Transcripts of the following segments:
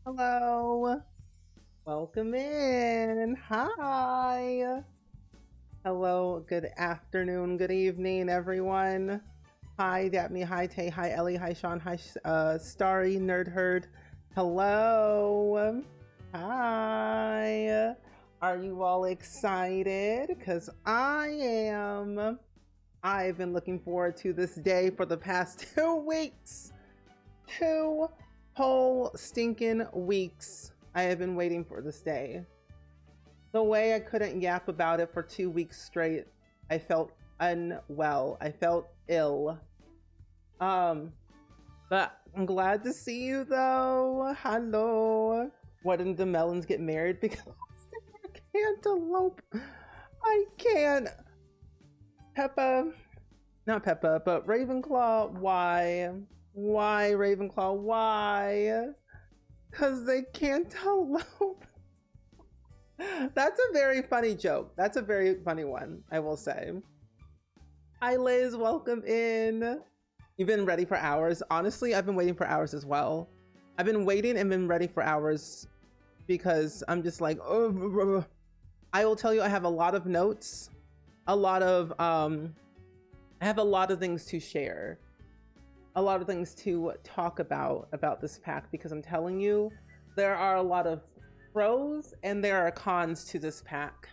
Hello, welcome in. Hi. Hello, good afternoon, good evening, everyone. Hi, Daphne. Hi, Tay. Hi, Ellie. Hi, Sean. Hi, Starry, Nerd Herd. Hello. Hi. Are you all excited? Because I am. I've been looking forward to this day for the past 2 weeks. 2 whole stinking weeks. I have been waiting for this day. The way I couldn't yap about it for 2 weeks straight, I felt unwell. I felt ill. But I'm glad to see you though. Hello. Why didn't the melons get married? Because they're cantaloupe. I can't. Peppa, not Peppa, but Ravenclaw, why? Why, Ravenclaw? Why? Because they cantaloupe. That's a very funny joke. That's a very funny one, I will say. Hi, Liz. Welcome in. You've been ready for hours. Honestly, I've been waiting for hours as well. I've been waiting and been ready for hours because I'm just like, oh, I will tell you, I have a lot of notes, I have a lot of things to share, a lot of things to talk about this pack, because I'm telling you, there are a lot of pros and there are cons to this pack.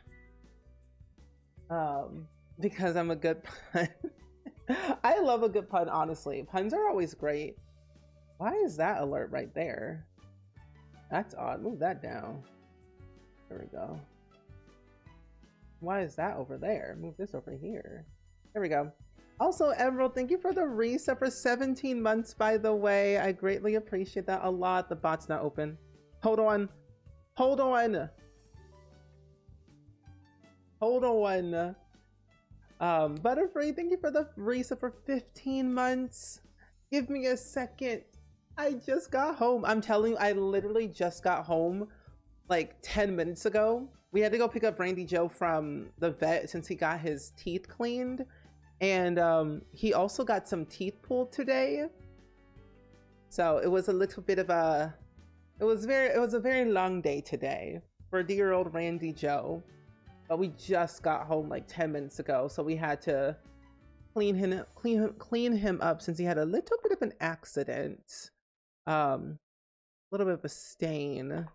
Because I'm a good pun. I love a good pun, honestly. Puns are always great. Why is that alert right there? That's odd. Move that down. There we go. Why is that over there? Move this over here. There we go. Also, Emerald, thank you for the reset for 17 months, by the way. I greatly appreciate that a lot. The bot's not open. Hold on. Hold on. Hold on. Butterfree, thank you for the reset for 15 months. Give me a second. I just got home. I'm telling you, I literally just got home like 10 minutes ago. We had to go pick up Randy Joe from the vet since he got his teeth cleaned. And he also got some teeth pulled today. So it was a little bit of a, it was a very long day today for dear old Randy Joe. But we just got home like 10 minutes ago, so we had to clean him up since he had a little bit of an accident. A little bit of a stain.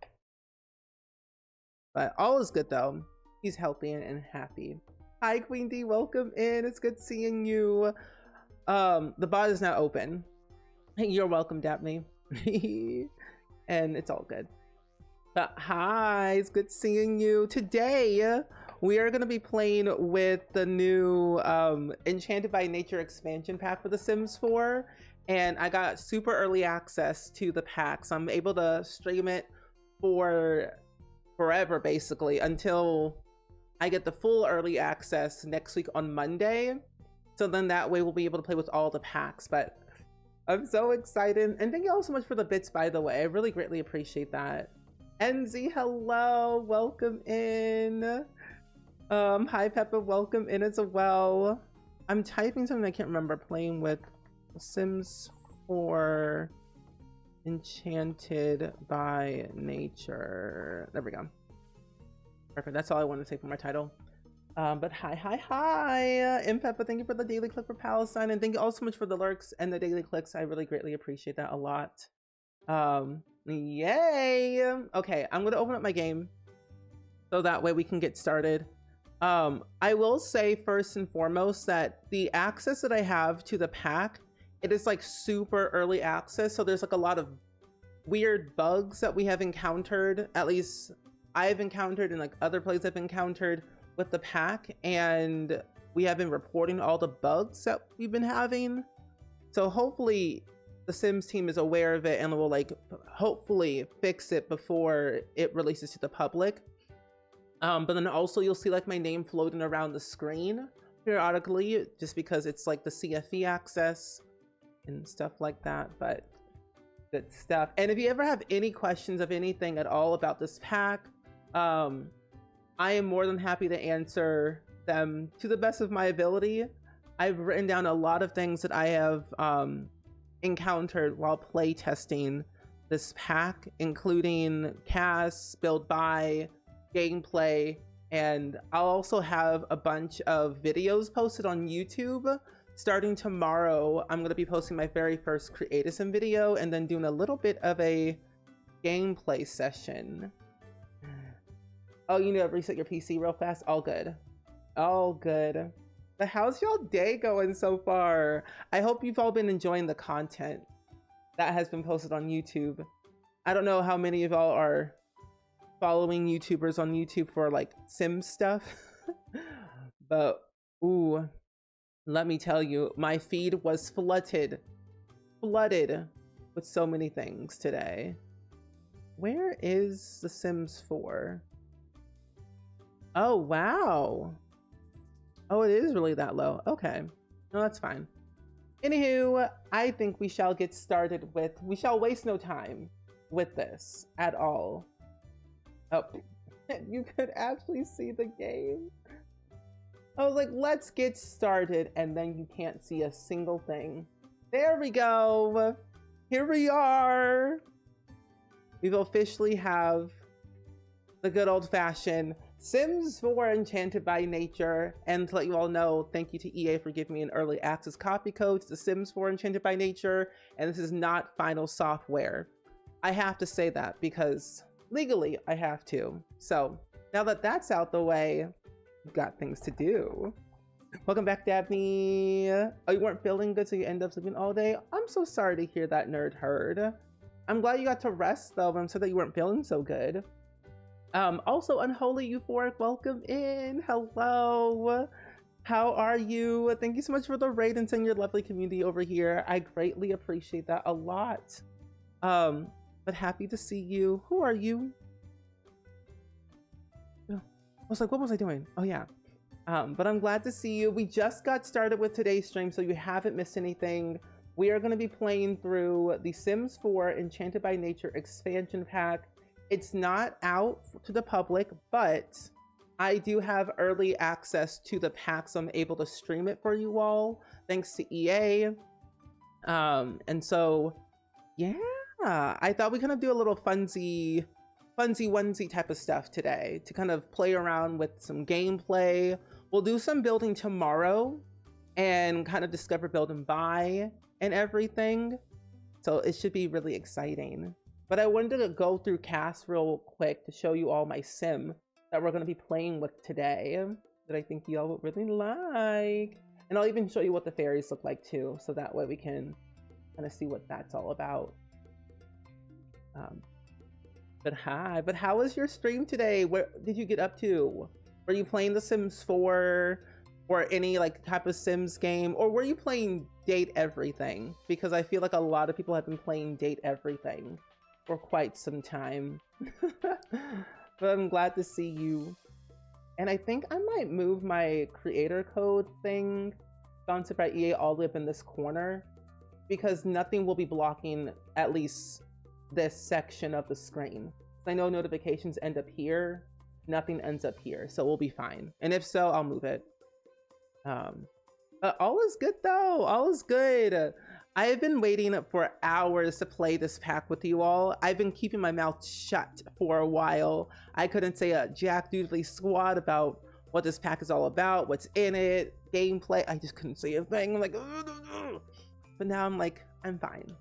But all is good though. He's healthy and happy. Hi Queen D, welcome in. It's good seeing you. The bot is now open. You're welcome, Daphne. And it's all good. But hi, it's good seeing you. Today, we are going to be playing with the new Enchanted by Nature expansion pack for The Sims 4. And I got super early access to the pack, so I'm able to stream it for forever, basically, until I get the full early access next week on Monday. So then that way we'll be able to play with all the packs. But I'm so excited. And thank you all so much for the bits, by the way. I really greatly appreciate that. NZ, hello, welcome in. Hi Peppa, welcome in as well. I'm typing something I can't remember. Playing with Sims 4 Enchanted by Nature. There we go. Perfect, that's all I wanted to say for my title. But hi. And Peppa, thank you for the daily click for Palestine, and thank you all so much for the lurks and the daily clicks. I really greatly appreciate that a lot. Yay. Okay, I'm gonna open up my game so that way we can get started. I will say first and foremost that the access that I have to the pack, it is like super early access, so there's like a lot of weird bugs that we have encountered, at least I've encountered, and like other players have encountered with the pack, and we have been reporting all the bugs that we've been having. So hopefully the Sims team is aware of it and will like hopefully fix it before it releases to the public. But then also you'll see like my name floating around the screen periodically, just because it's like the CFE access and stuff like that. But good stuff. And if you ever have any questions of anything at all about this pack, I am more than happy to answer them to the best of my ability. I've written down a lot of things that I have encountered while play testing this pack, including cast, build buy, gameplay, and I'll also have a bunch of videos posted on YouTube. Starting tomorrow, I'm going to be posting my very first Create-a-Sim video and then doing a little bit of a gameplay session. Oh, you know, reset your PC real fast? All good. All good. But how's y'all day going so far? I hope you've all been enjoying the content that has been posted on YouTube. I don't know how many of y'all are following YouTubers on YouTube for like sim stuff. But ooh, let me tell you, my feed was flooded with so many things today. Where is The Sims 4? Oh, wow. Oh, it is really that low. Okay. No, that's fine. Anywho, I think we shall get started with, we shall waste no time with this at all. Oh, you could actually see the game. I was like, let's get started, and then you can't see a single thing. There we go. Here we are. We've officially have the good old-fashioned Sims 4 Enchanted by Nature. And to let you all know, thank you to EA for giving me an early access copy code to the Sims 4 Enchanted by Nature. And this is not final software. I have to say that because legally I have to. So now that that's out the way, we've got things to do. Welcome back, Dabney. Oh, you weren't feeling good, so you end up sleeping all day? I'm so sorry to hear that, nerd herd. I'm glad you got to rest though, but I'm sorry that you weren't feeling so good. Also, Unholy Euphoric, welcome in. Hello. How are you? Thank you so much for the raid and sending your lovely community over here. I greatly appreciate that a lot. But happy to see you. Who are you? I was like, what was I doing? Oh yeah. But I'm glad to see you. We just got started with today's stream, so you haven't missed anything. We are going to be playing through the Sims 4 Enchanted by Nature expansion pack. It's not out to the public, but I do have early access to the pack, so I'm able to stream it for you all, thanks to EA. And so, yeah, I thought we kind of do a little funsy onesie type of stuff today to kind of play around with some gameplay. We'll do some building tomorrow and kind of discover, build, and buy and everything. So it should be really exciting. But I wanted to go through cast real quick to show you all my sim that we're going to be playing with today that I think y'all would really like. And I'll even show you what the fairies look like too, so that way we can kind of see what that's all about. But how was your stream today? Where did you get up to? Were you playing The Sims 4 or any like type of Sims game, or were you playing Date Everything? Because I feel like a lot of people have been playing Date Everything for quite some time. But I'm glad to see you. And I think I might move my creator code thing sponsored by EA all the way up in this corner, because nothing will be blocking at least this section of the screen. I know notifications end up here, nothing ends up here, so we'll be fine. And if so, I'll move it. But all is good though, all is good. I have been waiting for hours to play this pack with you all. I've been keeping my mouth shut for a while. I couldn't say a jack doodly squat about what this pack is all about, what's in it, gameplay. I just couldn't say a thing. I'm like, ugh. But now I'm like, I'm fine.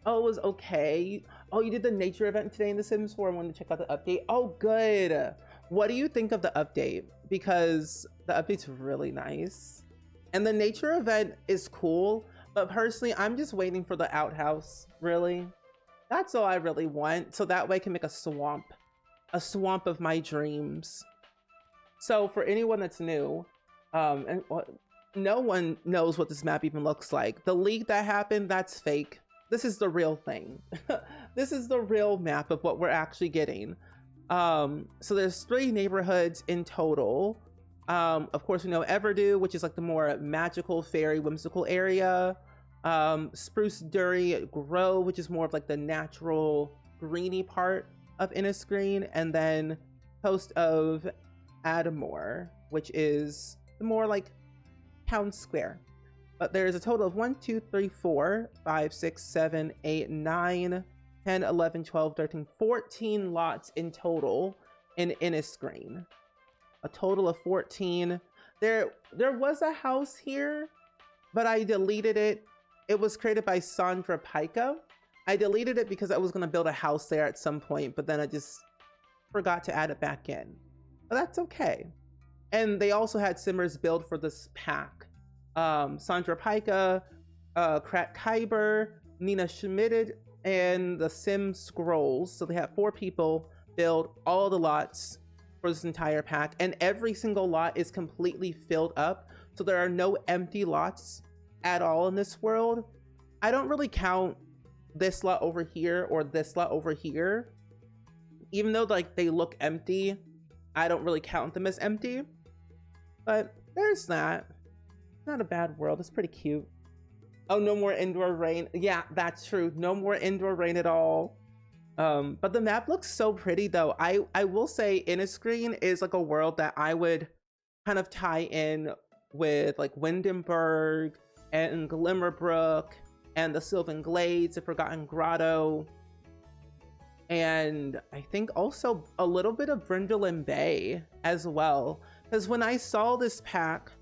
Oh, it was okay. Oh, you did the nature event today in The Sims 4. I wanted to check out the update. Oh, good. What do you think of the update? Because the update's really nice. And the nature event is cool, but personally, I'm just waiting for the outhouse, really. That's all I really want, so that way I can make a swamp of my dreams. So for anyone that's new, no one knows what this map even looks like. The leak that happened, that's fake. This is the real thing. This is the real map of what we're actually getting. So there's 3 neighborhoods in total. Of course, we know Everdew, which is like the more magical, fairy, whimsical area. Spruce Durry Grove, which is more of like the natural greeny part of Innisgreen. And then Coast of Adamore, which is the more like town square. But there's a total of 1, 2, 3, 4, 5, 6, 7, 8, 9, 10, 11, 12, 13, 14 lots in total in Innisgreen. A total of 14. There was a house here, but I deleted it. It was created by Sandra Pica. I deleted it because I was going to build a house there at some point, but then I just forgot to add it back in. But that's okay. And they also had Simmers build for this pack. Sandra Pica, Krat Kyber, Nina Schmidted, and the Sim Scrolls. So they have 4 people build all the lots for this entire pack, and every single lot is completely filled up. So there are no empty lots at all in this world. I don't really count this lot over here or this lot over here. Even though like they look empty, I don't really count them as empty. But there's that. Not a bad world. It's pretty cute. Oh, no more indoor rain. Yeah, that's true. No more indoor rain at all. But the map looks so pretty though. I will say Innisgreen is like a world that I would kind of tie in with like Windenburg and Glimmerbrook and the Sylvan Glades, the Forgotten Grotto, and I think also a little bit of Brindleland Bay as well. Because when I saw this pack,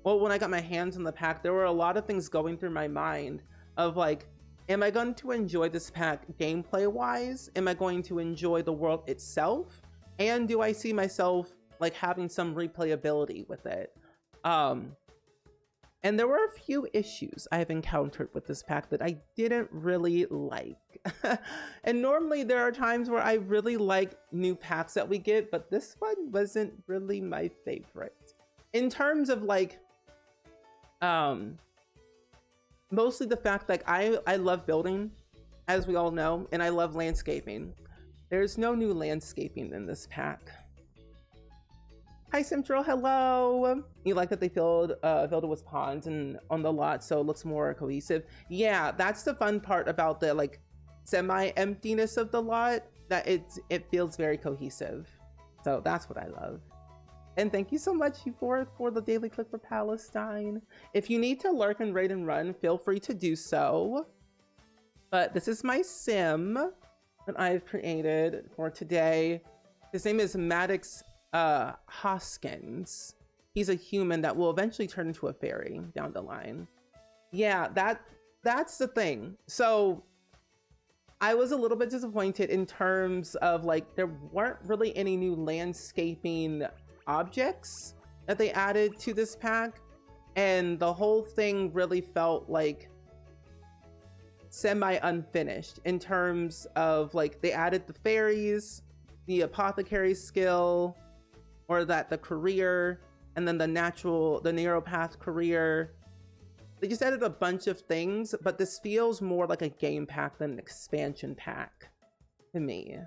well, when I got my hands on the pack, there were a lot of things going through my mind of like, am I going to enjoy this pack gameplay wise? Am I going to enjoy the world itself? And do I see myself like having some replayability with it? And there were a few issues I have encountered with this pack that I didn't really like. And normally there are times where I really like new packs that we get, but this one wasn't really my favorite. In terms of like, mostly the fact like I love building, as we all know, and I love landscaping. There's no new landscaping in this pack. Hi Central, hello. You like that they filled it with ponds and on the lot, so it looks more cohesive. Yeah, that's the fun part about the like semi-emptiness of the lot, that it feels very cohesive. So that's what I love. And thank you so much for the daily click for Palestine. If you need to lurk and raid and run, feel free to do so. But this is my sim that I've created for today. His name is Maddox Hoskins. He's a human that will eventually turn into a fairy down the line. Yeah, that's the thing. So I was a little bit disappointed in terms of like there weren't really any new landscaping objects that they added to this pack, and the whole thing really felt like semi unfinished in terms of like they added the fairies, the apothecary skill, or that the career, and then the neuropath career. They just added a bunch of things, but this feels more like a game pack than an expansion pack to me.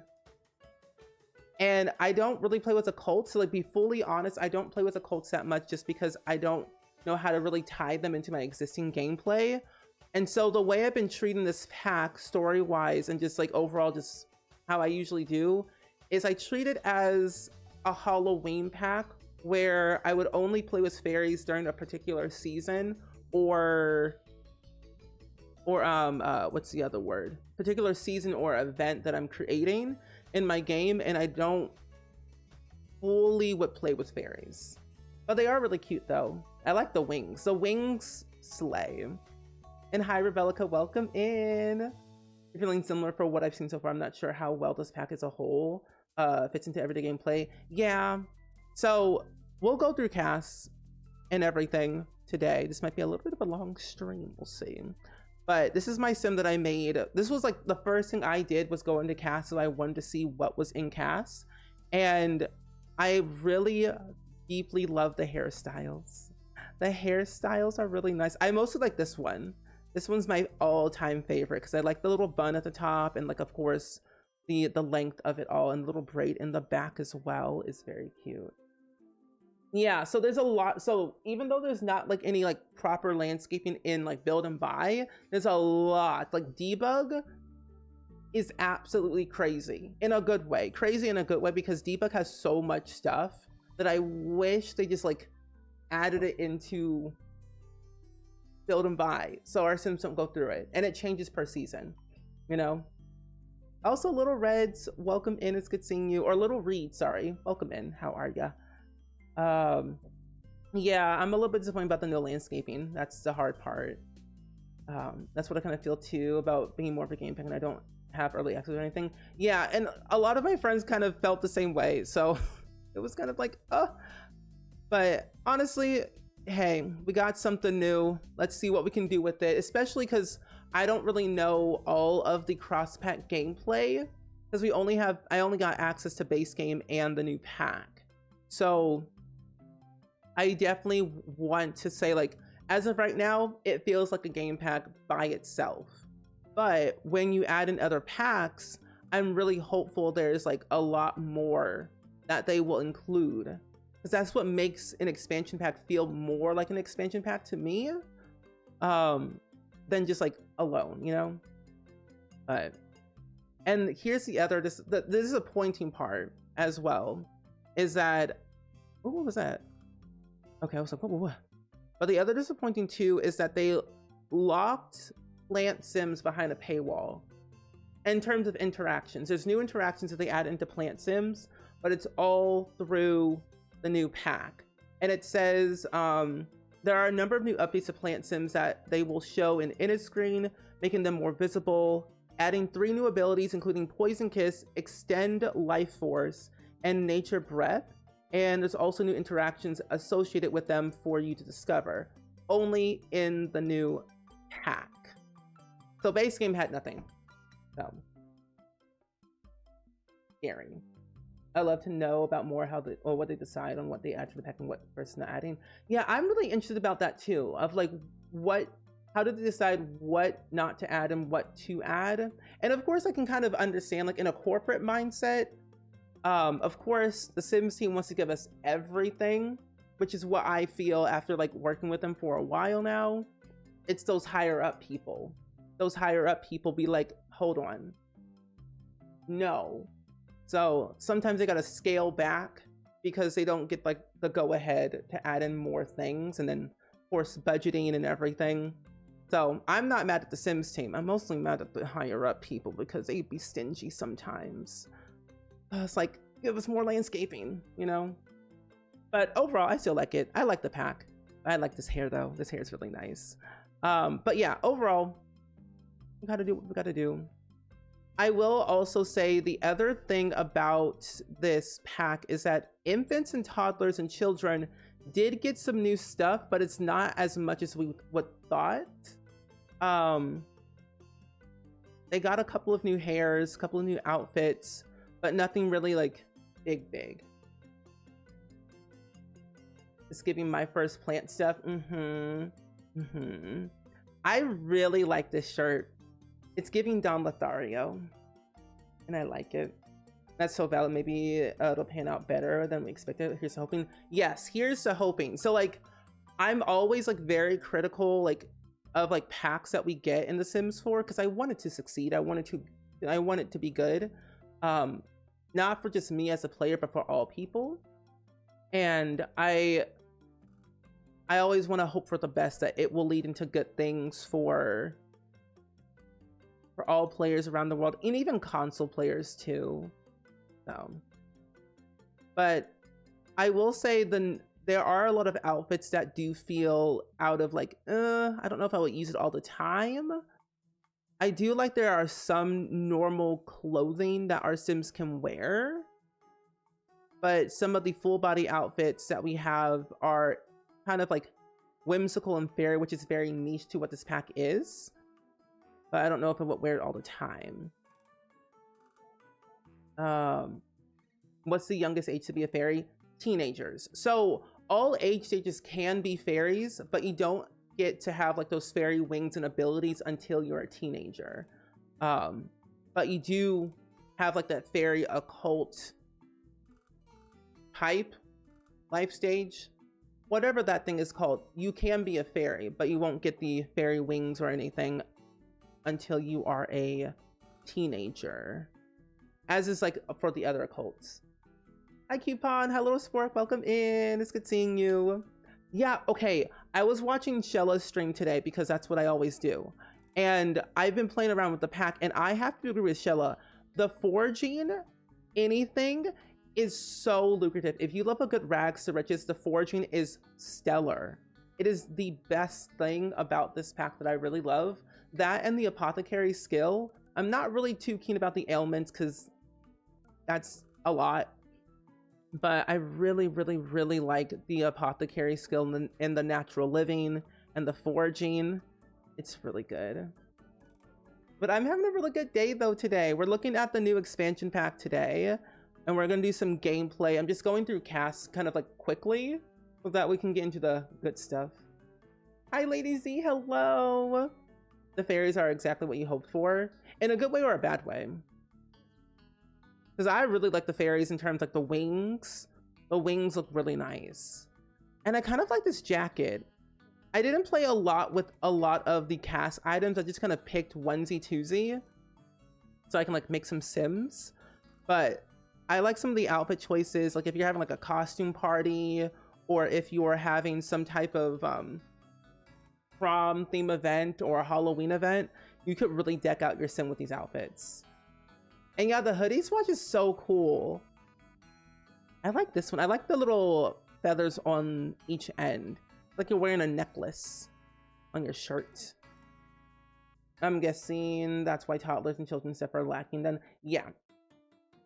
And I don't really play with occults, so like be fully honest, I don't play with occults that much just because I don't know how to really tie them into my existing gameplay. And so the way I've been treating this pack story-wise and just like overall just how I usually do is I treat it as a Halloween pack where I would only play with fairies during a particular season or what's the other word? Particular season or event that I'm creating in my game, and I don't fully would play with fairies. But they are really cute though. I like the wings. The wings slay. And hi Rebellica, welcome in. You're feeling similar for what I've seen so far. I'm not sure how well this pack as a whole fits into everyday gameplay. Yeah, so we'll go through casts and everything today. This might be a little bit of a long stream, we'll see. But this is my sim that I made. This was like the first thing I did was go into cast, so I wanted to see what was in cast. And I really deeply love the hairstyles. The hairstyles are really nice. I mostly like this one. This one's my all-time favorite because I like the little bun at the top, and like of course the length of it all, and the little braid in the back as well is very cute. Yeah, so there's a lot. So even though there's not like any like proper landscaping in like build and buy, there's a lot. Like debug is absolutely crazy in a good way. Crazy in a good way because debug has so much stuff that I wish they just like added it into build and buy, so our Sims don't go through it, and it changes per season, you know. Also, Little Reds, welcome in. It's good seeing you. Or Little Reed, sorry, welcome in. How are ya? Yeah, I'm a little bit disappointed about the no landscaping. That's the hard part. That's what I kind of feel too about being more of a game pack, and I don't have early access or anything. Yeah, and a lot of my friends kind of felt the same way, so it was kind of like, but honestly, hey, we got something new. Let's see what we can do with it, especially because I don't really know all of the cross-pack gameplay, because I only got access to base game and the new pack. So I definitely want to say, like, as of right now, it feels like a game pack by itself. But when you add in other packs, I'm really hopeful there's like a lot more that they will include, because that's what makes an expansion pack feel more like an expansion pack to me, than just like alone, you know. But and here's the other this is a pointing part as well, is that what was that? Okay, I was like, what? But the other disappointing too is that they locked Plant Sims behind a paywall. In terms of interactions, there's new interactions that they add into Plant Sims, but it's all through the new pack. And it says there are a number of new updates to Plant Sims that they will show in Init Screen, making them more visible, adding 3 new abilities, including Poison Kiss, Extend Life Force, and Nature Breath. And there's also new interactions associated with them for you to discover, only in the new pack. So base game had nothing. So scary. I'd love to know about more what they decide on what they add to the pack and what versus not adding. Yeah, I'm really interested about that too. Of like how do they decide what not to add and what to add? And of course, I can kind of understand, like in a corporate mindset. Of course, the Sims team wants to give us everything, which is what I feel after like working with them for a while now. It's those higher up people. Those higher up people be like, hold on. No. So sometimes they gotta scale back because they don't get like the go ahead to add in more things, and then force budgeting and everything. So I'm not mad at the Sims team. I'm mostly mad at the higher up people because they be stingy sometimes. It's like, give us more landscaping, you know? But overall, I still like it. I like the pack. I like this hair though. This hair is really nice. But yeah, overall, we gotta do what we gotta do. I will also say the other thing about this pack is that infants and toddlers and children did get some new stuff, but it's not as much as we would thought. They got a couple of new hairs, a couple of new outfits, but nothing really like big. Just giving my first plant stuff. I really like this shirt. It's giving Don Lothario, and I like it. That's so valid. Maybe it'll pan out better than we expected. Here's the hoping. Yes, here's the hoping. So like, I'm always like very critical like of like packs that we get in The Sims 4 because I want it to succeed. I want it to be good. Not for just me as a player, but for all people. And I always want to hope for the best, that it will lead into good things for all players around the world, and even console players too. So, but I will say there are a lot of outfits that do feel out of like, I don't know if I would use it all the time. I do like there are some normal clothing that our Sims can wear, but some of the full body outfits that we have are kind of like whimsical and fairy, which is very niche to what this pack is. But I don't know if I would wear it all the time. What's the youngest age to be a fairy? Teenagers. So all age stages can be fairies, but you don't get to have like those fairy wings and abilities until you're a teenager. But you do have like that fairy occult type life stage, whatever that thing is called. You can be a fairy, but you won't get the fairy wings or anything until you are a teenager, as is like for the other occults. Hi Coupon, hello Spork, welcome in. It's good seeing you. Yeah, okay. I was watching Shella's stream today because that's what I always do. And I've been playing around with the pack, and I have to agree with Shella. The foraging anything is so lucrative. If you love a good rags to riches, the foraging is stellar. It is the best thing about this pack that I really love. That and the apothecary skill. I'm not really too keen about the ailments because that's a lot. But I really, really, really like the apothecary skill and the natural living and the foraging. It's really good. But I'm having a really good day though today. We're looking at the new expansion pack today, and we're gonna do some gameplay. I'm just going through casts kind of like quickly so that we can get into the good stuff. Hi Lady Z, hello. The fairies are exactly what you hoped for, in a good way or a bad way. Because I really like the fairies in terms of like the wings. The wings look really nice. And I kind of like this jacket. I didn't play a lot with a lot of the cast items. I just kind of picked onesie twosie so I can like make some sims. But I like some of the outfit choices. Like if you're having like a costume party, or if you're having some type of prom theme event or a Halloween event, you could really deck out your sim with these outfits. And yeah, the hoodie swatch is so cool. I like this one. I like the little feathers on each end. Like you're wearing a necklace on your shirt. I'm guessing that's why toddlers and children's stuff are lacking then. Yeah,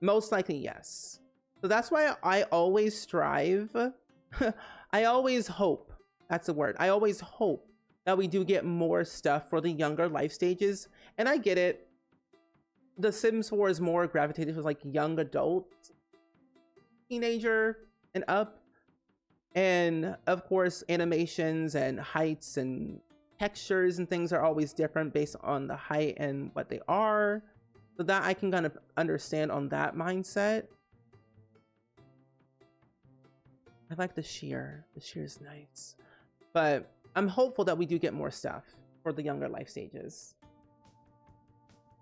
most likely yes. So that's why I always strive. I always hope, that's the word. I always hope that we do get more stuff for the younger life stages. And I get it. The Sims 4 is more gravitated towards like young adult, teenager and up. And of course, animations and heights and textures and things are always different based on the height and what they are. So that I can kind of understand on that mindset. I like the sheer. The sheer is nice. But I'm hopeful that we do get more stuff for the younger life stages.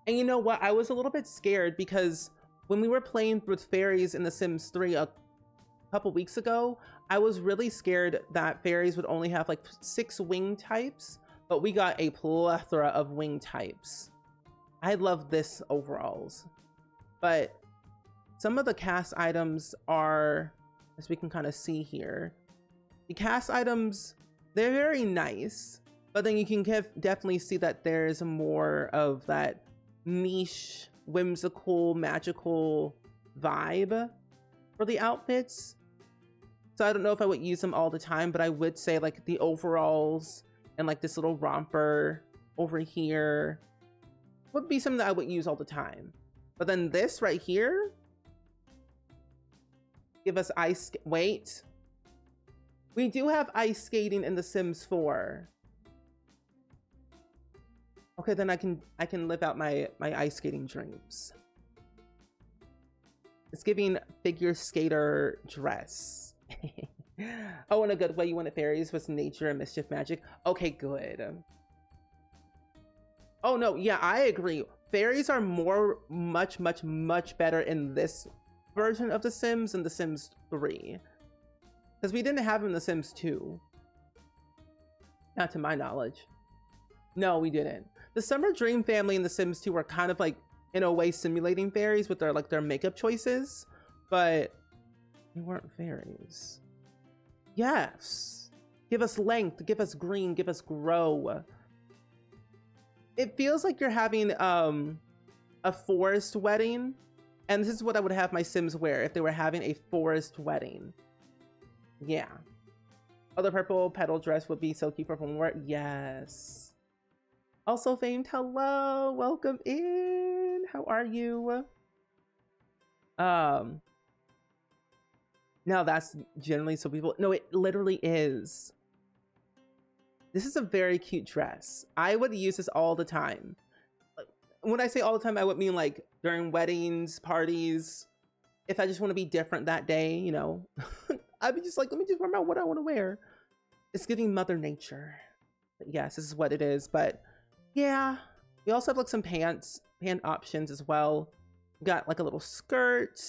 And you know what? I was a little bit scared because when we were playing with fairies in The Sims 3 a couple weeks ago, I was really scared that fairies would only have like 6 wing types, but we got a plethora of wing types. I love this overalls. But some of the cast items are, as we can kind of see here, the cast items, they're very nice, but then you can definitely see that there's more of that niche, whimsical, magical vibe for the outfits. So I don't know if I would use them all the time, but I would say like the overalls and like this little romper over here would be something that I would use all the time. But then this right here, give us ice, wait. We do have ice skating in The Sims 4. Okay, then I can live out my ice skating dreams. It's giving figure skater dress. Oh, in a good way. You want it fairies with nature and mischief magic. Okay, good. Oh no, yeah, I agree. Fairies are much better in this version of The Sims than The Sims 3. Because we didn't have them in The Sims 2. Not to my knowledge. No, we didn't. The Summer Dream family in The Sims 2 were kind of like, in a way, simulating fairies with their makeup choices, but they weren't fairies. Yes. Give us length, give us green, give us grow. It feels like you're having a forest wedding, and this is what I would have my Sims wear if they were having a forest wedding. Yeah. Oh, the purple petal dress would be so cute for homewear. Yes. Also famed, hello, welcome in. How are you? Now that's generally so people, no, it literally is. This is a very cute dress. I would use this all the time. When I say all the time, I would mean like during weddings, parties. If I just want to be different that day, you know, I'd be just like, let me just wear what I want to wear. It's giving Mother Nature. But yes, this is what it is. But yeah, we also have like some pant options as well. We got like a little skirt.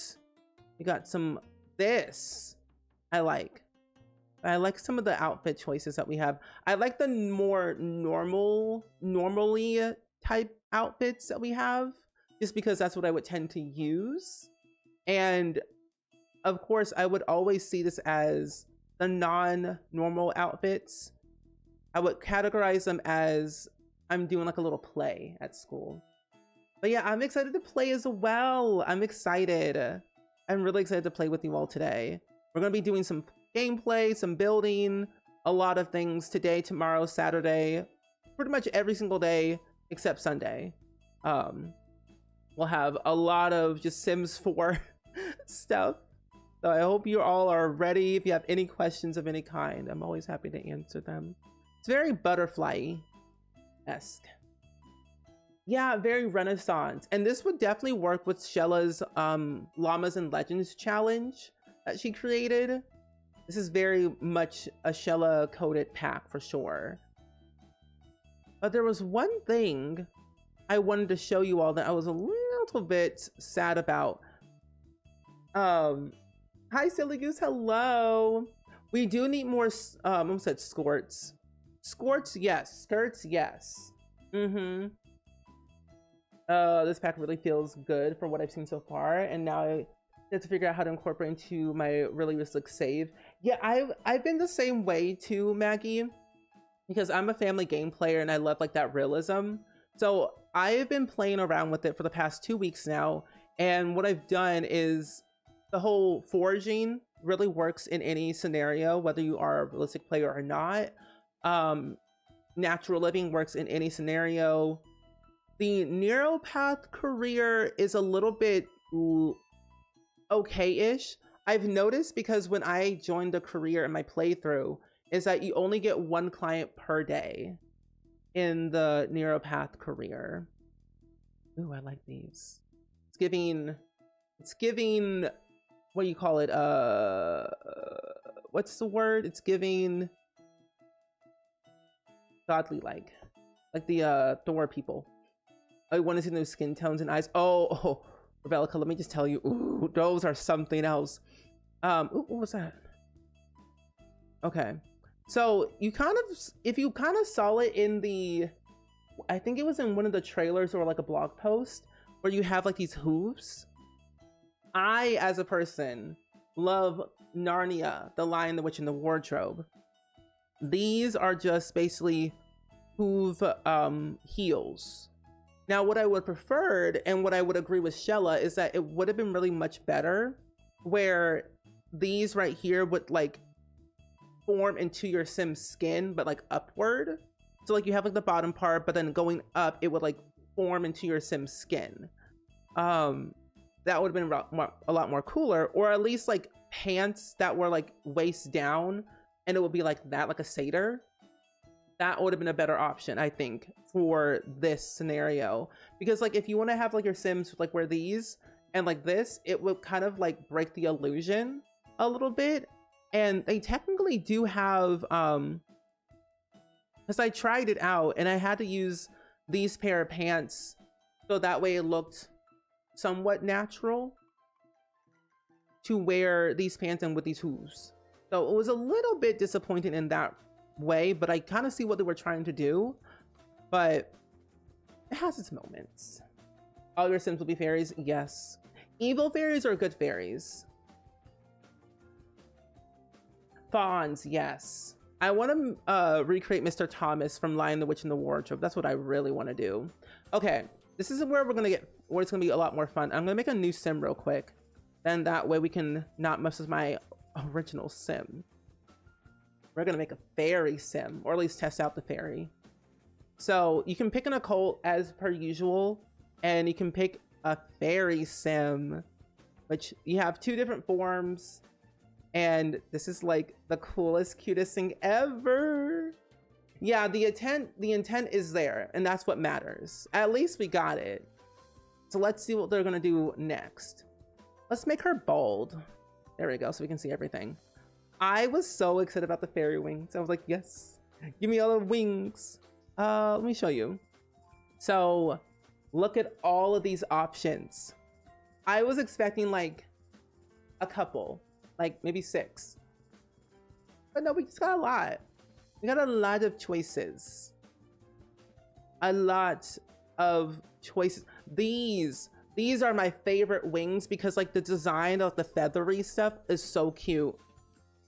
We got some, this I like. I like some of the outfit choices that we have. I like the more normally type outfits that we have, just because that's what I would tend to use. And of course, I would always see this as the non-normal outfits. I would categorize them as I'm doing like a little play at school. But yeah, I'm excited to play as well. I'm excited. I'm really excited to play with you all today. We're going to be doing some gameplay, some building, a lot of things today, tomorrow, Saturday, pretty much every single day except Sunday. We'll have a lot of just Sims 4 stuff. So I hope you all are ready. If you have any questions of any kind, I'm always happy to answer them. It's very butterfly-esque. Yeah, very Renaissance. And this would definitely work with Shella's Llamas and Legends challenge that she created. This is very much a Shella coded pack for sure. But there was one thing I wanted to show you all that I was a little bit sad about. Hi Silly Goose, hello. We do need more, I almost said skirts. Skirts, yes. Skirts, yes. This pack really feels good for what I've seen so far, and now I have to figure out how to incorporate into my really realistic save. Yeah, I've been the same way too, Maggie, because I'm a family game player and I love like that realism. So I've been playing around with it for the past 2 weeks now, and what I've done is the whole foraging really works in any scenario, whether you are a realistic player or not. Natural living works in any scenario. The neuropath career is a little bit okay-ish. I've noticed, because when I joined the career in my playthrough, is that you only get 1 client per day in the neuropath career. Ooh, I like these. It's giving, what do you call it? What's the word? It's giving godly like the Thor people. I want to see those skin tones and eyes. Oh, Rebecca, let me just tell you, ooh, those are something else. Ooh, what was that? Okay, so you kind of, if you kind of saw it in the, I think it was in one of the trailers or like a blog post where you have like these hooves. I, as a person, love Narnia, The Lion, the Witch, and the Wardrobe. These are just basically hoof heels. Now, what I would preferred, and what I would agree with Shella, is that it would have been really much better where these right here would like form into your Sim skin, but like upward. So like you have like the bottom part, but then going up, it would like form into your Sim skin. That would have been a lot more cooler, or at least like pants that were like waist down, and it would be like that, like a satyr. That would have been a better option, I think, for this scenario. Because like if you want to have like your Sims like wear these and like this, it would kind of like break the illusion a little bit. And they technically do have, because I tried it out and I had to use these pair of pants so that way it looked somewhat natural to wear these pants and with these hooves. So it was a little bit disappointing in that way, but I kind of see what they were trying to do, but it has its moments. All your Sims will be fairies, yes. Evil fairies or good fairies? Fawns, yes. I want to recreate Mr. Thomas from Lion, the Witch, and the Wardrobe. That's what I really want to do. Okay, this is where it's gonna be a lot more fun. I'm gonna make a new Sim real quick, then that way we can not mess with my original Sim. We're gonna make a fairy Sim, or at least test out the fairy. So you can pick an occult as per usual, and you can pick a fairy Sim, which you have 2 different forms. And this is like the coolest, cutest thing ever. Yeah, the intent is there, and that's what matters. At least we got it. So let's see what they're gonna do next. Let's make her bold. There we go, so we can see everything. I was so excited about the fairy wings. I was like, yes, give me all the wings. Let me show you. So look at all of these options. I was expecting like a couple, like maybe 6. But no, we just got a lot. We got a lot of choices. A lot of choices. These are my favorite wings because like the design of the feathery stuff is so cute.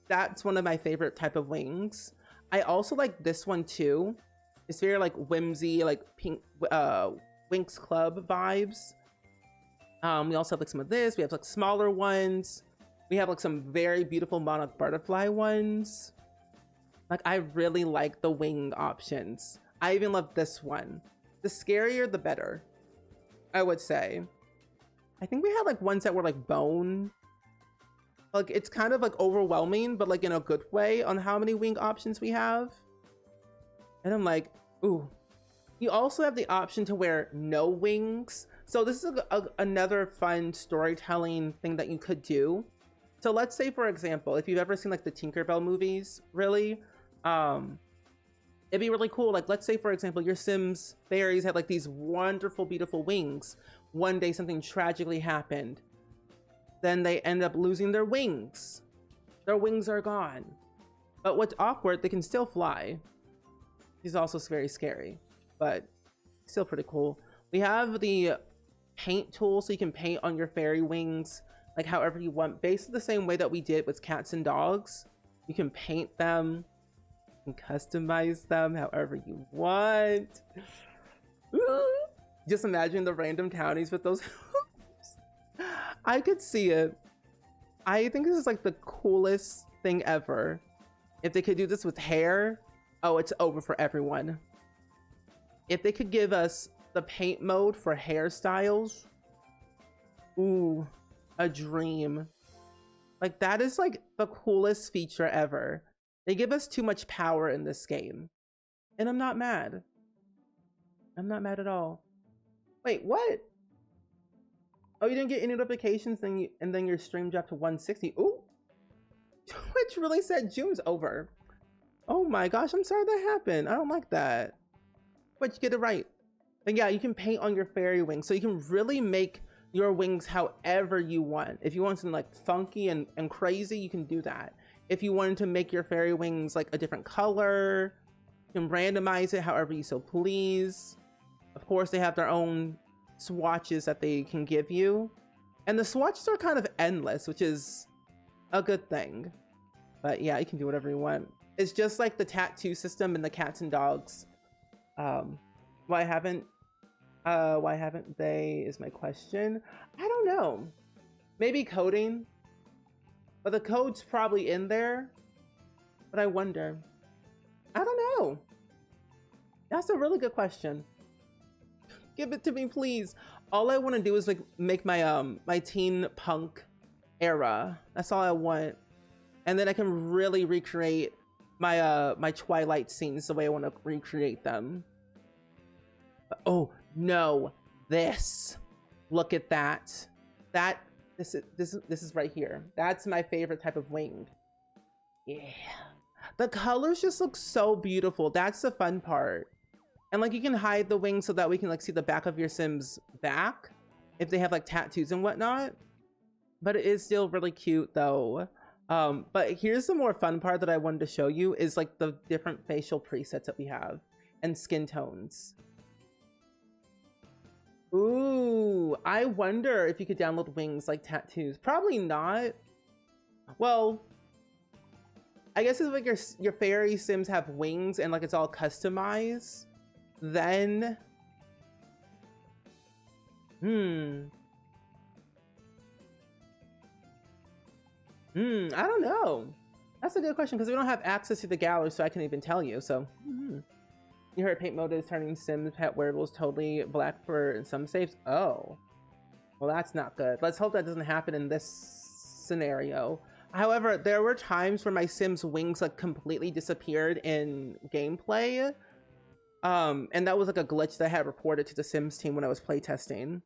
That's one of my favorite type of wings. I also like this one too. It's very like whimsy, like pink Winx Club vibes. We also have like some of this. We have like smaller ones. We have like some very beautiful monarch butterfly ones. Like I really like the wing options. I even love this one. The scarier, the better, I would say. I think we had like ones that were like bone. Like it's kind of like overwhelming, but like in a good way on how many wing options we have. And I'm like, ooh. You also have the option to wear no wings. So this is another fun storytelling thing that you could do. So let's say, for example, if you've ever seen like the Tinkerbell movies, really, it'd be really cool. Like, let's say, for example, your Sims fairies had like these wonderful, beautiful wings. One day something tragically happened. Then they end up losing their wings. Their wings are gone. But what's awkward, they can still fly. He's also very scary, but still pretty cool. We have the paint tool, so you can paint on your fairy wings like however you want, basically the same way that we did with cats and dogs. You can paint them and customize them however you want. Just imagine the random townies with those. I could see it. I think this is like the coolest thing ever. If they could do this with hair, oh, it's over for everyone. If they could give us the paint mode for hairstyles, ooh, a dream. Like that is like the coolest feature ever. They give us too much power in this game. And I'm not mad. I'm not mad at all. Wait, what? Oh, you didn't get any notifications and then your stream dropped to 160. Ooh. Twitch really said June's over. Oh my gosh, I'm sorry that happened. I don't like that. But get it right. And yeah, you can paint on your fairy wings. So you can really make your wings however you want. If you want something like funky and crazy, you can do that. If you wanted to make your fairy wings like a different color, you can randomize it however you so please. Of course, they have their own swatches that they can give you. And the swatches are kind of endless, which is a good thing. But yeah, you can do whatever you want. It's just like the tattoo system in the cats and dogs. Why haven't they is my question. I don't know. Maybe coding. But the code's probably in there. But I wonder. I don't know. That's a really good question. Give it to me, please. All I want to do is like make my my teen punk era. That's all I want. And then I can really recreate my my Twilight scenes the way I want to recreate them. Oh no, this. Look at that. This is right here. That's my favorite type of wing. Yeah. The colors just look so beautiful. That's the fun part. And like you can hide the wings so that we can like see the back of your Sim's back if they have like tattoos and whatnot. But it is still really cute though. But here's the more fun part that I wanted to show you is like the different facial presets that we have and skin tones. Ooh, I wonder if you could download wings like tattoos. Probably not. Well, I guess if like your fairy Sims have wings and like it's all customized, then I don't know. That's a good question because we don't have access to the gallery, so I can't even tell you. So you heard paint mode is turning Sims pet wearables totally black for some saves. Oh, well, that's not good. Let's hope that doesn't happen in this scenario. However, there were times where my Sims wings like completely disappeared in gameplay. And that was like a glitch that I had reported to the Sims team when I was playtesting.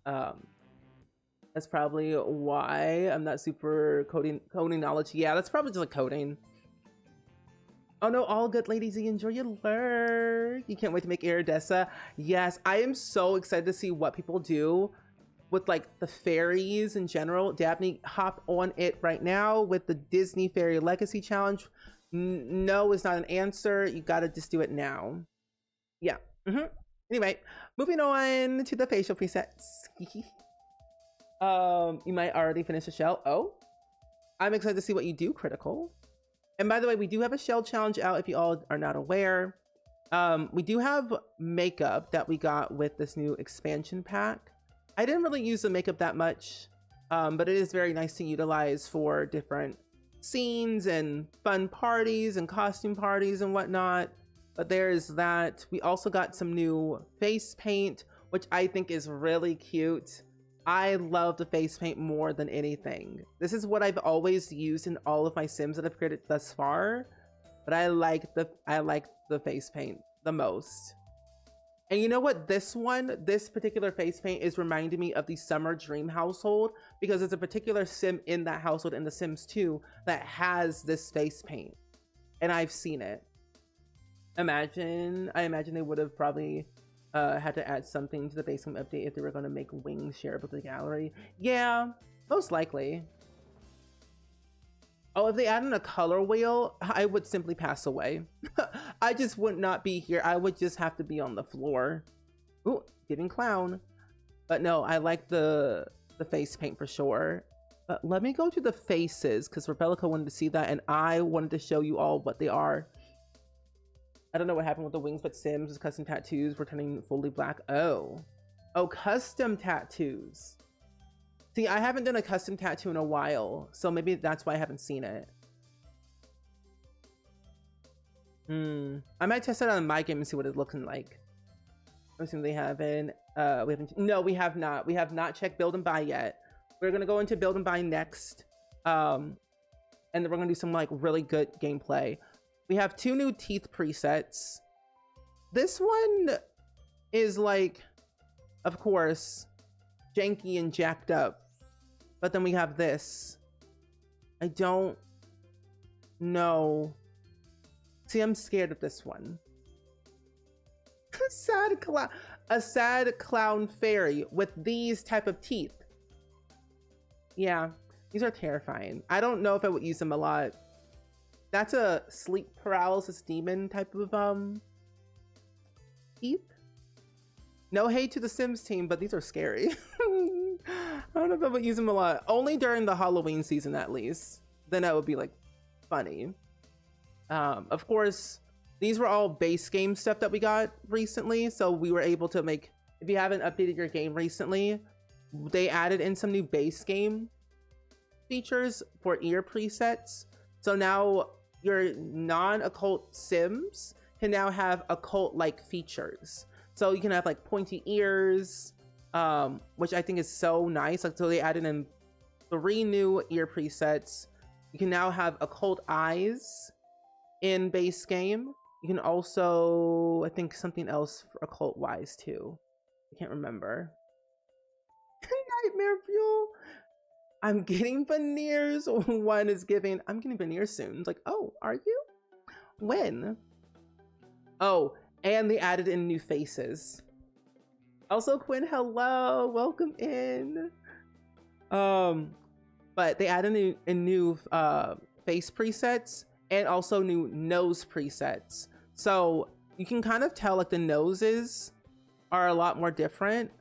That's probably why I'm not super coding knowledge. Yeah, that's probably just like coding. Oh no, all good ladies, you enjoy your lurk. You can't wait to make Iridessa. Yes, I am so excited to see what people do with like the fairies in general. Dabney, hop on it right now with the Disney Fairy Legacy Challenge. No is not an answer. You gotta just do it now. Yeah. Anyway, moving on to the facial presets. You might already finish the shell. Oh, I'm excited to see what you do, Critical. And by the way, we do have a shell challenge out if you all are not aware. We do have makeup that we got with this new expansion pack. I didn't really use the makeup that much, but it is very nice to utilize for different scenes and fun parties and costume parties and whatnot. But there's that. We also got some new face paint, which I think is really cute. I love the face paint more than anything. This is what I've always used in all of my Sims that I've created thus far, but I like the face paint the most. And you know what? This particular face paint is reminding me of the Summer Dream household, because there's a particular Sim in that household in The Sims 2 that has this face paint, and I've seen it. I imagine they would have probably had to add something to the base game update if they were going to make wings shareable to the gallery. Yeah, most likely. Oh, if they add in a color wheel, I would simply pass away. I just would not be here. I would just have to be on the floor. Ooh, giving clown. But no, I like the face paint for sure. But let me go to the faces, because Rebellica wanted to see that, and I wanted to show you all what they are. I don't know what happened with the wings, but Sims' custom tattoos were turning fully black. Oh, custom tattoos. See, I haven't done a custom tattoo in a while, so maybe that's why I haven't seen it. I might test it on my game and see what it's looking like. I'm assuming they haven't. No, we have not. We have not checked build and buy yet. We're gonna go into build and buy next, and then we're gonna do some like really good gameplay. We have 2 new teeth presets. This one is like, of course, janky and jacked up. But then we have this. I don't know. See, I'm scared of this one. A sad clown fairy with these type of teeth. Yeah, these are terrifying. I don't know if I would use them a lot. That's a sleep paralysis demon type of teeth. No hate to the Sims team, but these are scary. I don't know if I would use them a lot. Only during the Halloween season, at least. Then that would be like funny. Of course, these were all base game stuff that we got recently, so we were able to make. If you haven't updated your game recently, they added in some new base game features for ear presets. So now your non-occult Sims can now have occult-like features. So you can have like pointy ears, which I think is so nice. Like, so they added in 3 new ear presets. You can now have occult eyes in base game. You can also, I think, something else for occult wise too. I can't remember. Nightmare fuel. I'm getting veneers. One is giving, I'm getting veneers soon. It's like, oh, are you? When? Oh, and they added in new faces. Also, Quinn, hello, welcome in. But they added in new face presets and also new nose presets. So you can kind of tell like the noses are a lot more different.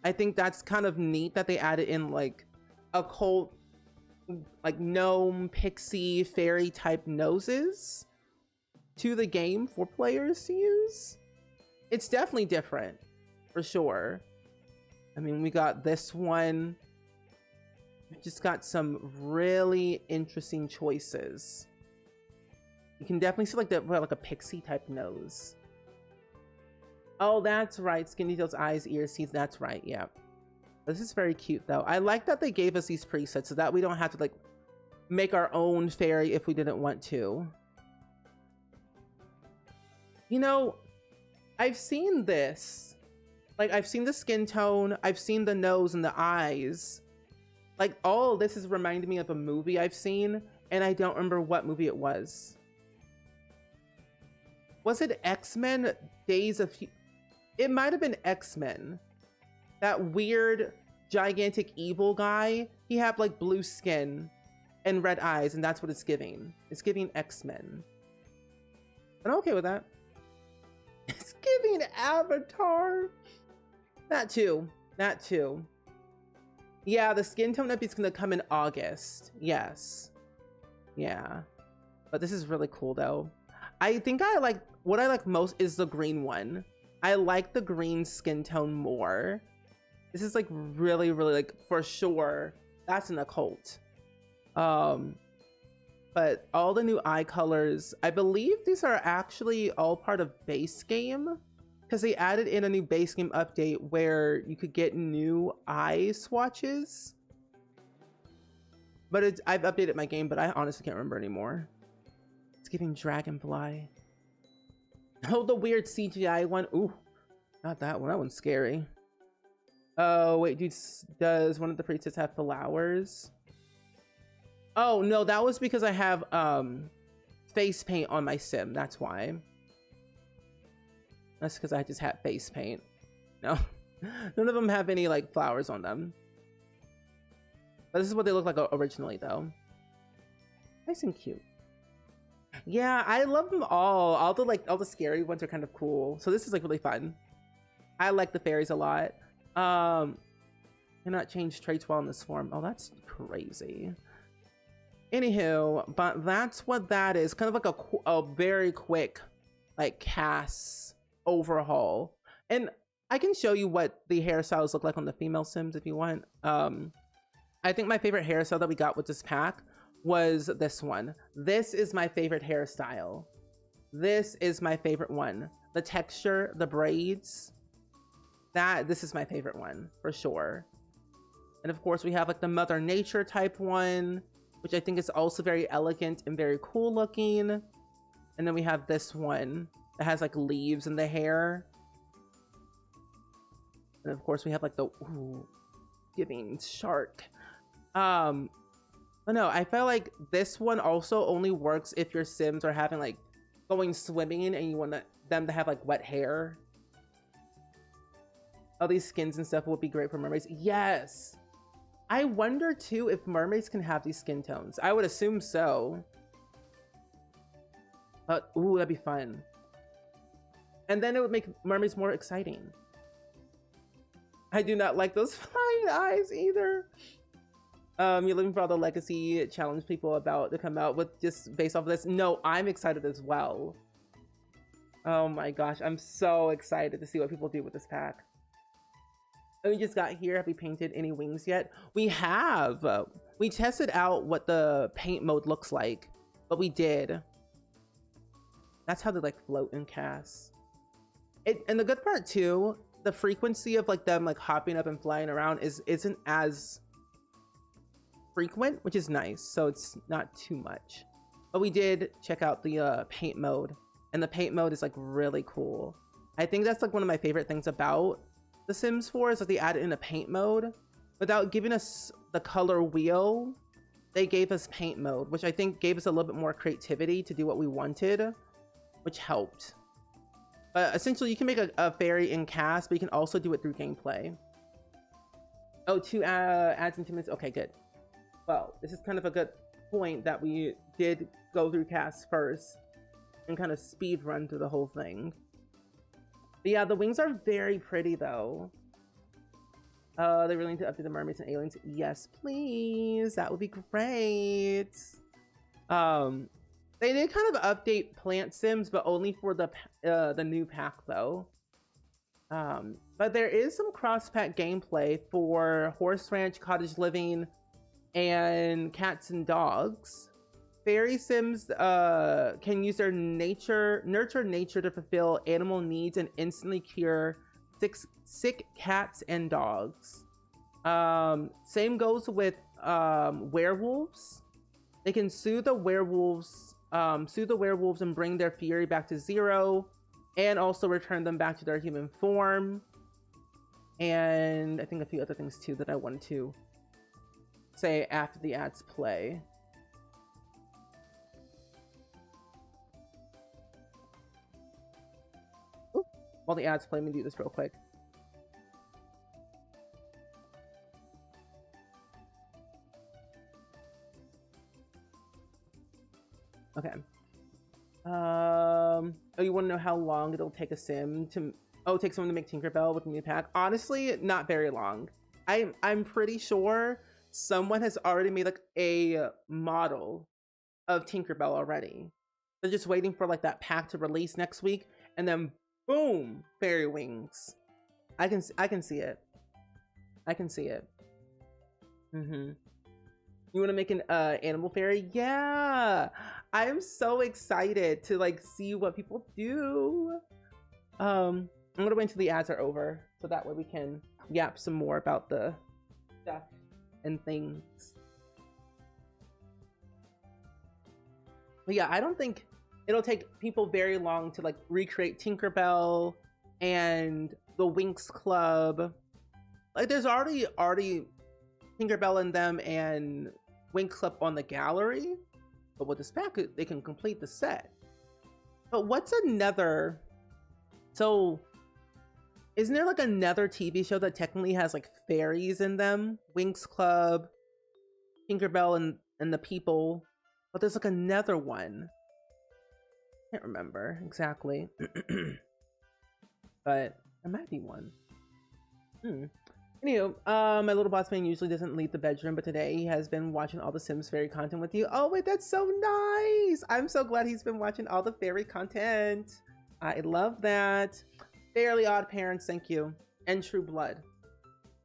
I think that's kind of neat that they added in like occult, like gnome, pixie, fairy type noses to the game for players to use. It's definitely different for sure. I mean, we got this one. We just got some really interesting choices. You can definitely see like a pixie type nose. Oh, that's right. Skin details, eyes, ears, teeth. That's right. Yeah. This is very cute though. I like that they gave us these presets so that we don't have to like make our own fairy if we didn't want to. You know, I've seen this. Like, I've seen the skin tone. I've seen the nose and the eyes. Like, all this is reminding me of a movie I've seen, and I don't remember what movie it was. Was it X-Men Days of... It might have been X-Men. That weird gigantic evil guy, he had like blue skin and red eyes, and that's what it's giving. It's giving X-Men. And I'm okay with that. It's giving Avatar. That too. That too. Yeah, the skin tone up is gonna come in August. Yes. Yeah. But this is really cool though. I think what I like most is the green one. I like the green skin tone more. This is like really, really like for sure. That's an occult. But all the new eye colors, I believe these are actually all part of base game, because they added in a new base game update where you could get new eye swatches. But I've updated my game, but I honestly can't remember anymore. It's giving Dragonfly. Oh, the weird CGI one. Ooh, not that one. That one's scary. Oh, wait, dude, does one of the priestesses have flowers? Oh, no, that was because I have face paint on my sim. That's why. That's because I just had face paint. No, none of them have any like flowers on them. But this is what they look like originally, though. Nice and cute. Yeah, I love them all. All the scary ones are kind of cool. So this is like really fun. I like the fairies a lot. Cannot change traits while in this form. Oh, that's crazy. Anywho, but that's what that is. Kind of like a very quick like cast overhaul. And I can show you what the hairstyles look like on the female Sims if you want. I think my favorite hairstyle that we got with this pack was this one. This is my favorite hairstyle. This is my favorite one. The texture, the braids. This is my favorite one for sure. And of course we have like the Mother Nature type one, which I think is also very elegant and very cool looking. And then we have this one that has like leaves in the hair. And of course we have like the giving shark. But no, I feel like this one also only works if your Sims are having like going swimming and you want them to have like wet hair. All these skins and stuff would be great for mermaids. Yes. I wonder too if mermaids can have these skin tones. I would assume so. But ooh, that'd be fun. And then it would make mermaids more exciting. I do not like those flying eyes either. You're looking for all the legacy challenge people about to come out with just based off of this. No, I'm excited as well. Oh my gosh, I'm so excited to see what people do with this pack. And we just got here. Have we painted any wings yet? We have. We tested out what the paint mode looks like, but we did. That's how they like float and cast. And the good part too, the frequency of like them like hopping up and flying around isn't as frequent, which is nice. So it's not too much. But we did check out the paint mode, and the paint mode is like really cool. I think that's like one of my favorite things about The Sims 4 is that they added in a paint mode without giving us the color wheel. They gave us paint mode, which I think gave us a little bit more creativity to do what we wanted, which helped. But essentially you can make a fairy in cast, but you can also do it through gameplay. Oh, 2 ads in 2 minutes. Okay, good. Well, this is kind of a good point that we did go through cast first and kind of speed run through the whole thing. But yeah, the wings are very pretty though. They really need to update the mermaids and aliens. Yes, please. That would be great. They did kind of update Plant Sims, but only for the new pack though. But there is some cross-pack gameplay for Horse Ranch, Cottage Living, and Cats and Dogs. Fairy Sims can use their nurture nature to fulfill animal needs and instantly cure sick cats and dogs. Same goes with werewolves. They can soothe the werewolves and bring their fury back to 0, and also return them back to their human form. And I think a few other things too that I wanted to say after the ads play. While the ads play, let me do this real quick. Okay. Oh, you want to know how long it'll take a sim to? Oh, take someone to make Tinkerbell with a new pack. Honestly, not very long. I'm pretty sure someone has already made like a model of Tinkerbell already. They're just waiting for like that pack to release next week, and then boom, fairy wings. I can see it. I can see it. Mm-hmm. You want to make an animal fairy? Yeah, I am so excited to like see what people do. I'm gonna wait until the ads are over so that way we can yap some more about the stuff and things. But yeah, I don't think it'll take people very long to like recreate Tinkerbell and the Winx Club. Like there's already Tinkerbell in them and Winx Club on the gallery, but with this pack they can complete the set. But what's another? So isn't there like another TV show that technically has like fairies in them? Winx Club, Tinkerbell and the people. But there's like another one. Can't remember exactly. But it might be one. Anyway, my little boss man usually doesn't leave the bedroom, but today he has been watching all the Sims fairy content with you. Oh wait, that's so nice! I'm so glad he's been watching all the fairy content. I love that. Fairly Odd Parents, thank you. And True Blood.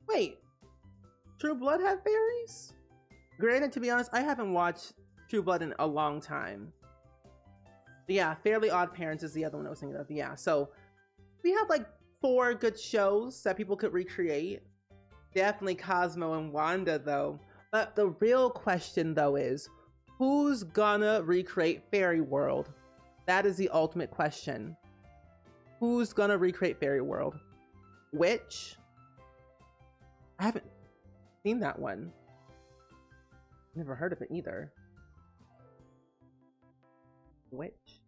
Wait, True Blood have fairies? Granted, to be honest, I haven't watched True Blood in a long time. But yeah, Fairly Odd Parents is the other one I was thinking of. Yeah, so we have like 4 good shows that people could recreate. Definitely Cosmo and Wanda though. But the real question though is, who's gonna recreate Fairy World? That is the ultimate question. Who's gonna recreate Fairy World? Which? I haven't seen that one. Never heard of it either. Which?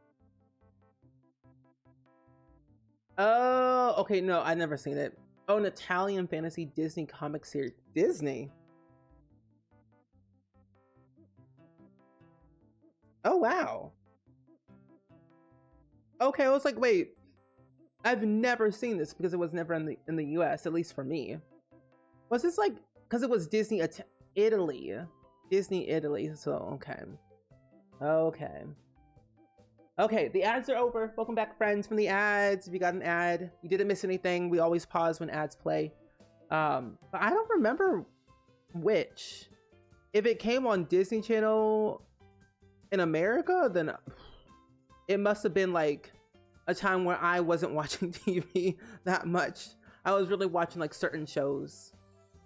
Oh, okay, no, I've never seen it. Oh, an Italian fantasy Disney comic series. Disney? Oh, wow. Okay, I was like, wait, I've never seen this because it was never in the US, at least for me. Was this like, because it was Disney Italy. Disney Italy, so okay. Okay, the ads are over. Welcome back, friends, from the ads. If you got an ad, you didn't miss anything. We always pause when ads play. But I don't remember which. If it came on Disney Channel in America, then it must have been like a time where I wasn't watching TV that much. I was really watching like certain shows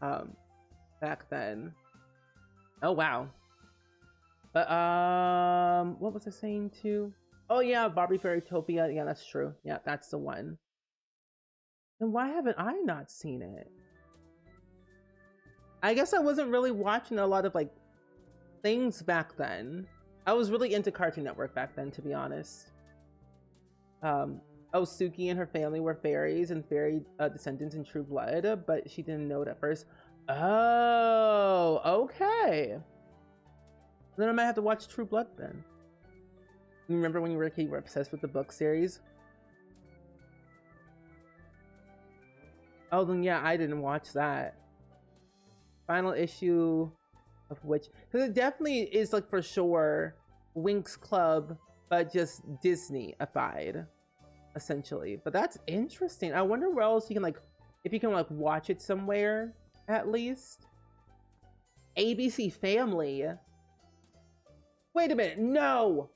back then. Oh wow. But what was I saying too? Oh yeah, Barbie Fairytopia. Yeah, that's true. Yeah, that's the one. Then why haven't I not seen it? I guess I wasn't really watching a lot of like things back then. I was really into Cartoon Network back then, to be honest. Oh, Suki and her family were fairies and fairy descendants in True Blood, but she didn't know it at first. Oh, okay. Then I might have to watch True Blood then. You remember when you were a kid, you were obsessed with the book series? Oh, then yeah, I didn't watch that. Final issue of which, because it definitely is like for sure Winx Club, but just Disney-ified, essentially. But that's interesting. I wonder where else you can like, if you can like watch it somewhere at least. ABC Family. Wait a minute, no!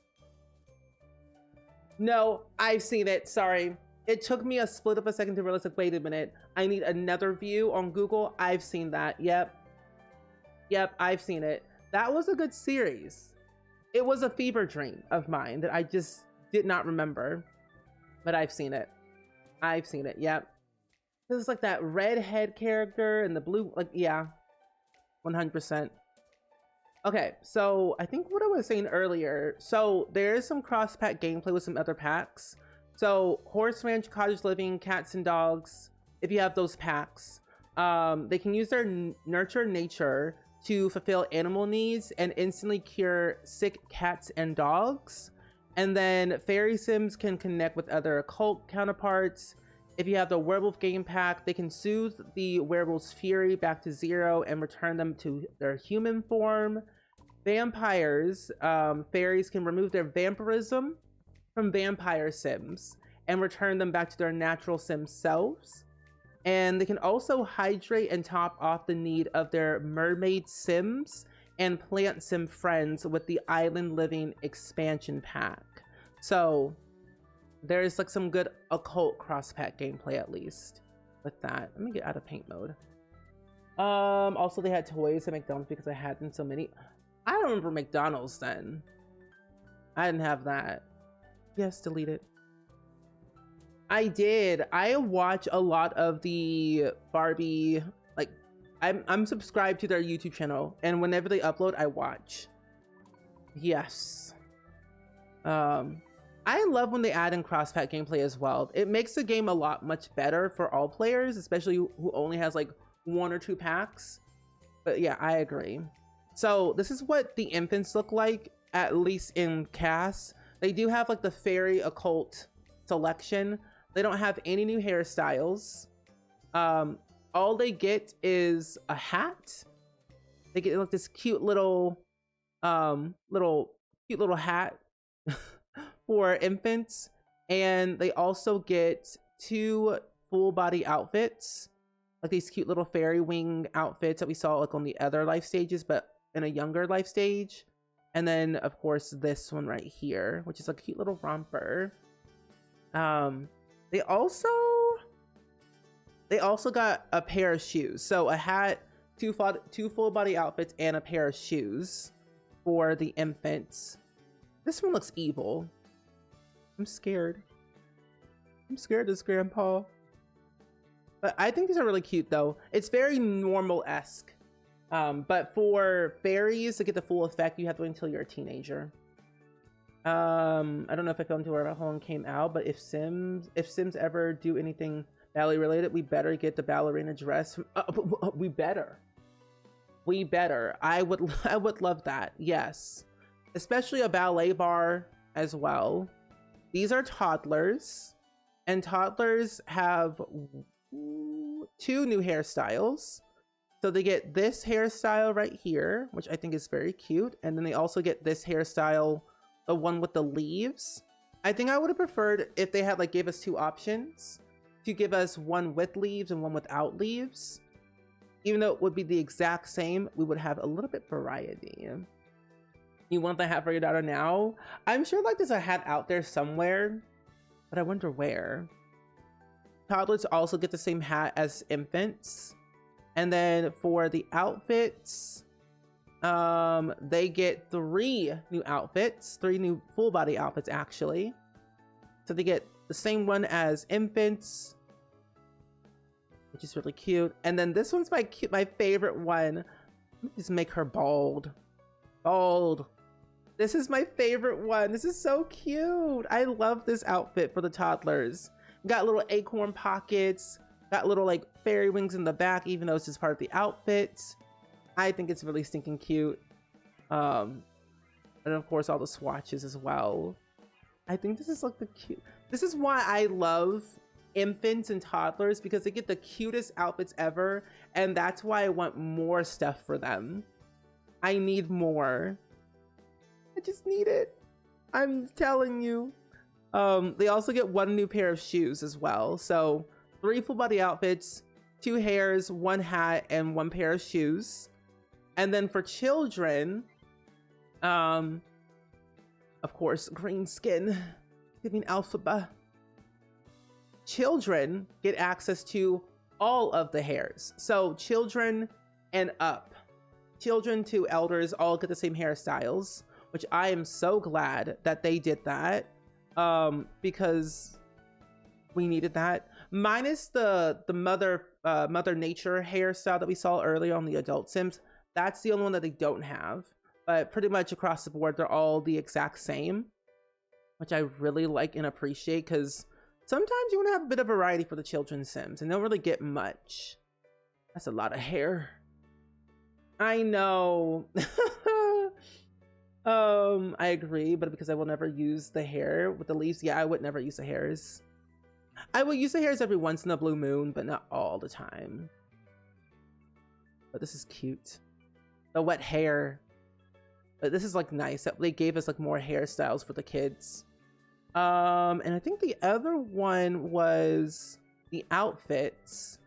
No, I've seen it, sorry. It took me a split of a second to realize like, wait a minute, I need another view on Google. I've seen that, yep, I've seen it. That was a good series. It was a fever dream of mine that I just did not remember, but I've seen it. Yep. This is like that redhead character and the blue, like, yeah, 100%. Okay, so I think what I was saying earlier, so there is some cross-pack gameplay with some other packs. So Horse Ranch, Cottage Living, Cats and Dogs, if you have those packs, they can use their Nurture Nature to fulfill animal needs and instantly cure sick cats and dogs. And then fairy sims can connect with other occult counterparts. If you have the werewolf game pack, they can soothe the werewolf's fury back to 0 and return them to their human form. Vampires, fairies can remove their vampirism from vampire sims and return them back to their natural sim selves. And they can also hydrate and top off the need of their mermaid sims and plant sim friends with the island living expansion pack. So there's like some good occult cross pack gameplay, at least with that. Let me get out of paint mode. Also they had toys at McDonald's because I had them so many. I don't remember McDonald's then. I didn't have that. Yes, delete it. I did. I watch a lot of the Barbie, like I'm subscribed to their YouTube channel, and whenever they upload, I watch. Yes. I love when they add in cross-pack gameplay as well. It makes the game a lot much better for all players, especially who only has like 1 or 2 packs. But yeah, I agree. So this is what the infants look like, at least in Cass. They do have like the fairy occult selection. They don't have any new hairstyles. All they get is a hat. They get like this cute little hat for infants, and they also get 2 full body outfits, like these cute little fairy wing outfits that we saw like on the other life stages, but in a younger life stage. And then of course this one right here, which is a cute little romper. They also got a pair of shoes. So a hat, 2 full body outfits, and a pair of shoes for the infants. This one looks evil. I'm scared. I'm scared of this grandpa. But I think these are really cute though. It's very normal-esque. But for fairies to get the full effect, you have to wait until you're a teenager. I don't know if I fell into where how long came out, but if Sims ever do anything ballet related, we better get the ballerina dress. We better. I would love that. Yes, especially a ballet bar as well. These are toddlers, and toddlers have 2 new hairstyles. So they get this hairstyle right here, which I think is very cute, and then they also get this hairstyle, the one with the leaves. I think I would have preferred if they had like gave us 2 options, to give us one with leaves and one without leaves. Even though it would be the exact same, we would have a little bit variety. You want the hat for your daughter now? I'm sure like there's a hat out there somewhere, but I wonder where. Toddlers also get the same hat as infants. And then for the outfits, they get 3 new outfits, 3 new full body outfits actually. So they get the same one as infants, which is really cute. And then this one's my favorite one. Let me just make her bald. This is my favorite one. This is so cute. I love this outfit for the toddlers. Got little acorn pockets, got little like fairy wings in the back, even though it's just part of the outfit. I think it's really stinking cute. And of course all the swatches as well. I think this is like the cute. This is why I love infants and toddlers, because they get the cutest outfits ever, and that's why I want more stuff for them. I need more. I just need it. I'm telling you. They also get 1 new pair of shoes as well. So 3 full body outfits, 2 hairs, 1 hat, and 1 pair of shoes. And then for children, of course, green skin, giving alphabet. Children get access to all of the hairs. So children and up, children to elders all get the same hairstyles, which I am so glad that they did that, because we needed that. Minus the mother nature hairstyle that we saw earlier on the adult Sims. That's the only one that they don't have, but pretty much across the board they're all the exact same, which I really like and appreciate, because sometimes you want to have a bit of variety for the children's Sims and they don't really get much. That's a lot of hair. I know. I agree, but because I will never use the hair with the leaves, yeah, I would never use the hairs. I will use the hairs every once in a blue moon, but not all the time. But this is cute. The wet hair. But this is like nice. They gave us like more hairstyles for the kids. And I think the other one was the outfits.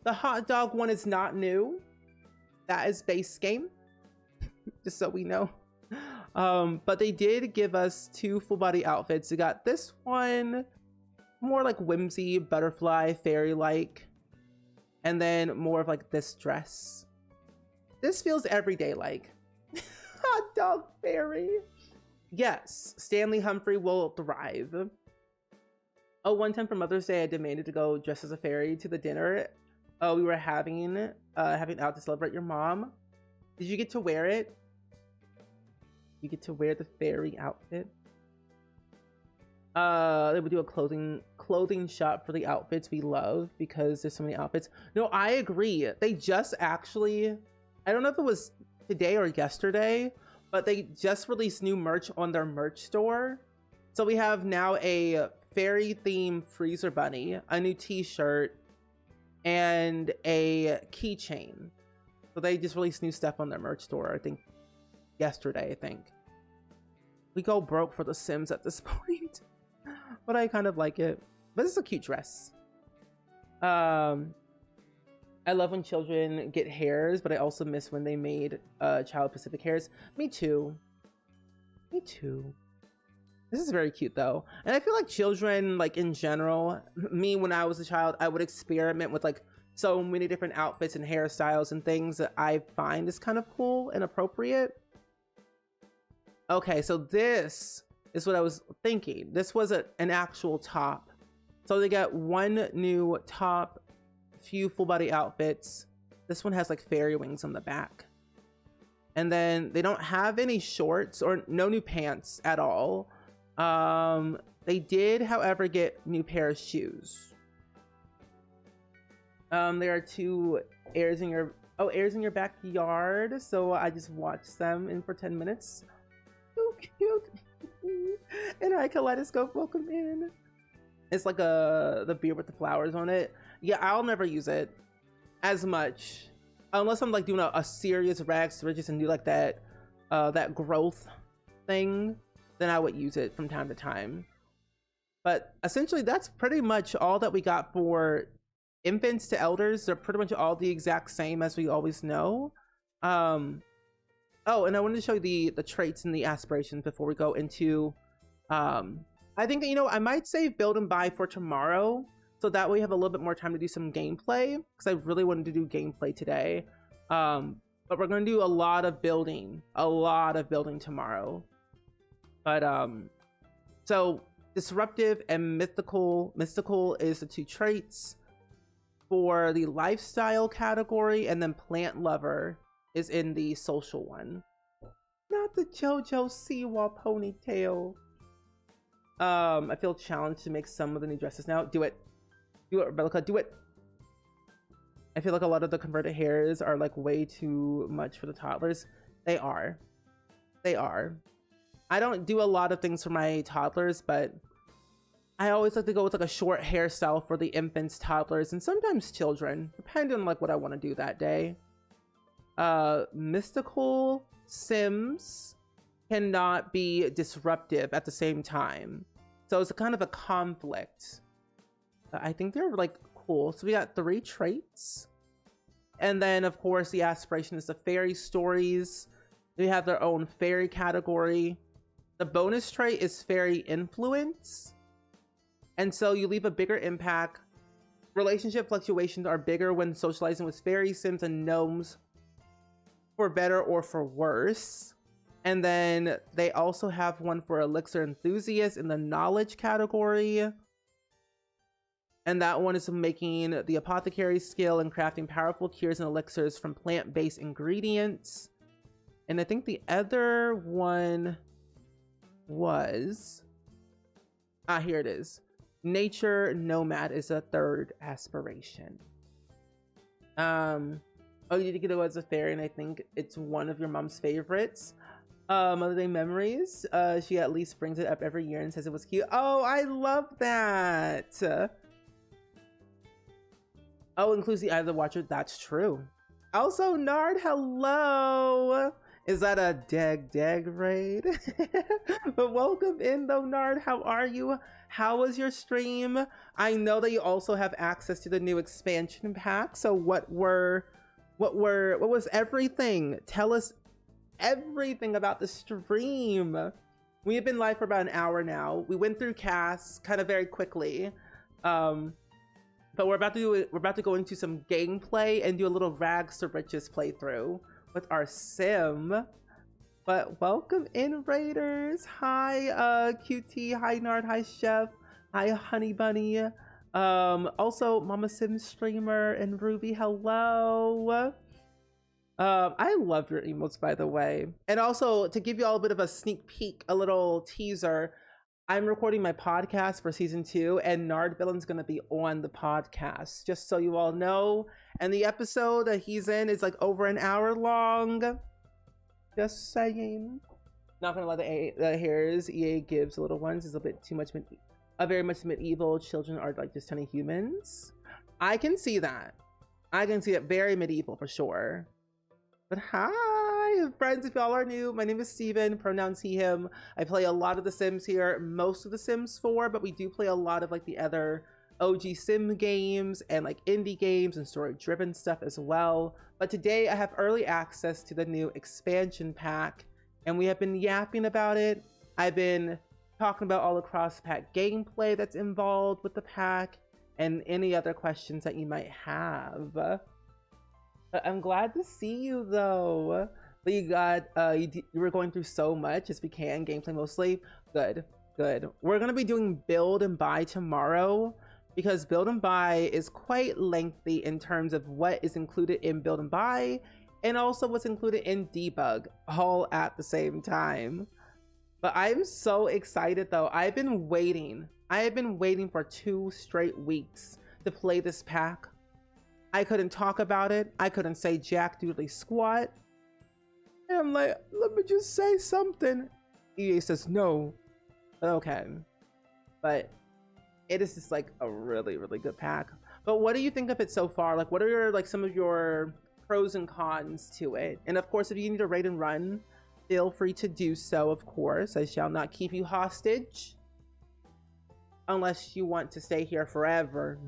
The hot dog one is not new. That is base game. Just so we know. But they did give us 2 full body outfits. We got this one, more like whimsy, butterfly, fairy-like. And then more of like this dress. This feels everyday like. Hot dog fairy. Yes, Stanley Humphrey will thrive. Oh, one time for Mother's Day, I demanded to go dressed as a fairy to the dinner we were having out to celebrate your mom. Did you get to wear it? You get to wear the fairy outfit. They would do a clothing shop for the outfits we love because there's so many outfits. No, I agree. They just actually, I don't know if it was today or yesterday, but they just released new merch on their merch store. So we have now a fairy themed freezer bunny, a new t-shirt, and a keychain. So they just released new stuff on their merch store, I think yesterday, I think. We go broke for the Sims at this point. But I kind of like it. But this is a cute dress. I love when children get hairs, but I also miss when they made child specific hairs. Me too. Me too. This is very cute though. And I feel like children, like in general, me when I was a child, I would experiment with like so many different outfits and hairstyles and things that I find is kind of cool and appropriate. Okay, so this is what I was thinking. This was an actual top. So they got one new top, few full body outfits. This one has like fairy wings on the back. And then they don't have any shorts or no new pants at all. They did, however, get new pair of shoes. There are 2 airs in your backyard. So I just watched them in for 10 minutes. So cute. And hi, Kaleidoscope, welcome in. It's like the beer with the flowers on it. Yeah, I'll never use it as much unless I'm like doing a serious rags to riches and do like that growth thing. Then I would use it from time to time. But essentially, that's pretty much all that we got for infants to elders. They're pretty much all the exact same as we always know. Oh, and I wanted to show you the traits and the aspirations before we go into, I think, you know, I might save build and buy for tomorrow. So that way we have a little bit more time to do some gameplay. Because I really wanted to do gameplay today. But we're going to do a lot of building tomorrow. But, so disruptive and mystical is the 2 traits for the lifestyle category. And then plant lover is in the social one. Not the JoJo Siwa ponytail. I feel challenged to make some of the new dresses now. Do it. Do it, Rebecca. Do it. I feel like a lot of the converted hairs are like way too much for the toddlers. They are. They are. I don't do a lot of things for my toddlers, but I always like to go with like a short hairstyle for the infants, toddlers, and sometimes children, depending on like what I want to do that day. Mystical Sims cannot be disruptive at the same time. So it's a kind of a conflict. I think they're like cool. So we got 3 traits. And then of course the aspiration is the fairy stories. They have their own fairy category. The bonus trait is fairy influence. And so you leave a bigger impact. Relationship fluctuations are bigger when socializing with fairy sims and gnomes, for better or for worse. And then they also have one for elixir enthusiasts in the knowledge category. And that one is making the apothecary skill and crafting powerful cures and elixirs from plant-based ingredients. And I think the other one was, here it is. Nature nomad is a 3rd aspiration. Oh, you did get to go as a fairy, and I think it's one of your mom's favorites. Mother Day memories. She at least brings it up every year and says it was cute. Oh, I love that. Oh, includes the Eye of the Watcher. That's true. Also, Nard, hello. Is that a Dag raid? But welcome in though, Nard. How are you? How was your stream? I know that you also have access to the new expansion pack. So what was everything? Tell us everything about the stream. We have been live for about an hour now. We went through casts kind of very quickly. But we're about to go into some gameplay and do a little rags to riches playthrough with our sim. But welcome in, Raiders. Hi, QT. Hi, Nard. Hi, Chef. Hi, Honey Bunny. Also, Mama Sim streamer and Ruby. Hello. I love your emotes, by the way. And also, to give you all a bit of a sneak peek, a little teaser, I'm recording my podcast for season 2, and Nard Villain's gonna be on the podcast, just so you all know. And the episode that he's in is like over an hour long. Just saying. Not gonna let the hairs EA gives little ones is a bit too much, very much medieval. Children are like just tiny humans. I can see that. I can see it very medieval for sure. But hi, friends, if y'all are new, my name is Steven, pronouns he, him. I play a lot of The Sims here, most of The Sims 4, but we do play a lot of like the other OG Sim games and like indie games and story-driven stuff as well. But today I have early access to the new expansion pack, and we have been yapping about it. I've been talking about all the cross-pack gameplay that's involved with the pack and any other questions that you might have. I'm glad to see you though. But you got you were going through so much as we can, gameplay mostly. Good. We're gonna be doing build and buy tomorrow, because build and buy is quite lengthy in terms of what is included in build and buy and also what's included in debug, all at the same time. But I'm so excited though. I have been waiting for 2 straight weeks to play this pack. I couldn't talk about it. I couldn't say jack doodly squat. And I'm like, let me just say something. EA says no. Okay. But it is just like a really, really good pack. But what do you think of it so far? Like, what are your, like some of your pros and cons to it? And of course, if you need to raid and run, feel free to do so, of course. I shall not keep you hostage. Unless you want to stay here forever.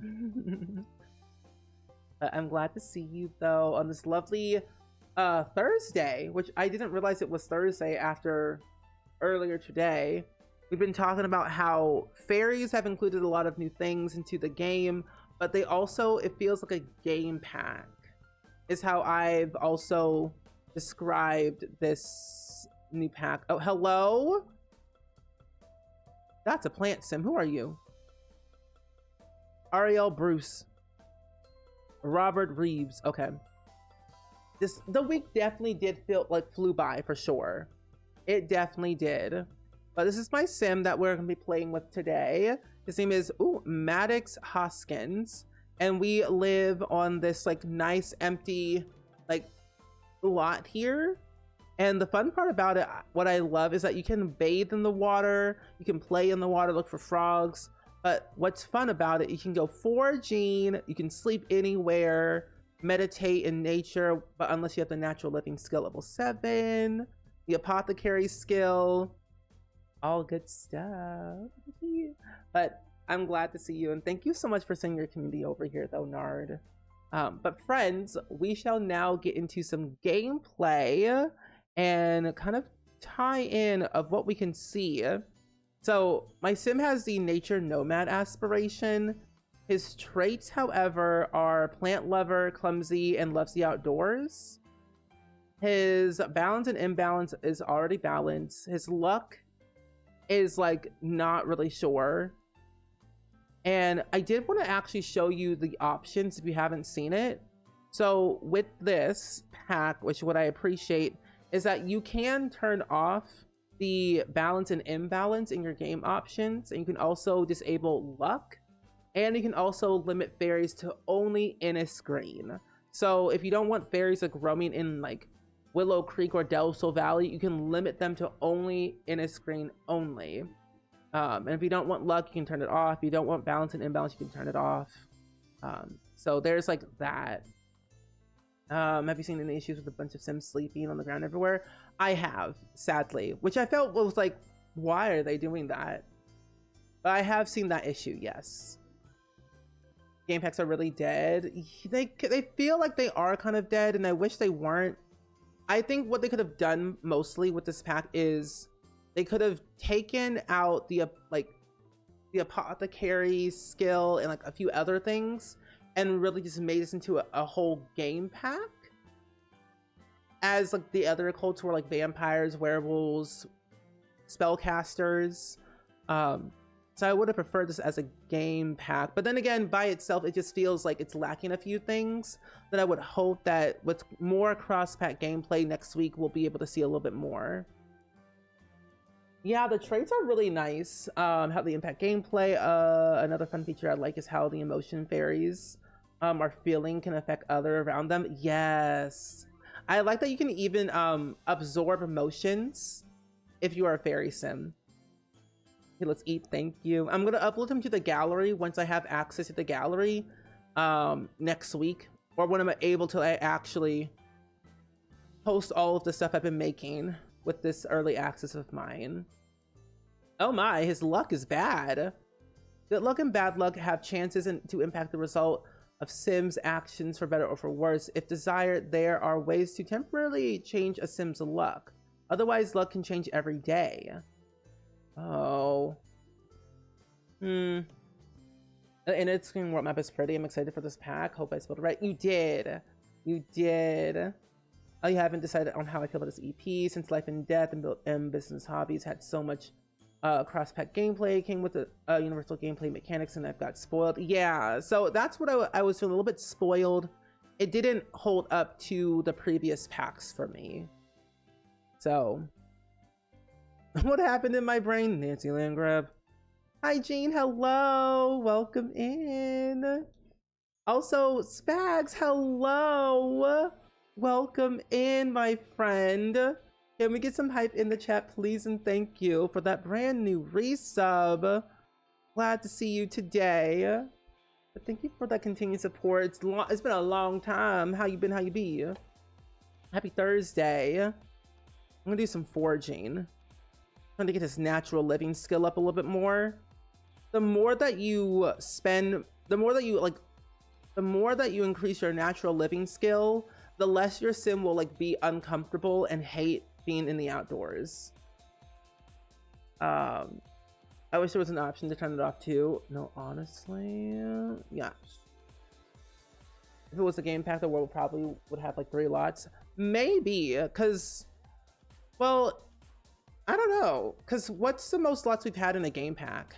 I'm glad to see you though on this lovely Thursday, which I didn't realize it was Thursday after earlier today. We've been talking about how fairies have included a lot of new things into the game, but they also, it feels like a game pack is how I've also described this new pack. Oh, hello? That's a plant sim. Who are you? Ariel Bruce. Robert Reeves. Okay. The week definitely did feel like flew by for sure. It definitely did. But this is my sim that we're gonna be playing with today. His name is Maddox Hoskins, and we live on this like nice empty like lot here. And the fun part about it, what I love, is that you can bathe in the water, you can play in the water, look for frogs. But what's fun about it, you can go foraging, you can sleep anywhere, meditate in nature, but unless you have the natural living skill level 7, the apothecary skill, all good stuff. But I'm glad to see you, and thank you so much for sending your community over here though, Nard. But friends, we shall now get into some gameplay and kind of tie in of what we can see. So my sim has the nature nomad aspiration. His traits, however, are plant lover, clumsy, and loves the outdoors. His balance and imbalance is already balanced. His luck is like not really sure. And I did want to actually show you the options if you haven't seen it. So with this pack, which what I appreciate is that you can turn off the balance and imbalance in your game options, and you can also disable luck, and you can also limit fairies to only in a screen. So if you don't want fairies like roaming in like Willow Creek or Delso Valley, you can limit them to only in a screen only. And if you don't want luck, you can turn it off. If you don't want balance and imbalance, you can turn it off. So there's like that. Have you seen any issues with a bunch of Sims sleeping on the ground everywhere? I have, sadly, which I felt was like, why are they doing that? But I have seen that issue, yes. Game packs are really dead. They feel like they are kind of dead, and I wish they weren't. I think what they could have done mostly with this pack is they could have taken out the apothecary skill and like a few other things and really just made this into a whole game pack, as like the other cults were like vampires, werewolves, spellcasters. So I would have preferred this as a game pack, but then again, by itself, it just feels like it's lacking a few things that I would hope that with more cross-pack gameplay next week, we'll be able to see a little bit more. Yeah, the traits are really nice. How they impact gameplay. Another fun feature I like is how the emotion fairies are feeling can affect other around them. Yes. I like that you can even absorb emotions if you are a fairy sim. Okay, let's eat. Thank you. I'm gonna upload them to the gallery once I have access to the gallery next week, or when I'm able to actually post all of the stuff I've been making with this early access of mine. Oh my, his luck is bad. Good luck and bad luck have chances to impact the result of Sim's actions for better or for worse. If desired, there are ways to temporarily change a Sim's luck. Otherwise, luck can change every day. Oh. And it's screen world map is pretty. I'm excited for this pack. Hope I spelled it right. You did. You did. Oh, you haven't decided on how I feel about this EP since Life and Death and Business Hobbies had so much cross-pack gameplay, came with the universal gameplay mechanics, and I've got spoiled. Yeah, so that's what I was feeling a little bit spoiled. It didn't hold up to the previous packs for me. So what happened in my brain? Nancy Landgrab. Hi, Jean. Hello. Welcome in. Also, Spags. Hello. Welcome in, my friend. Can we get some hype in the chat, please? And thank you for that brand new resub. Glad to see you today. But thank you for that continued support. It's been a long time. How you been? How you be? Happy Thursday. I'm gonna do some foraging. Trying to get his natural living skill up a little bit more. The more that you spend, the more that you increase your natural living skill, the less your sim will like be uncomfortable and hate being in the outdoors. I wish there was an option to turn it off too. No, honestly, yeah. If it was a game pack, the world probably would have like 3 lots. Maybe, because, well, I don't know, because what's the most lots we've had in a game pack?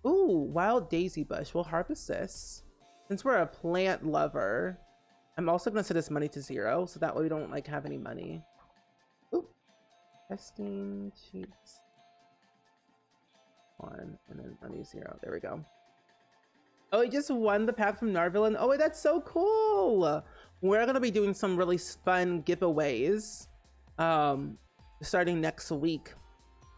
Ooh, wild daisy bush. We'll harvest this. Since we're a plant lover, I'm also going to set this money to 0, so that way we don't like have any money. Ooh, testing cheats. 1, and then money 0. There we go. Oh, he just won the pack from Narville. Oh, wait, that's so cool. We're going to be doing some really fun giveaways. Starting next week,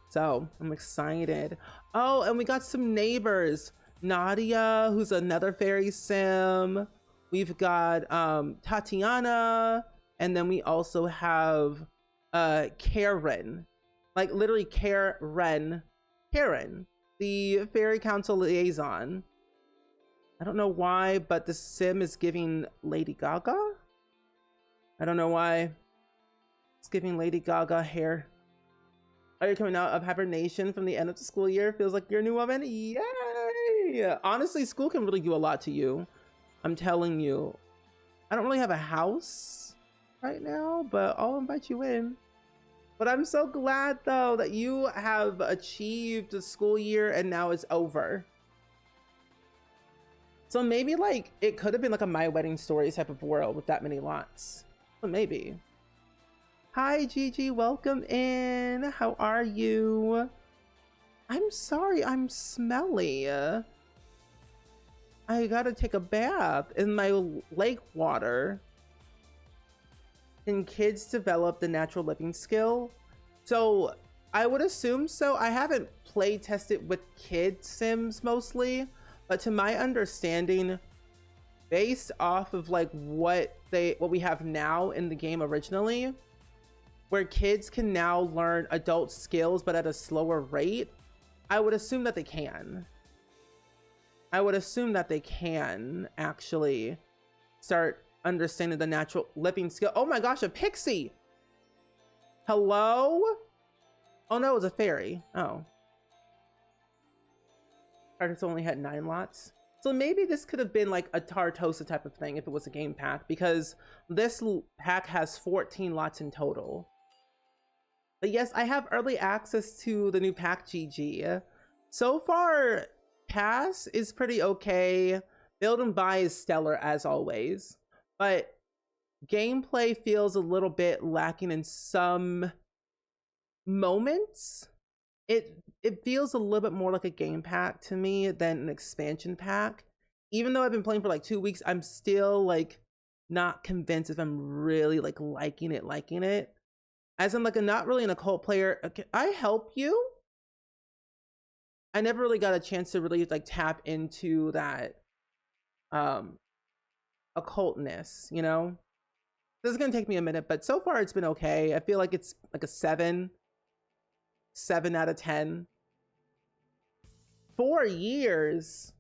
so I'm excited. Oh, and we got some neighbors. Nadia, who's another fairy sim. We've got Tatiana, and then we also have Karen, like literally Karen, the fairy council liaison. I don't know why, but the sim is giving Lady Gaga. I don't know why. It's giving Lady Gaga hair. Are you coming out of hibernation from the end of the school year? Feels like you're a new woman? Yay! Honestly, school can really do a lot to you. I'm telling you. I don't really have a house right now, but I'll invite you in. But I'm so glad, though, that you have achieved the school year and now it's over. So maybe, like, it could have been like a My Wedding Stories type of world with that many lots. But maybe. Hi, Gigi. Welcome in. How are you? I'm sorry. I'm smelly. I gotta take a bath in my lake water. Can kids develop the natural living skill? So I would assume so. I haven't play tested with kid sims mostly, but to my understanding, based off of like what we have now in the game originally, where kids can now learn adult skills but at a slower rate, I would assume that they can. I would assume that they can actually start understanding the natural living skill. Oh my gosh, a pixie! Hello? Oh no, it was a fairy. Oh. Tartarus only had 9 lots. So maybe this could have been like a Tartosa type of thing if it was a game pack, because this pack has 14 lots in total. But yes, I have early access to the new pack, GG. So far, Pass is pretty okay. Build and Buy is stellar as always. But gameplay feels a little bit lacking in some moments. It feels a little bit more like a game pack to me than an expansion pack. Even though I've been playing for like 2 weeks, I'm still like not convinced if I'm really like liking it. As I'm like not really an occult player. Can I help you? I never really got a chance to really like tap into that occultness, you know? This is gonna take me a minute, but so far it's been okay. I feel like it's like a 7 out of 10. 4 years.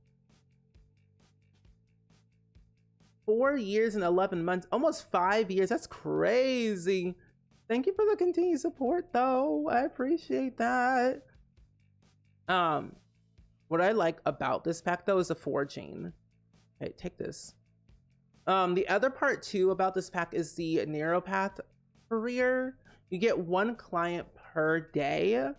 4 years and 11 months, almost 5 years. That's crazy. Thank you for the continued support though. I appreciate that. What I like about this pack though is the forging. Okay, take this. The other part too about this pack is the narrow path career. You get 1 client per day.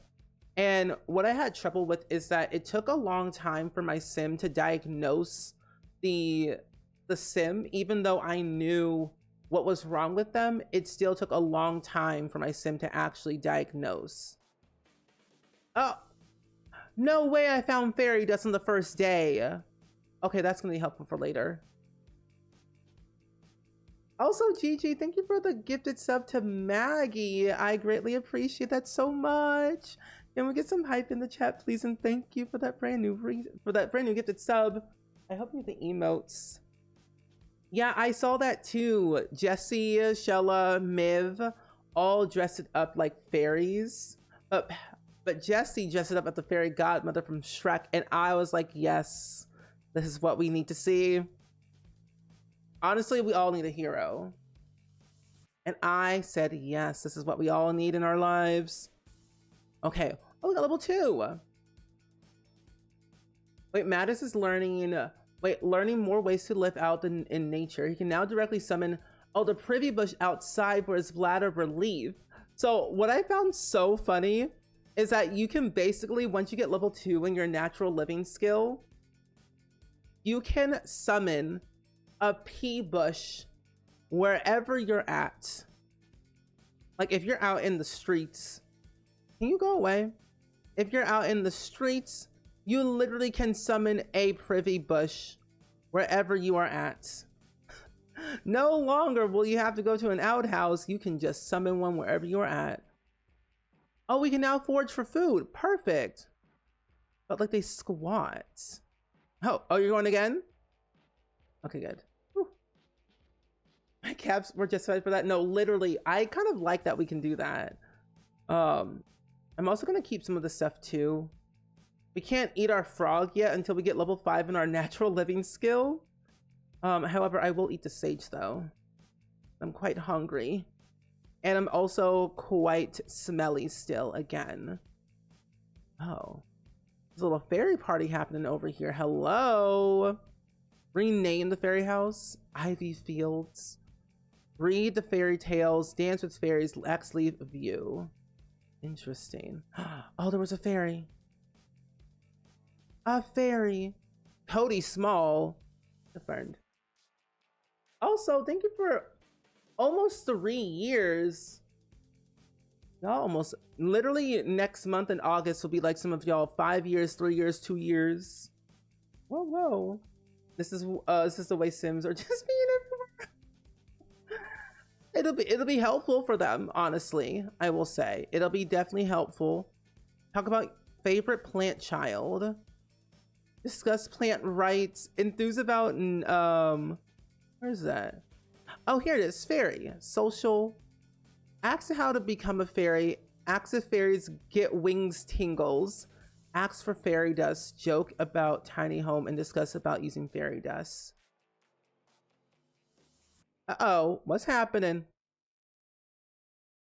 And what I had trouble with is that it took a long time for my sim to diagnose the sim. Even though I knew what was wrong with them, it still took a long time for my sim to actually diagnose. Oh, no way I found fairy dust on the first day. Okay, that's gonna be helpful for later. Also, Gigi, thank you for the gifted sub to Maggie. I greatly appreciate that so much. Can we get some hype in the chat, please? And thank you for that brand new gifted sub. I hope you get the emotes. Yeah, I saw that too. Jessie, Shella, Miv, all dressed up like fairies. But Jessie dressed up as the fairy godmother from Shrek, and I was like, yes, this is what we need to see. Honestly, we all need a hero. And I said, yes, this is what we all need in our lives. Okay. Oh, we got level 2. Wait, Mattis is learning more ways to live out in nature. He can now directly summon, the privy bush outside for his bladder relief. So what I found so funny is that you can basically, once you get level 2 in your natural living skill, you can summon a pea bush wherever you're at. Like if you're out in the streets, can you go away? If you're out in the streets, you literally can summon a privy bush wherever you are at. No longer will you have to go to an outhouse. You can just summon one wherever you're at. Oh, we can now forage for food. Perfect. But like they squat. Oh, you're going again? Okay, good. Whew. My caps were justified for that. No, literally, I kind of like that we can do that. I'm also gonna keep some of the stuff too. We can't eat our frog yet until we get level 5 in our natural living skill. However, I will eat the sage though. I'm quite hungry. And I'm also quite smelly still again. Oh. There's a little fairy party happening over here. Hello. Rename the fairy house. Ivy Fields. Read the fairy tales. Dance with fairies. Leave view. Interesting. Oh, there was a fairy. A fairy. Cody Small. A friend. Also, thank you for almost 3 years. Y'all almost, literally next month in August will be like some of y'all 5 years, 3 years, 2 years. Whoa. This is the way Sims are just being everywhere. It'll be helpful for them, honestly. I will say it'll be definitely helpful. Talk about favorite plant child. Discuss plant rights. Enthuse about where's that? Oh, here it is. Fairy. Social. Ask how to become a fairy. Ask if fairies get wings tingles. Ask for fairy dust. Joke about tiny home and discuss about using fairy dust. Uh-oh, what's happening?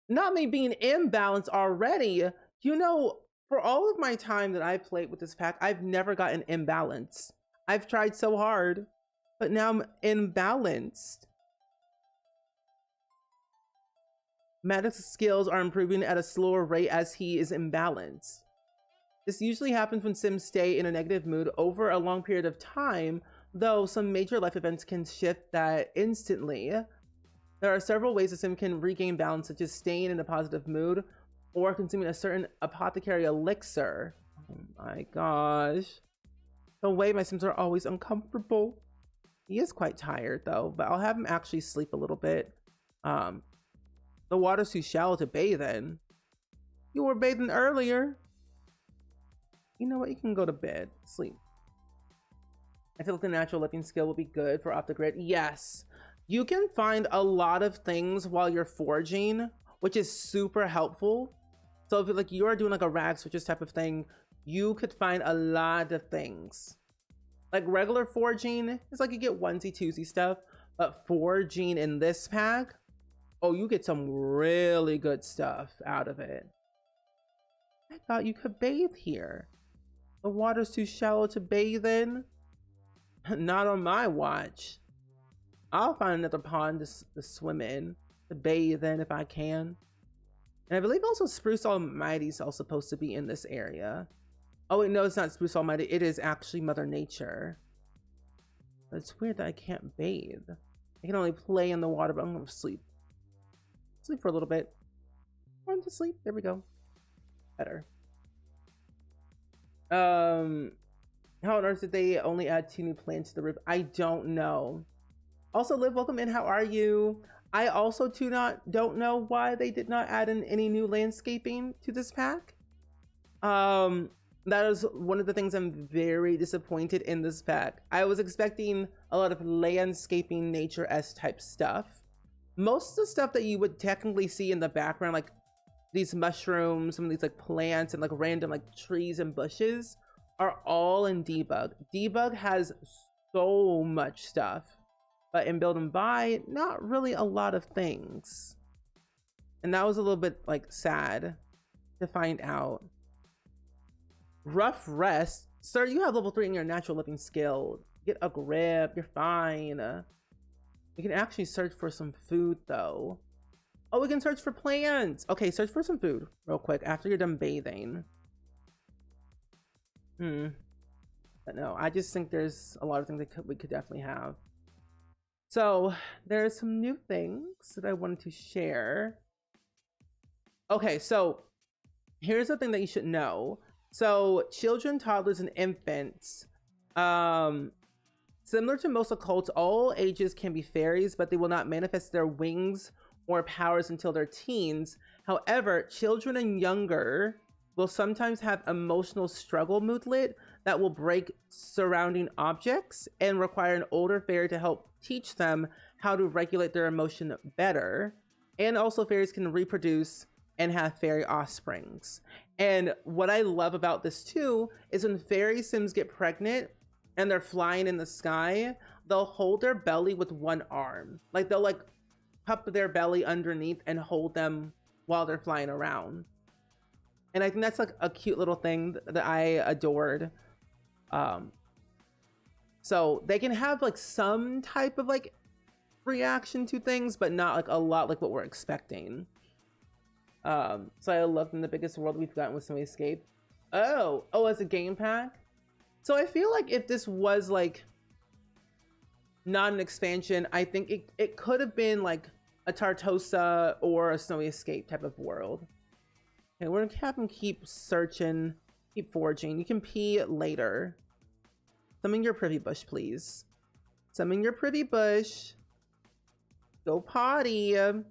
Not me being imbalanced already. You know, for all of my time that I've played with this pack, I've never gotten imbalance. I've tried so hard, but now I'm imbalanced. Maddox's skills are improving at a slower rate as he is imbalanced. This usually happens when Sims stay in a negative mood over a long period of time, though some major life events can shift that instantly. There are several ways a Sim can regain balance, such as staying in a positive mood or consuming a certain apothecary elixir. Oh my gosh. The way my Sims are always uncomfortable. He is quite tired though, but I'll have him actually sleep a little bit. The water's too shallow to bathe in. You were bathing earlier. You know what? You can go to bed. Sleep. I feel like the natural living skill will be good for off the grid. Yes. You can find a lot of things while you're foraging, which is super helpful. So if like you're doing like a rag switches type of thing, you could find a lot of things. Like regular foraging, it's like you get onesie twosie stuff, but foraging in this pack, oh, you get some really good stuff out of it. I thought you could bathe here. The water's too shallow to bathe in. Not on my watch. I'll find another pond to swim in, to bathe in if I can. And I believe also Spruce Almighty is also supposed to be in this area. Oh wait, no, it's not Spruce Almighty. It is actually Mother Nature. But it's weird that I can't bathe. I can only play in the water, but I'm gonna sleep. Sleep for a little bit. I'm to sleep. There we go. Better. How on earth did they only add 2 new plants to the roof? I don't know. Also, Liv, welcome in. How are you? I also don't know why they did not add in any new landscaping to this pack. That is one of the things I'm very disappointed in this pack. I was expecting a lot of landscaping, nature-esque type stuff. Most of the stuff that you would technically see in the background, like these mushrooms, some of these like plants and like random like trees and bushes, are all in debug. Debug has so much stuff, but in build and buy, not really a lot of things. And that was a little bit like sad to find out. Rough rest. Sir, you have level 3 in your natural living skill. Get a grip, you're fine. We can actually search for some food though. Oh, we can search for plants. Okay, search for some food real quick after you're done bathing. But no, I just think there's a lot of things that we could definitely have. So there's some new things that I wanted to share. Okay, so here's the thing that you should know. So children, toddlers, and infants, similar to most occults, all ages can be fairies, but they will not manifest their wings or powers until they're teens. However, children and younger will sometimes have emotional struggle moodlet that will break surrounding objects and require an older fairy to help teach them how to regulate their emotion better. And also fairies can reproduce and have fairy offsprings. And what I love about this too is when fairy sims get pregnant and they're flying in the sky, they'll hold their belly with one arm. Like they'll like cup their belly underneath and hold them while they're flying around. And I think that's like a cute little thing that I adored. So they can have like some type of like reaction to things, but not like a lot like what we're expecting. So I love in the biggest world we've gotten with some escape. Oh, as a game pack. So I feel like if this was like not an expansion, I think it could have been like a Tartosa or a Snowy Escape type of world. Okay, we're gonna have them keep searching, keep foraging. You can pee later. Summon your privy bush, please. Summon your pretty bush. Go potty. We're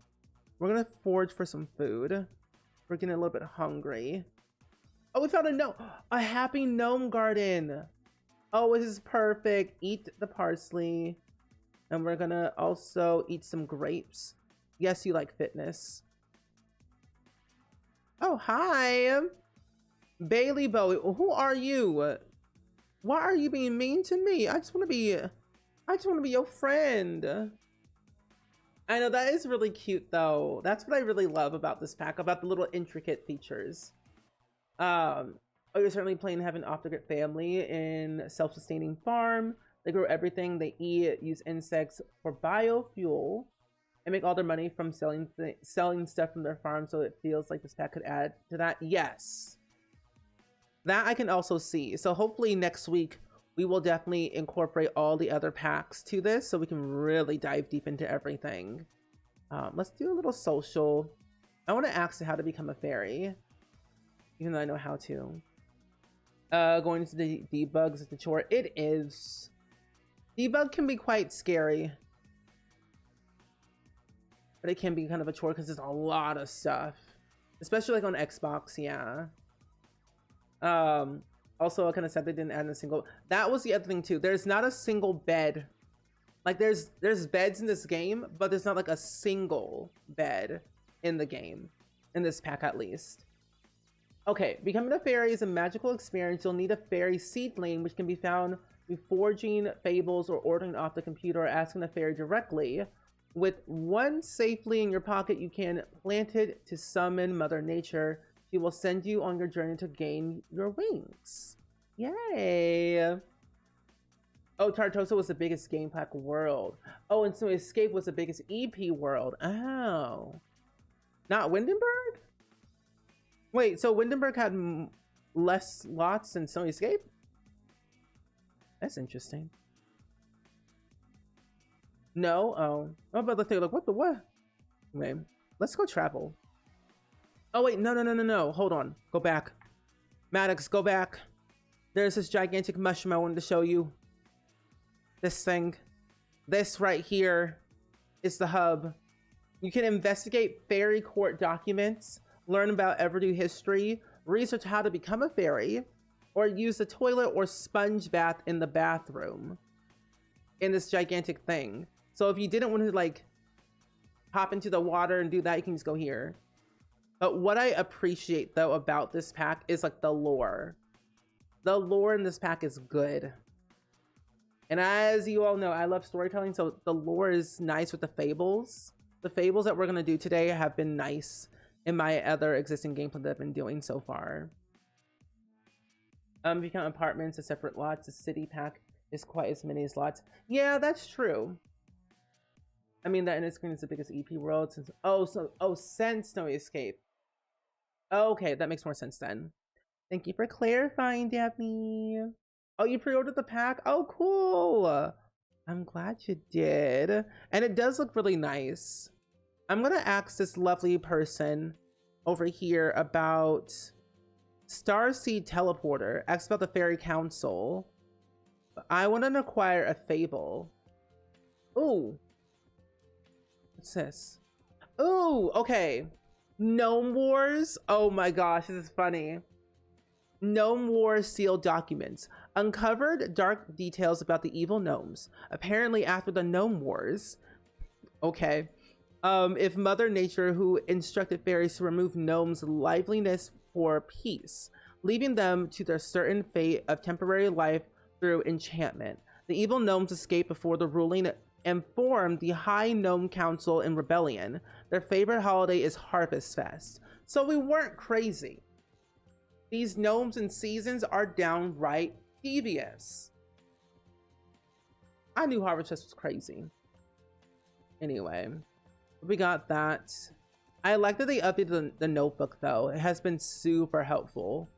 gonna forage for some food. We're getting a little bit hungry. Oh, we found a happy gnome garden. Oh, this is perfect. Eat the parsley. And we're gonna also eat some grapes. Yes, you like fitness. Oh, hi. Bailey Bowie. Who are you? Why are you being mean to me? I just want to be your friend. I know that is really cute though. That's what I really love about this pack, about the little intricate features. Oh, you're certainly playing Have an Off-the-Grid family in self-sustaining farm. They grow everything they eat, use insects for biofuel, and make all their money from selling stuff from their farm. So it feels like this pack could add to that. Yes, that I can also see. So hopefully next week we will definitely incorporate all the other packs to this, so we can really dive deep into everything. Let's do a little social. I want to ask how to become a fairy, even though I know how to. Going into the debugs is the chore. It is. Debug can be quite scary, but it can be kind of a chore because there's a lot of stuff, especially like on Xbox. Yeah. Also, I kind of said they didn't add a single. That was the other thing too. There's not a single bed. Like there's beds in this game, but there's not like a single bed in the game, in this pack at least. Okay, becoming a fairy is a magical experience. You'll need a fairy seedling, which can be found through forging fables or ordering off the computer or asking the fairy directly. With one safely in your pocket, you can plant it to summon Mother Nature. She will send you on your journey to gain your wings. Yay! Oh, Tartosa was the biggest game pack world. Oh, and so Escape was the biggest EP world. Oh. Not Windenburg? Wait, so Windenburg had less lots than Snowy Escape? That's interesting. No? Oh. Oh, but let's take a look. What the what? Okay. Let's go travel. Oh, wait. No. Hold on. Go back. Maddox, go back. There's this gigantic mushroom I wanted to show you. This thing. This right here is the hub. You can investigate fairy court documents, learn about Everdew history, research how to become a fairy, or use the toilet or sponge bath in the bathroom in this gigantic thing. So if you didn't want to like hop into the water and do that, you can just go here. But what I appreciate though about this pack is like the lore. The lore in this pack is good. And as you all know, I love storytelling, so the lore is nice with the fables. The fables that we're gonna do today have been nice in my other existing gameplay that I've been doing so far. If you count apartments as separate lots, the city pack is quite as many as lots. Yeah, that's true. I mean, that Inner Screen is the biggest EP world since since Snowy Escape. Okay, that makes more sense then. Thank you for clarifying, Daphne. Oh, you pre-ordered the pack? Oh, cool. I'm glad you did. And it does look really nice. I'm gonna ask this lovely person over here about Starseed Teleporter. Ask about the Fairy Council. I want to acquire a fable. Ooh. What's this? Ooh, okay. Gnome Wars. Oh my gosh, this is funny. Gnome Wars sealed documents. Uncovered dark details about the evil gnomes. Apparently after the Gnome Wars. Okay. If Mother Nature, who instructed fairies to remove gnomes' liveliness for peace, leaving them to their certain fate of temporary life through enchantment. The evil gnomes escaped before the ruling and formed the High Gnome Council in rebellion. Their favorite holiday is Harvest Fest. So we weren't crazy. These gnomes and seasons are downright devious. I knew Harvest Fest was crazy. Anyway, we got that. I like that they updated the notebook though. It has been super helpful.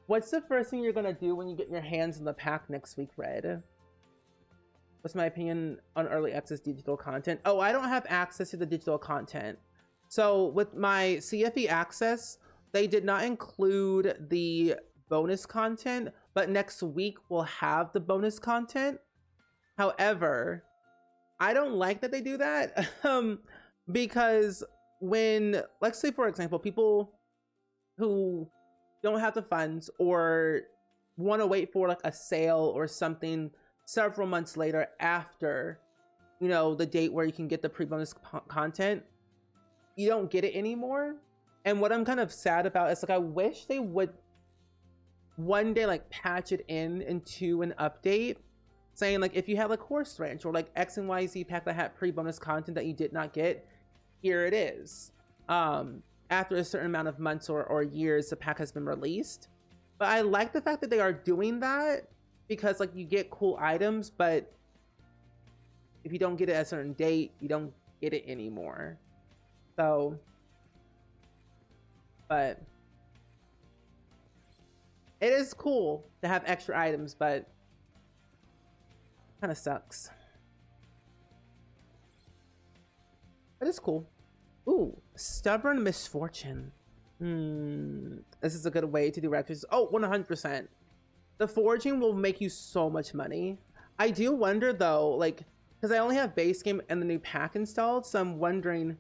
What's the first thing you're gonna do when you get your hands in the pack next week, Red? What's my opinion on early access digital content? Oh, I don't have access to the digital content. So with my CFE access, they did not include the bonus content, but next week we'll have the bonus content. However, I don't like that they do that. Because when, let's say for example, people who don't have the funds or want to wait for like a sale or something several months later after, you know, the date where you can get the pre-bonus content, you don't get it anymore. And what I'm kind of sad about is like, I wish they would one day like patch it into an update saying like, if you have like Horse Ranch or like X and YZ pack that had pre-bonus content that you did not get, here it is. After a certain amount of months or years, the pack has been released. But I like the fact that they are doing that, because like you get cool items, but if you don't get it at a certain date, you don't get it anymore. So, but it is cool to have extra items, but kind of sucks. But it's cool. Ooh, stubborn misfortune. This is a good way to do reactors. Oh, 100%. The foraging will make you so much money. I do wonder though, like, because I only have base game and the new pack installed, so I'm wondering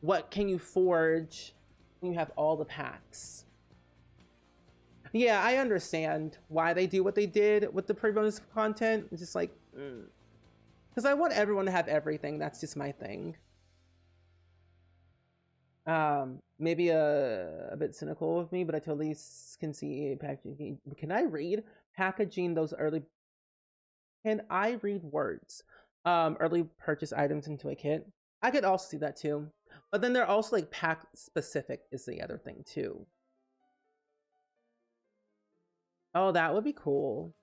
what can you forge when you have all the packs. Yeah, I understand why they do what they did with the pre-bonus content. It's just like, because I want everyone to have everything. That's just my thing. Maybe a bit cynical of me, but I totally can see packaging. Can I read packaging those early? Can I read words? Early purchase items into a kit. I could also see that too, but then they're also like pack specific is the other thing too. Oh, that would be cool.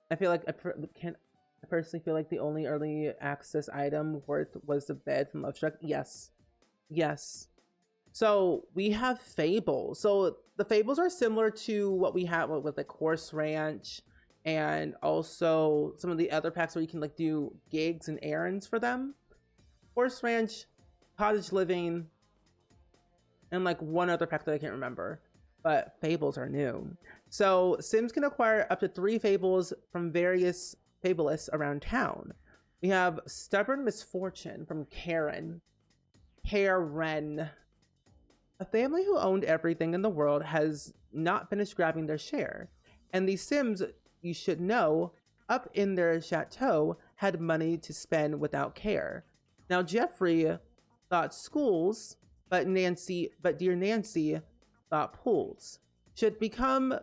I feel like I personally feel like the only early access item worth was the bed from Love Struck. Yes. Yes. So we have Fables. So the Fables are similar to what we have with like Horse Ranch and also some of the other packs where you can like do gigs and errands for them. Horse Ranch, Cottage Living, and like one other pack that I can't remember. But Fables are new. So Sims can acquire up to 3 Fables from various Fablists around town. We have Stubborn Misfortune from Karen. Karen. A family who owned everything in the world has not finished grabbing their share. And the Sims, you should know, up in their chateau had money to spend without care. Now Jeffrey thought schools, but dear Nancy thought pools should become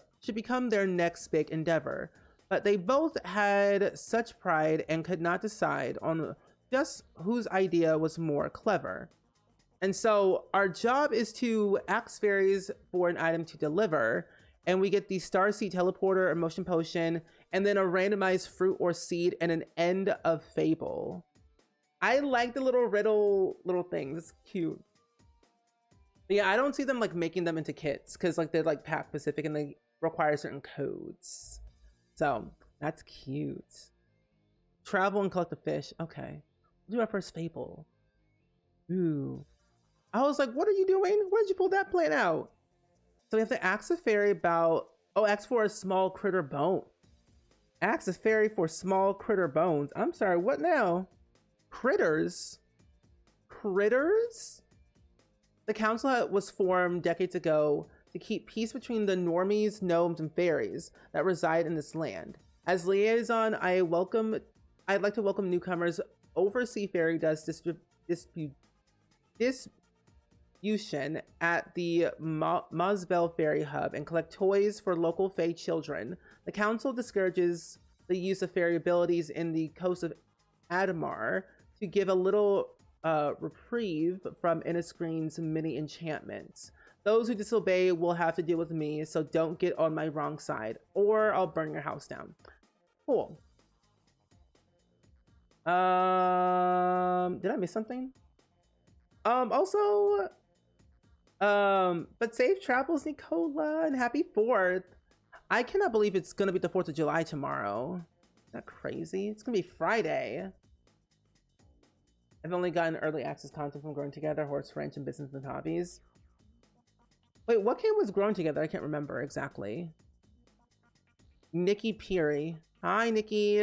their next big endeavor. But they both had such pride and could not decide on just whose idea was more clever. And so our job is to ask fairies for an item to deliver, and we get the Starseed Teleporter, a Motion Potion, and then a randomized fruit or seed and an end of fable. I like the little riddle little things. It's cute. But yeah, I don't see them like making them into kits because like they're like pack specific and they require certain codes. So that's cute. Travel and collect the fish. Okay. We'll do our first fable. Ooh. I was like, what are you doing? Where'd you pull that plan out? So we have to ask a fairy about, ask for a small critter bone. Ask a fairy for small critter bones. I'm sorry, what now? Critters? Critters? The council was formed decades ago to keep peace between the normies, gnomes, and fairies that reside in this land. As liaison, I'd like to welcome newcomers. Oversee Fairy does distribution at the Mosbel Fairy Hub and collect toys for local Fae children. The council discourages the use of fairy abilities in the coast of Admar to give a little reprieve from Inniscreen's many enchantments. Those who disobey will have to deal with me, so don't get on my wrong side, or I'll burn your house down. Cool. Did I miss something? Also, but safe travels, Nicola, and happy 4th. I cannot believe it's gonna be the 4th of July tomorrow. Is that crazy? It's gonna be Friday. I've only gotten early access content from Growing Together, Horse Ranch, and Business and Hobbies. Wait, what game was Growing Together? I can't remember exactly. Nikki Peary. Hi, Nikki.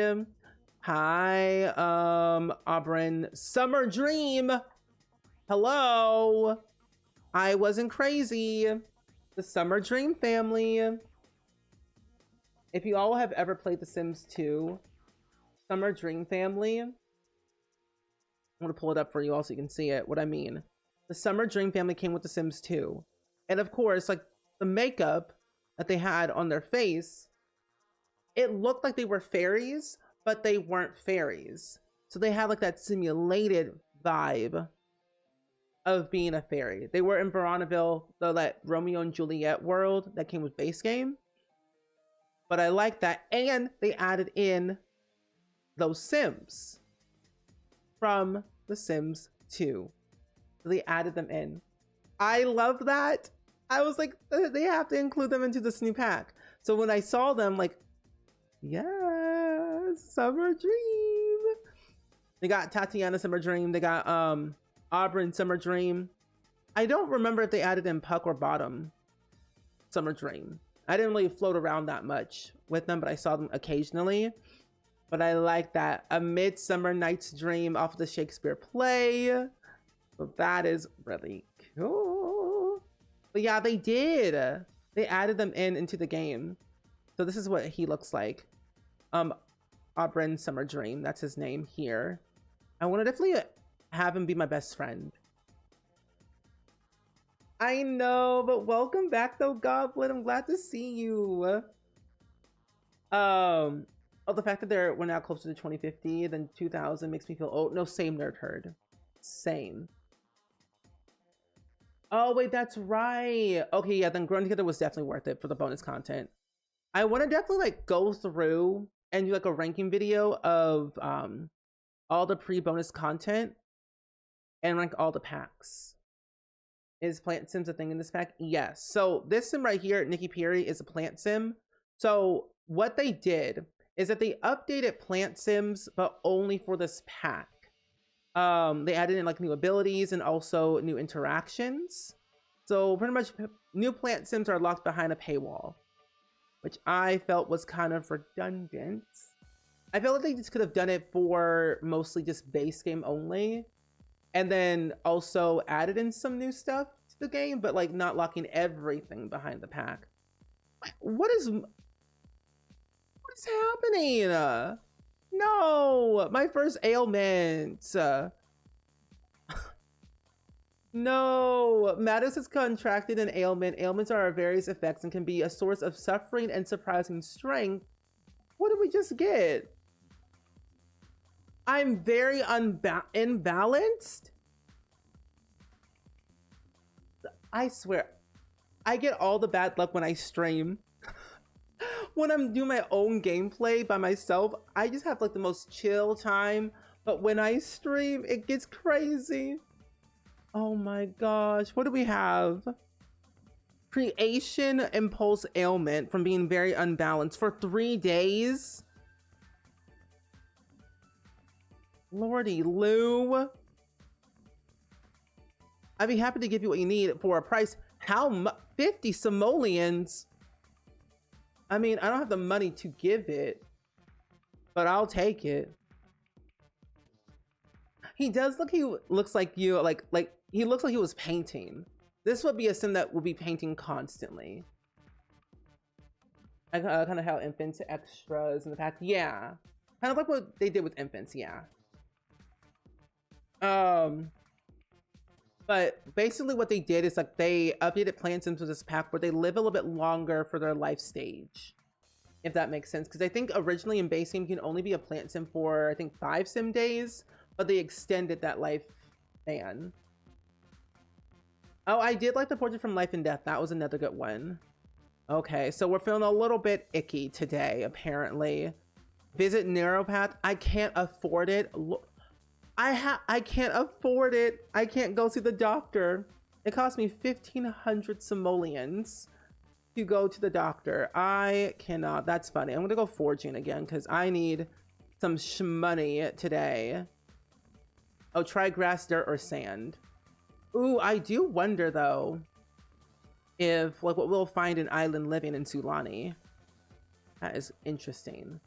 Hi, Aubryn. Summer Dream. Hello. I wasn't crazy. The Summer Dream family. If you all have ever played The Sims 2, Summer Dream family. I'm going to pull it up for you all so you can see it, what I mean. The Summer Dream family came with The Sims 2. And of course, like the makeup that they had on their face, it looked like they were fairies, but they weren't fairies. So they had like that simulated vibe of being a fairy. They were in Veronaville, that Romeo and Juliet world that came with base game. But I like that. And they added in those Sims from The Sims 2. So they added them in. I love that. I was like, they have to include them into this new pack. So when I saw them, like, yes, Summer Dream. They got Tatiana Summer Dream. They got Aubryn Summer Dream. I don't remember if they added in Puck or Bottom Summer Dream. I didn't really float around that much with them, but I saw them occasionally. But I like that. A Midsummer Night's Dream off of the Shakespeare play. So that is really cool. But yeah, they did. They added them into the game. So this is what he looks like. Aubryn Summer Dream. That's his name here. I want to definitely have him be my best friend. I know, but welcome back though, Goblin. I'm glad to see you. Oh, the fact that we're now closer to 2050 than 2000 makes me feel old. No, same, nerd herd. Same. Oh wait, that's right. Okay, yeah, then Growing Together was definitely worth it for the bonus content. I want to definitely like go through and do like a ranking video of all the pre-bonus content and rank all the packs. Is Plant Sims a thing in this pack? Yes. So this sim right here, Nikki Peary, is a plant sim. So what they did is that they updated Plant Sims, but only for this pack. They added in like new abilities and also new interactions. So pretty much new Plant Sims are locked behind a paywall, which I felt was kind of redundant. I felt like they just could have done it for mostly just base game only, and then also added in some new stuff to the game, but like not locking everything behind the pack. What is happening? No, my first ailment. No, Mattis has contracted an ailment. Ailments are various effects and can be a source of suffering and surprising strength. What did we just get? I'm very imbalanced. I swear, I get all the bad luck when I stream. When I'm doing my own gameplay by myself, I just have like the most chill time. But when I stream, it gets crazy. Oh my gosh, what do we have? Creation impulse ailment from being very unbalanced for 3 days. Lordy Lou. I'd be happy to give you what you need for a price. How much? 50 simoleons? I mean, I don't have the money to give it, but I'll take it. He does look, he looks like you, like he looks like he was painting. This would be a sim that would be painting constantly. I kind of how infants extras in the pack. Yeah. Kind of like what they did with infants, yeah. But basically what they did is like they updated Plant Sims with this pack where they live a little bit longer for their life stage, if that makes sense. Because I think originally in base game you can only be a Plant Sim for I think 5 sim days, but they extended that life span. Oh, I did like the Portrait from Life and Death. That was another good one. Okay, so we're feeling a little bit icky today, apparently. Visit Neuropath. I can't afford it. I can't afford it. I can't go see the doctor. It cost me 1,500 simoleons to go to the doctor. I cannot. That's funny. I'm gonna go forging again because I need some shmoney today. Oh, try grass, dirt, or sand. Ooh, I do wonder though if like what we'll find in Island Living in Sulani. That is interesting.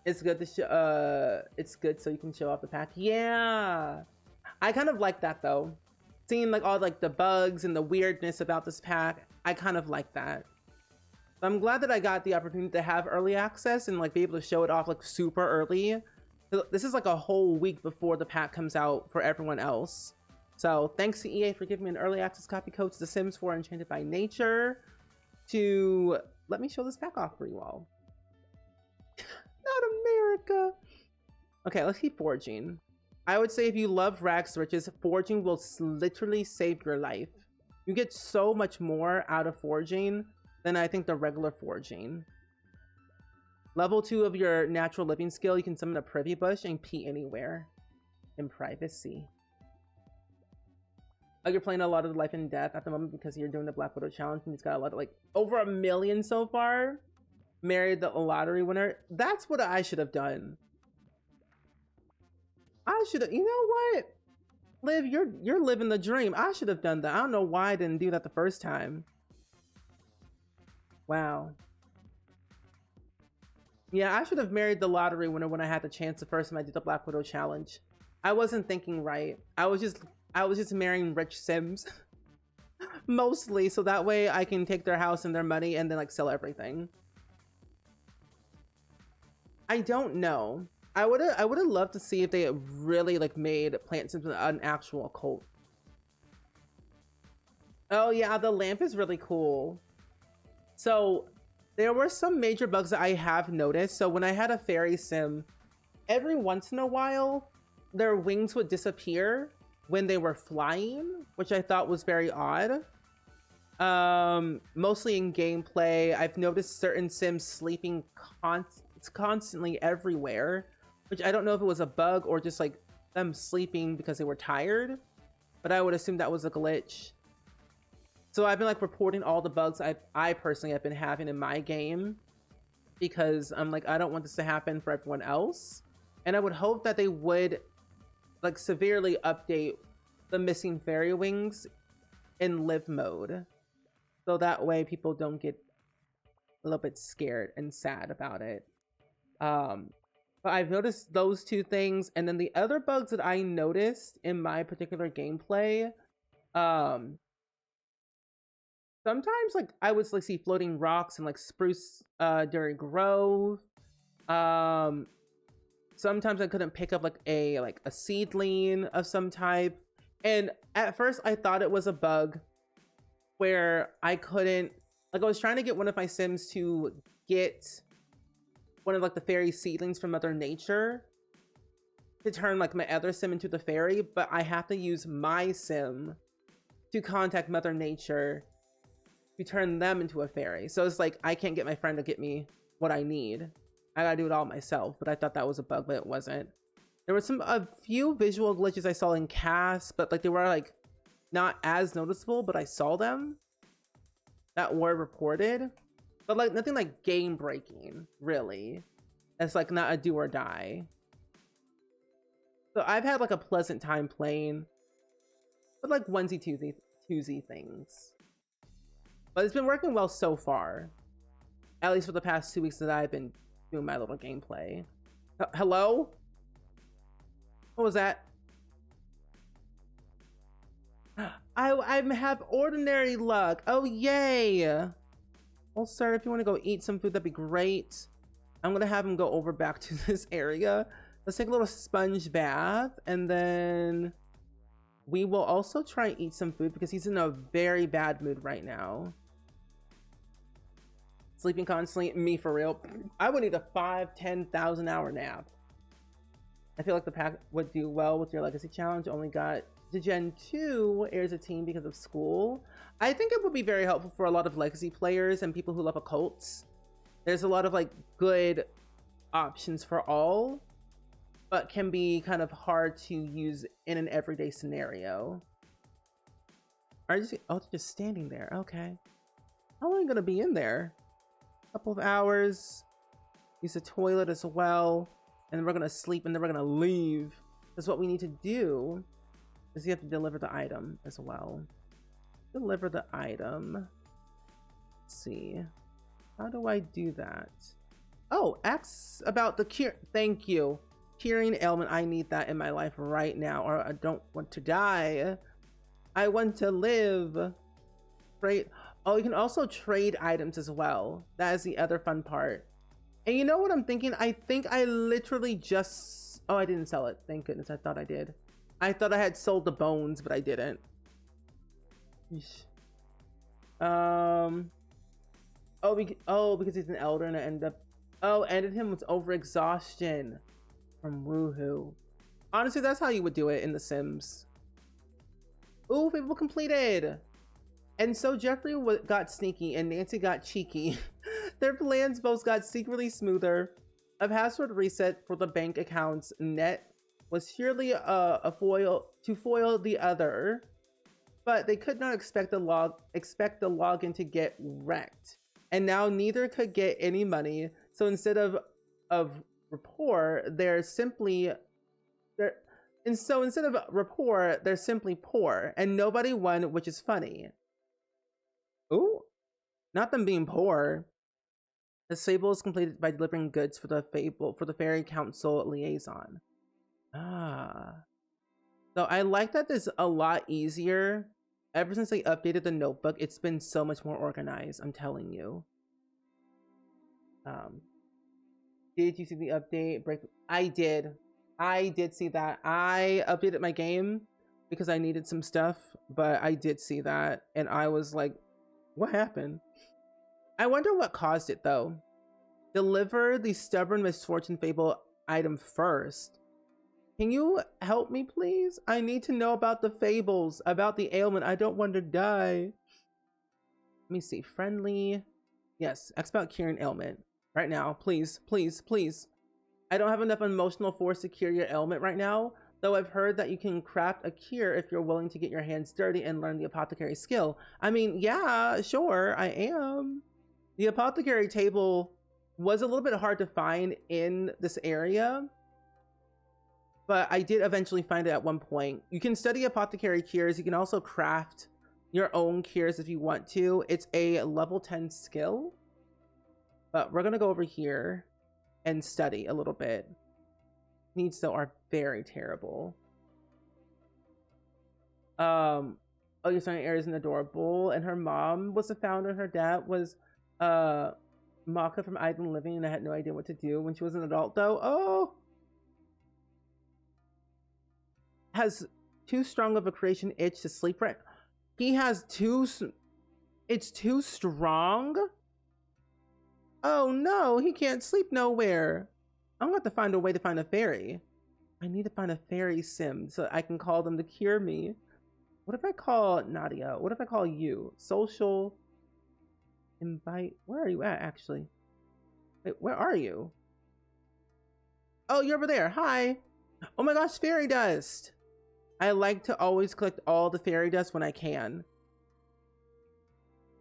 It's good to show. It's good so you can show off the pack. Yeah, I kind of like that though. Seeing like all like the bugs and the weirdness about this pack, I kind of like that. I'm glad that I got the opportunity to have early access and like be able to show it off like super early. This is like a whole week before the pack comes out for everyone else. So thanks to EA for giving me an early access copy code to The Sims 4 Enchanted by Nature to let me show this pack off for you all. Not America. Okay, let's keep foraging. I would say if you love rags to riches, foraging will literally save your life. You get so much more out of foraging than I think the regular foraging. Level 2 of your natural living skill, you can summon a privy bush and pee anywhere in privacy. Like you're playing a lot of Life and Death at the moment because you're doing the Black Widow challenge and it's got a lot of like over 1 million so far. Married the lottery winner. That's what I should have done. I should have, you know what? Liv, you're living the dream. I should have done that. I don't know why I didn't do that the first time. Wow. Yeah, I should have married the lottery winner when I had the chance the first time I did the Black Widow challenge. I wasn't thinking right. I was just marrying rich Sims. Mostly, so that way I can take their house and their money and then like sell everything. I don't know. I would have loved to see if they really like made Plant Sims an actual cult. Oh yeah, the lamp is really cool. So there were some major bugs that I have noticed. So when I had a fairy sim, every once in a while, their wings would disappear when they were flying, which I thought was very odd. Mostly in gameplay, I've noticed certain sims sleeping constantly everywhere, which I don't know if it was a bug or just like them sleeping because they were tired, but I would assume that was a glitch. So I've been like reporting all the bugs I personally have been having in my game because I'm like, I don't want this to happen for everyone else. And I would hope that they would like severely update the missing fairy wings in live mode. So that way people don't get a little bit scared and sad about it. But I've noticed those two things. And then the other bugs that I noticed in my particular gameplay, sometimes like I would like see floating rocks and like spruce during grove. Sometimes I couldn't pick up like a seedling of some type. And at first I thought it was a bug where I couldn't, like I was trying to get one of my sims to get one of like the fairy seedlings from Mother Nature to turn like my other sim into the fairy, but I have to use my sim to contact Mother Nature to turn them into a fairy. So it's like I can't get my friend to get me what I need. I gotta do it all myself. But I thought that was a bug, but it wasn't. There were a few visual glitches I saw in cast, but like they were like not as noticeable, but I saw them that were reported. But like nothing like game breaking, really. It's like not a do or die. So I've had like a pleasant time playing, but like onesie twosie things. But it's been working well so far. At least for the past 2 weeks that I've been doing my little gameplay. Hello? What was that? I have ordinary luck. Oh, yay. Well, sir, if you want to go eat some food, that'd be great. I'm going to have him go over back to this area. Let's take a little sponge bath. And then we will also try and eat some food because he's in a very bad mood right now. Sleeping constantly, me for real. I would need a 5-10,000 hour nap. I feel like the pack would do well with your legacy challenge. Only got to Gen 2 airs a team because of school. I think it would be very helpful for a lot of legacy players and people who love occults. There's a lot of like good options for all, but can be kind of hard to use in an everyday scenario. Are you just standing there? Okay. How long are you gonna be in there? Couple of hours. Use the toilet as well, and then we're gonna sleep, and then we're gonna leave. Because what we need to do is you have to deliver the item as well. Deliver the item. Let's see. How do I do that? Oh, ask about the cure. Thank you. Curing ailment. I need that in my life right now, or I don't want to die. I want to live. Trade. Oh, you can also trade items as well. That is the other fun part. And you know what I'm thinking? I think I literally just... Oh, I didn't sell it. Thank goodness. I thought I did. I thought I had sold the bones, but I didn't. Because he's an elder and I ended up... Oh, ended him with overexhaustion from Woohoo. Honestly, that's how you would do it in The Sims. Ooh, people completed. And so Jeffrey got sneaky and Nancy got cheeky. Their plans both got secretly smoother. A password reset for the bank accounts net was surely a foil to foil the other, but they could not expect the login to get wrecked. And now neither could get any money. So instead of rapport, they're simply poor, and nobody won, which is funny. Ooh, not them being poor. The fable is completed by delivering goods for the fairy council liaison. Ah. So I like that this is a lot easier. Ever since they updated the notebook, it's been so much more organized, I'm telling you. Did you see the update? I did see that. I updated my game because I needed some stuff, but I did see that and I was like, what happened? I wonder what caused it though. Deliver the stubborn misfortune fable item first. Can you help me, please? I need to know about the fables, about the ailment. I don't want to die. Let me see. Friendly. Yes, X about curing ailment. Right now. Please, please, please. I don't have enough emotional force to cure your ailment right now, though I've heard that you can craft a cure if you're willing to get your hands dirty and learn the apothecary skill. I mean, yeah, sure, I am. The apothecary table was a little bit hard to find in this area, but I did eventually find it at one point. You can study apothecary cures. You can also craft your own cures if you want to. It's a level 10 skill, but we're gonna go over here and study a little bit. Needs though are very terrible. Oh, you're starting Aries and adorable, and her mom was the founder and her dad was Maka from Idle Living, and I had no idea what to do when she was an adult though. Oh, has too strong of a creation itch to sleep right. He has it's too strong. Oh no, he can't sleep nowhere. I'm gonna have to find a way to find a fairy. I need to find a fairy sim so I can call them to cure me. What if I call Nadia? What if I call you? Social invite. Where are you at actually? Wait, where are you? Oh, you're over there. Hi. Oh my gosh, fairy dust. I like to always collect all the fairy dust when I can.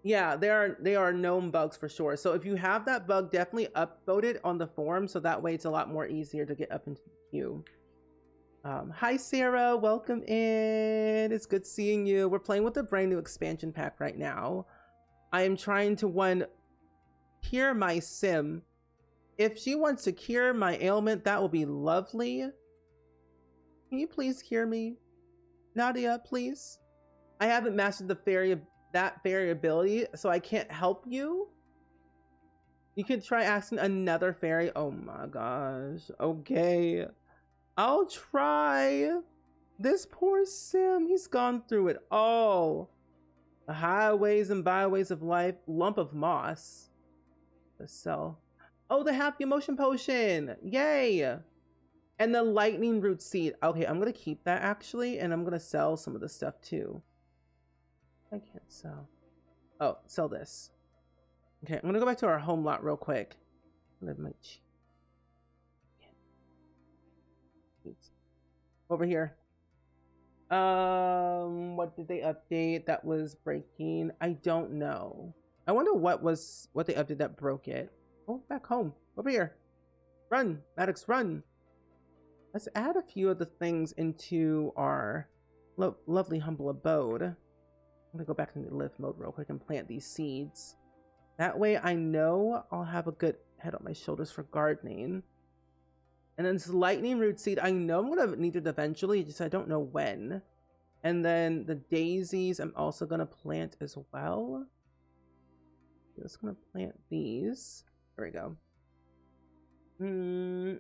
Yeah, they are known bugs for sure. So if you have that bug, definitely upvote it on the forum so that way it's a lot more easier to get up into the queue. Hi Sarah, welcome in. It's good seeing you. We're playing with a brand new expansion pack right now. I am trying to cure my sim. If she wants to cure my ailment, that will be lovely. Can you please cure me? Nadia, please. I haven't mastered that fairy ability, so I can't help you. You could try asking another fairy. Oh my gosh. Okay. I'll try. This poor sim, he's gone through it all. The highways and byways of life. Lump of moss. The cell. Oh, the happy emotion potion. Yay. And the lightning root seed. Okay, I'm going to keep that actually, and I'm going to sell some of the stuff too. I can't sell. Oh, sell this. Okay, I'm gonna go back to our home lot real quick. Over here. What did they update that was breaking? I don't know. I wonder what they updated that broke it. Oh, back home. Over here. Run, Maddox, run. Let's add a few of the things into our lovely humble abode. I'm gonna go back into live mode real quick and plant these seeds. That way I know I'll have a good head on my shoulders for gardening. And then this lightning root seed, I know I'm gonna need it eventually, just I don't know when. And then the daisies I'm also gonna plant as well. Just gonna plant these. There we go.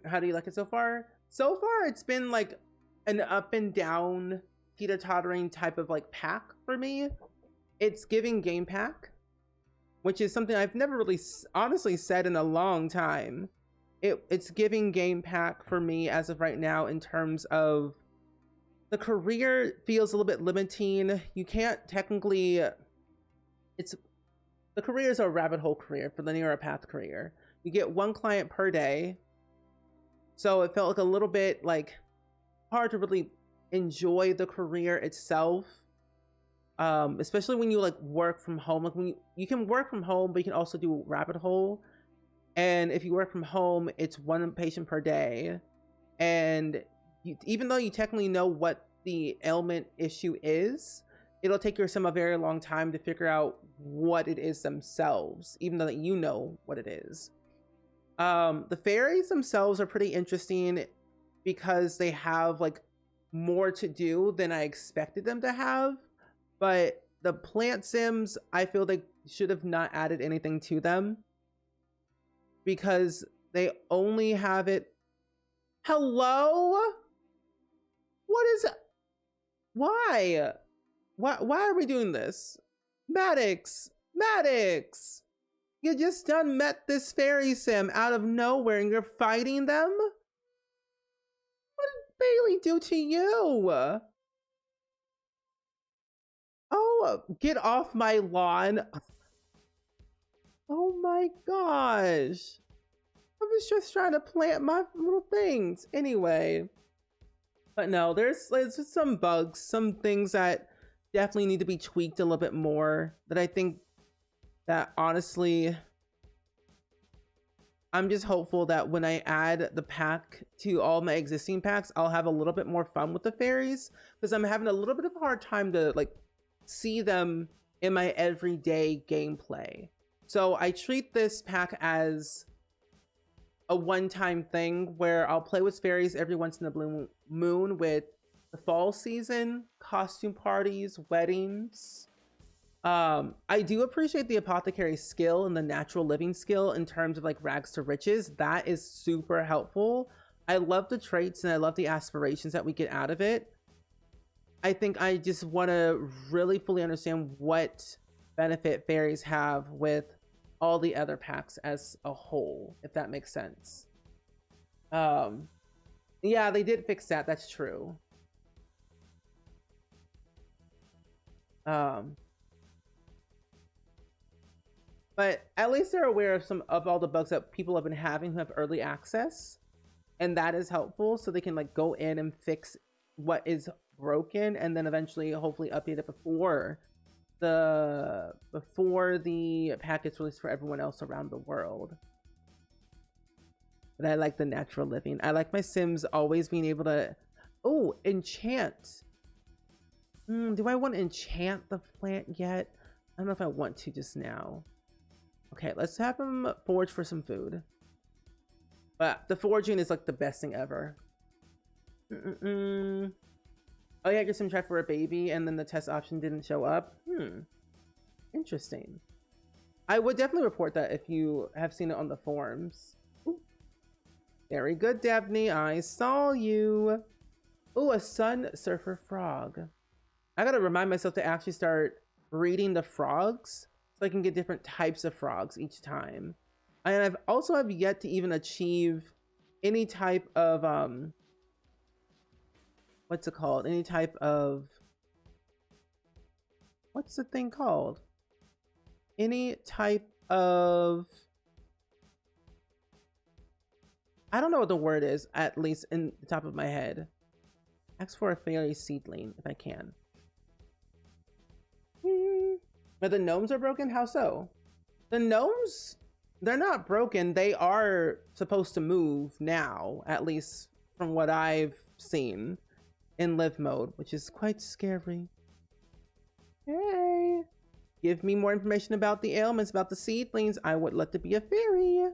How do you like it so far? So far, it's been like an up and down, teeter-tottering type of like pack for me. It's giving game pack, which is something I've never really honestly said in a long time. It's giving game pack for me as of right now in terms of the career feels a little bit limiting. You can't technically, the career is a rabbit hole career for linear path career. You get 1 client per day. So it felt like a little bit like hard to really enjoy the career itself. Especially when you like work from home. Like when you can work from home, but you can also do rabbit hole. And if you work from home, it's 1 patient per day. And even though you technically know what the ailment issue is, it'll take your sim a very long time to figure out what it is themselves, even though that you know what it is. The fairies themselves are pretty interesting because they have like more to do than I expected them to have. But the plant sims, I feel they should have not added anything to them because they only have it. Hello? What is it? Why are we doing this? Maddox, you just done met this fairy sim out of nowhere and you're fighting them? What did Bailey do to you? Oh, get off my lawn. Oh my gosh. I was just trying to plant my little things. Anyway. But no, there's just some bugs, some things that definitely need to be tweaked a little bit more that I think that honestly, I'm just hopeful that when I add the pack to all my existing packs, I'll have a little bit more fun with the fairies because I'm having a little bit of a hard time to like see them in my everyday gameplay. So I treat this pack as a one-time thing where I'll play with fairies every once in a blue moon with the fall season, costume parties, weddings. I do appreciate the apothecary skill and the natural living skill in terms of like rags to riches. That is super helpful. I love the traits and I love the aspirations that we get out of it. I think I just want to really fully understand what benefit fairies have with all the other packs as a whole, if that makes sense. Yeah, they did fix that. That's true. But at least they're aware of all the bugs that people have been having who have early access, and that is helpful. So they can like go in and fix what is broken, and then eventually, hopefully, update it before the pack gets released for everyone else around the world. But I like the natural living. I like my sims always being able to enchant. Do I want to enchant the plant yet? I don't know if I want to just now. Okay, let's have them forage for some food. But the foraging is like the best thing ever. Oh yeah, I guess I'm trying for a baby and then the test option didn't show up. Interesting. I would definitely report that if you have seen it on the forums. Ooh. Very good, Dabney. I saw you. Oh, a sun surfer frog. I gotta remind myself to actually start breeding the frogs so I can get different types of frogs each time. And I've also have yet to even achieve any type of what's it called? Any type of, what's the thing called? Any type of, I don't know what the word is, at least in the top of my head. Ask for a fairy seedling if I can. But the gnomes are broken? How so? The gnomes, they're not broken. They are supposed to move now, at least from what I've seen in live mode, which is quite scary. Hey, give me more information about the ailments, about the seedlings. I would like to be a fairy.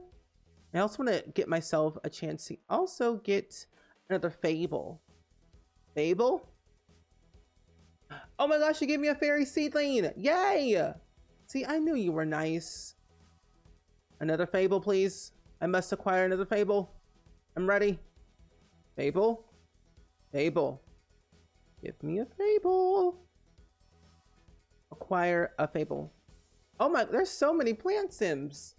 I also want to get myself a chance to also get another Fable. Fable? Oh my gosh, you gave me a fairy seedling! Yay! See, I knew you were nice. Another Fable, please. I must acquire another Fable. I'm ready. Fable? Fable. Give me a Fable. Acquire a Fable. Oh my, there's so many plant sims.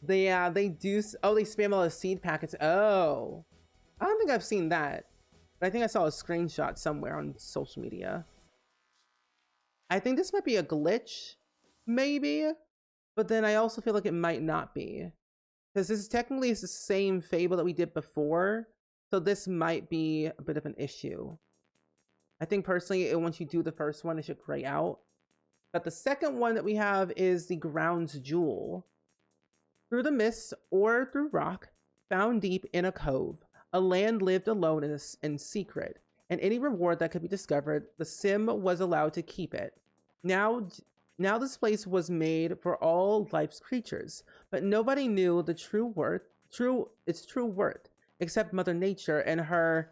They do. Oh, they spam all the seed packets. Oh, I don't think I've seen that. But I think I saw a screenshot somewhere on social media. I think this might be a glitch, maybe. But then I also feel like it might not be. Because this is technically the same Fable that we did before. So this might be a bit of an issue. I think personally, once you do the first one, it should gray out. But the second one that we have is the Ground's Jewel. Through the mist or through rock, found deep in a cove, a land lived alone in secret, and any reward that could be discovered, the sim was allowed to keep it. Now this place was made for all life's creatures, but nobody knew its true worth, except Mother Nature and her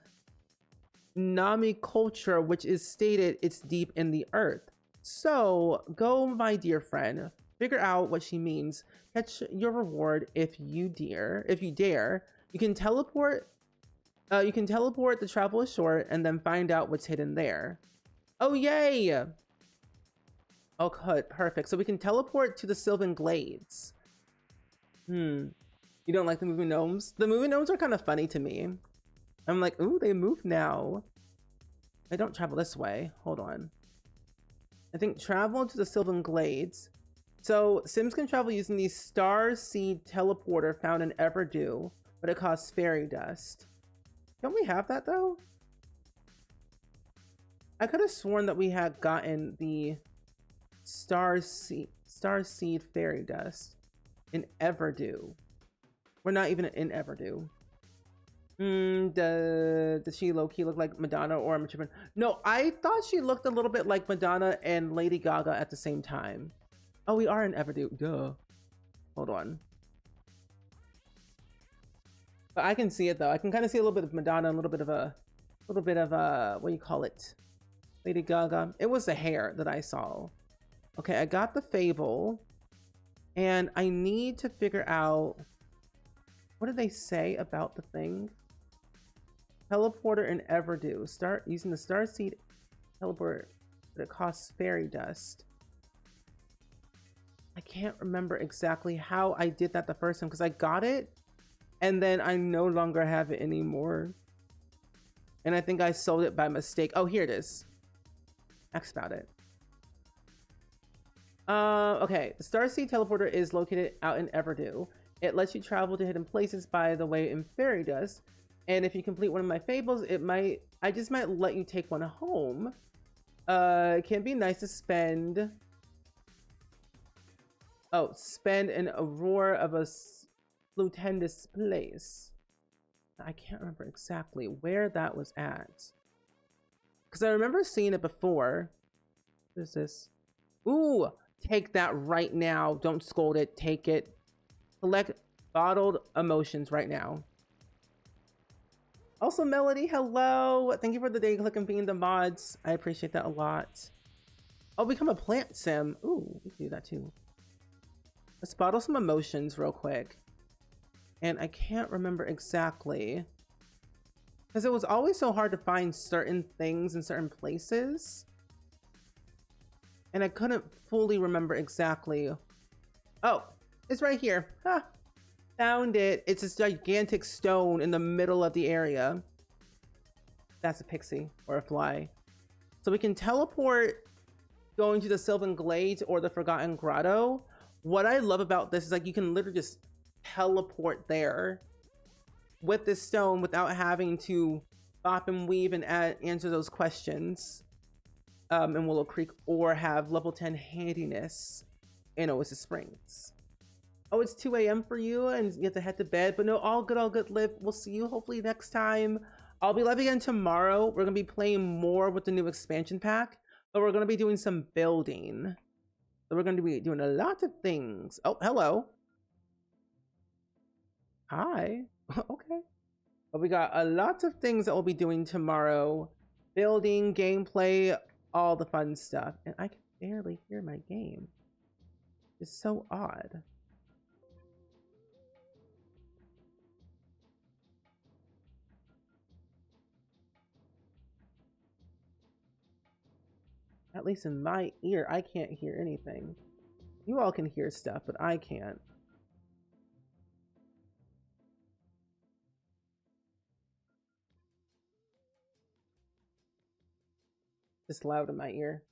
Nami culture, which is stated it's deep in the earth. So go, my dear friend, figure out what she means. Catch your reward if you dare. You can teleport. The travel is short, and then find out what's hidden there. Oh yay! Oh, good, perfect. So we can teleport to the Sylvan Glades. You don't like the moving gnomes? The moving gnomes are kind of funny to me. I'm like, ooh, they move now. I don't travel this way. Hold on. I think travel to the Sylvan Glades. So Sims can travel using the Star Seed teleporter found in Everdew, but it costs fairy dust. Don't we have that though? I could have sworn that we had gotten the Star Seed fairy dust in Everdew. We're not even in Everdew. Does she low-key look like Madonna or a mature? No, I thought she looked a little bit like Madonna and Lady Gaga at the same time. Oh, we are in Everdew. Duh. Hold on. But I can see it though. I can kind of see a little bit of Madonna, a little bit of what do you call it? Lady Gaga. It was the hair that I saw. Okay, I got the Fable, and I need to figure out what did they say about the thing. Teleporter in Everdew. Start using the Starseed teleporter, but it costs fairy dust. I can't remember exactly how I did that the first time because I got it and then I no longer have it anymore. And I think I sold it by mistake. Oh, here it is. Ask about it. Okay. The Starseed teleporter is located out in Everdew. It lets you travel to hidden places by the way in fairy dust. And if you complete one of my fables, I just might let you take one home. It can be nice to spend an aurora of a stupendous place. I can't remember exactly where that was at. Because I remember seeing it before. What is this? Ooh, take that right now. Don't scold it. Take it. Collect bottled emotions right now. Also, Melody, hello. Thank you for the day click and being the mods. I appreciate that a lot. Oh, become a plant sim. Ooh, we can do that too. Let's bottle some emotions real quick. And I can't remember exactly. Because it was always so hard to find certain things in certain places. And I couldn't fully remember exactly. Oh, it's right here. Ha! Found it. It's this gigantic stone in the middle of the area. That's a pixie or a fly. So we can teleport going to the Sylvan Glades or the Forgotten Grotto. What I love about this is like you can literally just teleport there with this stone without having to bop and weave and answer those questions in Willow Creek or have level 10 handiness in Oasis Springs. Oh, it's 2 a.m. for you and you have to head to bed, but no, all good, Liv. We'll see you hopefully next time. I'll be live again tomorrow. We're going to be playing more with the new expansion pack. So we're going to be doing some building. So we're going to be doing a lot of things. Oh, hello. Hi. Okay. But we got a lot of things that we'll be doing tomorrow. Building, gameplay, all the fun stuff. And I can barely hear my game. It's so odd. At least in my ear, I can't hear anything. You all can hear stuff, but I can't. It's loud in my ear.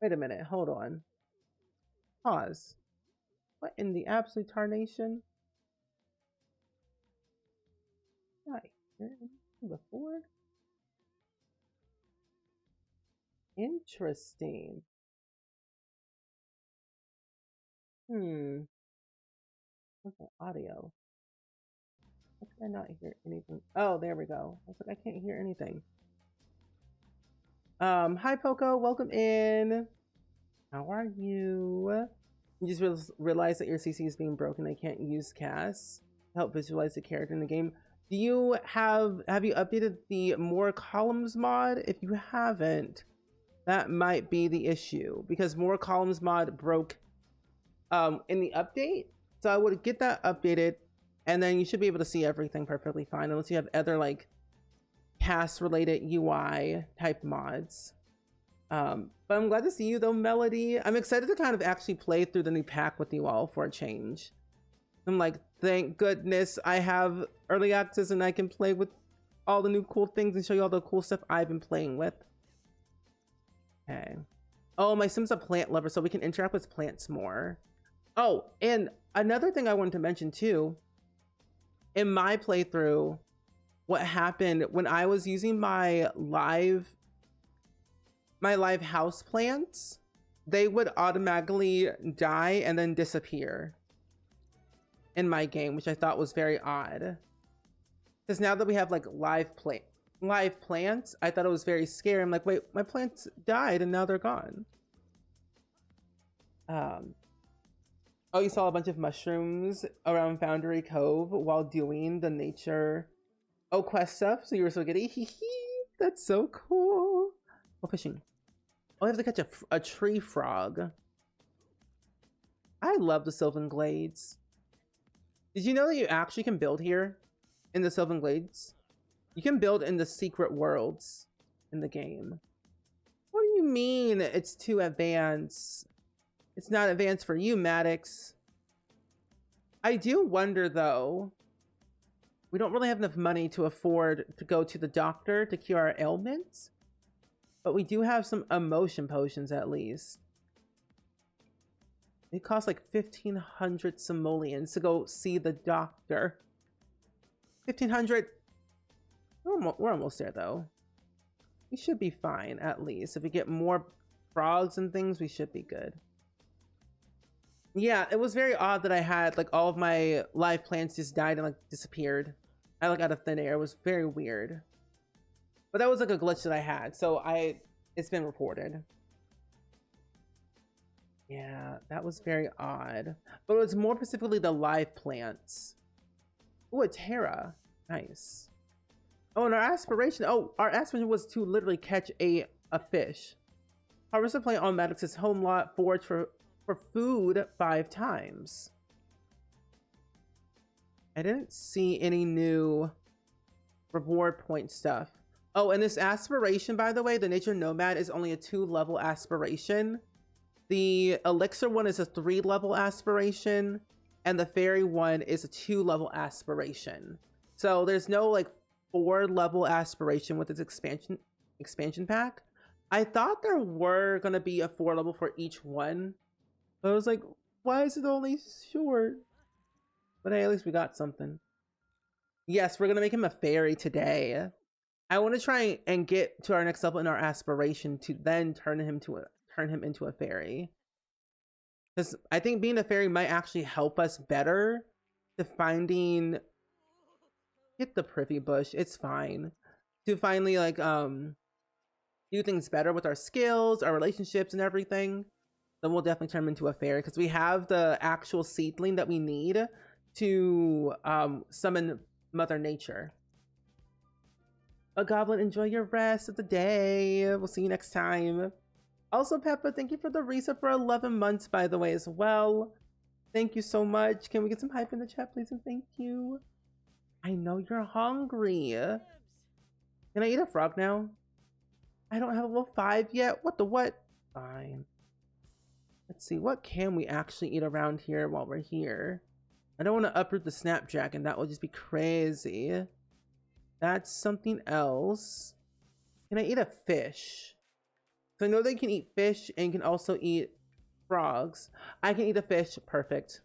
Wait a minute, hold on. Pause. What in the absolute tarnation? Not hear anything before? Interesting. What's the audio? How can I not hear anything? Oh, there we go. I was like, I can't hear anything. Hi Poco, welcome in. How are you? You just realized that your CC is being broken. I can't use CAS to help visualize the character in the game. Do you have you updated the more columns mod? If you haven't, that might be the issue because more columns mod broke in the update. So I would get that updated and then you should be able to see everything perfectly fine unless you have other like cast related UI type mods. But I'm glad to see you though, Melody. I'm excited to kind of actually play through the new pack with you all for a change. I'm like, thank goodness I have early access and I can play with all the new cool things and show you all the cool stuff I've been playing with. Okay. Oh, my Sim's a plant lover, so we can interact with plants more. Oh, and another thing I wanted to mention too, in my playthrough, what happened when I was using my live house plants, they would automatically die and then disappear in my game, which I thought was very odd. Because now that we have like live plants, I thought it was very scary. I'm like, wait, my plants died and now they're gone. Oh, you saw a bunch of mushrooms around Foundry Cove while doing the nature quest stuff, so you were so giddy. That's so cool. Oh, fishing. Oh, I have to catch a tree frog. I love the Sylvan Glades. Did you know that you actually can build here in the Sylvan Glades? You can build in the secret worlds in the game. What do you mean it's too advanced? It's not advanced for you, Maddox. I do wonder though, we don't really have enough money to afford to go to the doctor to cure our ailments, but we do have some emotion potions at least. It costs like 1,500 simoleons to go see the doctor. 1,500. We're almost there though. We should be fine at least. If we get more frogs and things, we should be good. Yeah, it was very odd that I had like all of my live plants just died and like disappeared. I like out of thin air. It was very weird. But that was like a glitch that I had. So it's been reported. Yeah, that was very odd. But it was more specifically the live plants. Ooh, a Terra. Nice. Oh, and our aspiration was to literally catch a fish. Harvest a plant on Maddox's home lot, forage for food 5 times. I didn't see any new reward point stuff. Oh, and this aspiration, by the way, the Nature Nomad is only a 2-level aspiration. The Elixir one is a 3-level aspiration, and the Fairy one is a 2-level aspiration. So there's no like 4-level aspiration with this expansion pack. I thought there were gonna be a 4-level for each one, but I was like, why is it only short? But hey, at least we got something. Yes, we're gonna make him a fairy today. I want to try and get to our next level in our aspiration to then turn him into a fairy. Because I think being a fairy might actually help us better to finding, hit the privy bush, it's fine. To finally like do things better with our skills, our relationships and everything. Then we'll definitely turn him into a fairy because we have the actual seedling that we need to summon Mother Nature. A goblin, enjoy your rest of the day. We'll see you next time. Also, Peppa, thank you for the reset for 11 months, by the way, as well. Thank you so much. Can we get some hype in the chat, please? And thank you. I know you're hungry. Can I eat a frog now? I don't have a level 5 yet. What the what? Fine. Let's see. What can we actually eat around here while we're here? I don't want to uproot the snapdragon. That will just be crazy. That's something else. Can I eat a fish? So I know they can eat fish and can also eat frogs. I can eat a fish. Perfect.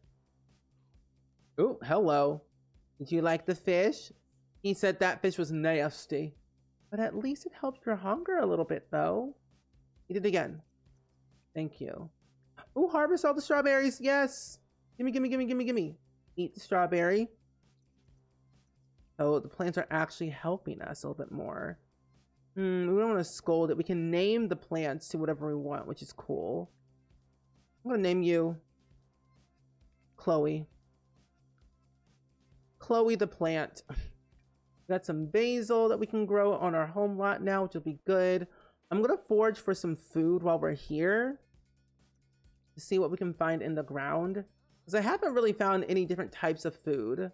Oh, hello. Did you like the fish? He said that fish was nasty. But at least it helped your hunger a little bit, though. Eat it again. Thank you. Oh, harvest all the strawberries. Yes. Gimme, gimme, gimme, gimme, gimme. Eat the strawberry. Oh, the plants are actually helping us a little bit more. We don't want to scold it. We can name the plants to whatever we want, which is cool. I'm going to name you Chloe. Chloe the plant. Got some basil that we can grow on our home lot now, which will be good. I'm going to forage for some food while we're here to see what we can find in the ground. Because I haven't really found any different types of food. What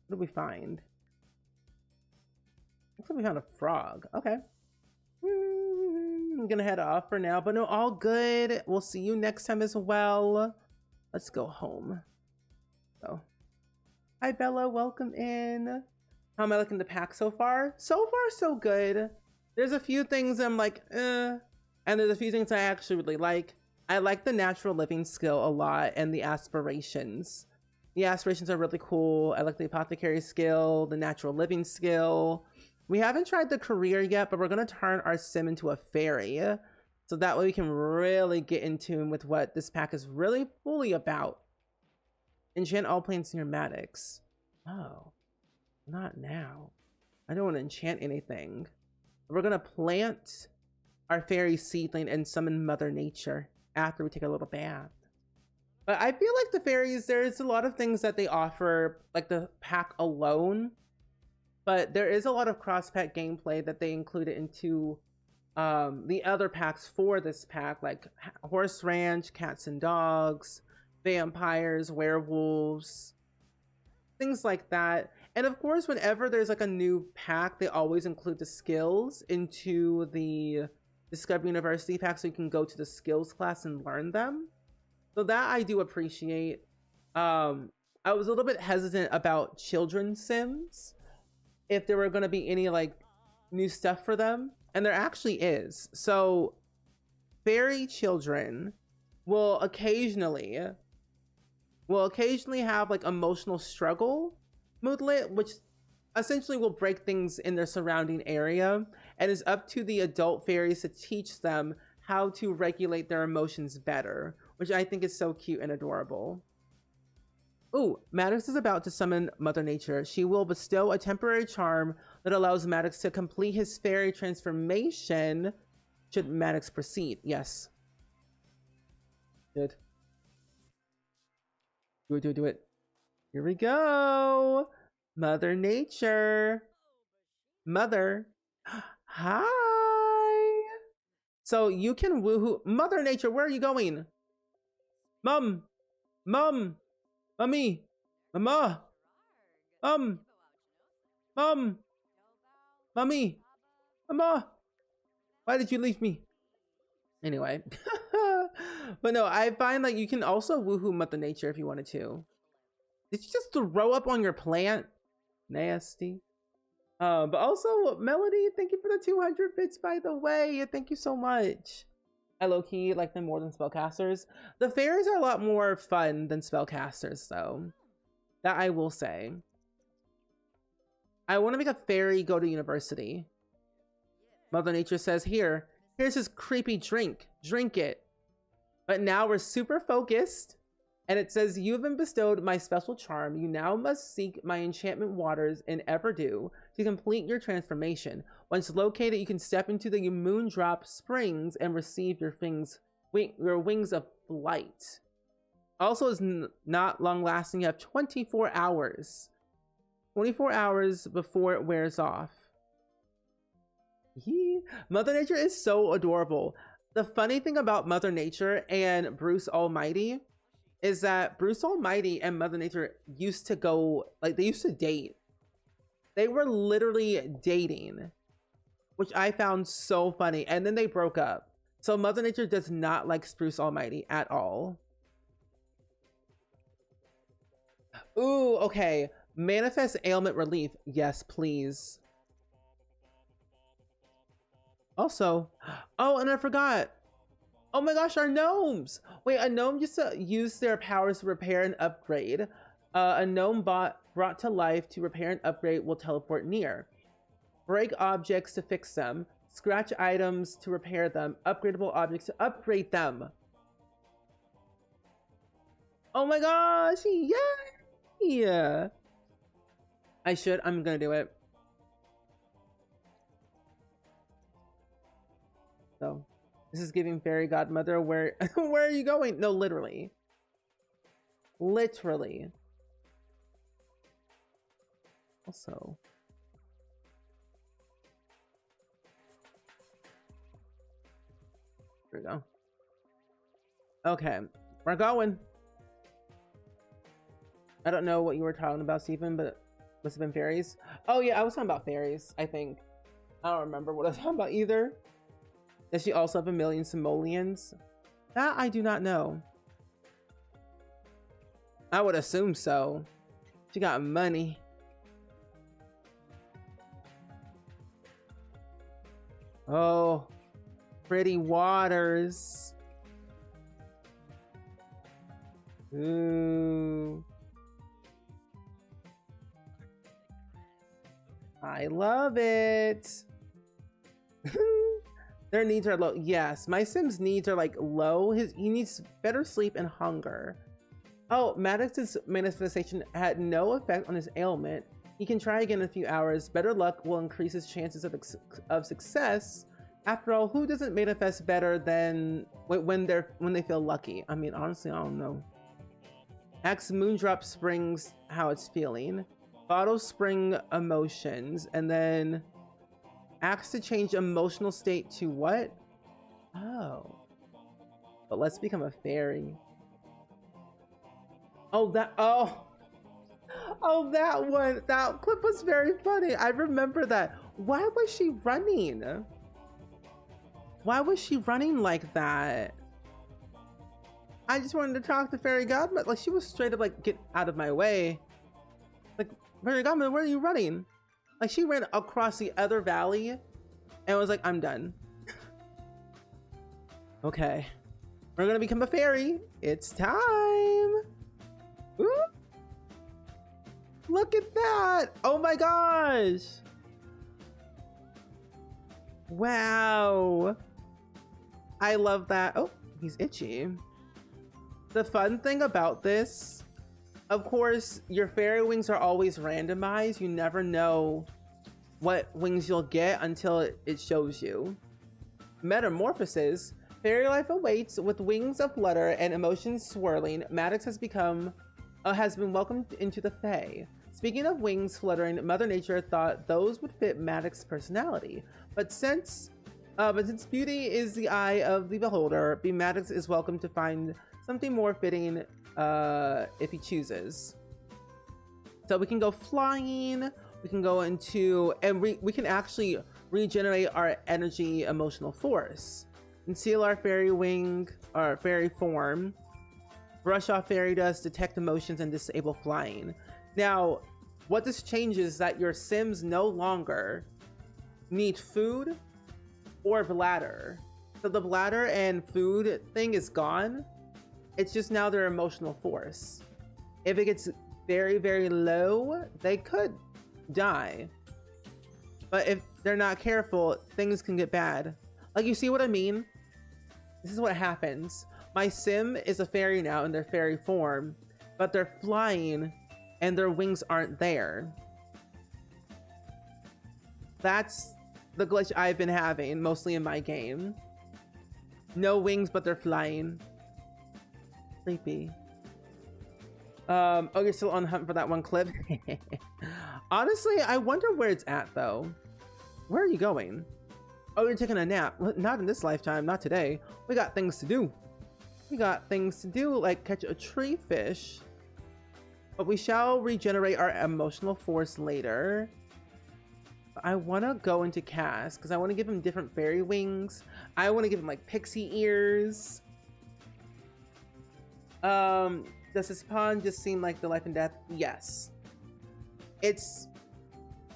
did we find? Looks like we found a frog. Okay. I'm gonna head off for now, but no, all good. We'll see you next time as well. Let's go home. So, hi Bella, welcome in. How am I liking the pack so far? So far, so good. There's a few things I'm like, and there's a few things I actually really like. I like the natural living skill a lot and the aspirations. The aspirations are really cool. I like the apothecary skill, the natural living skill. We haven't tried the career yet, but we're going to turn our sim into a fairy. So that way we can really get in tune with what this pack is really fully about. Enchant all plants near Maddox. Oh, not now. I don't want to enchant anything. We're going to plant our fairy seedling and summon Mother Nature after we take a little bath. But I feel like the fairies, there's a lot of things that they offer, like the pack alone. But there is a lot of cross-pack gameplay that they included into the other packs for this pack, like Horse Ranch, Cats and Dogs, Vampires, Werewolves, things like that. And of course, whenever there's like a new pack, they always include the skills into the Discovery University pack so you can go to the skills class and learn them. So that I do appreciate. I was a little bit hesitant about children's sims, if there were going to be any like new stuff for them, and there actually is. So fairy children will occasionally have like emotional struggle moodlet, which essentially will break things in their surrounding area, and is up to the adult fairies to teach them how to regulate their emotions better, which I think is so cute and adorable. Ooh, Maddox is about to summon Mother Nature. She will bestow a temporary charm that allows Maddox to complete his fairy transformation should Maddox proceed. Yes. Good. Do it. Here we go. Mother Nature. Mother. Hi. So you can woohoo. Mother Nature, where are you going? Mom. Mommy! Mama! Mom! Mommy! Mama! Why did you leave me? Anyway. But no, I find like you can also woohoo Mother Nature if you wanted to. Did you just throw up on your plant? Nasty. But also, Melody, thank you for the 200 bits, by the way. Thank you so much. I low-key like them more than spellcasters. The fairies are a lot more fun than spellcasters, though. That I will say. I want to make a fairy go to university. Mother Nature says, here's his creepy drink. Drink it. But now we're super focused. And it says, you have been bestowed my special charm. You now must seek my enchantment waters in Everdew to complete your transformation. Once located, you can step into the Moondrop Springs and receive your wings of flight. Also, is not long lasting. You have 24 hours. 24 hours before it wears off. Mother Nature is so adorable. The funny thing about Mother Nature and Bruce Almighty is that Bruce Almighty and Mother Nature used to go, like, they used to date. They were literally dating, which I found so funny. And then they broke up. So Mother Nature does not like Bruce Almighty at all. Ooh, okay. Manifest ailment relief. Yes, please. Also, oh, and I forgot. Oh my gosh, our gnomes! Wait, a gnome used to use their powers to repair and upgrade. A gnome brought to life to repair and upgrade will teleport near. Break objects to fix them. Scratch items to repair them. Upgradable objects to upgrade them. Oh my gosh, yay! I'm gonna do it. So. This is giving fairy godmother. Where are you going? No, literally. Literally. Also. There we go. Okay. We're going. I don't know what you were talking about, Stephen, but it must have been fairies. Oh yeah, I was talking about fairies, I think. I don't remember what I was talking about either. Does she also have a million simoleons? That I do not know. I would assume so. She got money. Oh, pretty waters. Ooh. I love it. Their needs are low. Yes, my Sim's needs are like low. He needs better sleep and hunger. Oh, Maddox's manifestation had no effect on his ailment. He can try again in a few hours. Better luck will increase his chances of success. After all, who doesn't manifest better than when they feel lucky? I mean, honestly, I don't know. Ask Moondrop Springs how it's feeling. Bottle Spring emotions, and then ask to change emotional state to what? Oh. But let's become a fairy. Oh, that one. That clip was very funny. I remember that. Why was she running? Why was she running like that? I just wanted to talk to Fairy Godmother. Like, she was straight up like, get out of my way. Like, Fairy Godmother, where are you running? Like, she ran across the other valley and was like, I'm done. Okay. We're gonna become a fairy. It's time. Ooh. Look at that. Oh my gosh. Wow. I love that. Oh, he's itchy. The fun thing about this, of course, your fairy wings are always randomized. You never know what wings you'll get until it shows you. Metamorphosis. Fairy life awaits with wings of flutter and emotions swirling. Maddox has been welcomed into the Fae. Speaking of wings fluttering, Mother Nature thought those would fit Maddox's personality. But since beauty is the eye of the beholder, Maddox is welcome to find something more fitting if he chooses. So we can go flying, we can go into, and we can actually regenerate our energy emotional force. Conceal our fairy wing, our fairy form, brush off fairy dust, detect emotions, and disable flying. Now, what this changes is that your Sims no longer need food or bladder. So the bladder and food thing is gone. It's just now their emotional force. If it gets very, very low, they could die. But if they're not careful, things can get bad. Like, you see what I mean? This is what happens. My sim is a fairy now in their fairy form, but they're flying and their wings aren't there. That's the glitch I've been having mostly in my game. No wings, but they're flying. Creepy. Oh, you're still on the hunt for that one clip? Honestly, I wonder where it's at though. Where are you going? Oh, you're taking a nap. Not in this lifetime, not today. We got things to do. We got things to do, like catch a tree fish. But we shall regenerate our emotional force later. I want to go into Cass because I want to give him different fairy wings. I want to give him like pixie ears. Does this pond just seem like the life and death? Yes. It's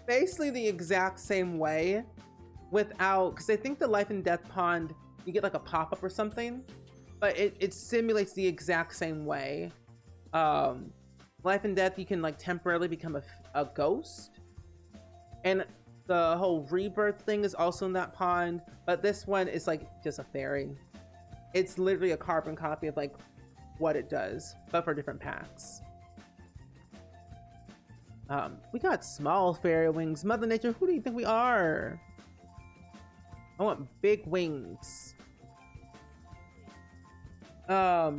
basically the exact same way without, because I think the life and death pond, you get like a pop-up or something, but it simulates the exact same way. Life and death, you can like temporarily become a ghost. And the whole rebirth thing is also in that pond, but this one is like just a fairy. It's literally a carbon copy of like what it does, but for different packs. We got small fairy wings. Mother Nature, who do you think we are? I want big wings. But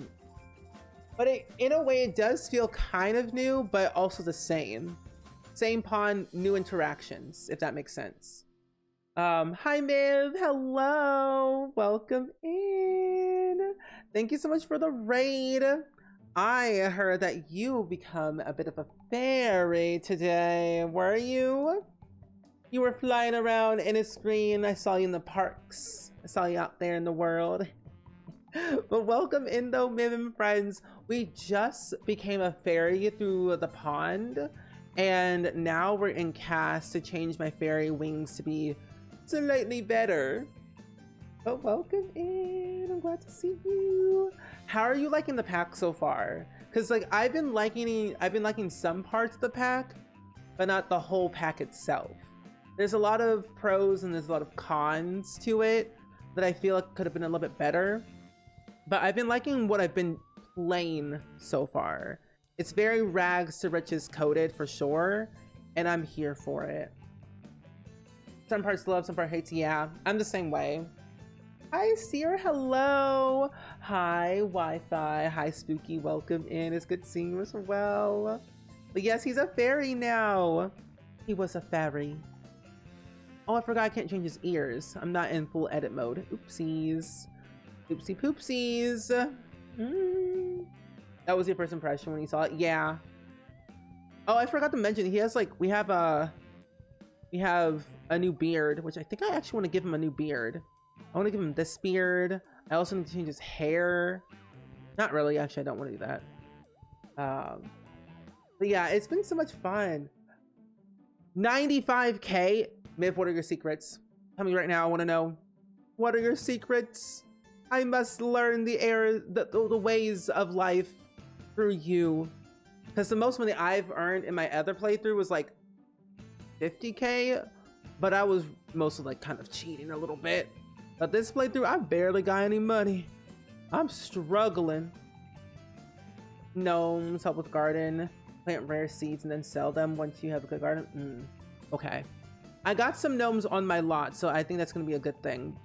in a way, it does feel kind of new, but also the same. Same pond, new interactions, if that makes sense. Hi, Miv. Hello. Welcome in. Thank you so much for the raid. I heard that you become a bit of a fairy today. Were you? You were flying around in a screen. I saw you in the parks. I saw you out there in the world. But welcome in though, Miv and friends. We just became a fairy through the pond. And now we're in Cass to change my fairy wings to be slightly better. But welcome in. I'm glad to see you. How are you liking the pack so far? Because like I've been liking some parts of the pack, but not the whole pack itself. There's a lot of pros and there's a lot of cons to it that I feel like could have been a little bit better. But I've been liking what I've been playing so far. It's very rags to riches coded for sure, and I'm here for it. Some parts love, some parts hates. Yeah, I'm the same way. Hi, Seer. Hello. Hi, Wi-Fi. Hi, Spooky. Welcome in. It's good seeing you as well. But yes, he's a fairy now. He was a fairy. Oh, I forgot I can't change his ears. I'm not in full edit mode. Oopsies. Oopsie poopsies. That was your first impression when you saw it? Yeah. Oh, I forgot to mention, he has like, we have a new beard, which I think I actually want to give him a new beard. I want to give him this beard. I also need to change his hair. Not really, actually, I don't want to do that. But yeah, it's been so much fun. 95K. Miv, what are your secrets? Tell me right now, I want to know. What are your secrets? I must learn the ways of life through you. Because the most money I've earned in my other playthrough was like 50K, but I was mostly like kind of cheating a little bit. But this playthrough, I barely got any money. I'm struggling. Gnomes, help with garden, plant rare seeds and then sell them once you have a good garden. Okay. I got some gnomes on my lot, so I think that's gonna be a good thing.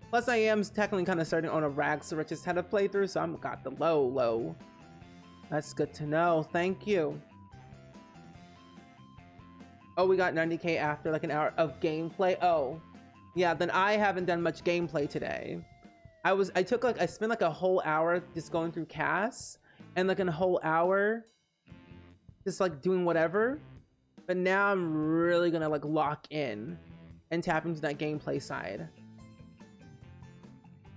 Plus I am technically kind of starting on a rags to riches kind of playthrough, so I've got the low. That's good to know. Thank you. Oh, we got 90K after like an hour of gameplay. Oh, yeah, then I haven't done much gameplay today. I spent like a whole hour just going through Cass and like a whole hour just like doing whatever. But now I'm really gonna like lock in and tap into that gameplay side.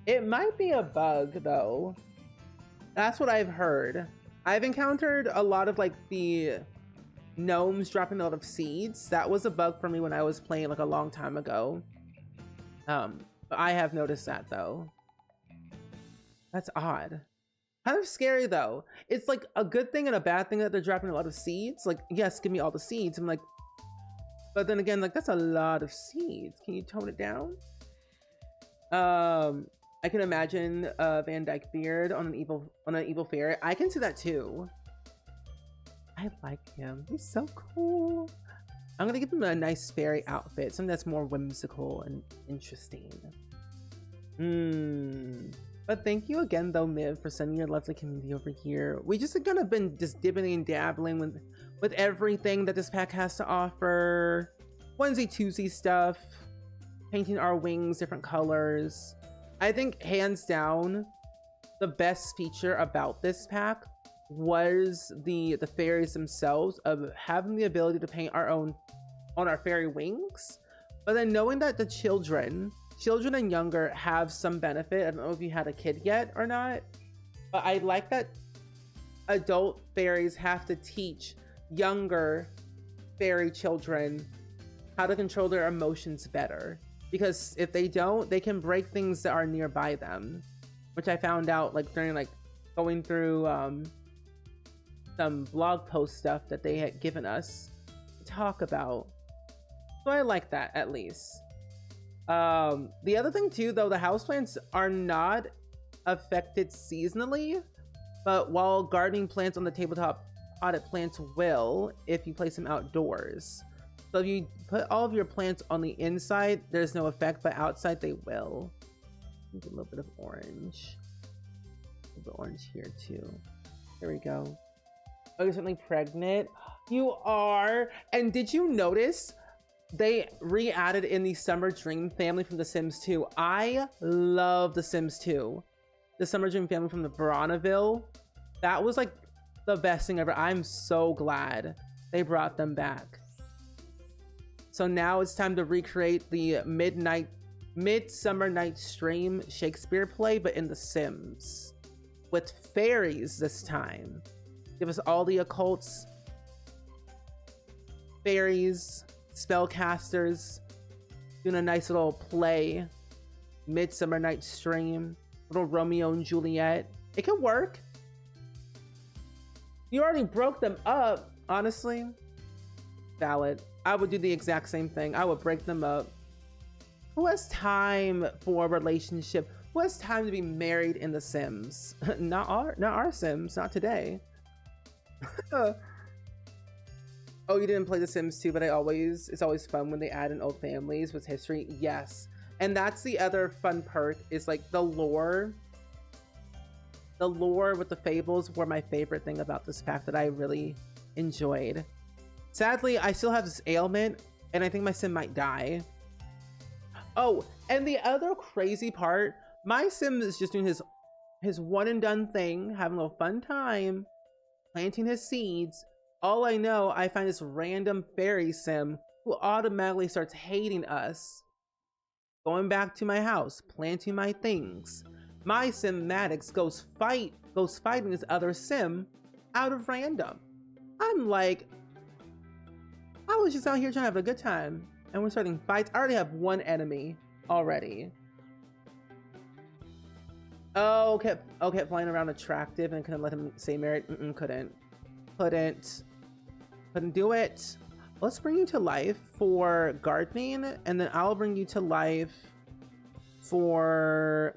It might be a bug though. That's what I've heard. I've encountered a lot of like the gnomes dropping a lot of seeds. That was a bug for me when I was playing like a long time ago. But I have noticed that though. That's odd. Kind of scary though. It's like a good thing and a bad thing that they're dropping a lot of seeds. Like, yes, give me all the seeds. I'm like, but then again, like that's a lot of seeds. Can you tone it down? I can imagine a Van Dyke beard on an evil fairy. I can see that too. I like him. He's so cool. I'm gonna give him a nice fairy outfit, something that's more whimsical and interesting. But thank you again though, Miv, for sending your lovely community over here. We just kind of been just dipping and dabbling with everything that this pack has to offer. Onesie twosie stuff, painting our wings different colors. I think hands down the best feature about this pack was the fairies themselves, of having the ability to paint our own on our fairy wings, but then knowing that the children and younger have some benefit. I don't know if you had a kid yet or not, but I like that adult fairies have to teach younger fairy children how to control their emotions better, because if they don't, they can break things that are nearby them, which I found out like during like going through some blog post stuff that they had given us to talk about. So I like that, at least. The other thing too, though, the houseplants are not affected seasonally, but while gardening plants on the tabletop potted plants will if you place them outdoors. So if you put all of your plants on the inside, there's no effect, but outside they will. A little bit of orange. A little bit of orange here too. There we go. Oh, you're certainly pregnant. You are. And did you notice they re-added in the Summer Dream family from The Sims 2? I love The Sims 2. The Summer Dream family from the Veronaville. That was like the best thing ever. I'm so glad they brought them back. So now it's time to recreate the Midsummer Night's Dream Shakespeare play, but in The Sims. With fairies this time. Give us all the occults, fairies, spellcasters, doing a nice little play. Midsummer Night's Dream, little Romeo and Juliet. It can work. You already broke them up, honestly. Valid. I would do the exact same thing. I would break them up. Who has time for a relationship? Who has time to be married in The Sims? Not our Sims, not today. Oh, you didn't play The Sims 2, but it's always fun when they add in old families with history. Yes. And that's the other fun perk, is like the lore. The lore with the fables were my favorite thing about this pack that I really enjoyed. Sadly, I still have this ailment, and I think my sim might die. Oh, and the other crazy part, my sim is just doing his one and done thing, having a fun time, planting his seeds. All I know, I find this random fairy sim who automatically starts hating us. Going back to my house, planting my things. My sim Maddox goes fighting this other sim out of random. I'm like, I was just out here trying to have a good time, and we're starting fights. I already have one enemy already. Oh, kept flying around attractive and couldn't let him stay married. Couldn't do it. Let's bring you to life for gardening, and then I'll bring you to life for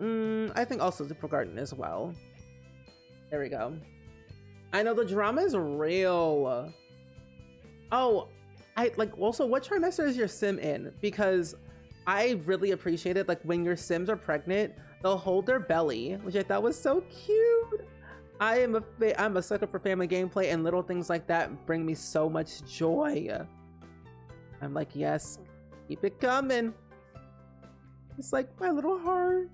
I think also for gardening as well. There we go. I know the drama is real. Oh, I like also, what trimester is your sim in? Because I really appreciate it, like when your sims are pregnant, they'll hold their belly, which I thought was so cute. I'm a sucker for family gameplay, and little things like that bring me so much joy. I'm like, yes, keep it coming. It's like my little heart.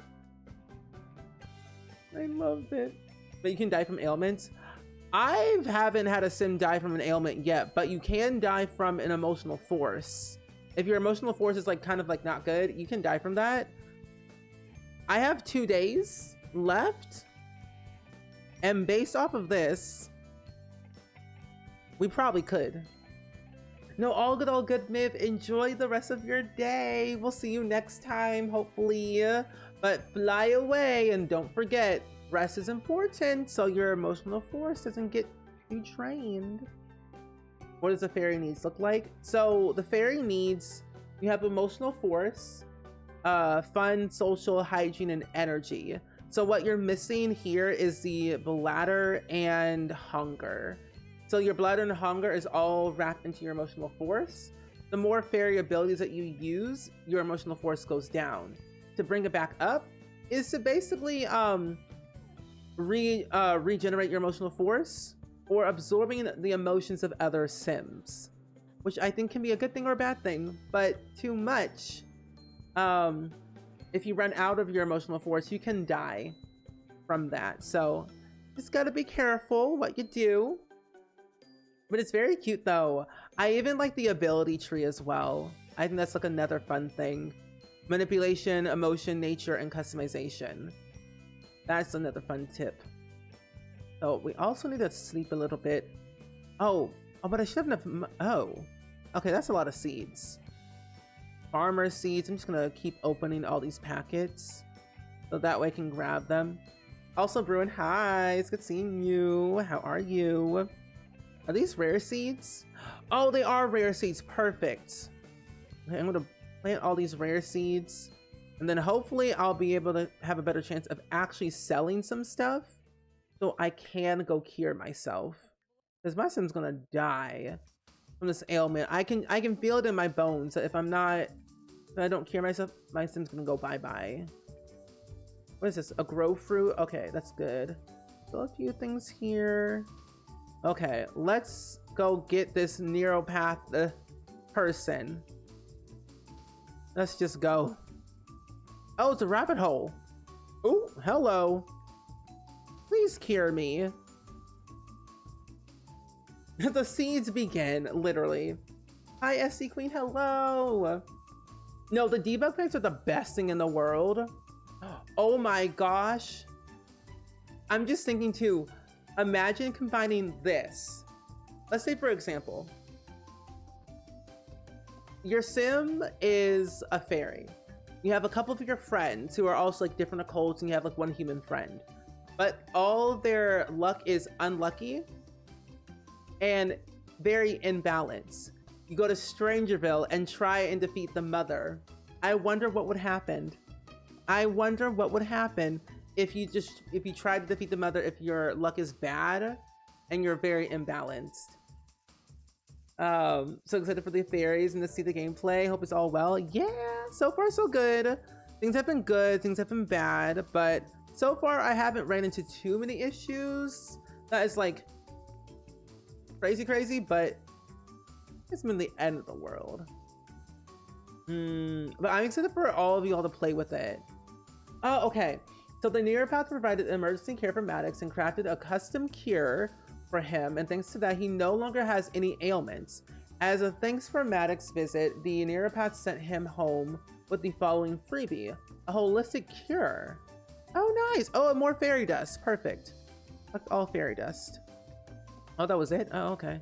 I loved it. But you can die from ailments. I haven't had a sim die from an ailment yet, but you can die from an emotional force. If your emotional force is like kind of like not good, you can die from that. I have 2 days left, and based off of this, we probably could. No, all good, Miv. Enjoy the rest of your day. We'll see you next time, hopefully. But fly away, and don't forget, rest is important so your emotional force doesn't get too drained. What does the fairy needs look like? So the fairy needs, you have emotional force, fun, social, hygiene, and energy. So what you're missing here is the bladder and hunger. So your bladder and hunger is all wrapped into your emotional force. The more fairy abilities that you use, your emotional force goes down. To bring it back up is to basically regenerate your emotional force or absorbing the emotions of other Sims, which I think can be a good thing or a bad thing, but too much. If you run out of your emotional force, you can die from that. So just gotta be careful what you do. But it's very cute though. I even like the ability tree as well. I think that's like another fun thing. Manipulation, emotion, nature, and customization. That's another fun tip. So we also need to sleep a little bit. Oh, but I should have enough. Oh, okay, that's a lot of seeds. Farmer seeds. I'm just gonna keep opening all these packets so that way I can grab them. Also, Bruin, hi, it's good seeing you. How are you? Are these rare seeds? Oh, they are rare seeds. Perfect. Okay, I'm gonna plant all these rare seeds, and then hopefully I'll be able to have a better chance of actually selling some stuff so I can go cure myself, because my Sim's gonna die from this ailment. I can feel it in my bones that if I don't cure myself, my Sim's gonna go bye-bye. What is this? A grow fruit? Okay, that's good. Still a few things here. Okay, let's go get this neuropath person. Let's just go. Oh, it's a rabbit hole. Oh, hello. Please cure me. The seeds begin, literally. Hi, SC Queen, hello. No, the debug plants are the best thing in the world. Oh my gosh. I'm just thinking too, imagine combining this. Let's say, for example, your Sim is a fairy. You have a couple of your friends who are also like different occults, and you have like one human friend. But all their luck is unlucky and very imbalanced. You go to Strangerville and try and defeat the mother. I wonder what would happen. I wonder what would happen if you try to defeat the mother if your luck is bad and you're very imbalanced. So excited for the fairies and to see the gameplay. Hope it's all well. Yeah, so far so good. Things have been good, things have been bad, but so far I haven't ran into too many issues. That is like crazy, but it's been the end of the world. But I'm excited for all of you all to play with it. Oh, okay. So the neuropath provided emergency care for Maddox and crafted a custom cure for him, and thanks to that, he no longer has any ailments. As a thanks for Maddox's visit, the neuropath sent him home with the following freebie: a holistic cure. Oh, nice. Oh, and more fairy dust. Perfect. Like all fairy dust. Oh, that was it? Oh, okay.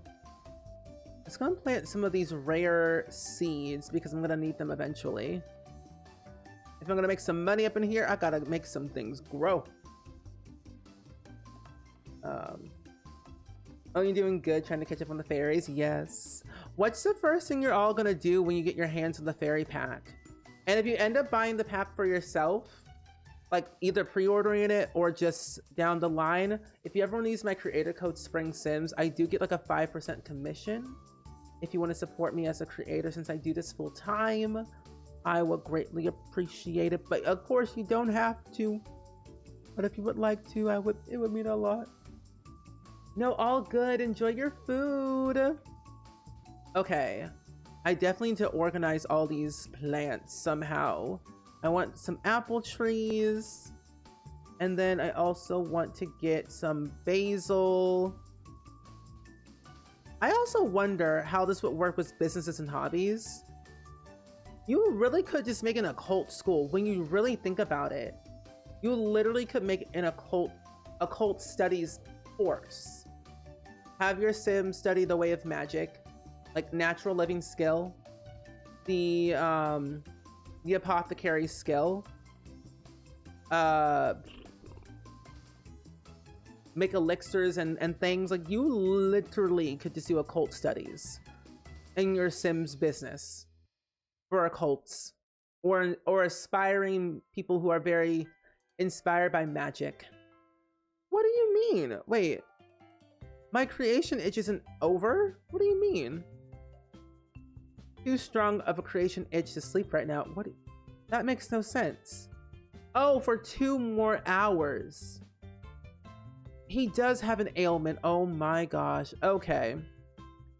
Let's go and plant some of these rare seeds because I'm gonna need them eventually. If I'm gonna make some money up in here, I gotta make some things grow. Oh, you're doing good, trying to catch up on the fairies? Yes. What's the first thing you're all gonna do when you get your hands on the fairy pack? And if you end up buying the pack for yourself, like either pre-ordering it or just down the line, if you ever want to use my creator code SpringSims, I do get like a 5% commission. If you want to support me as a creator, since I do this full time, I would greatly appreciate it. But of course you don't have to, but if you would like to, it would mean a lot. No, all good. Enjoy your food. Okay, I definitely need to organize all these plants somehow. I want some apple trees, and then I also want to get some basil. I also wonder how this would work with businesses and hobbies. You really could just make an occult school when you really think about it. You literally could make an occult studies course. Have your Sim study the way of magic, like natural living skill, the apothecary skill, make elixirs and things. Like, you literally could just do occult studies in your Sim's business for occults. or aspiring people who are very inspired by magic. What do you mean? Wait, my creation itch isn't over? What do you mean? Too strong of a creation itch to sleep right now. What? That makes no sense. Oh, for 2 more hours. He does have an ailment. Oh my gosh. Okay.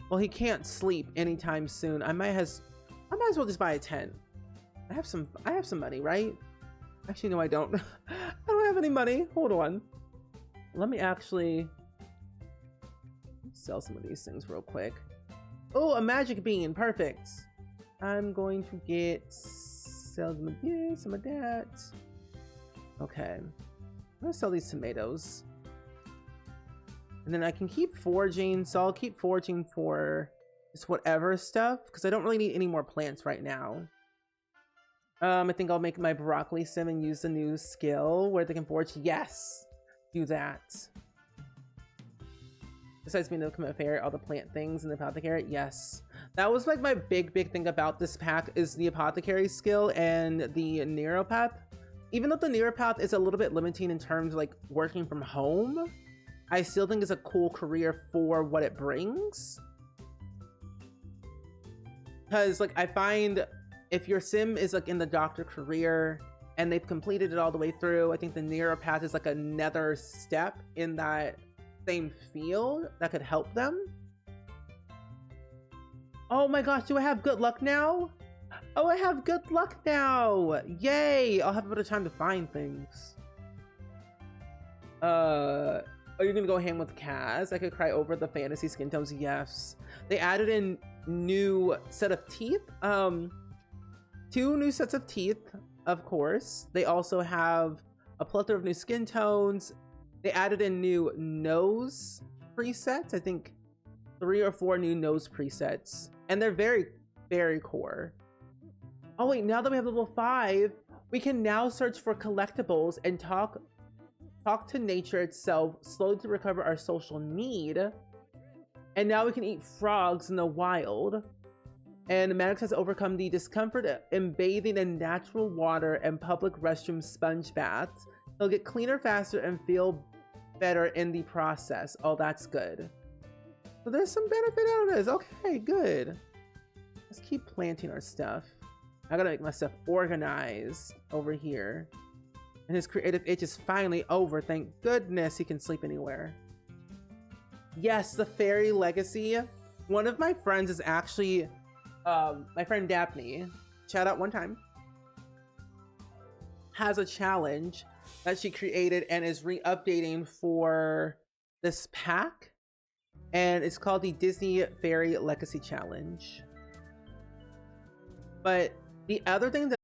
Well, he can't sleep anytime soon. I might as well just buy a tent. I have some money, right? Actually, no, I don't. I don't have any money. Hold on. Let me actually sell some of these things real quick. Oh, a magic bean. Perfect. I'm going to sell some of this, some of that. Okay. I'm gonna sell these tomatoes. And then I can keep foraging, so I'll keep foraging for just whatever stuff, because I don't really need any more plants right now. I think I'll make my broccoli sim and use the new skill where they can forage. Yes! Do that. Besides being able to commit fairy, all the plant things in the apothecary. Yes. That was like my big thing about this pack is the apothecary skill and the neuropath. Even though the neuropath is a little bit limiting in terms of like working from home, I still think it's a cool career for what it brings. Because like I find if your sim is like in the doctor career and they've completed it all the way through, I think the neuropath is like another step in that same field that could help them. Oh my gosh, do I have good luck now? Oh, I have good luck now! Yay! I'll have a bit of time to find things. Are you gonna go ham with Kaz? I could cry over the fantasy skin tones. Yes. They added in new set of teeth. 2 new sets of teeth, of course. They also have a plethora of new skin tones. They added in new nose presets. I think 3 or 4 new nose presets. And they're very core. Oh wait, now that we have level 5, we can now search for collectibles and talk to nature itself, slowly to recover our social need. And now we can eat frogs in the wild. And Maddox has overcome the discomfort in bathing in natural water and public restroom sponge baths. He'll get cleaner faster and feel better in the process. Oh, that's good. So there's some benefit out of this. Okay, good. Let's keep planting our stuff. I gotta make my stuff organized over here. And his creative itch is finally over. Thank goodness he can sleep anywhere. Yes, the fairy legacy. One of my friends is actually my friend Daphne, shout out one time, has a challenge that she created and is re-updating for this pack, and it's called the Disney Fairy Legacy Challenge. But the other thing that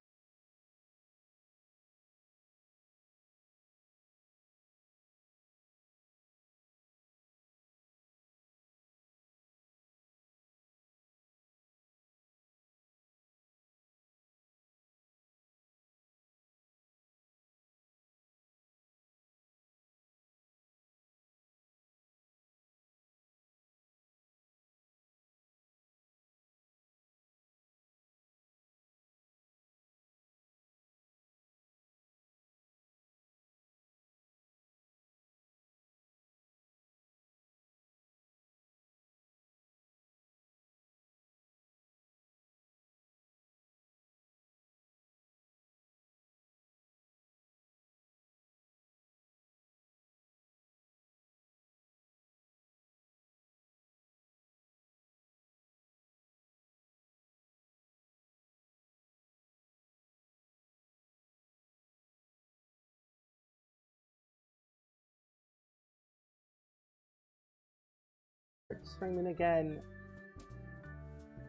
streaming again.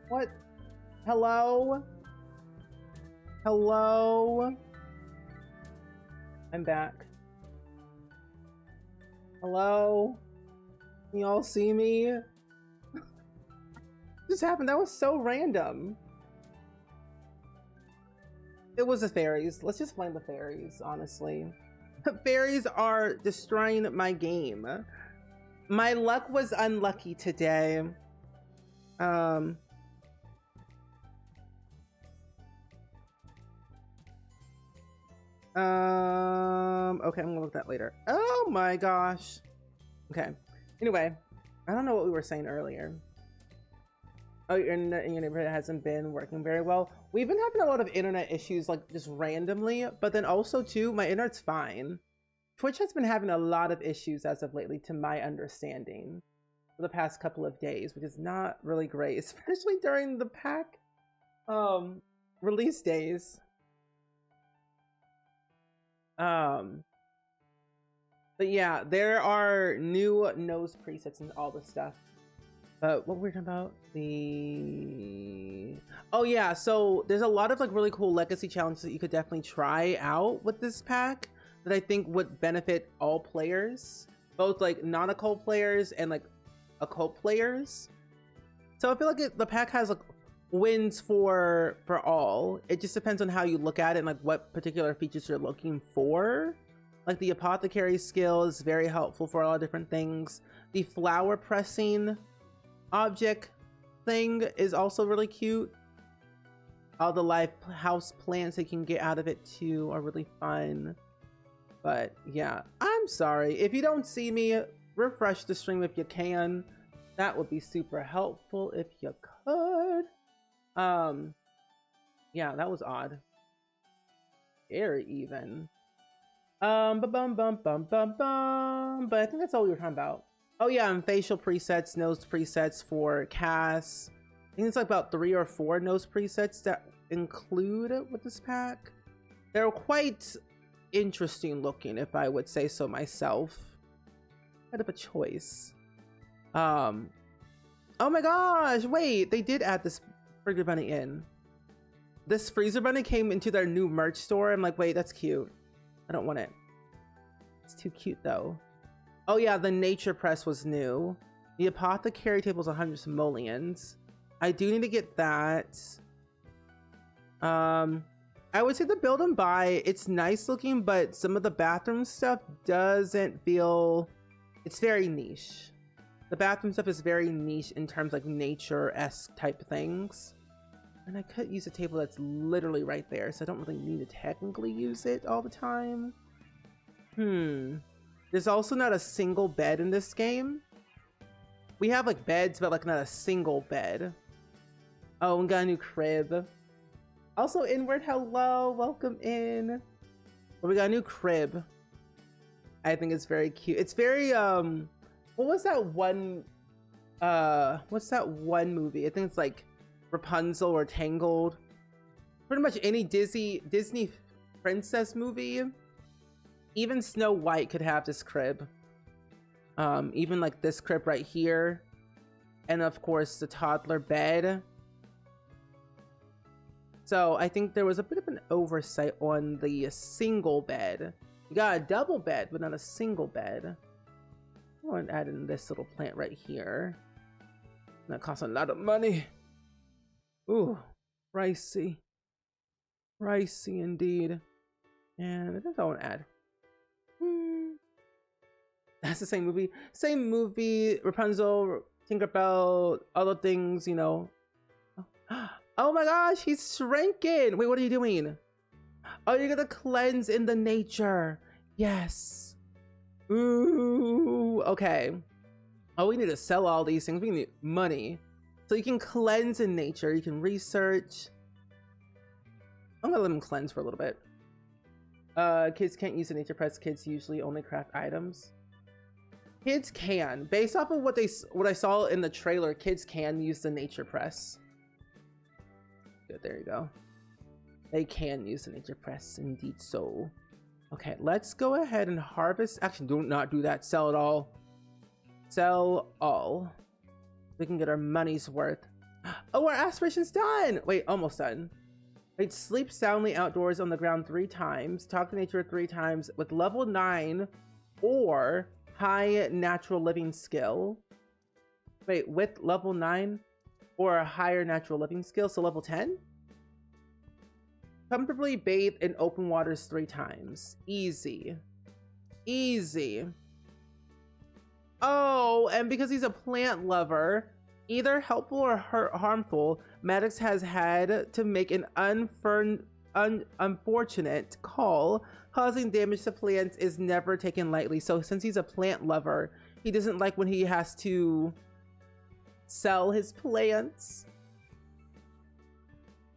What? Hello? Hello? I'm back. Hello? Can y'all see me? Just happened. That was so random. It was the fairies. Let's just blame the fairies, honestly. The fairies are destroying my game. My luck was unlucky today. Okay, I'm gonna look at that later. Oh my gosh. Okay. Anyway, I don't know what we were saying earlier. Oh, your internet in your neighborhood hasn't been working very well. We've been having a lot of internet issues, like just randomly, but then also too, my internet's fine. Twitch has been having a lot of issues as of lately, to my understanding, for the past couple of days, which is not really great, especially during the pack release days. But yeah, there are new nose presets and all this stuff. What were we talking about? Oh yeah, so there's a lot of like really cool legacy challenges that you could definitely try out with this pack that I think would benefit all players, both like non-occult players and like occult players. So I feel like the pack has like wins for all. It just depends on how you look at it and like what particular features you're looking for. Like the apothecary skill is very helpful for a lot of different things. The flower pressing object thing is also really cute. All the live house plants you can get out of it too are really fun. But yeah, I'm sorry if you don't see me. Refresh the stream if you can. That would be super helpful if you could. Yeah, that was odd. Very even. But I think that's all we were talking about. Oh yeah, and facial presets, nose presets for Cass. I think it's like about 3 or 4 nose presets that include with this pack. They're quite interesting looking, if I would say so myself. Kind of a choice. Oh my gosh, wait, they did add this Freezer Bunny in. This Freezer Bunny came into their new merch store. I'm like, wait, that's cute. I don't want it. It's too cute though. Oh yeah, the nature press was new. The apothecary table is 100 simoleons. I do need to get that. I would say the build and buy, it's nice looking, but some of the bathroom stuff doesn't feel, it's very niche. The bathroom stuff is very niche in terms like nature-esque type things. And I could use a table that's literally right there, so I don't really need to technically use it all the time. There's also not a single bed in this game. We have like beds, but like not a single bed. Oh, we got a new crib. Also, Inward, hello, welcome in. But we got a new crib. I think it's very cute. It's very, what was that one, what's that one movie? I think it's like Rapunzel or Tangled. Pretty much any Disney princess movie. Even Snow White could have this crib. Even like this crib right here. And of course the toddler bed. So I think there was a bit of an oversight on the single bed. You got a double bed, but not a single bed. I want to add in this little plant right here. That costs a lot of money. Ooh, pricey. Pricey indeed. And I think I want to add. That's the same movie. Same movie. Rapunzel, Tinkerbell, other things, you know. Oh my gosh, he's shrinking. Wait, what are you doing? Oh, you're gonna cleanse in the nature. Yes. Ooh, okay. Oh, we need to sell all these things. We need money. So you can cleanse in nature. You can research. I'm gonna let him cleanse for a little bit. Kids can't use the nature press. Kids usually only craft items. Kids can. Based off of what I saw in the trailer, kids can use the nature press. Good, there you go. They can use the nature press, indeed so. Okay, let's go ahead and harvest. Actually, do not do that. Sell it all. Sell all. We can get our money's worth. Oh, our aspiration's done. Wait, almost done. Wait, sleep soundly outdoors on the ground 3 times. Talk to nature 3 times with level 9 or high natural living skill. Wait, with level 9 or a higher natural living skill, so level 10? Comfortably bathe in open waters 3 times. Easy. Easy. Oh, and because he's a plant lover, either helpful or harmful, Maddox has had to make an unfortunate call. Causing damage to plants is never taken lightly. So since he's a plant lover, he doesn't like when he has to sell his plants.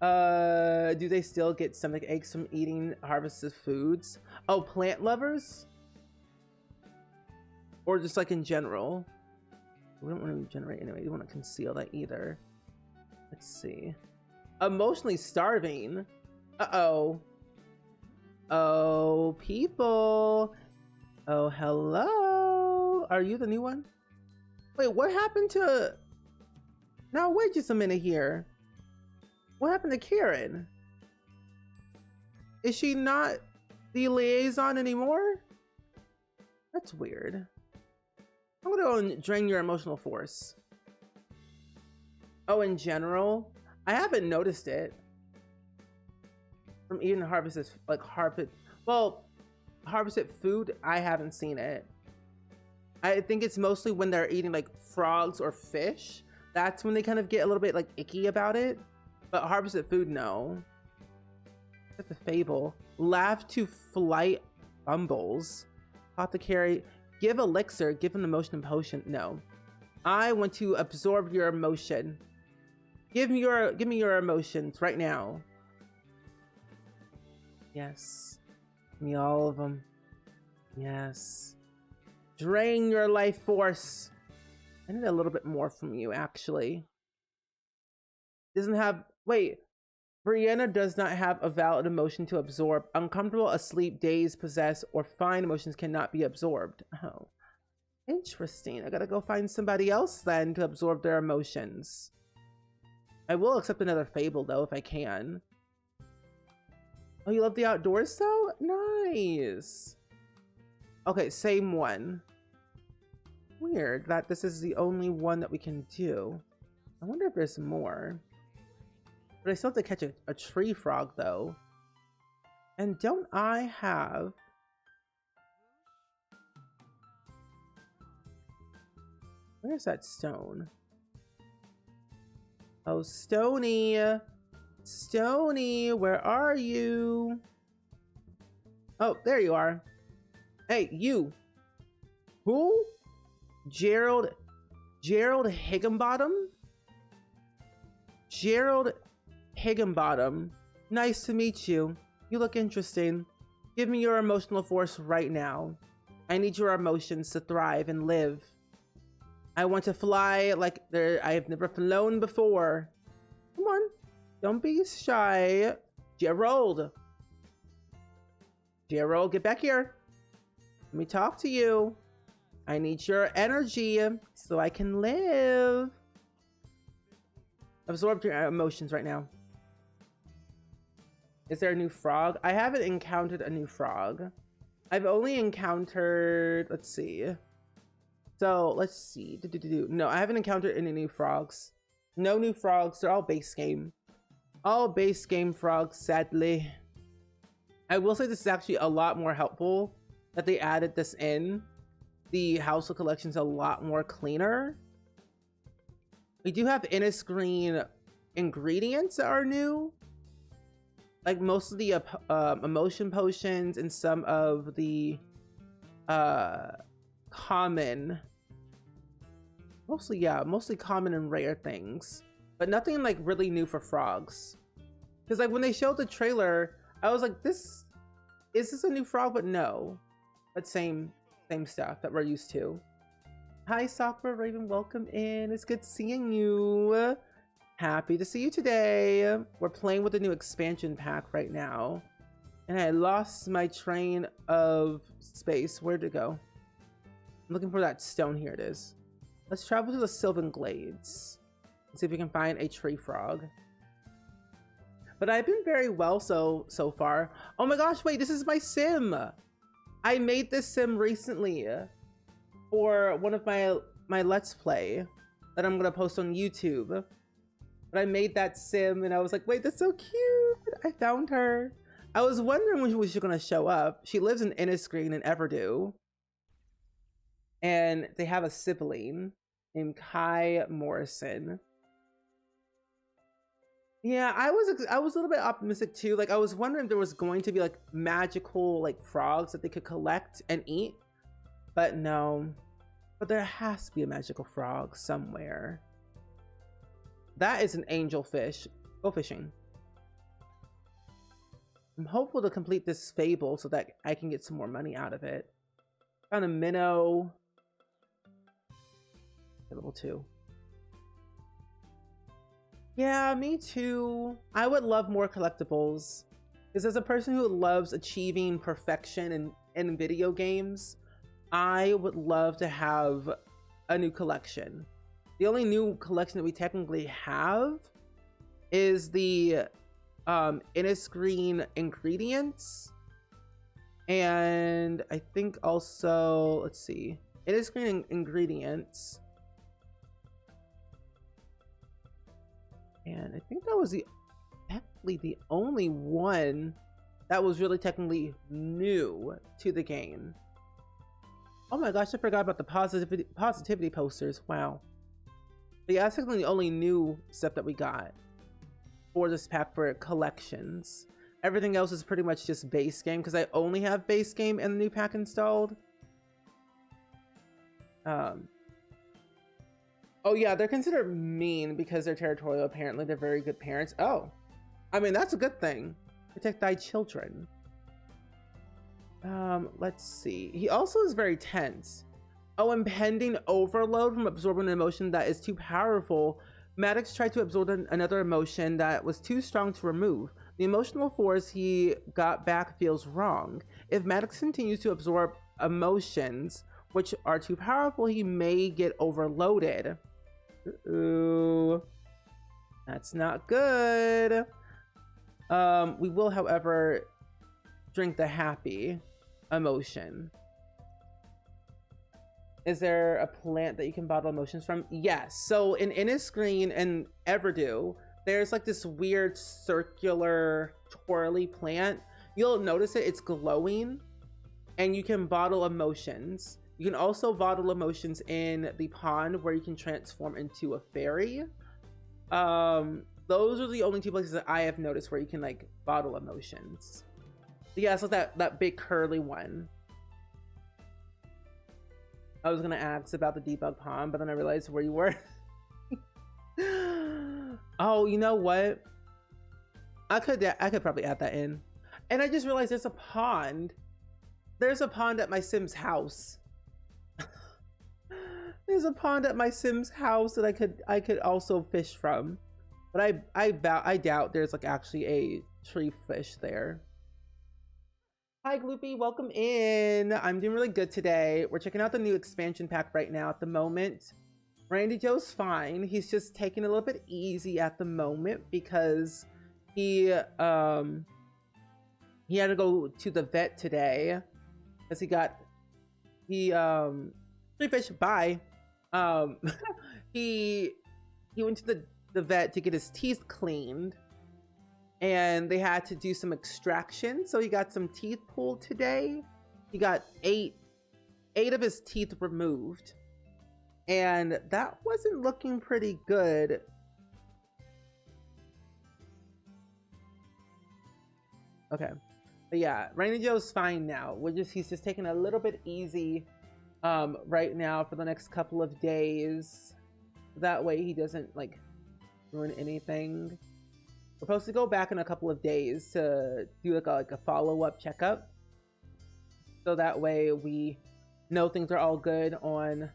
Do they still get stomach aches from eating harvested foods? Oh, plant lovers? Or just like in general? We don't want to regenerate anyway. We don't want to conceal that either. Let's see. Emotionally starving. Uh-oh. Oh, people. Oh, hello. Are you the new one? Wait, what happened to... Now, wait just a minute here. What happened to Karen? Is she not the liaison anymore? That's weird. I'm gonna go and drain your emotional force. Oh, in general? I haven't noticed it. From eating harvested, like harvested food, I haven't seen it. I think it's mostly when they're eating like frogs or fish. That's when they kind of get a little bit like icky about it. But harvested food, no. That's a fable. Laugh to flight bumbles. Apothecary. Give elixir. Give an emotion potion. No. I want to absorb your emotion. Give me your emotions right now. Yes. Give me all of them. Yes. Drain your life force. I need a little bit more from you, actually. Doesn't have... Wait. Brianna does not have a valid emotion to absorb. Uncomfortable, asleep, dazed, possessed, or fine emotions cannot be absorbed. Oh. Interesting. I gotta go find somebody else then to absorb their emotions. I will accept another fable, though, if I can. Oh, you love the outdoors, though? Nice. Okay, same one. Weird that this is the only one that we can do. I wonder if there's more. But I still have to catch a tree frog, though. And don't I have... Where's that stone? Oh, Stony! Stony, where are you? Oh, there you are. Hey, you! Who? Gerald Higginbottom? Gerald Higginbottom. Nice to meet you. You look interesting. Give me your emotional force right now. I need your emotions to thrive and live. I want to fly like I've never flown before. Come on. Don't be shy. Gerald, get back here. Let me talk to you. I need your energy so I can live. Absorb your emotions right now. Is there a new frog? I haven't encountered a new frog. I've only encountered, let's see. So let's see. No, I haven't encountered any new frogs. No new frogs. They're all base game. All base game frogs, sadly. I will say this is actually a lot more helpful that they added this in. The household collection is a lot more cleaner. We do have in-screen ingredients that are new. Like most of the emotion potions and some of the common, mostly common and rare things, but nothing like really new for frogs. Because like when they showed the trailer, I was like, is this a new frog? But no, but same stuff that we're used to. Hi Sakura Raven, welcome in. It's good seeing you. Happy to see you today. We're playing with the new expansion pack right now. And I lost my train of space. Where'd it go? I'm looking for that stone. Here it is. Let's travel to the Sylvan Glades. Let's see if we can find a tree frog. But I've been very well so far. Oh my gosh, wait, this is my sim. I made this sim recently for one of my Let's Play that I'm gonna post on YouTube. But I made that sim and I was like, wait, that's so cute. I found her. I was wondering when she was gonna show up. She lives in Inniscreen in Everdew. And they have a sibling named Kai Morrison. Yeah, I was a little bit optimistic too. Like I was wondering if there was going to be like magical like frogs that they could collect and eat, but no. But there has to be a magical frog somewhere. That is an angel fish. Go fishing. I'm hopeful to complete this fable so that I can get some more money out of it. Found a minnow. Level 2. Yeah, me too. I would love more collectibles. Because as a person who loves achieving perfection in video games, I would love to have a new collection. The only new collection that we technically have is the Innisgreen ingredients. And I think also, let's see, Innisgreen ingredients. And I think that was technically the only one that was really technically new to the game. Oh my gosh, I forgot about the positivity posters. Wow. But yeah, that's technically the only new stuff that we got for this pack for collections. Everything else is pretty much just base game because I only have base game and the new pack installed. Oh yeah, they're considered mean because they're territorial. Apparently, they're very good parents. Oh, I mean, that's a good thing. Protect thy children. Let's see. He also is very tense. Oh, impending overload from absorbing an emotion that is too powerful. Maddox tried to absorb another emotion that was too strong to remove. The emotional force he got back feels wrong. If Maddox continues to absorb emotions which are too powerful, he may get overloaded. Ooh, that's not good. We will, however, drink the happy emotion. Is there a plant that you can bottle emotions from? Yes. So in Innisgreen and Everdew, there's like this weird circular twirly plant. You'll notice it, it's glowing, and you can bottle emotions. You can also bottle emotions in the pond where you can transform into a fairy. Those are the only two places that I have noticed where you can like bottle emotions. Yeah, so that big curly one. I was gonna ask about the debug pond, but then I realized where you were. Oh, you know what? I could probably add that in. And I just realized there's a pond. There's a pond at my Sim's house. There's a pond at my Sim's house that I could also fish from. But I doubt there's like actually a tree fish there. Hi Gloopy, welcome in. I'm doing really good today. We're checking out the new expansion pack right now at the moment. Randy Joe's fine. He's just taking a little bit easy at the moment because he had to go to the vet today because he tree fish, bye. He went to the vet to get his teeth cleaned, and they had to do some extraction, so he got some teeth pulled today. He got eight of his teeth removed, and that wasn't looking pretty good. Okay, but yeah, Rainy Joe's fine now. He's just taking a little bit easy right now for the next couple of days. That way he doesn't like ruin anything. We're supposed to go back in a couple of days to do like a follow-up checkup, so that way we know things are all good on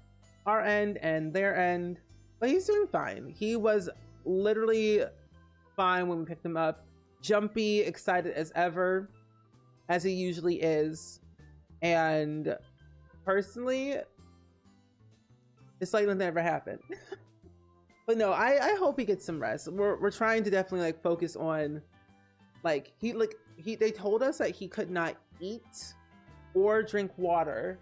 our end and their end. But he's doing fine. He was literally fine when we picked him up, jumpy, excited as ever, as he usually is. And personally, it's like nothing ever happened. But no, I hope he gets some rest. We're trying to definitely like focus on like they told us that he could not eat or drink water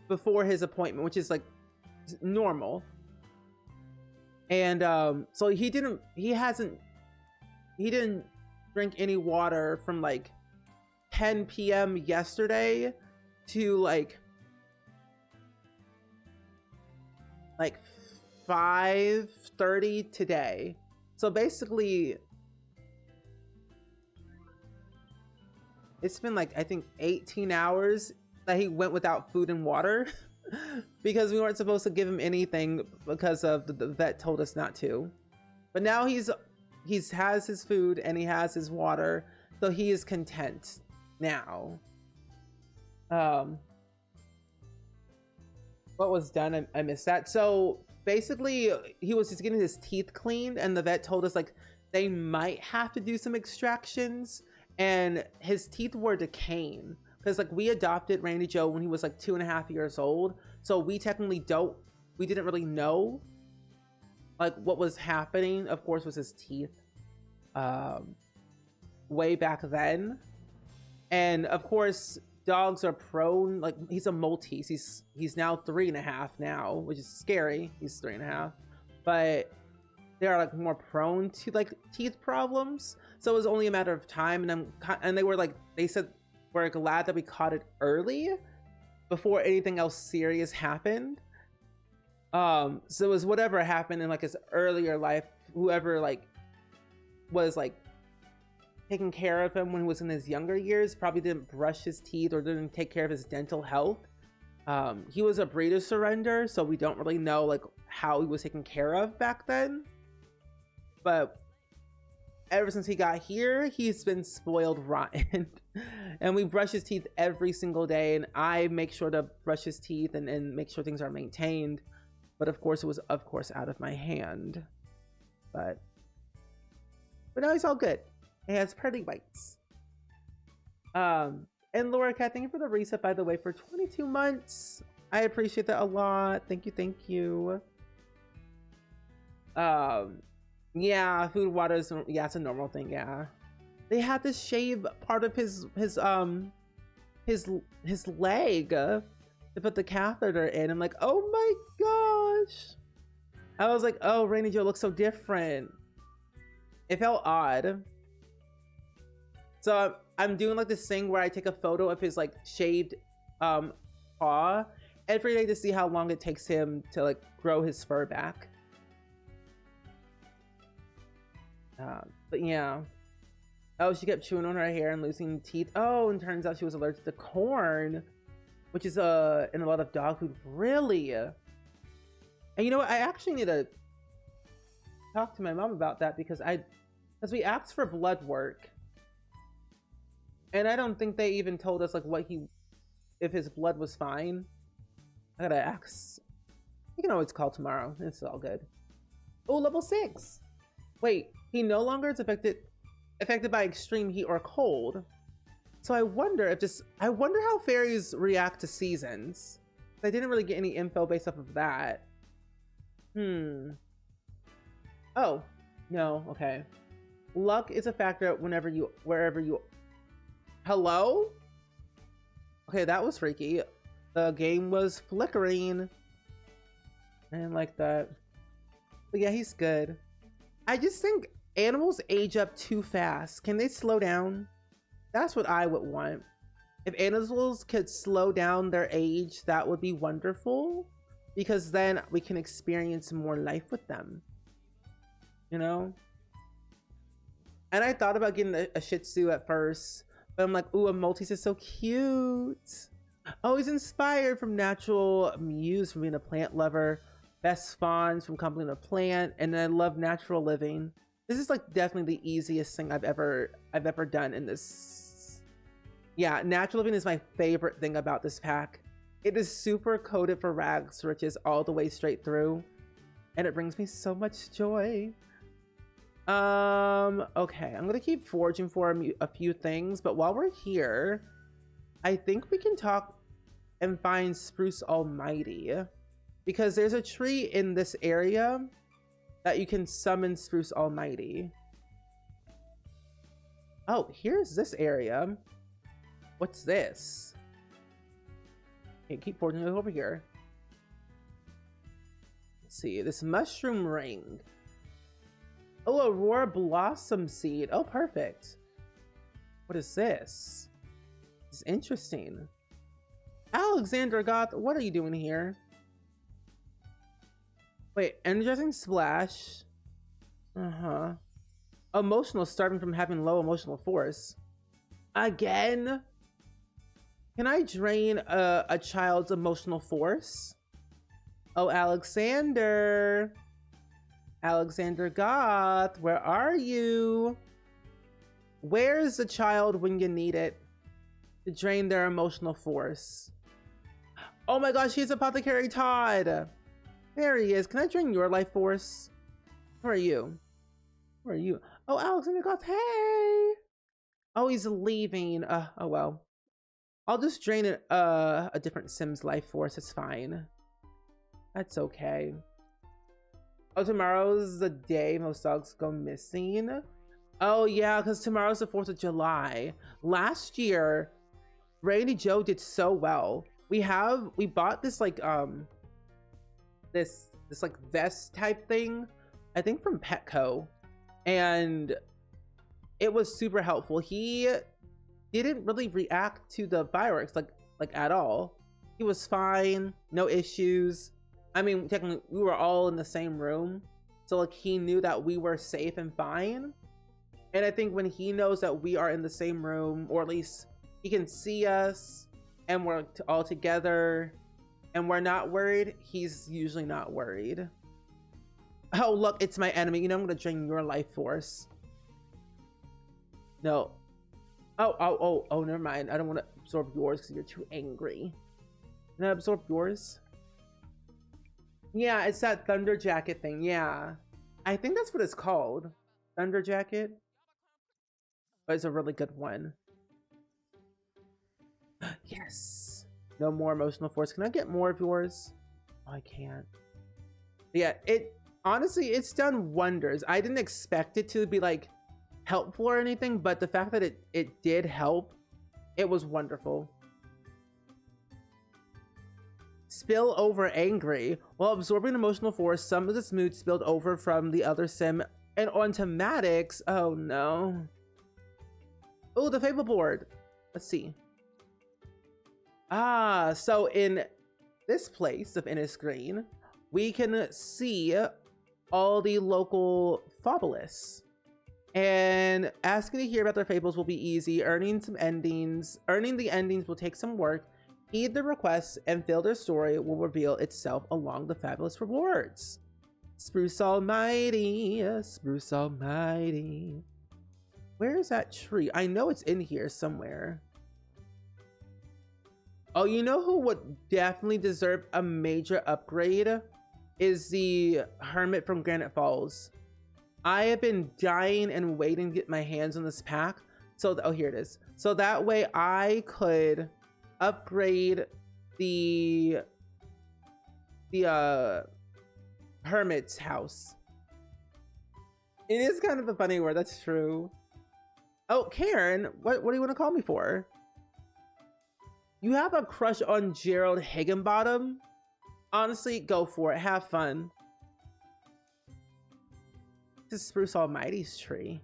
before his appointment, which is like normal. And so he didn't drink any water from like 10 p.m. yesterday to like 5:30 today. So basically, it's been like, I think 18 hours that he went without food and water because we weren't supposed to give him anything because of the vet told us not to. But now he's has his food and he has his water, so he is content now. What was done? I missed that. So basically, he was just getting his teeth cleaned, and the vet told us like they might have to do some extractions, and his teeth were decaying because like we adopted Randy Joe when he was like 2.5 years old, so we technically we didn't really know like what was happening. Of course, was his teeth way back then, and of course dogs are prone, like he's a Maltese, he's now 3.5 now, which is scary. He's 3.5, but they are like more prone to like teeth problems, so it was only a matter of time. And they said we're glad that we caught it early before anything else serious happened. So it was whatever happened in like his earlier life, whoever like was like taking care of him when he was in his younger years probably didn't brush his teeth or didn't take care of his dental health. He was a breeder surrender, so we don't really know like how he was taken care of back then, but ever since he got here, he's been spoiled rotten. And we brush his teeth every single day, and I make sure to brush his teeth and make sure things are maintained. But of course, it was out of my hand. But now he's all good. He has pretty bites. And Laura Cat, thank you for the reset, by the way, for 22 months. I appreciate that a lot. Thank you. Yeah, food, water is, yeah, it's a normal thing. Yeah, they had to shave part of his leg to put the catheter in. I'm like, oh my gosh. I was like, oh, Rainy Joe looks so different. It felt odd. So I'm doing like this thing where I take a photo of his like shaved paw every day to see how long it takes him to like grow his fur back. But yeah. Oh, she kept chewing on her hair and losing teeth. Oh, and turns out she was allergic to corn, which is in a lot of dog food. Really? And you know what? I actually need to talk to my mom about that because we asked for blood work, and I don't think they even told us like if his blood was fine. I gotta ask. You can always call tomorrow. It's all good. Oh, level 6. Wait, he no longer is affected by extreme heat or cold. So I wonder how fairies react to seasons. I didn't really get any info based off of that. Oh, no, okay. Luck is a factor wherever you. Hello? Okay, that was freaky. The game was flickering. I didn't like that. But yeah, he's good. I just think animals age up too fast. Can they slow down? That's what I would want. If animals could slow down their age, that would be wonderful, because then we can experience more life with them. You know? And I thought about getting a Shih Tzu at first, but I'm like, ooh, a Maltese is so cute. Oh, he's inspired from Natural Muse from being a plant lover. Best Fawns from Company of Plant, and then I love Natural Living. This is like definitely the easiest thing I've ever done in this. Yeah, Natural Living is my favorite thing about this pack. It is super coded for rags to riches all the way straight through, and it brings me so much joy. Okay, I'm gonna keep foraging for a few things, but while we're here, I think we can talk and find Spruce Almighty, because there's a tree in this area that you can summon Spruce Almighty. Oh, here's this area. What's this? Okay, keep forging it over here. Let's see, this mushroom ring. Oh, Aurora Blossom Seed. Oh, perfect. What is this? This is interesting. Alexander Goth, what are you doing here? Wait, energizing splash. Uh-huh. Emotional, starving from having low emotional force. Again? Can I drain a child's emotional force? Oh, Alexander. Alexander Goth, where are you? Where's the child when you need it to drain their emotional force? Oh my gosh, he's Apothecary Todd. There he is. Can I drain your life force? Where are you? Where are you? Oh, Alexander Goth, hey! Oh, he's leaving. Oh well. I'll just drain it, a different Sim's life force. It's fine. That's okay. Oh, tomorrow's the day most dogs go missing. Oh yeah, because tomorrow's the 4th of July. Last year, Randy Joe did so well. We bought this like this like vest type thing, I think from Petco, and it was super helpful. He didn't really react to the fireworks like at all. He was fine, no issues. I mean, technically we were all in the same room, so like he knew that we were safe and fine. And I think when he knows that we are in the same room, or at least he can see us and we're all together and we're not worried, he's usually not worried. Oh look, it's my enemy. You know, I'm gonna drain your life force. No. Oh, never mind. I don't want to absorb yours because you're too angry. Can I absorb yours? Yeah, it's that Thunder Jacket thing. Yeah. I think that's what it's called. Thunder Jacket. But it's a really good one. Yes. No more emotional force. Can I get more of yours? Oh, I can't. Yeah, honestly, it's done wonders. I didn't expect it to be like helpful or anything, but the fact that it did help, it was wonderful. Spill over angry. While absorbing emotional force, some of this mood spilled over from the other sim and onto Maddox. Oh no. Oh, the Fable board. Let's see. Ah, so in this place of Innisgreen, we can see all the local Fabulists. And asking to hear about their fables will be easy. Earning the endings will take some work. Heed the requests and fill their story will reveal itself along the fabulous rewards. Spruce Almighty, Spruce Almighty. Where is that tree? I know it's in here somewhere. Oh, you know who would definitely deserve a major upgrade? Is the Hermit from Granite Falls. I have been dying and waiting to get my hands on this pack. So, oh, here it is. So that way I could upgrade the Hermit's house. It is kind of a funny word, that's true. Oh, Karen, what do you want to call me for? You have a crush on Gerald Higginbottom? Honestly, go for it. Have fun. This is Spruce Almighty's tree.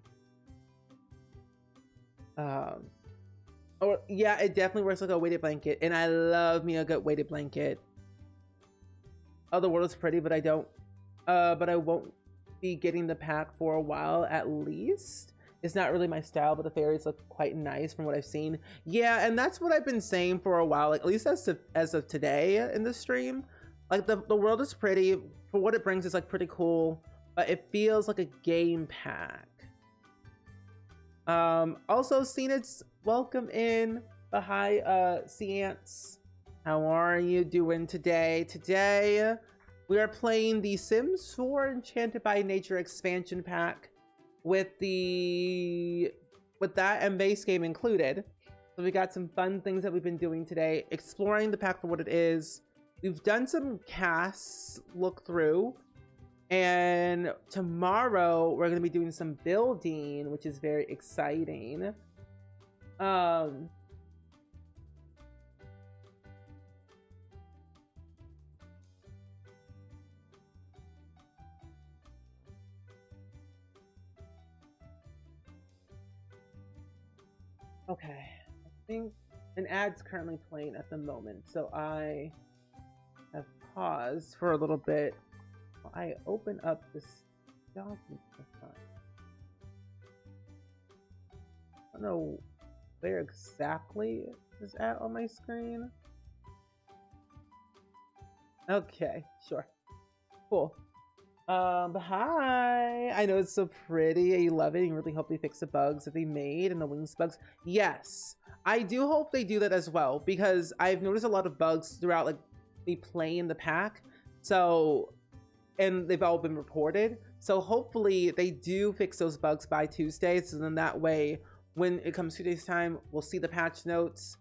Oh yeah, it definitely works like a weighted blanket, and I love me a good weighted blanket. Oh, the world is pretty, but I won't be getting the pack for a while at least. It's not really my style, but the fairies look quite nice from what I've seen. Yeah, and that's what I've been saying for a while, like at least as of today in the stream. Like the world is pretty for what it brings. It's like pretty cool, but it feels like a game pack. Also, Cenit's welcome in. Hi, Ciance. How are you doing today? Today, we are playing the Sims 4 Enchanted by Nature expansion pack with that and base game included. So we got some fun things that we've been doing today, exploring the pack for what it is. We've done some casts, look through. And tomorrow we're going to be doing some building, which is very exciting. Okay, I think an ad's currently playing at the moment, so I have paused for a little bit. I open up this document, I don't know where exactly is at on my screen. Okay, sure. Cool. But hi. I know it's so pretty. You love it. You really hope they fix the bugs that they made and the wings bugs. Yes, I do hope they do that as well, because I've noticed a lot of bugs throughout like me playing the pack. So, and they've all been reported. So hopefully they do fix those bugs by Tuesday. So then that way, when it comes Tuesday's time, we'll see the patch notes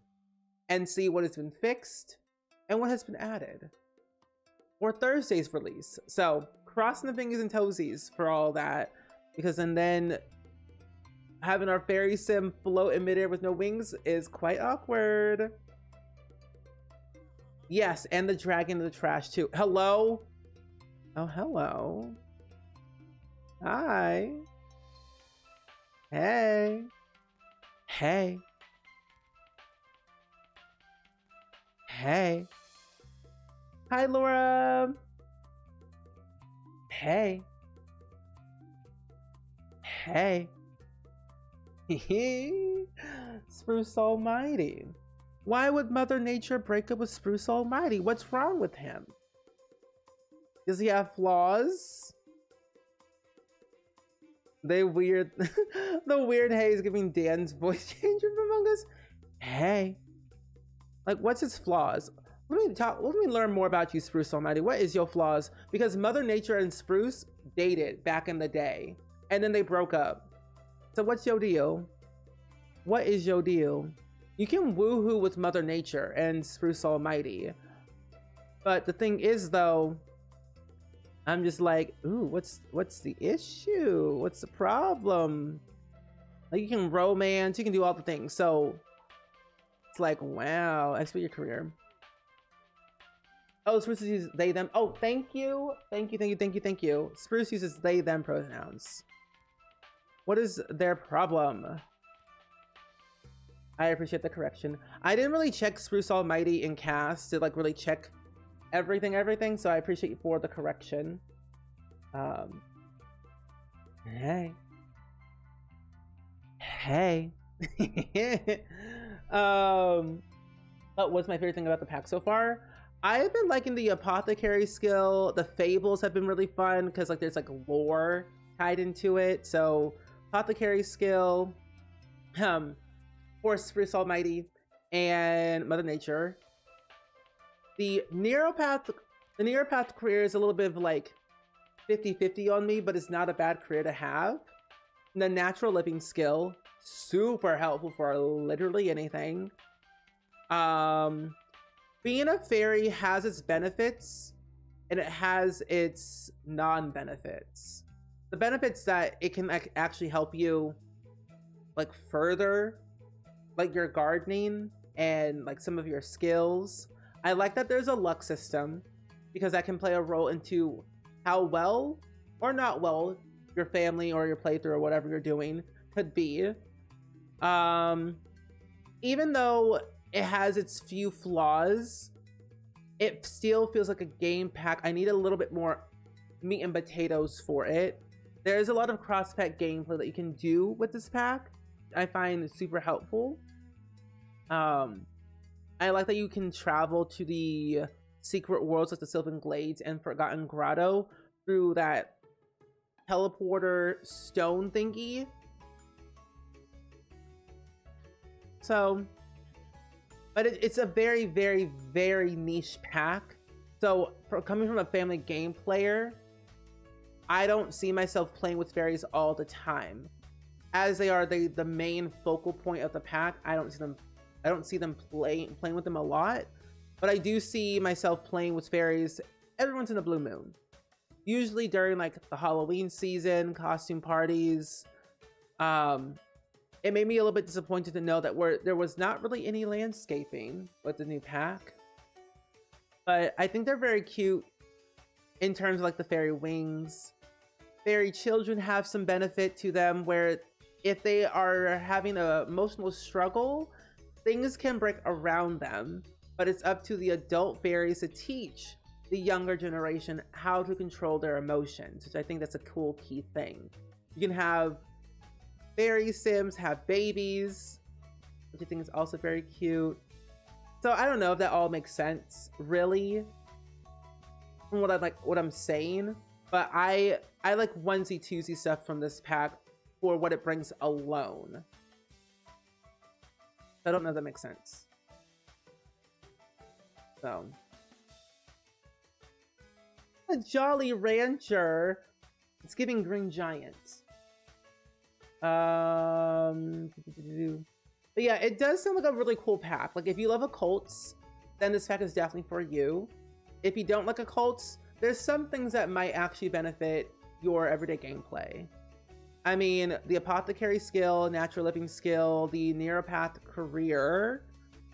and see what has been fixed and what has been added. Or Thursday's release. So crossing the fingers and toesies for all that, because and then having our fairy sim float in midair with no wings is quite awkward. Yes, and the dragon in the trash too. Hello? Oh, hello. Hi. Hey. Hey. Hey. Hi, Laura. Hey. Hey. Spruce Almighty. Why would Mother Nature break up with Spruce Almighty? What's wrong with him? Does he have flaws? They weird. The weird hey is giving Dan's voice changer from Among Us. Hey. Like, what's his flaws? Let me learn more about you, Spruce Almighty. What is your flaws? Because Mother Nature and Spruce dated back in the day, and then they broke up. So what's your deal? What is your deal? You can woohoo with Mother Nature and Spruce Almighty, but the thing is, though, I'm just like, ooh, what's the issue? What's the problem? Like, you can romance, you can do all the things. So it's like, wow, expect your career. Oh, Spruce uses they, them. Oh, thank you. Thank you. Spruce uses they, them pronouns. What is their problem? I appreciate the correction. I didn't really check Spruce Almighty in cast to like really check everything. So I appreciate you for the correction. Hey. Hey. What's my favorite thing about the pack so far? I've been liking the apothecary skill. The fables have been really fun because like there's like lore tied into it. So apothecary skill, for Spruce Almighty and Mother Nature. The neuropath career is a little bit of like 50-50 on me, but it's not a bad career to have. The natural living skill, super helpful for literally anything. Being a fairy has its benefits and it has its non-benefits. The benefits that it can actually help you like further like your gardening and like some of your skills. I like that there's a luck system because that can play a role into how well or not well your family or your playthrough or whatever you're doing could be. Even though it has its few flaws, it still feels like a game pack. I need a little bit more meat and potatoes for it. There's a lot of cross-pack gameplay that you can do with this pack. I find super helpful. I like that you can travel to the secret worlds like the Sylvan Glades and Forgotten Grotto through that teleporter stone thingy. So, but it's a very, very, very niche pack. So, coming from a family game player, I don't see myself playing with fairies all the time. As they are the main focal point of the pack, I don't see them playing with them a lot. But I do see myself playing with fairies every once in a blue moon. Usually during like the Halloween season, costume parties. It made me a little bit disappointed to know that there was not really any landscaping with the new pack. But I think they're very cute in terms of like the fairy wings. Fairy children have some benefit to them where if they are having an emotional struggle, things can break around them. But it's up to the adult fairies to teach the younger generation how to control their emotions, which I think that's a cool key thing. You can have fairy sims have babies, which I think is also very cute. So I don't know if that all makes sense really from what I'm saying, but I like onesie twosie stuff from this pack for what it brings alone. I don't know if that makes sense. So a Jolly Rancher. It's giving Green Giant. But yeah, it does sound like a really cool pack. Like if you love occults, then this pack is definitely for you. If you don't like occults, there's some things that might actually benefit your everyday gameplay. I mean, the Apothecary skill, Natural Living skill, the Neuropath career.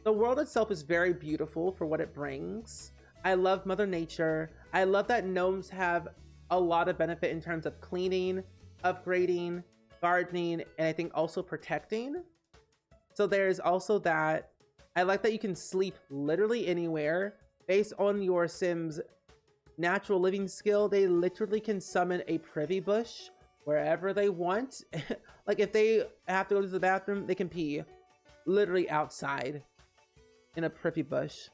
The world itself is very beautiful for what it brings. I love Mother Nature. I love that gnomes have a lot of benefit in terms of cleaning, upgrading, gardening, and I think also protecting. So there's also that. I like that you can sleep literally anywhere. Based on your Sim's Natural Living skill, they literally can summon a privy bush wherever they want. Like if they have to go to the bathroom, they can pee literally outside in a privy bush.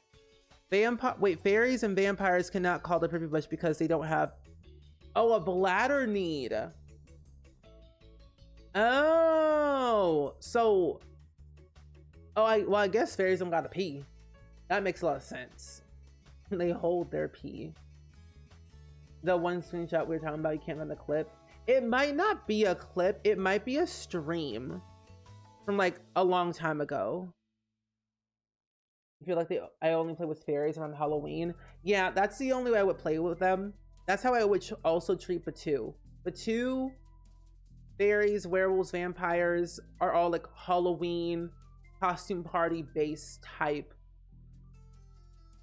Fairies and vampires cannot call the privy bush because they don't have a bladder need. Oh, so I guess fairies don't gotta pee. That makes a lot of sense. They hold their pee. The one screenshot we were talking about, you can't run the clip. It might not be a clip, it might be a stream from like a long time ago. I feel like I only play with fairies around Halloween. Yeah, that's the only way I would play with them. That's how I would also treat Batu. Batu, fairies, werewolves, vampires are all like Halloween costume party based type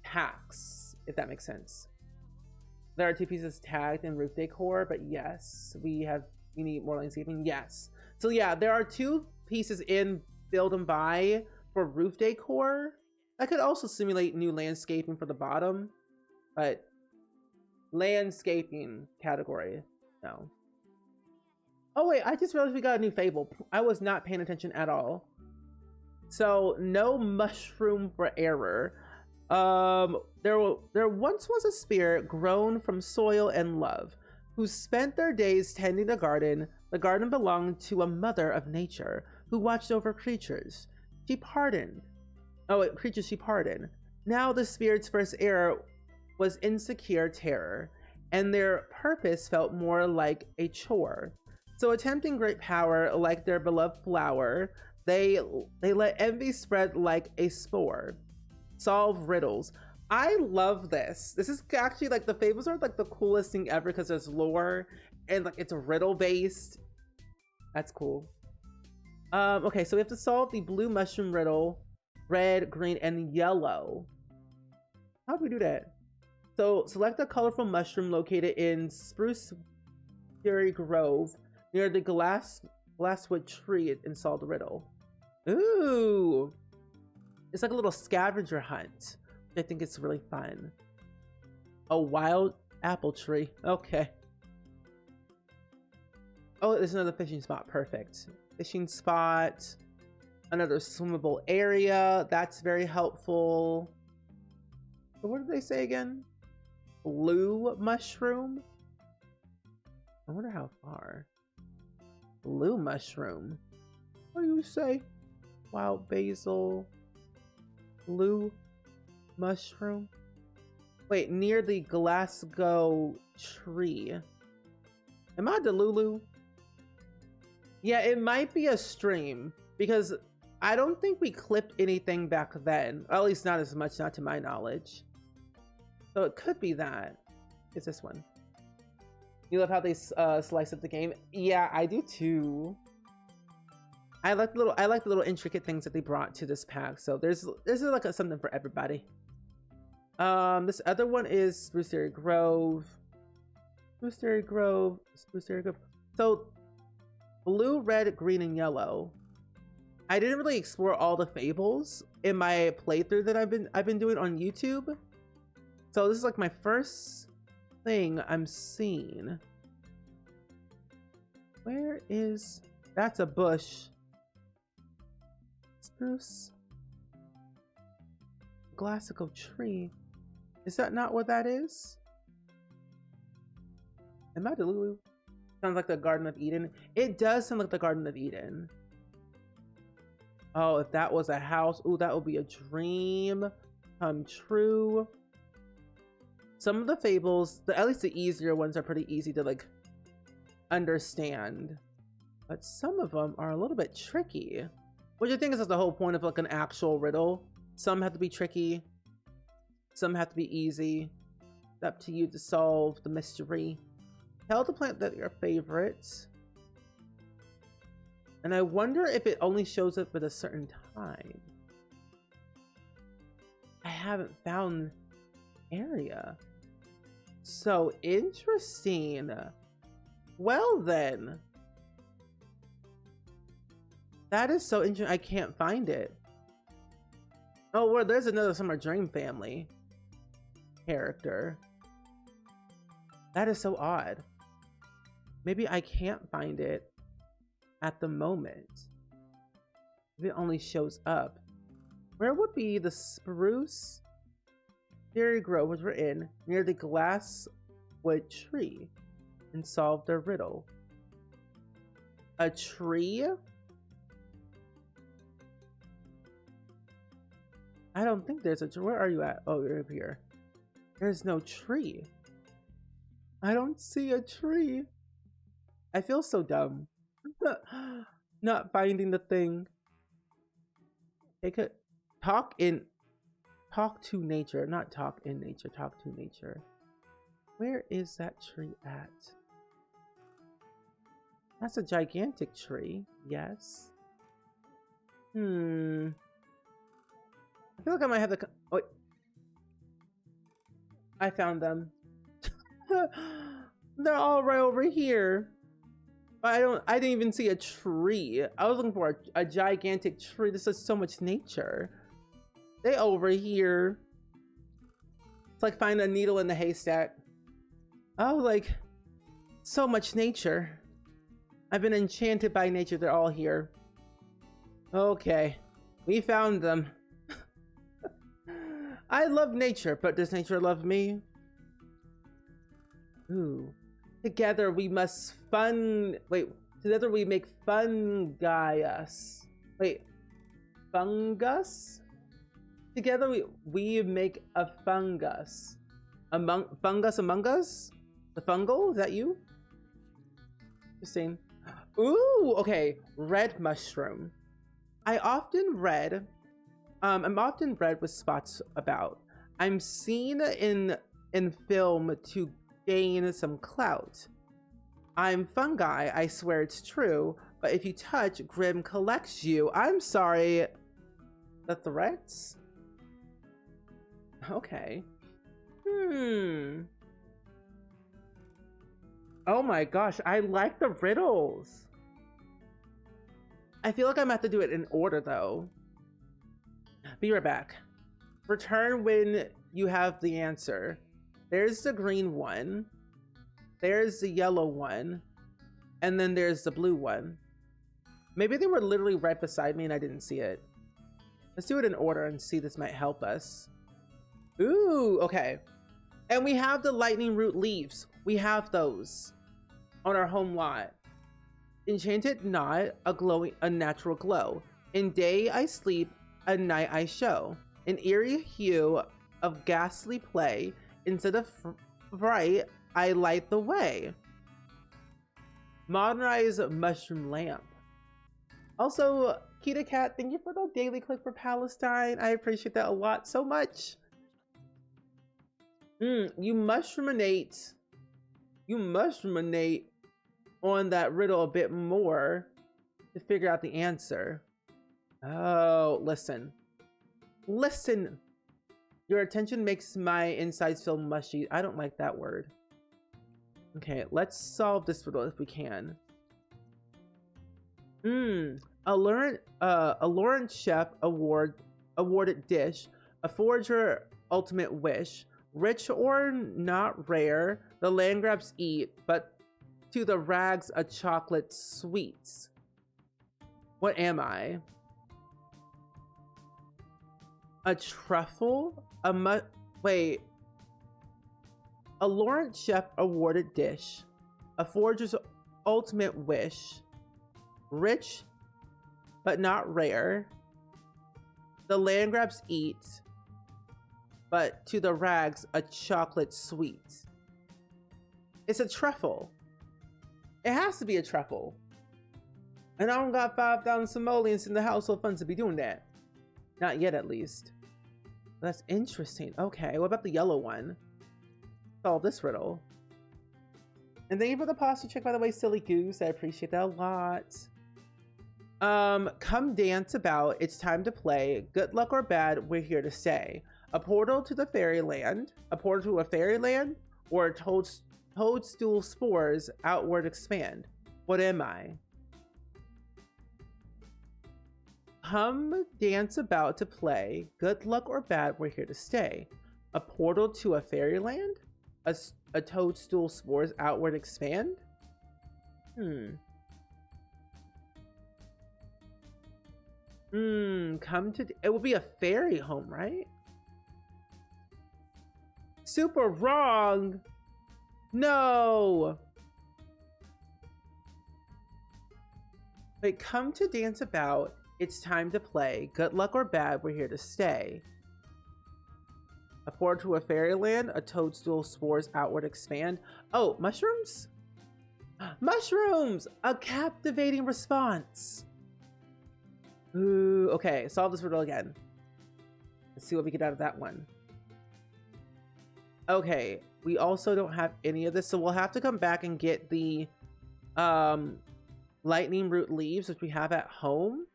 packs, if that makes sense. There are 2 pieces tagged in roof decor, but yes, we need more landscaping. Yes. So yeah, there are 2 pieces in build and buy for roof decor. I could also simulate new landscaping for the bottom, but landscaping category, no. Oh wait, I just realized we got a new fable. I was not paying attention at all. So no mushroom for error. There once was a spirit grown from soil and love, who spent their days tending the garden. The garden belonged to a mother of nature, who watched over creatures. She pardoned. Creatures she pardoned. Now the spirit's first error was insecure terror, and their purpose felt more like a chore. So attempting great power like their beloved flower, they let envy spread like a spore. Solve riddles. I love this. This is actually like the fables are like the coolest thing ever because there's lore and like it's riddle based. That's cool. Okay, so we have to solve the blue mushroom riddle, red, green, and yellow. How do we do that? So select a colorful mushroom located in Spruce Berry Grove near the glasswood tree and solve the riddle. Ooh. It's like a little scavenger hunt. I think it's really fun. A wild apple tree. Okay. Oh, there's another fishing spot. Perfect. Fishing spot. Another swimmable area. That's very helpful. What did they say again? Blue mushroom? I wonder how far. Blue mushroom. What do you say? Wild basil. Blue mushroom. Wait, near the Glasgow tree. Am I Delulu? Yeah, it might be a stream because I don't think we clipped anything back then. Or at least not as much, not to my knowledge. So it could be that. It's this one. You love how they slice up the game? Yeah, I do too. I like the little intricate things that they brought to this pack. So there's like something for everybody. This other one is Spruce Berry Grove. Spruce Berry Grove. Spruce Berry Grove. So blue, red, green, and yellow. I didn't really explore all the fables in my playthrough that I've been doing on YouTube. So this is like my first thing I'm seeing. Where is... That's a bush. Spruce. Classical tree. Is that not what that is? Am I delulu? Sounds like the Garden of Eden. It does sound like the Garden of Eden. Oh, if that was a house, ooh, that would be a dream come true. Some of the fables, at least the easier ones, are pretty easy to like understand, but some of them are a little bit tricky, which I think is the whole point of like an actual riddle. Some have to be tricky, some have to be easy. It's up to you to solve the mystery. Tell the plant that your favorite. And I wonder if it only shows up at a certain time. I haven't found area. So interesting. Well then. That is so interesting. I can't find it. Oh, well, there's another Summer Dream Family character. That is so odd. Maybe I can't find it at the moment. If it only shows up. Where would be the spruce berry grove, which we're in, near the glasswood tree, and solve their riddle? A tree? I don't think there's a tree. Where are you at? Oh, you're up here. There's no tree. I don't see a tree. I feel so dumb. Not finding the thing. It could talk to nature, not talk in nature, talk to nature. Where is that tree at? That's a gigantic tree, yes. I feel like I might have the... Oh, I found them. They're all right over here. But I didn't even see a tree. I was looking for a gigantic tree. This is so much nature. They over here. It's like finding a needle in the haystack. Oh, like, so much nature. I've been enchanted by nature. They're all here. Okay, we found them. I love nature, but does nature love me? Ooh. Together we must together we make fungus. Wait, fungus? Together we make a fungus. Fungus among us? The fungal? Is that you? Interesting. Ooh, okay. Red mushroom. I'm often red with spots about. I'm seen in film to gain some clout. I'm fungi, I swear it's true, but if you touch, Grim collects you. I'm sorry. The threats? Okay. Oh my gosh, I like the riddles. I feel like I'm gonna have to do it in order though. Be right back. Return when you have the answer. There's the green one. There's the yellow one. And then there's the blue one. Maybe they were literally right beside me and I didn't see it. Let's do it in order and see if this might help us. Ooh, okay. And we have the lightning root leaves. We have those on our home lot. Enchanted not, a natural glow. In day I sleep, at night I show. An eerie hue of ghastly play. Instead of bright, I light the way. Modernized mushroom lamp. Also, Kita Cat, thank you for the daily click for Palestine. I appreciate that a lot, so much. You must ruminate on that riddle a bit more to figure out the answer. Oh, listen. Your attention makes my insides feel mushy. I don't like that word. Okay, let's solve this riddle if we can. A Lawrence Chef awarded dish, a forager ultimate wish, Rich or not rare, the land grabs eat, but to the rags a chocolate sweets. What am I? A truffle? Wait. A Lawrence Chef awarded dish. A forager's ultimate wish. Rich, but not rare. The land grabs eat, but to the rags a chocolate sweet. It's a truffle. It has to be a truffle. And I don't got 5,000 simoleons in the household funds to be doing that. Not yet, at least. That's interesting. Okay, what about the yellow one? Solve this riddle. And thank you for the pasta check, by the way, Silly Goose. I appreciate that a lot. Come dance about. It's time to play. Good luck or bad, we're here to stay. A portal to the fairyland. A portal to a fairyland? Or a toadstool spores outward expand. What am I? Come dance about to play. Good luck or bad, we're here to stay. A portal to a fairyland? A toadstool spores outward expand? It would be a fairy home, right? Super wrong. No. Wait, come to dance about. It's time to play. Good luck or bad, we're here to stay. A portal to a fairyland, a toadstool spores outward expand. Oh, mushrooms? Mushrooms! A captivating response. Ooh, okay, solve this riddle again. Let's see what we get out of that one. Okay, we also don't have any of this, so we'll have to come back and get the lightning root leaves, which we have at home.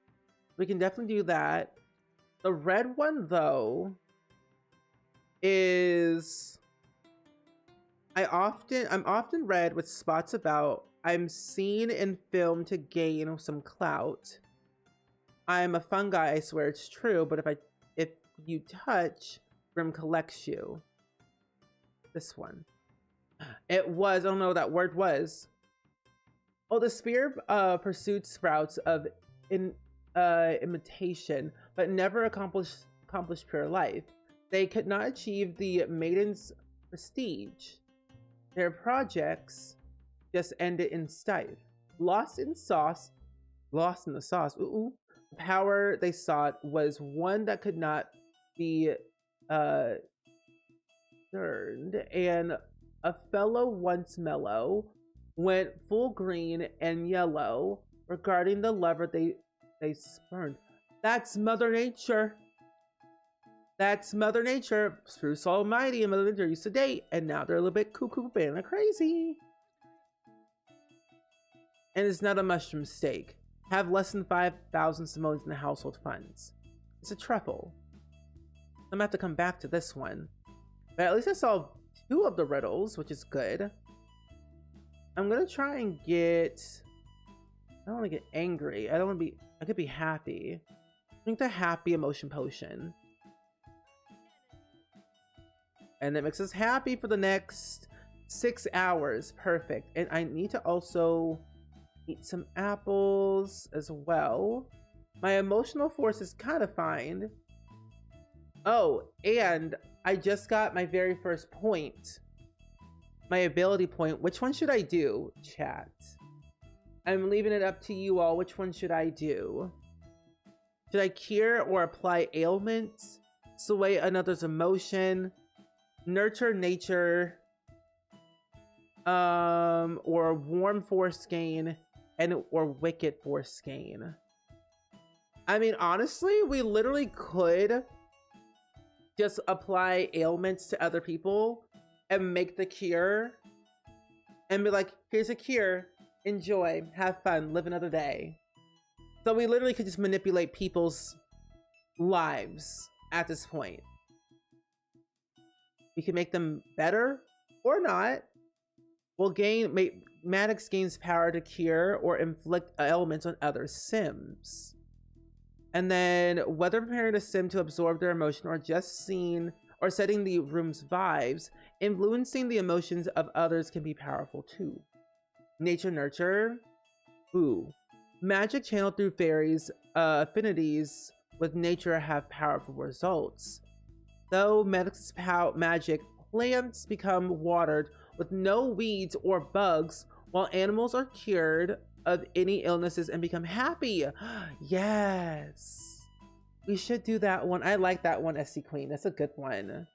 We can definitely do that. The red one, though, is I'm often red with spots about. I'm seen in film to gain some clout. I'm a fungi, I swear it's true, but if you touch, Grim collects you. This one. It was, I don't know what that word was. Oh, the spear pursued sprouts of imitation, but never accomplished pure life. They could not achieve the maiden's prestige. Their projects just ended in strife. Lost in the sauce. Ooh. The power they sought was one that could not be turned, and a fellow once mellow went full green and yellow regarding the lover they spurned. That's Mother Nature. That's Mother Nature. Spruce Almighty and Mother Nature used to date, and now they're a little bit cuckoo banana crazy. And it's not a mushroom steak. Have less than 5,000 simoleons in the household funds. It's a truffle. I'm gonna have to come back to this one. But at least I solved 2 of the riddles, which is good. I'm gonna try and get... I don't want to get angry. I don't want to be... I could be happy. Drink the happy emotion potion. And it makes us happy for the next 6 hours. Perfect. And I need to also eat some apples as well. My emotional force is kind of fine. Oh, and I just got my very first point. My ability point. Which one should I do, chat? I'm leaving it up to you all. Which one should I do? Should I cure or apply ailments? Sway another's emotion? Nurture nature? Or warm force gain? Or wicked force gain? I mean, honestly, we literally could just apply ailments to other people and make the cure and be like, here's a cure, enjoy, have fun, live another day. So we literally could just manipulate people's lives at this point. We can make them better or not. We'll Maddox gains power to cure or inflict ailments on other Sims. And then whether preparing a Sim to absorb their emotion or just seen or setting the room's vibes. Influencing the emotions of others can be powerful too. Nature nurture. Ooh. Magic channeled through fairies, affinities with nature have powerful results. Though magic, plants become watered with no weeds or bugs, while animals are cured of any illnesses and become happy. Yes. We should do that one. I like that one, SC Queen. That's a good one.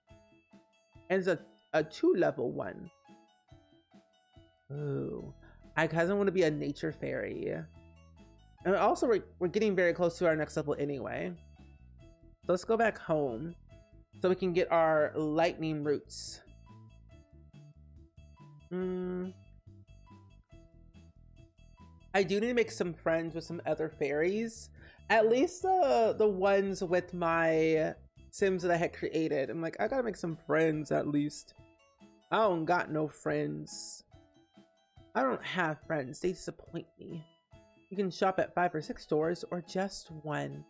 And it's a 2-level one. Ooh. I kind of want to be a nature fairy. And also, we're getting very close to our next level anyway. So let's go back home so we can get our lightning roots. I do need to make some friends with some other fairies. At least the ones with my Sims that I had created. I'm like, I gotta make some friends at least. I don't got no friends. I don't have friends. They disappoint me. You can shop at 5 or 6 stores or just one.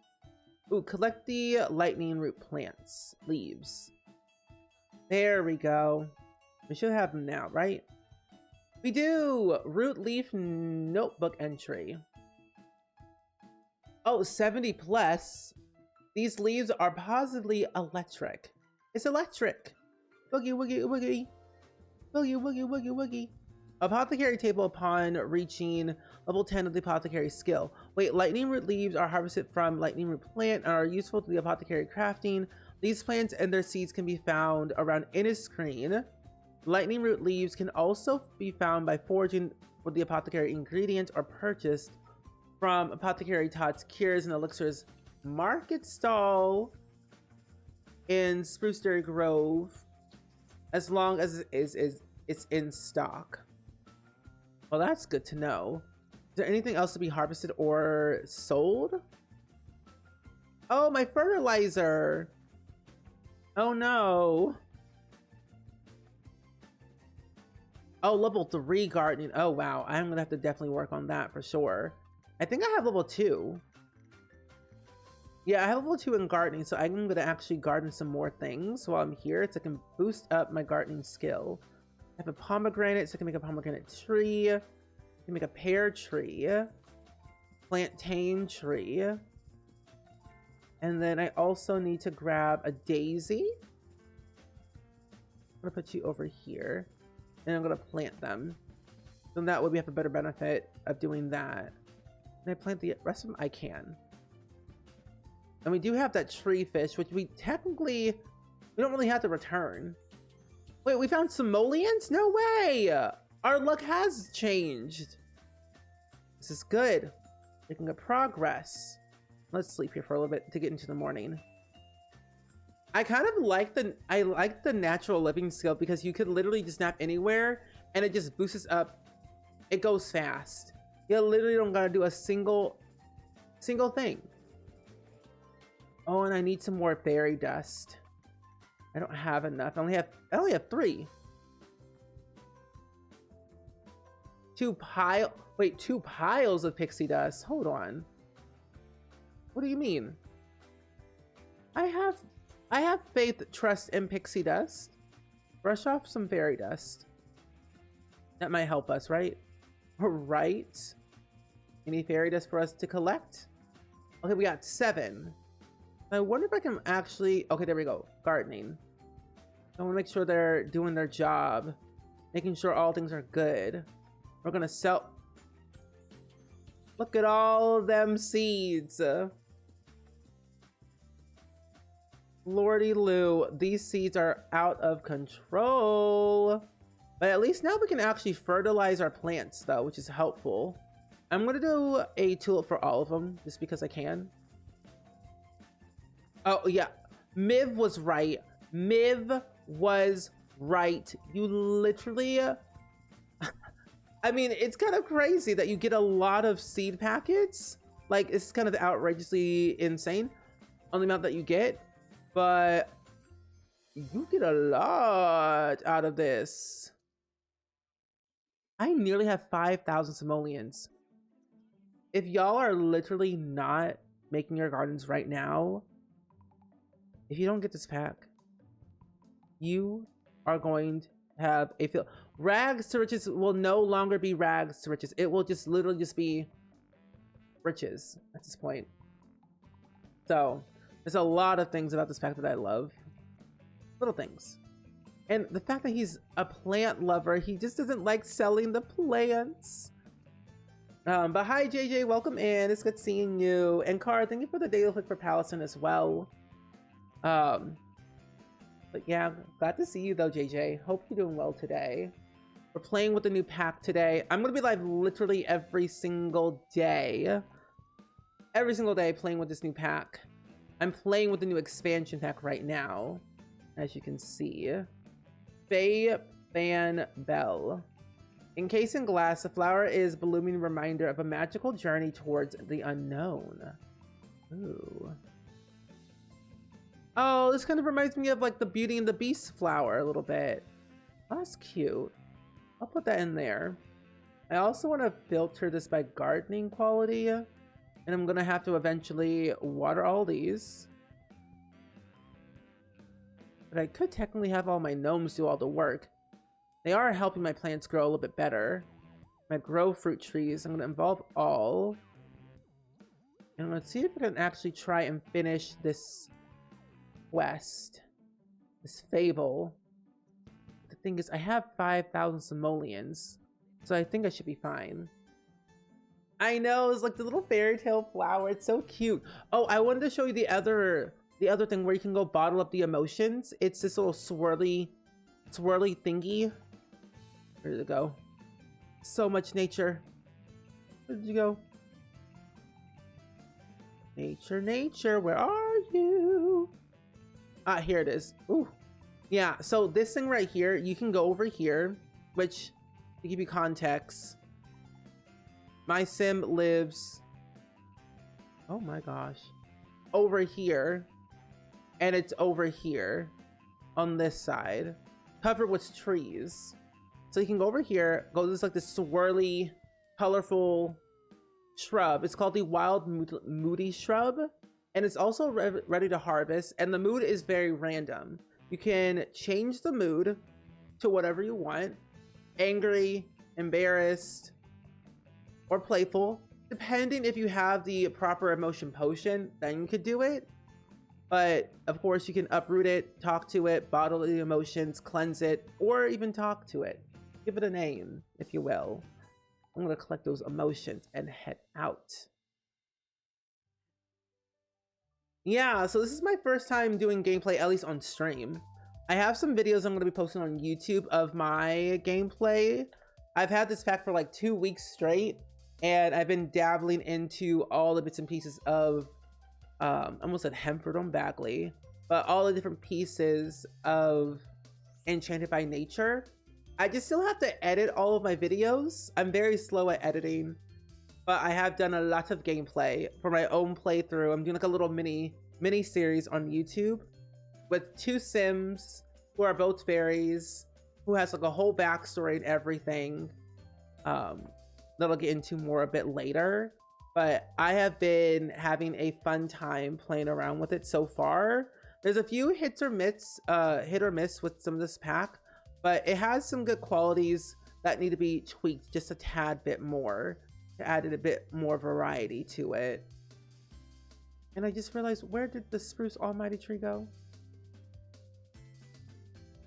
Ooh, collect the lightning root plants, leaves. There we go. We should have them now, right? We do! Root leaf notebook entry. Oh, 70 plus. These leaves are positively electric. It's electric. Boogie, woogie, woogie. Boogie, woogie, woogie, woogie. Apothecary table upon reaching level 10 of the apothecary skill. Wait, lightning root leaves are harvested from lightning root plant and are useful to the apothecary crafting. These plants and their seeds can be found around any screen. Lightning root leaves can also be found by foraging for the apothecary ingredients or purchased from Apothecary Todd's Cures and Elixirs market stall in Spruceberry Grove, as long as it's in stock. Well, that's good to know. Is there anything else to be harvested or sold? Oh, my fertilizer. Oh no. Oh, level 3 gardening. Oh wow, I'm gonna have to definitely work on that for sure. I think I have level 2. Yeah, I have level 2 in gardening, so I'm gonna actually garden some more things while I'm here so I can boost up my gardening skill. I have a pomegranate, so I can make a pomegranate tree. I can make a pear tree. Plantain tree. And then I also need to grab a daisy. I'm gonna put you over here. And I'm gonna plant them. So that way we have a better benefit of doing that. Can I plant the rest of them? I can. And we do have that tree fish, which we technically, we don't really have to return. Wait, we found simoleons? No way! Our luck has changed. This is good. Making good progress. Let's sleep here for a little bit to get into the morning. I kind of like the natural living skill because you could literally just nap anywhere and it just boosts up. It goes fast. You literally don't gotta do a single thing. Oh, and I need some more fairy dust. I don't have enough. I only have 3. 2 piles of pixie dust. Hold on. What do you mean? I have faith, trust in pixie dust. Brush off some fairy dust. That might help us, right? Right. Any fairy dust for us to collect? Okay, we got 7. I wonder if I can actually... Okay, there we go. Gardening. I want to make sure they're doing their job. Making sure all things are good. We're going to sell... Look at all them seeds. Lordy Lou, these seeds are out of control. But at least now we can actually fertilize our plants though, which is helpful. I'm gonna do a tulip for all of them just because I can. Oh yeah, Miv was right. Miv was right. You literally, I mean, it's kind of crazy that you get a lot of seed packets. Like, it's kind of outrageously insane on the amount that you get. But you get a lot out of this. I nearly have 5,000 simoleons. If y'all are literally not making your gardens right now, if you don't get this pack, you are going to have a feel. Rags to riches will no longer be rags to riches. It will just literally just be riches at this point. So there's a lot of things about this pack that I love. Little things. And the fact that he's a plant lover, he just doesn't like selling the plants. But hi JJ, welcome in. It's good seeing you. And Cara, thank you for the daily click for Palestine as well. But yeah, glad to see you though, JJ. Hope you're doing well today. We're playing with the new pack today. I'm gonna be live literally every single day. Every single day playing with this new pack. I'm playing with the new expansion pack right now, as you can see. Faye Fan Bell. Encased in glass, the flower is a blooming reminder of a magical journey towards the unknown. Ooh. Oh, this kind of reminds me of like the Beauty and the Beast flower a little bit. Oh, that's cute. I'll put that in there. I also want to filter this by gardening quality. And I'm going to have to eventually water all these. But I could technically have all my gnomes do all the work. They are helping my plants grow a little bit better. My grow fruit trees, I'm going to involve all. And let's see if I can actually try and finish this quest. This fable. The thing is, I have 5,000 simoleons. So I think I should be fine. I know, it's like the little fairy tale flower. It's so cute. Oh, I wanted to show you the other thing where you can go bottle up the emotions. It's this little swirly thingy. Where did it go? So much nature. Where did you go? Nature, where are you? Ah, here it is. Ooh. Yeah, so this thing right here, you can go over here, which, to give you context, my sim lives, oh my gosh, over here, and it's over here on this side, covered with trees. So you can go over here, go to this like this swirly, colorful shrub. It's called the Wild Moody Shrub, and it's also ready to harvest, and the mood is very random. You can change the mood to whatever you want, angry, embarrassed, or playful, depending if you have the proper emotion potion, then you could do it. But of course you can uproot it, talk to it, bottle the emotions, cleanse it, or even talk to it. Give it a name, if you will. I'm gonna collect those emotions and head out. Yeah, so this is my first time doing gameplay, at least on stream. I have some videos I'm gonna be posting on YouTube of my gameplay. I've had this pack for like 2 weeks straight, and I've been dabbling into all the bits and pieces of, I almost said Hemford Bagley, but all the different pieces of Enchanted by Nature. I just still have to edit all of my videos. I'm very slow at editing, but I have done a lot of gameplay for my own playthrough. I'm doing like a little mini series on YouTube with 2 Sims who are both fairies, who has like a whole backstory and everything. That I'll get into more a bit later, but I have been having a fun time playing around with it so far. There's a few hit or miss with some of this pack, but it has some good qualities that need to be tweaked just a tad bit more to add a bit more variety to it. And I just realized, where did the spruce almighty tree go?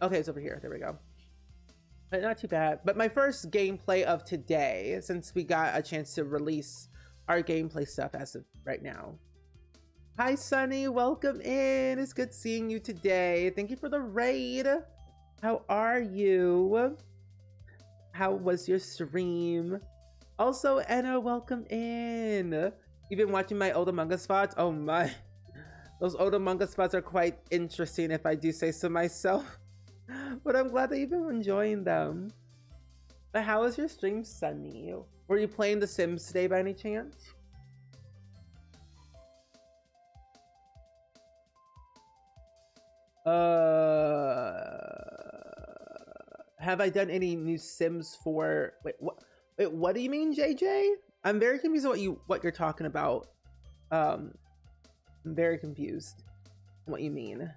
Okay, it's over here. There we go. But not too bad. But my first gameplay of today, since we got a chance to release our gameplay stuff as of right now. Hi Sunny, welcome in. It's good seeing you today. Thank you for the raid. How are you? How was your stream? Also, Anna, welcome in. You've been watching my old Among Us spots? Oh my. Those old Among Us spots are quite interesting, if I do say so myself. But I'm glad that you've been enjoying them. But how was your stream, Sunny? Were you playing The Sims today by any chance? Have I done any new Sims for... Wait, what do you mean, JJ? I'm very confused on what you're talking about. I'm very confused on what you mean.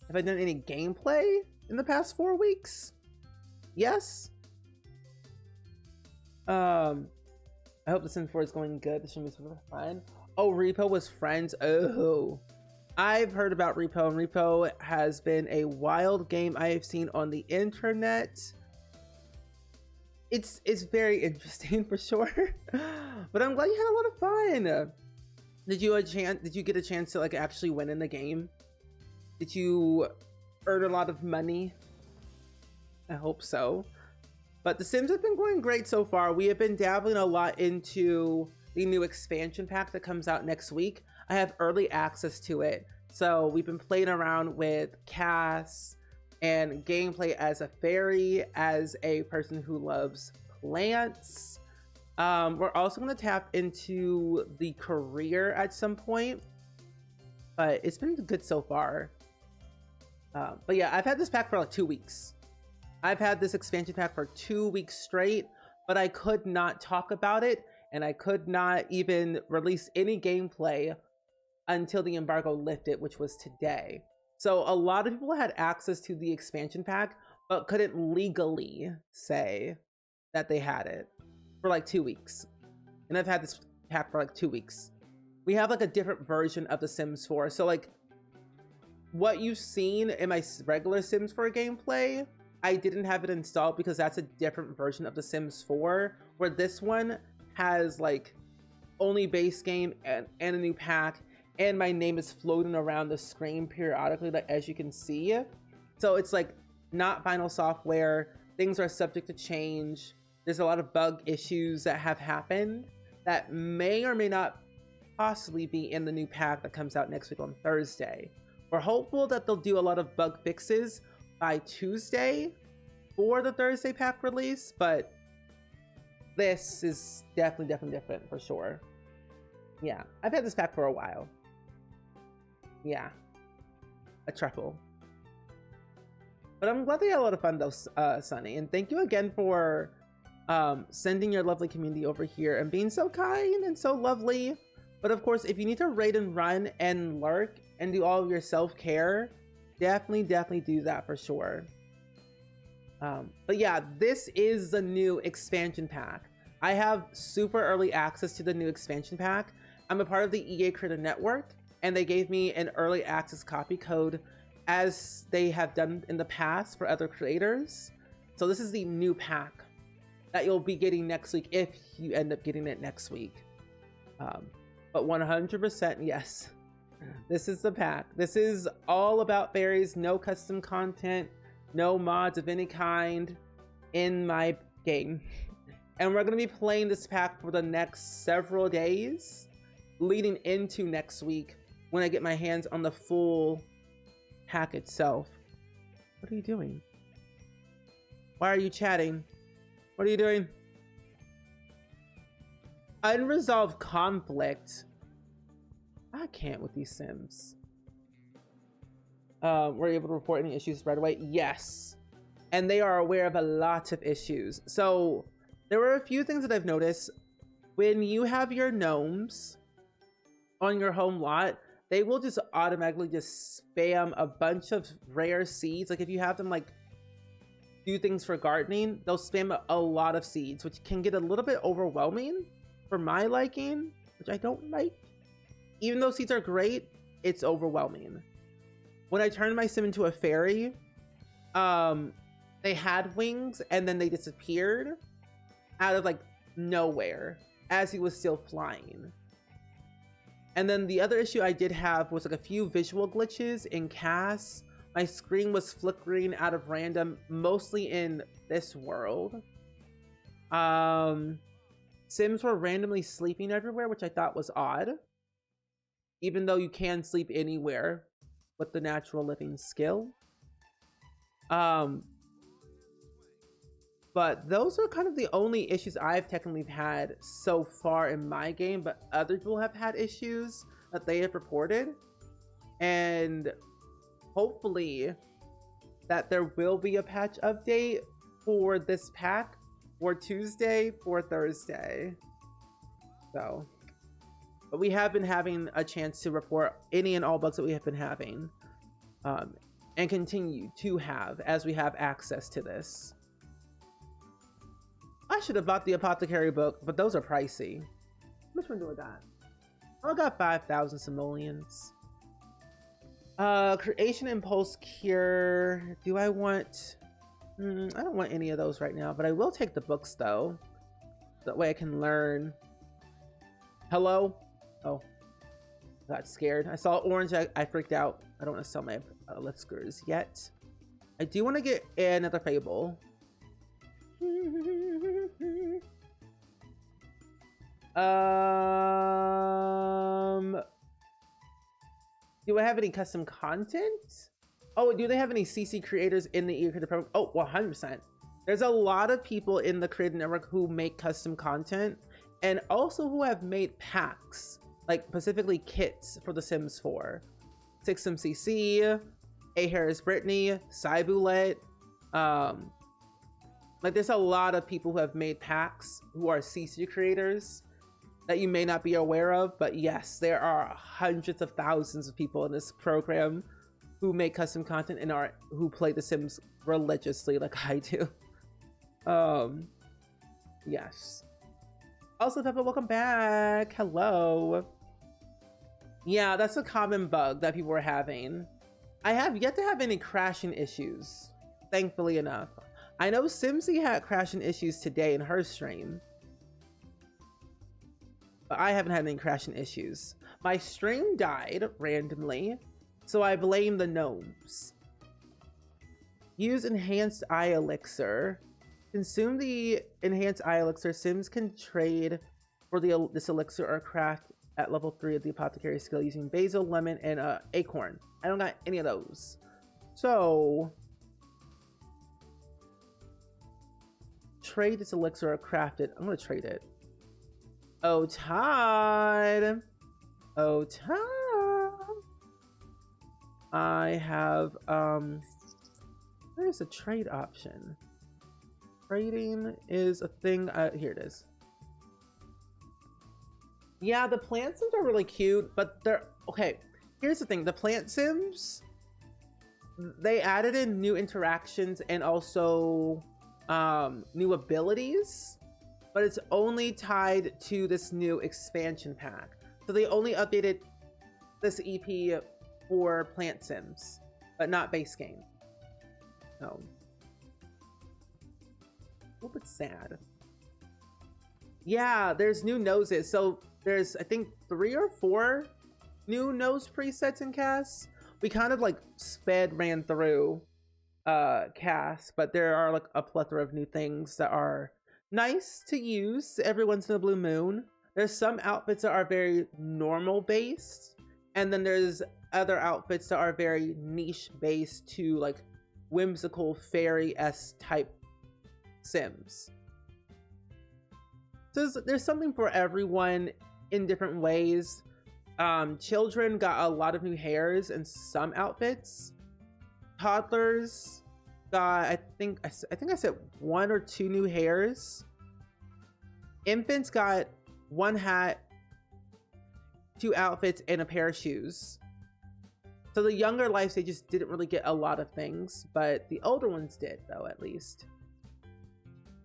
Have I done any gameplay in the past 4 weeks? Yes. I hope the Sims 4 is going good. This should be super fun. Oh, Repo was friends. Oh, I've heard about Repo, and Repo has been a wild game I have seen on the internet. It's very interesting for sure. But I'm glad you had a lot of fun. Did you get a chance to like actually win in the game? Did you earn a lot of money? I hope so. But the Sims have been going great so far. We have been dabbling a lot into the new expansion pack that comes out next week. I have early access to it. So we've been playing around with Cass and gameplay as a fairy, as a person who loves plants. We're also going to tap into the career at some point. But it's been good so far. But yeah, I've had this pack for like 2 weeks. I've had this expansion pack for 2 weeks straight, but I could not talk about it, and I could not even release any gameplay until the embargo lifted, which was today. So a lot of people had access to the expansion pack, but couldn't legally say that they had it for like 2 weeks. And I've had this pack for like 2 weeks. We have like a different version of the Sims 4. So like what you've seen in my regular Sims 4 gameplay, I didn't have it installed because that's a different version of the Sims 4, where this one has like only base game and a new pack, and my name is floating around the screen periodically, like as you can see. So it's like not final software. Things are subject to change. There's a lot of bug issues that have happened that may or may not possibly be in the new pack that comes out next week on Thursday. We're hopeful that they'll do a lot of bug fixes by Tuesday for the Thursday pack release, but this is definitely different for sure. Yeah, I've had this pack for a while. Yeah, a truffle. But I'm glad they had a lot of fun though, Sunny, and thank you again for sending your lovely community over here and being so kind and so lovely. But of course, if you need to raid and run and lurk and do all of your self-care, definitely do that for sure. But yeah, this is the new expansion pack. I have super early access to the new expansion pack. I'm a part of the EA Creator Network, and they gave me an early access copy code as they have done in the past for other creators. So this is the new pack that you'll be getting next week if you end up getting it next week. But 100% yes. This is the pack. This is all about fairies, no custom content, no mods of any kind in my game. And we're going to be playing this pack for the next several days, leading into next week when I get my hands on the full pack itself. What are you doing? Why are you chatting? What are you doing? Unresolved conflict. I can't with these Sims. Were you able to report any issues right away? Yes. And they are aware of a lot of issues. So there were a few things that I've noticed. When you have your gnomes on your home lot, they will just automatically just spam a bunch of rare seeds. Like if you have them like do things for gardening, they'll spam a lot of seeds, which can get a little bit overwhelming for my liking, which I don't like. Even though seeds are great, it's overwhelming. When I turned my sim into a fairy, they had wings and then they disappeared out of like nowhere as he was still flying. And then the other issue I did have was like a few visual glitches in Cass. My screen was flickering out of random, mostly in this world. Sims were randomly sleeping everywhere, which I thought was odd. Even though you can sleep anywhere with the natural living skill. But those are kind of the only issues I've technically had so far in my game, but other people have had issues that they have reported. And hopefully that there will be a patch update for this pack for Tuesday, for Thursday. So, but we have been having a chance to report any and all bugs that we have been having. and continue to have as we have access to this. I should have bought the apothecary book, but those are pricey. How much one do I got? I got 5,000 simoleons. Creation impulse cure. Do I want... I don't want any of those right now, but I will take the books though. That way I can learn. Hello? Oh. Got scared. I saw orange. I freaked out. I don't want to sell my elixirs yet. I do want to get another fable. Do I have any custom content? Oh, do they have any CC creators in the creator program? Oh, 100%. There's a lot of people in the creator network who make custom content and also who have made packs, like specifically kits for The Sims 4. SpringSims CC, A Harris Brittany, Cyboulet. Like there's a lot of people who have made packs who are CC creators that you may not be aware of, but yes, there are hundreds of thousands of people in this program who make custom content and who play The Sims religiously like I do. Yes. Also, Peppa, welcome back. Hello. Yeah, that's a common bug that people are having. I have yet to have any crashing issues, thankfully enough. I know Simsy had crashing issues today in her stream, but I haven't had any crashing issues. My stream died randomly, so I blame the gnomes. Use enhanced eye elixir. Consume the enhanced eye elixir. Sims can trade for this elixir or craft at level 3 of the apothecary skill using basil, lemon, and acorn. I don't got any of those. So trade this elixir or craft it. I'm gonna trade it. Oh, Todd. Oh, Todd. I have, where's the trade option? Trading is a thing. Here it is. Yeah, the plant sims are really cute, but they're, okay, here's the thing. The plant sims, they added in new interactions and also new abilities, but it's only tied to this new expansion pack. So they only updated this EP for plant sims, but not base game. No. A little bit sad. Yeah, there's new noses. So there's, I think, 3 or 4 new nose presets in CAS. We kind of like ran through CAS, but there are like a plethora of new things that are nice to use every once in a blue moon. There's some outfits that are very normal based, and then there's other outfits that are very niche based to like whimsical fairy-esque type Sims. So there's something for everyone in different ways. Children got a lot of new hairs and some outfits. Toddlers got, I think I said 1 or 2 new hairs. Infants got 1 hat, 2 outfits, and a pair of shoes. So the younger lives, they just didn't really get a lot of things, but the older ones did, though, at least.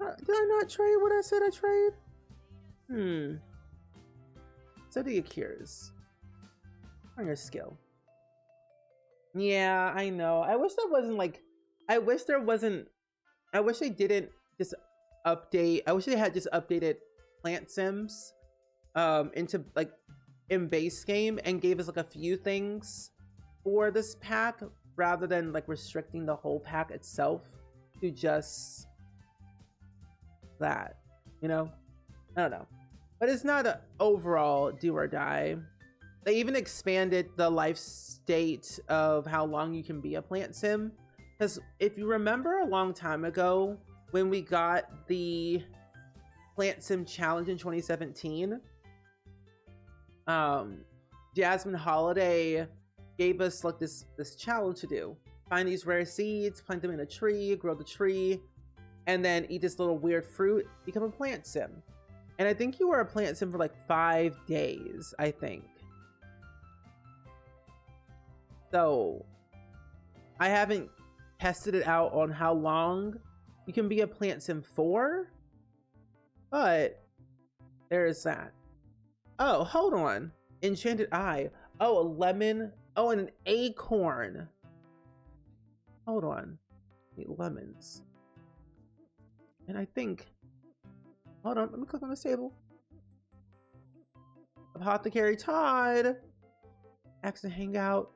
Did I not trade what I said I trade? So do your cures. On your skill. Yeah, I know. I wish there wasn't like, I wish they didn't just update. I wish they had just updated plant sims into like in base game and gave us like a few things for this pack rather than like restricting the whole pack itself to just that, you know? I don't know, but it's not an overall do or die. They even expanded the life state of how long you can be a plant sim, because if you remember a long time ago when we got the plant sim challenge in 2017, Jasmine Holiday gave us like this challenge to do: find these rare seeds, plant them in a tree, grow the tree, and then eat this little weird fruit, become a plant sim. And I think you were a plant sim for like 5 days, I think. So I haven't tested it out on how long you can be a plant sim for, but there is that. Oh, hold on. Enchanted eye. Oh, a lemon. Oh, and an acorn. Hold on. Lemons. And I think, hold on, let me click on this table. Apothecary Todd. Ask to hang out.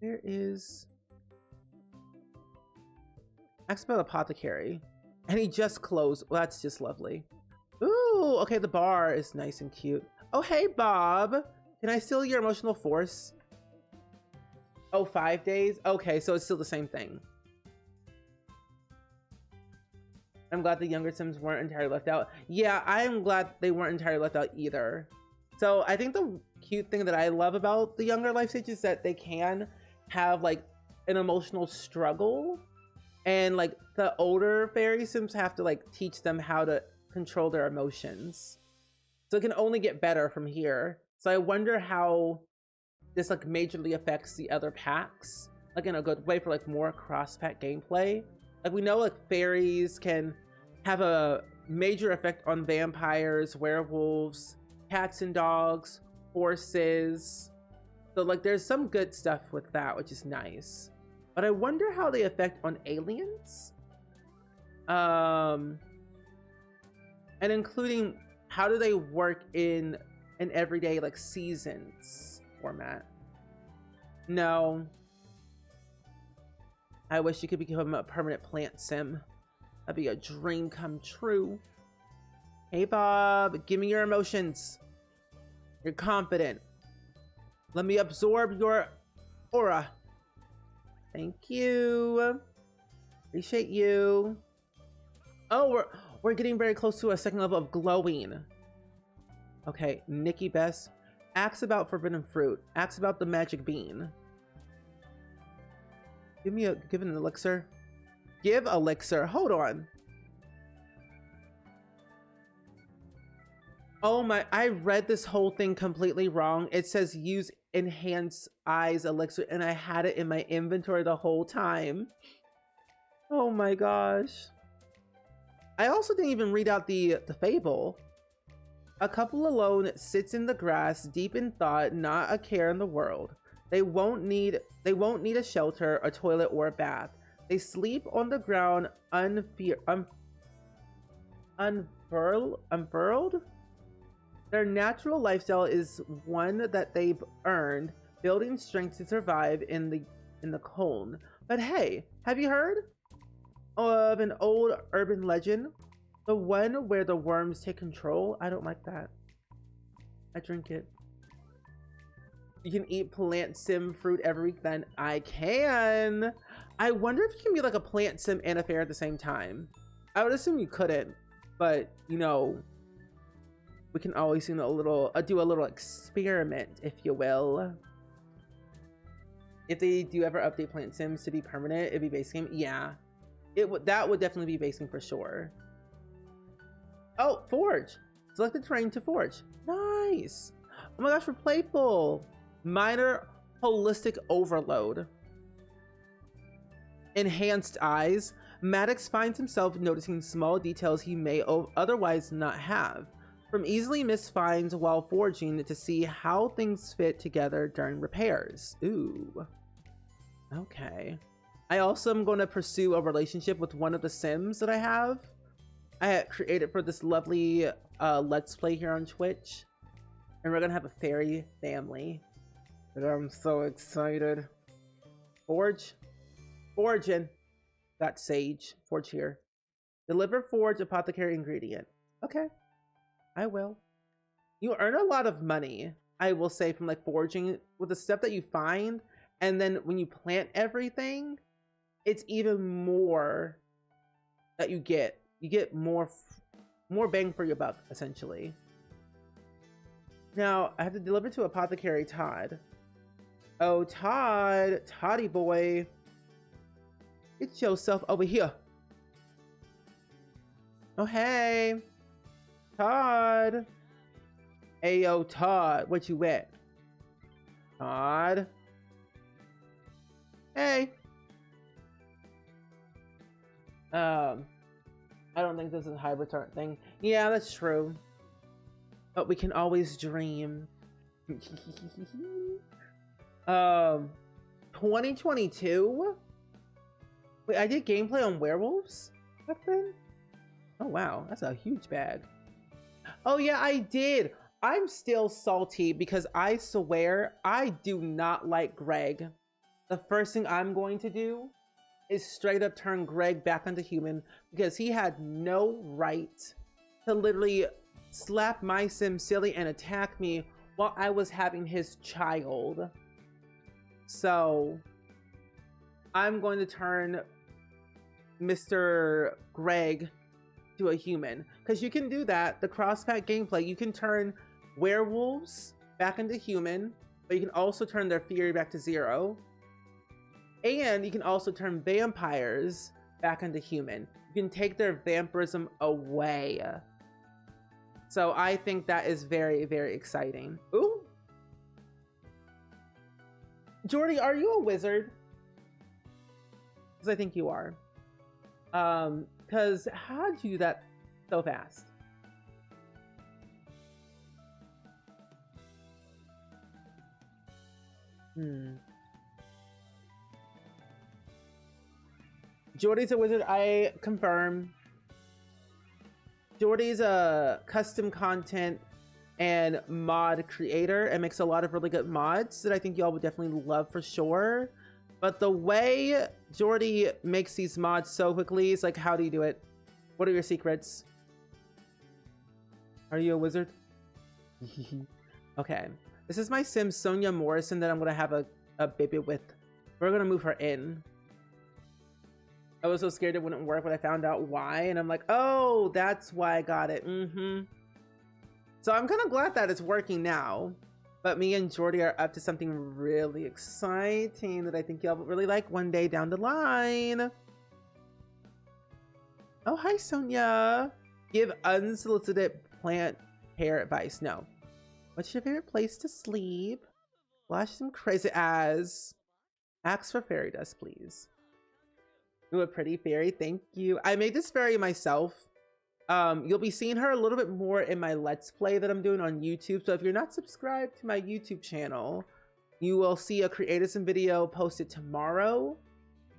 There is. Ask about Apothecary. And he just closed. Well, that's just lovely. Ooh, okay, the bar is nice and cute. Oh, hey, Bob. Can I steal your emotional force? Oh, 5 days? Okay, so it's still the same thing. I'm glad the younger Sims weren't entirely left out. Yeah, I am glad they weren't entirely left out either. So I think the cute thing that I love about the younger life stages is that they can have like an emotional struggle, and like the older fairy Sims have to like teach them how to control their emotions. So it can only get better from here. So I wonder how this like majorly affects the other packs, like in a good way for like more cross-pack gameplay. Like we know like fairies can have a major effect on vampires, werewolves, cats and dogs, horses. So like there's some good stuff with that, which is nice. But I wonder how they affect on aliens. And including how do they work in an everyday like seasons format. No. I wish you could become a permanent plant sim. That'd be a dream come true. Hey Bob, give me your emotions. You're confident. Let me absorb your aura. Thank you. Appreciate you. Oh, we're getting very close to a second level of glowing. Okay, Nikki Best. Asks about forbidden fruit. Asks about the magic bean. Give an elixir. Give elixir. Hold on. Oh my, I read this whole thing completely wrong. It says use enhance eyes elixir, and I had it in my inventory the whole time. Oh my gosh. I also didn't even read out the fable. A couple alone sits in the grass, deep in thought, not a care in the world. They won't need a shelter, a toilet, or a bath. They sleep on the ground unfurled. Their natural lifestyle is one that they've earned, building strength to survive in the cold. But hey, have you heard of an old urban legend? The one where the worms take control? I don't like that. I drink it. You can eat plant sim fruit every week, then I can. I wonder if you can be like a plant sim and a fair at the same time. I would assume you couldn't, but you know, we can always do a little experiment, if you will. If they do ever update plant sims to be permanent, it'd be base game. Yeah, that would definitely be base game for sure. Oh, forge. Select the terrain to forge. Nice. Oh my gosh, we're playful. Minor holistic overload. Enhanced eyes. Maddox finds himself noticing small details he may otherwise not have. From easily missed finds while forging to see how things fit together during repairs. Ooh. Okay. I also am going to pursue a relationship with one of the Sims that I have. I had created for this lovely Let's Play here on Twitch. And we're going to have a fairy family. And I'm so excited. Forge. Forging. Got sage. Forge here. Deliver forge apothecary ingredient. Okay. I will. You earn a lot of money, I will say, from like forging with the stuff that you find. And then when you plant everything, it's even more that you get. You get more bang for your buck, essentially. Now, I have to deliver to Apothecary Todd. Oh, Todd. Toddy boy. Get yourself over here. Oh, hey. Todd. Ayo, Todd. What you at? Todd. Hey. Um, I don't think this is a hybrid thing. Yeah, that's true. But we can always dream. 2022? Wait, I did gameplay on werewolves back then? Oh wow, that's a huge bag. Oh yeah, I did. I'm still salty because I swear I do not like Greg. The first thing I'm going to do is straight up turn Greg back into human because he had no right to literally slap my sim silly and attack me while I was having his child. So I'm going to turn Mr. Greg to a human because you can do that. The cross-pack gameplay, you can turn werewolves back into human, but you can also turn their fury back to 0. And you can also turn vampires back into human. You can take their vampirism away. So I think that is very, very exciting. Ooh. Jordy, are you a wizard? Because I think you are. Because how did you do that so fast? Jordy's a wizard, I confirm. Jordy's a custom content and mod creator and makes a lot of really good mods that I think y'all would definitely love for sure. But the way Jordy makes these mods so quickly is like, how do you do it? What are your secrets? Are you a wizard? Okay. This is my sim, Sonia Morrison, that I'm going to have a baby with. We're going to move her in. I was so scared it wouldn't work, but I found out why. And I'm like, oh, that's why I got it. So I'm kind of glad that it's working now. But me and Jordy are up to something really exciting that I think y'all would really like one day down the line. Oh, hi, Sonia. Give unsolicited plant hair advice. No. What's your favorite place to sleep? Watch some crazy ass. Ask for fairy dust, please. Ooh, a pretty fairy. Thank you. I made this fairy myself. You'll be seeing her a little bit more in my Let's Play that I'm doing on YouTube. So if you're not subscribed to my YouTube channel, you will see a Creatism video posted tomorrow.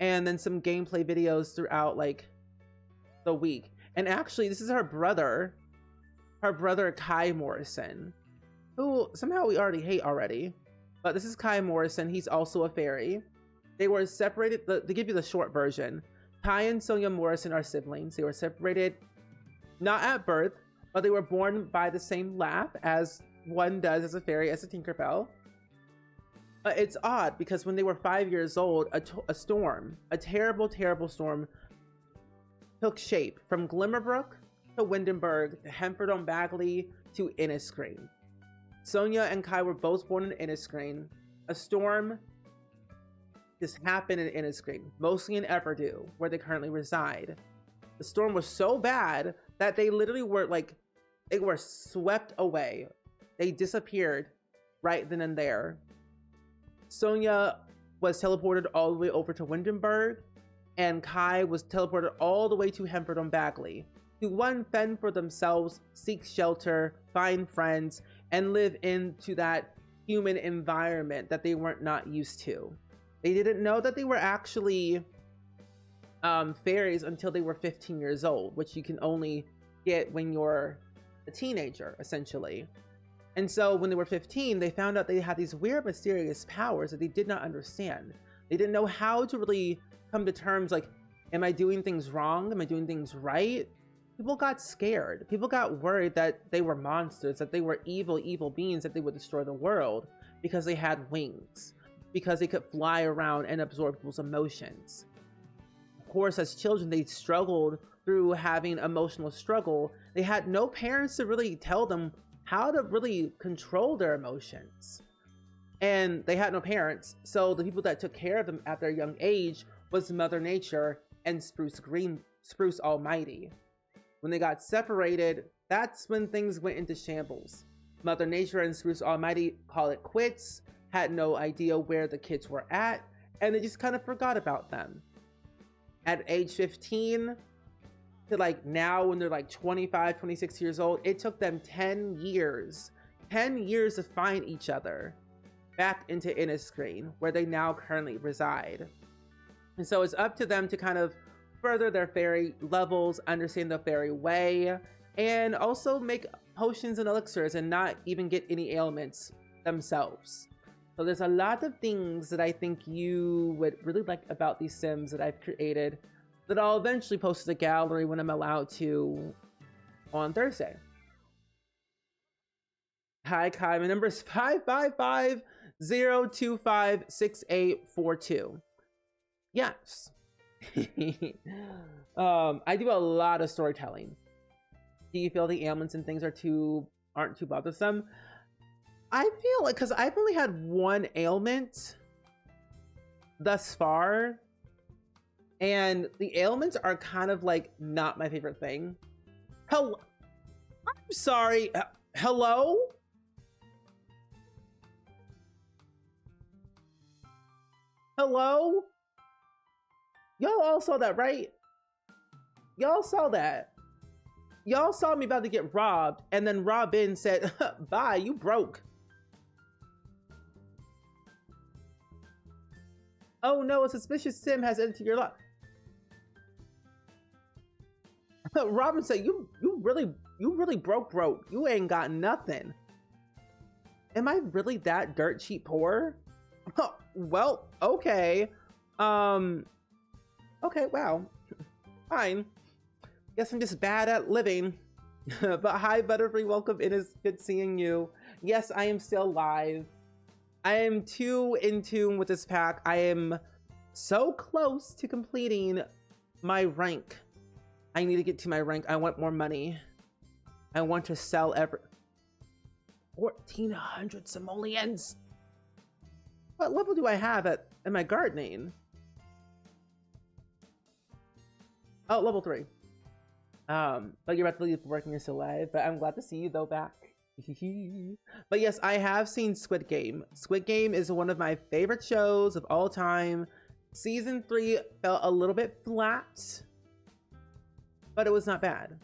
And then some gameplay videos throughout like the week. And actually, this is her brother. Her brother, Kai Morrison. Who somehow we already hate already. But this is Kai Morrison. He's also a fairy. They were separated, to give you the short version. Kai and Sonia Morrison are siblings. They were separated not at birth, but they were born by the same lap as one does as a fairy, as a Tinkerbell. But it's odd because when they were 5 years old, a storm, a terrible, terrible storm, took shape from Glimmerbrook to Windenburg to Hemperdon-Bagley to Inniscreen. Sonia and Kai were both born in Inniscreen. A storm just happened in Inniscreen, mostly in Everdue, where they currently reside. The storm was so bad that they literally were like, they were swept away. They disappeared right then and there. Sonia was teleported all the way over to Windenburg, and Kai was teleported all the way to Hemperdon-Bagley to one, fend for themselves, seek shelter, find friends, and live into that human environment that they weren't not used to. They didn't know that they were actually fairies until they were 15 years old, which you can only get when you're a teenager, essentially. And so when they were 15, they found out they had these weird, mysterious powers that they did not understand. They didn't know how to really come to terms like, am I doing things wrong? Am I doing things right? People got scared. People got worried that they were monsters, that they were evil, evil beings, that they would destroy the world because they had wings, because they could fly around and absorb people's emotions. Of course, as children, they struggled through having emotional struggle. They had no parents to really tell them how to really control their emotions. And they had no parents, so the people that took care of them at their young age was Mother Nature and Spruce Almighty. When they got separated, that's when things went into shambles. Mother Nature and Spruce Almighty call it quits, had no idea where the kids were at, and they just kind of forgot about them. at age 15 to like now when they're like 25, 26 years old, it took them 10 years to find each other back into Inniscreen, where they now currently reside. And so it's up to them to kind of further their fairy levels, understand the fairy way, and also make potions and elixirs and not even get any ailments themselves. So there's a lot of things that I think you would really like about these Sims that I've created that I'll eventually post to the gallery when I'm allowed to on Thursday. Hi, Kai. My number is 555-025-6842. Yes. I do a lot of storytelling. Do you feel the ailments and things aren't too bothersome? I feel like, because I've only had one ailment thus far, and the ailments are kind of like not my favorite thing. I'm sorry. Hello? Hello? Y'all all saw that, right? Y'all saw that. Y'all saw me about to get robbed, and then Robin said, bye, you broke. Oh no, a suspicious sim has entered your life. Robin said, you really broke. You ain't got nothing. Am I really that dirt cheap poor? Well, okay. Okay, wow. Fine. Guess I'm just bad at living. But hi, Butterfree, welcome. It is good seeing you. Yes, I am still live. I am too in tune with this pack. I am so close to completing my rank. I need to get to my rank. I want more money. I want to sell 1,400 simoleons. What level do I have at my gardening? Oh, level 3. But you're about to leave work and you're still alive. But I'm glad to see you though back. But yes, I have seen Squid Game. Squid Game is one of my favorite shows of all time. Season 3 felt a little bit flat, but it was not bad.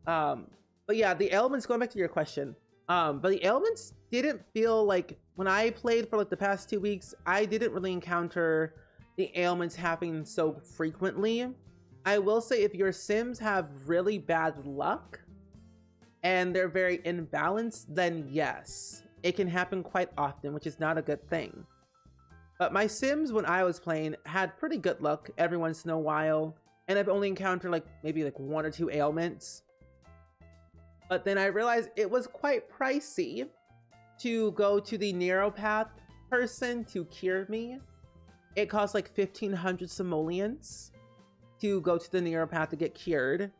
But yeah, the ailments, going back to your question, but the ailments didn't feel like, when I played for like the past 2 weeks, I didn't really encounter the ailments happening so frequently. I will say, if your Sims have really bad luck and they're very imbalanced, then yes, it can happen quite often, which is not a good thing. But my Sims, when I was playing, had pretty good luck every once in a while, and I've only encountered like maybe like 1 or 2 ailments. But then I realized it was quite pricey to go to the narrow path person to cure me. It cost like 1,500 simoleons to go to the narrow path to get cured.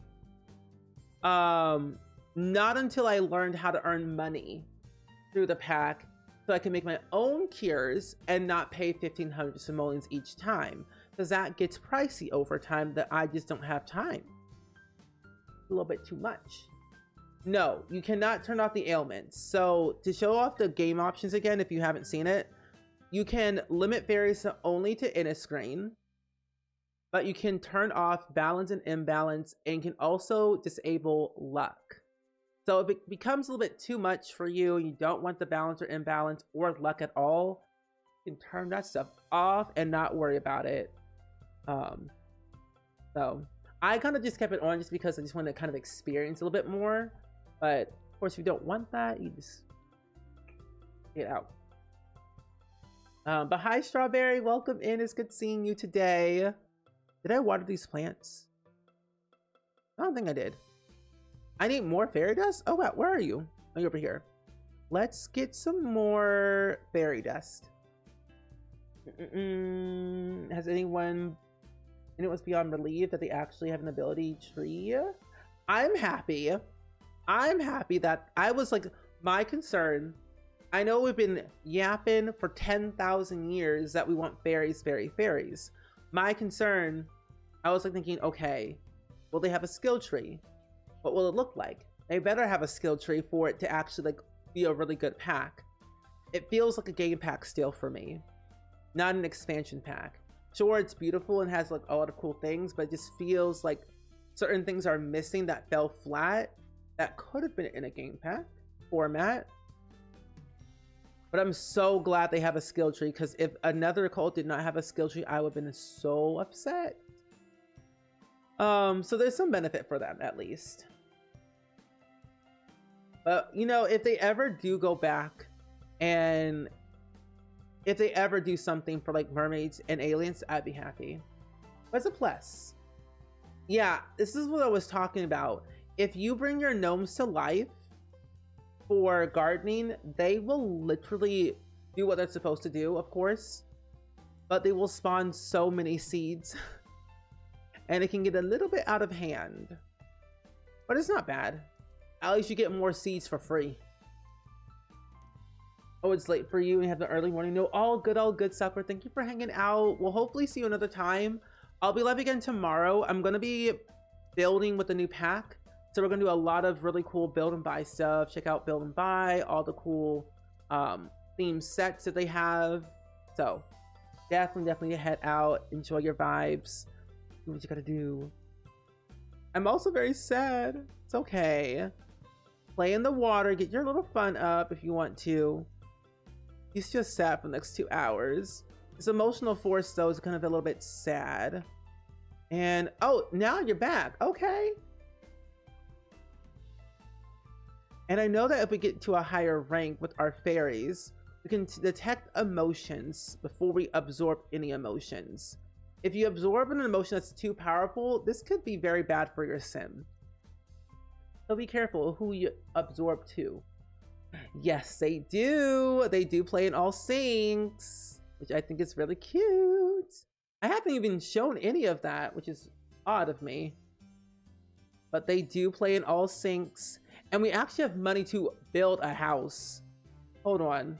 Not until I learned how to earn money through the pack so I can make my own cures and not pay 1,500 simoleons each time, because that gets pricey over time that I just don't have time. A little bit too much. No, you cannot turn off the ailments. So to show off the game options again, if you haven't seen it, you can limit fairies only to Inniscreen, but you can turn off balance and imbalance, and can also disable luck. So if it becomes a little bit too much for you, you don't want the balance or imbalance or luck at all, you can turn that stuff off and not worry about it. So I kind of just kept it on just because I just wanted to kind of experience a little bit more. But of course, if you don't want that, you just get out. But hi, Strawberry, welcome in. It's good seeing you today. Did I water these plants? I don't think I did. I need more fairy dust? Oh, wow, where are you? Oh, you're over here. Let's get some more fairy dust. Has anyone's beyond relieved that they actually have an ability tree? I'm happy. I'm happy that I was like, my concern, I know we've been yapping for 10,000 years that we want fairies, fairies. My concern, I was like thinking, okay, will they have a skill tree? What will it look like? They better have a skill tree for it to actually like be a really good pack. It feels like a game pack still for me, not an expansion pack. Sure, it's beautiful and has like a lot of cool things, but it just feels like certain things are missing that fell flat that could have been in a game pack format. But I'm so glad they have a skill tree, because if another cult did not have a skill tree, I would have been so upset. So there's some benefit for them at least. But you know, if they ever do go back and if they ever do something for like mermaids and aliens, I'd be happy. But it's a plus. Yeah, this is what I was talking about. If you bring your gnomes to life for gardening, they will literally do what they're supposed to do, of course, but they will spawn so many seeds and it can get a little bit out of hand, but it's not bad. At least you get more seeds for free. Oh, it's late for you and you have the early morning. No, all good, Sucker. Thank you for hanging out. We'll hopefully see you another time. I'll be live again tomorrow. I'm going to be building with the new pack. So we're going to do a lot of really cool build and buy stuff. Check out build and buy, all the cool theme sets that they have. So definitely head out. Enjoy your vibes. Do what you got to do. I'm also very sad. It's okay. Play in the water. Get your little fun up if you want to. He's just sad for the next 2 hours. His emotional force, though, is kind of a little bit sad. And, oh, now you're back. Okay. And I know that if we get to a higher rank with our fairies, we can detect emotions before we absorb any emotions. If you absorb an emotion that's too powerful, this could be very bad for your sim. So be careful who you absorb to. Yes, they do. They do play in all syncs, which I think is really cute. I haven't even shown any of that, which is odd of me. But they do play in all syncs. And we actually have money to build a house. Hold on.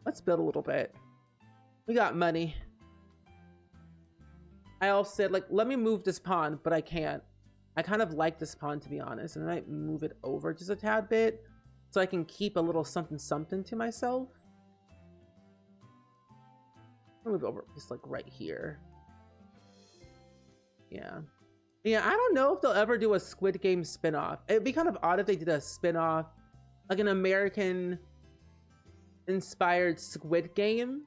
Let's build a little bit. We got money. I also said, like, let me move this pond, but I can't. I kind of like this pond, to be honest. And I might move it over just a tad bit so I can keep a little something to myself. I'll move over just like right here. Yeah. Yeah, I don't know if they'll ever do a Squid Game spinoff. It'd be kind of odd if they did a spinoff, like an American inspired Squid Game.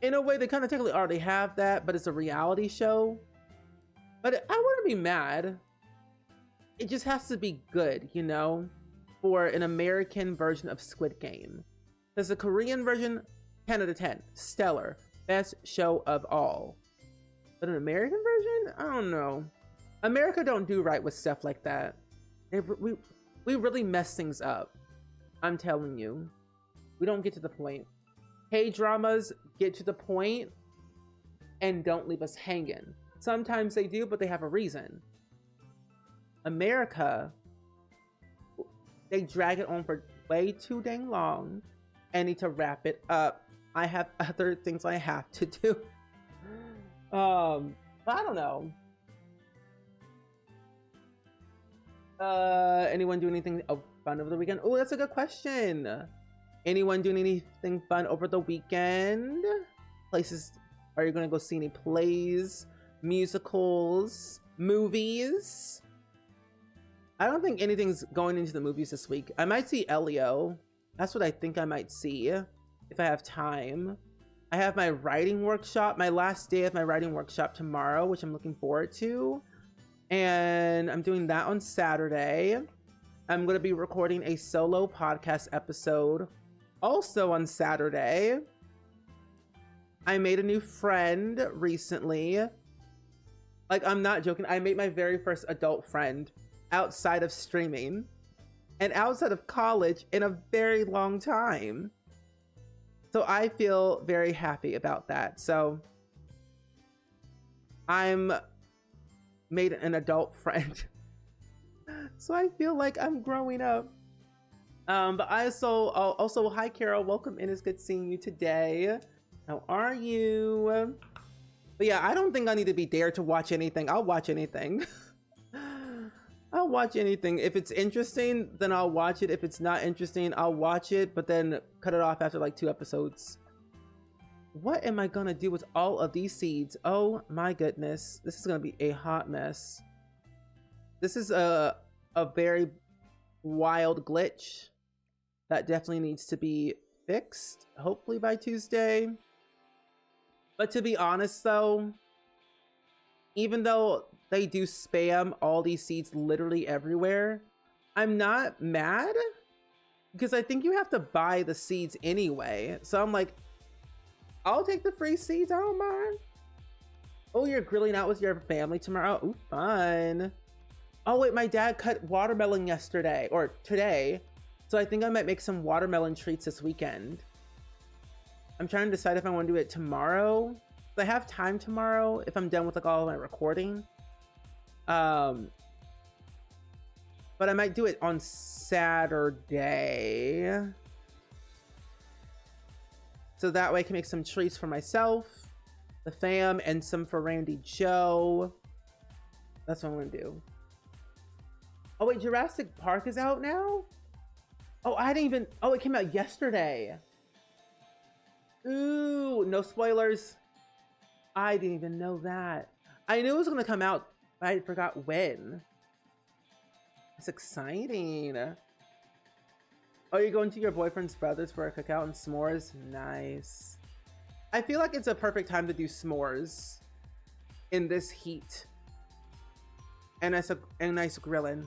In a way, they kind of technically already have that, but it's a reality show. But I wouldn't be mad. It just has to be good, you know, for an American version of Squid Game. There's a Korean version, 10 out of 10, stellar, best show of all. But an American version? I don't know. America don't do right with stuff like that. We really mess things up. I'm telling you. We don't get to the point. K-dramas get to the point and don't leave us hanging. Sometimes they do, but they have a reason. America, they drag it on for way too dang long and need to wrap it up. I have other things I have to do. But I don't know. Anyone do anything fun over the weekend? Oh, that's a good question. Anyone doing anything fun over the weekend? Places, are you gonna go see any plays, musicals, movies? I don't think anything's going into the movies this week. I might see Elio. That's what I think I might see if I have time. I have my writing workshop, my last day of my writing workshop tomorrow, which I'm looking forward to. And I'm doing that on Saturday. I'm going to be recording a solo podcast episode also on Saturday. I made a new friend recently. Like, I'm not joking. I made my very first adult friend outside of streaming and outside of college in a very long time. So I feel very happy about that. So I'm made an adult friend. So I feel like I'm growing up. But I also, hi Carol, welcome in. It's good seeing you today. How are you? But yeah, I don't think I need to be dared to watch anything. I'll watch anything. I'll watch anything. If it's interesting, then I'll watch it. If it's not interesting, I'll watch it, but then cut it off after like 2 episodes. What am I gonna do with all of these seeds? Oh my goodness. This is gonna be a hot mess. This is a very wild glitch that definitely needs to be fixed, hopefully by Tuesday. But to be honest though, even though they do spam all these seeds literally everywhere, I'm not mad because I think you have to buy the seeds anyway. So I'm like, I'll take the free seeds, I don't mind. Oh, you're grilling out with your family tomorrow? Ooh, fun. Oh wait, my dad cut watermelon yesterday, or today. So I think I might make some watermelon treats this weekend. I'm trying to decide if I want to do it tomorrow. I have time tomorrow if I'm done with like all of my recording. But I might do it on Saturday. So that way I can make some treats for myself, the fam, and some for Randy Joe. That's what I'm gonna do. Oh wait, Jurassic Park is out now? Oh, I didn't even, oh, it came out yesterday. Ooh, no spoilers. I didn't even know that. I knew it was gonna come out, but I forgot when. It's exciting. Oh, you're going to your boyfriend's brother's for a cookout and s'mores? Nice. I feel like it's a perfect time to do s'mores in this heat. And nice grilling.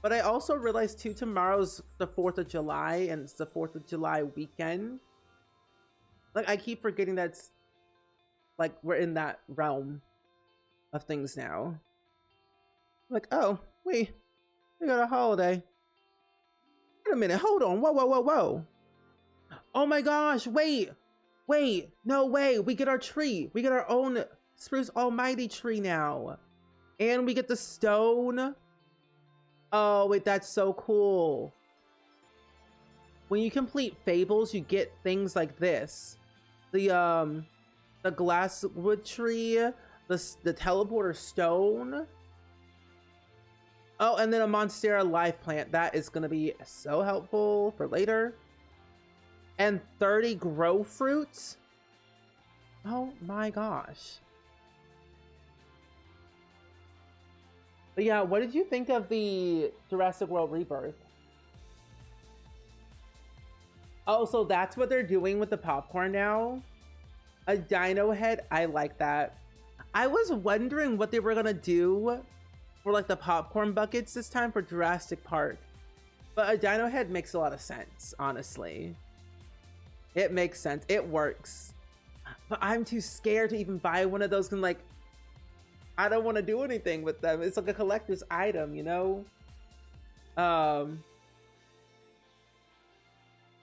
But I also realized too, tomorrow's the 4th of July and it's the 4th of July weekend. Like I keep forgetting that's like we're in that realm of things now. Like, oh, we got a holiday. Wait a minute, hold on. Whoa. Oh my gosh, wait, no way. We get our tree. We get our own Spruce Almighty tree now. And we get the stone. Oh, wait, that's so cool. When you complete Fables, you get things like this. The glasswood tree, the teleporter stone. Oh, and then a Monstera live plant. That is going to be so helpful for later. And 30 grow fruits. Oh my gosh. But yeah, what did you think of the Jurassic World Rebirth? Oh, so that's what they're doing with the popcorn now? A dino head? I like that. I was wondering what they were going to do for like the popcorn buckets this time for Jurassic Park. But a dino head makes a lot of sense, honestly. It makes sense. It works. But I'm too scared to even buy one of those and like, I don't want to do anything with them. It's like a collector's item, you know?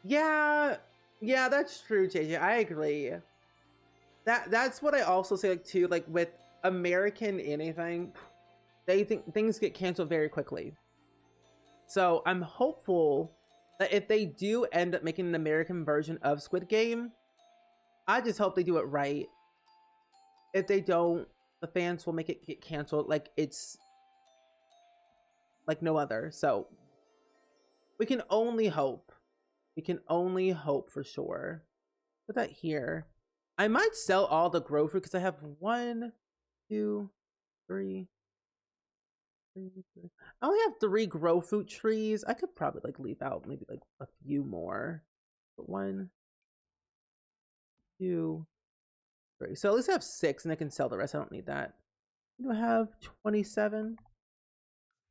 Yeah, that's true, JJ. I agree. That's what I also say, like, too, like with American anything, they think things get canceled very quickly. So I'm hopeful that if they do end up making an American version of Squid Game, I just hope they do it right. If they don't, the fans will make it get canceled like it's like no other. So we can only hope. We can only hope for sure. Put that here. I might sell all the grow fruit because I have 1, 2, 3. I only have 3 grow fruit trees. I could probably like leave out maybe like a few more. But 1, 2, 3. So at least I have 6 and I can sell the rest. I don't need that. Do I have 27?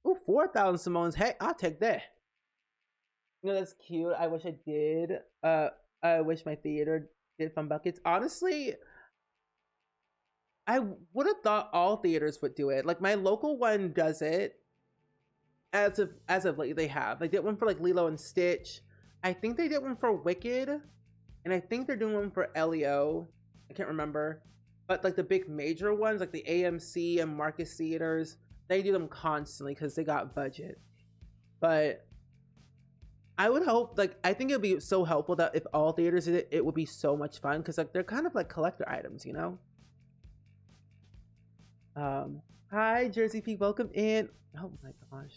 Oh, 4,000 simoleons. Hey, I'll take that. You know, that's cute. I wish I did. I wish my theater did fun buckets. Honestly, I would have thought all theaters would do it. Like my local one does it. As of late, they have. They did one for like Lilo and Stitch. I think they did one for Wicked, and I think they're doing one for Elio. I can't remember, but like the big major ones, like the AMC and Marcus theaters, they do them constantly because they got budget. But I would hope, like, I think it would be so helpful that if all theaters did it, it would be so much fun because like they're kind of like collector items, you know. Hi Jersey P, welcome in. Oh my gosh,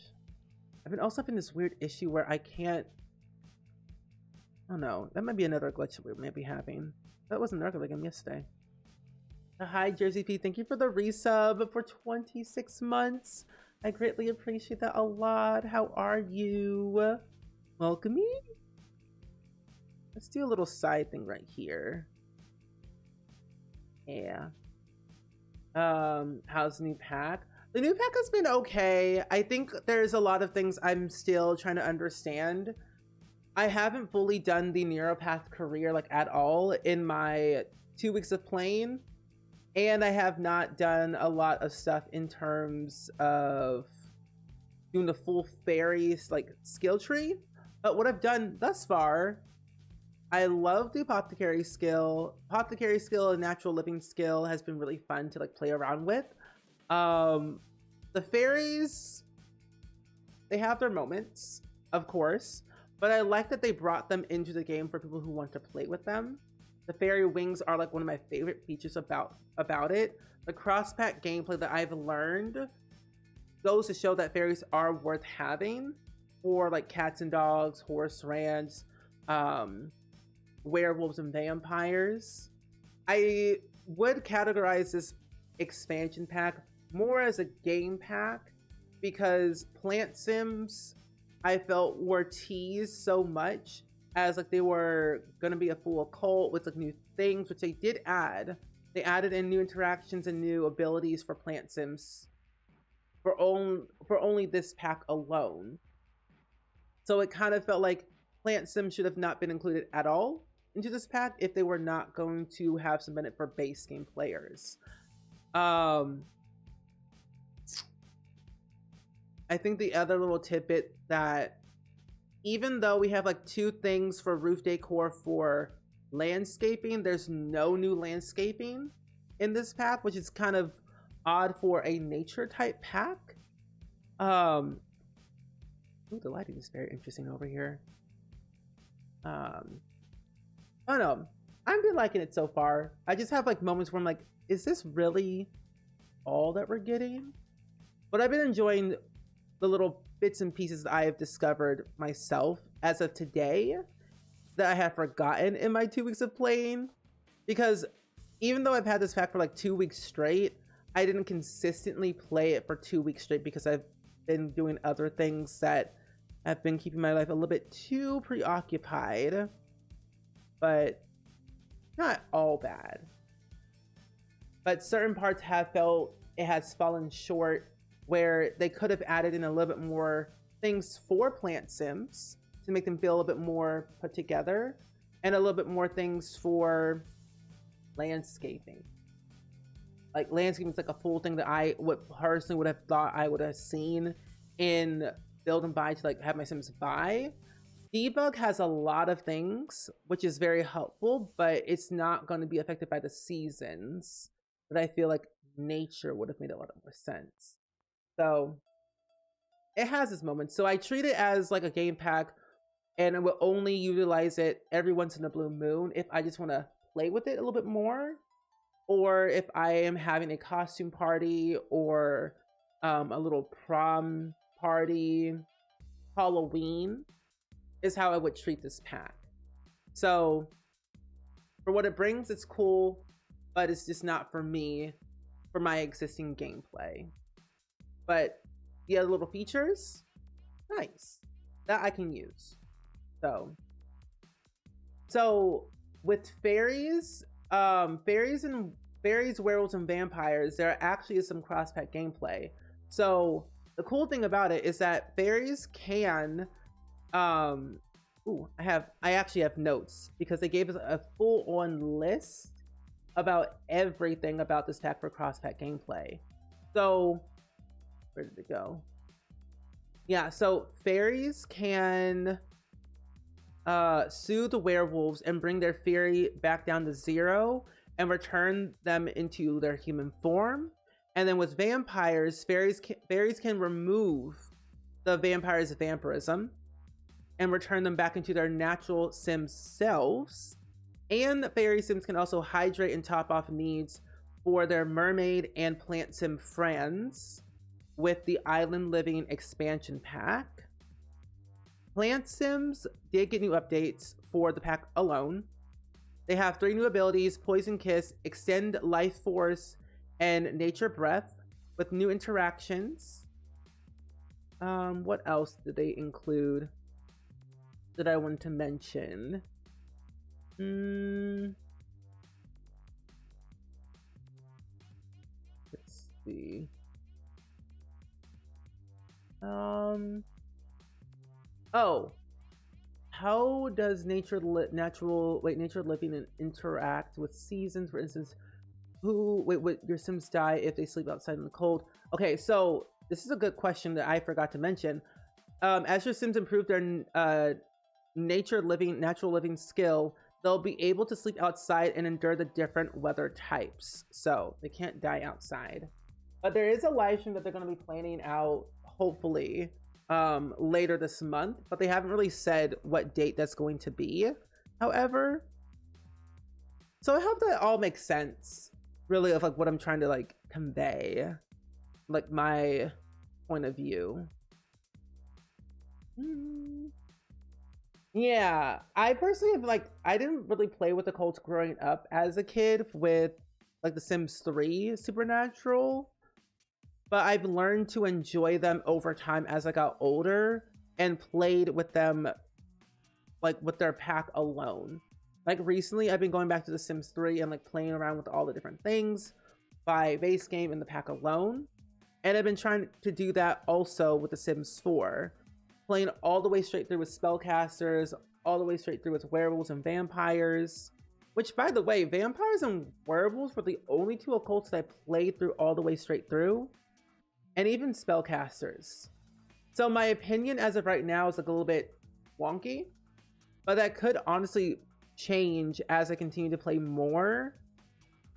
I've been also having this weird issue where I can't, oh no, that might be another glitch we may be having. That wasn't the regular game yesterday. Hi, Jersey P. Thank you for the resub for 26 months. I greatly appreciate that a lot. How are you? Welcome me. Let's do a little side thing right here. Yeah. How's the new pack? The new pack has been okay. I think there's a lot of things I'm still trying to understand. I haven't fully done the Neuropath career like at all in my 2 weeks of playing. And I have not done a lot of stuff in terms of doing the full fairies like skill tree. But what I've done thus far, I love the apothecary skill. Apothecary skill and natural living skill has been really fun to like play around with. The fairies, they have their moments, of course, but I like that they brought them into the game for people who want to play with them. The fairy wings are like one of my favorite features about it. The cross-pack gameplay that I've learned goes to show that fairies are worth having for like cats and dogs, horse rants, werewolves and vampires. I would categorize this expansion pack more as a game pack because Plant Sims I felt were teased so much as like they were gonna be a full occult with like new things, which they did add. They added in new interactions and new abilities for Plant Sims for only this pack alone. So it kind of felt like Plant Sims should have not been included at all into this pack if they were not going to have some benefit for base game players. I think the other little tidbit that even though we have like 2 things for roof decor for landscaping, there's no new landscaping in this pack, which is kind of odd for a nature type pack. Ooh, the lighting is very interesting over here. I don't know. I've been liking it so far. I just have like moments where I'm like, is this really all that we're getting? But I've been enjoying the little bits and pieces that I have discovered myself as of today that I have forgotten in my 2 weeks of playing. Because even though I've had this pack for like 2 weeks straight, I didn't consistently play it for 2 weeks straight because I've been doing other things that have been keeping my life a little bit too preoccupied. But not all bad. But certain parts have felt it has fallen short where they could have added in a little bit more things for Plant Sims to make them feel a little bit more put together, and a little bit more things for landscaping. Like landscaping is like a full thing that I would personally would have thought I would have seen in Build and Buy to like have my Sims buy. Debug has a lot of things, which is very helpful, but it's not going to be affected by the seasons. But I feel like nature would have made a lot more sense. So it has its moments. So I treat it as like a game pack, and I will only utilize it every once in a blue moon if I just want to play with it a little bit more, or if I am having a costume party or a little prom party, Halloween is how I would treat this pack. So for what it brings, it's cool, but it's just not for me, for my existing gameplay. But the other little features, nice, that I can use. So with fairies, fairies, werewolves, and vampires, there actually is some cross-pack gameplay. So the cool thing about it is that fairies can, I actually have notes because they gave us a full-on list about everything about this pack for cross-pack gameplay. So where did it go? Yeah, so fairies can soothe the werewolves and bring their fury back down to 0 and return them into their human form. And then with vampires, fairies can remove the vampire's vampirism and return them back into their natural sim selves. And the fairy sims can also hydrate and top off needs for their mermaid and plant sim friends with the Island Living expansion pack. Plant Sims did get new updates for the pack alone. They have 3 new abilities: Poison Kiss, Extend Life Force, and Nature Breath, with new interactions. What else did they include that I want to mention? Let's see. Oh, how does nature living interact with seasons? For instance, would your Sims die if they sleep outside in the cold? Okay, so this is a good question that I forgot to mention. As your Sims improve their natural living skill, they'll be able to sleep outside and endure the different weather types. So they can't die outside. But there is a live stream that they're going to be planning out, hopefully, later this month. But they haven't really said what date that's going to be, however. So I hope that all makes sense, really, of like what I'm trying to like convey, like my point of view. Yeah, I personally have like, I didn't really play with the cults growing up as a kid with like the Sims 3 Supernatural, but I've learned to enjoy them over time as I got older and played with them like with their pack alone. Like recently I've been going back to the Sims 3 and like playing around with all the different things by base game and the pack alone. And I've been trying to do that also with the Sims 4. Playing all the way straight through with spellcasters, all the way straight through with werewolves and vampires. Which, by the way, vampires and werewolves were the only 2 occults that I played through all the way straight through. And even spellcasters. So my opinion as of right now is like a little bit wonky. But that could honestly change as I continue to play more.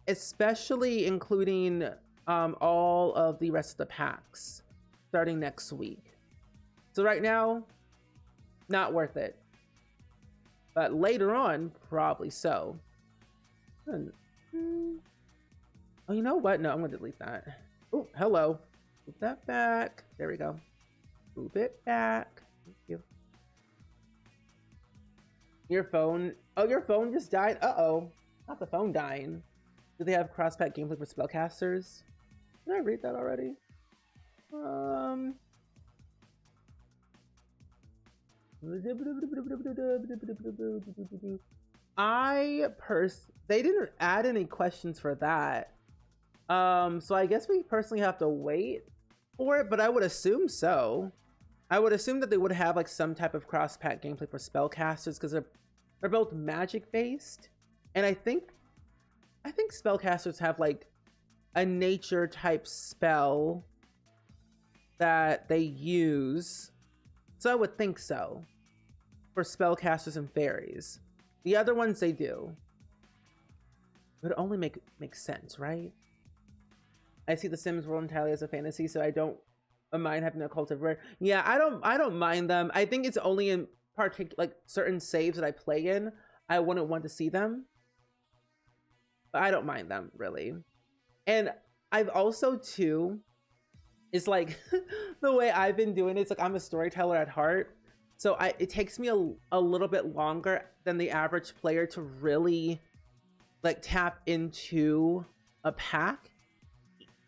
Especially including all of the rest of the packs. Starting next week. So right now, not worth it. But later on, probably so. Oh, you know what? No, I'm going to delete that. Oh, hello. Move that back. There we go. Move it back. Thank you. Your phone. Oh, your phone just died? Uh-oh. Not the phone dying. Do they have cross-pack gameplay for spellcasters? Did I read that already? They didn't add any questions for that. So I guess we personally have to wait for it, but I would assume so. I would assume that they would have like some type of cross-pack gameplay for spellcasters because they're both magic based, and I think spellcasters have like a nature type spell that they use. So I would think so for spellcasters and fairies. The other ones they do. It would only make sense, right? I see the Sims world entirely as a fantasy, so I don't mind having a cult everywhere. Yeah, I don't mind them. I think it's only in like certain saves that I play in, I wouldn't want to see them. But I don't mind them really. And I've also too, it's like the way I've been doing it, it's like I'm a storyteller at heart. So it takes me a little bit longer than the average player to really like tap into a pack.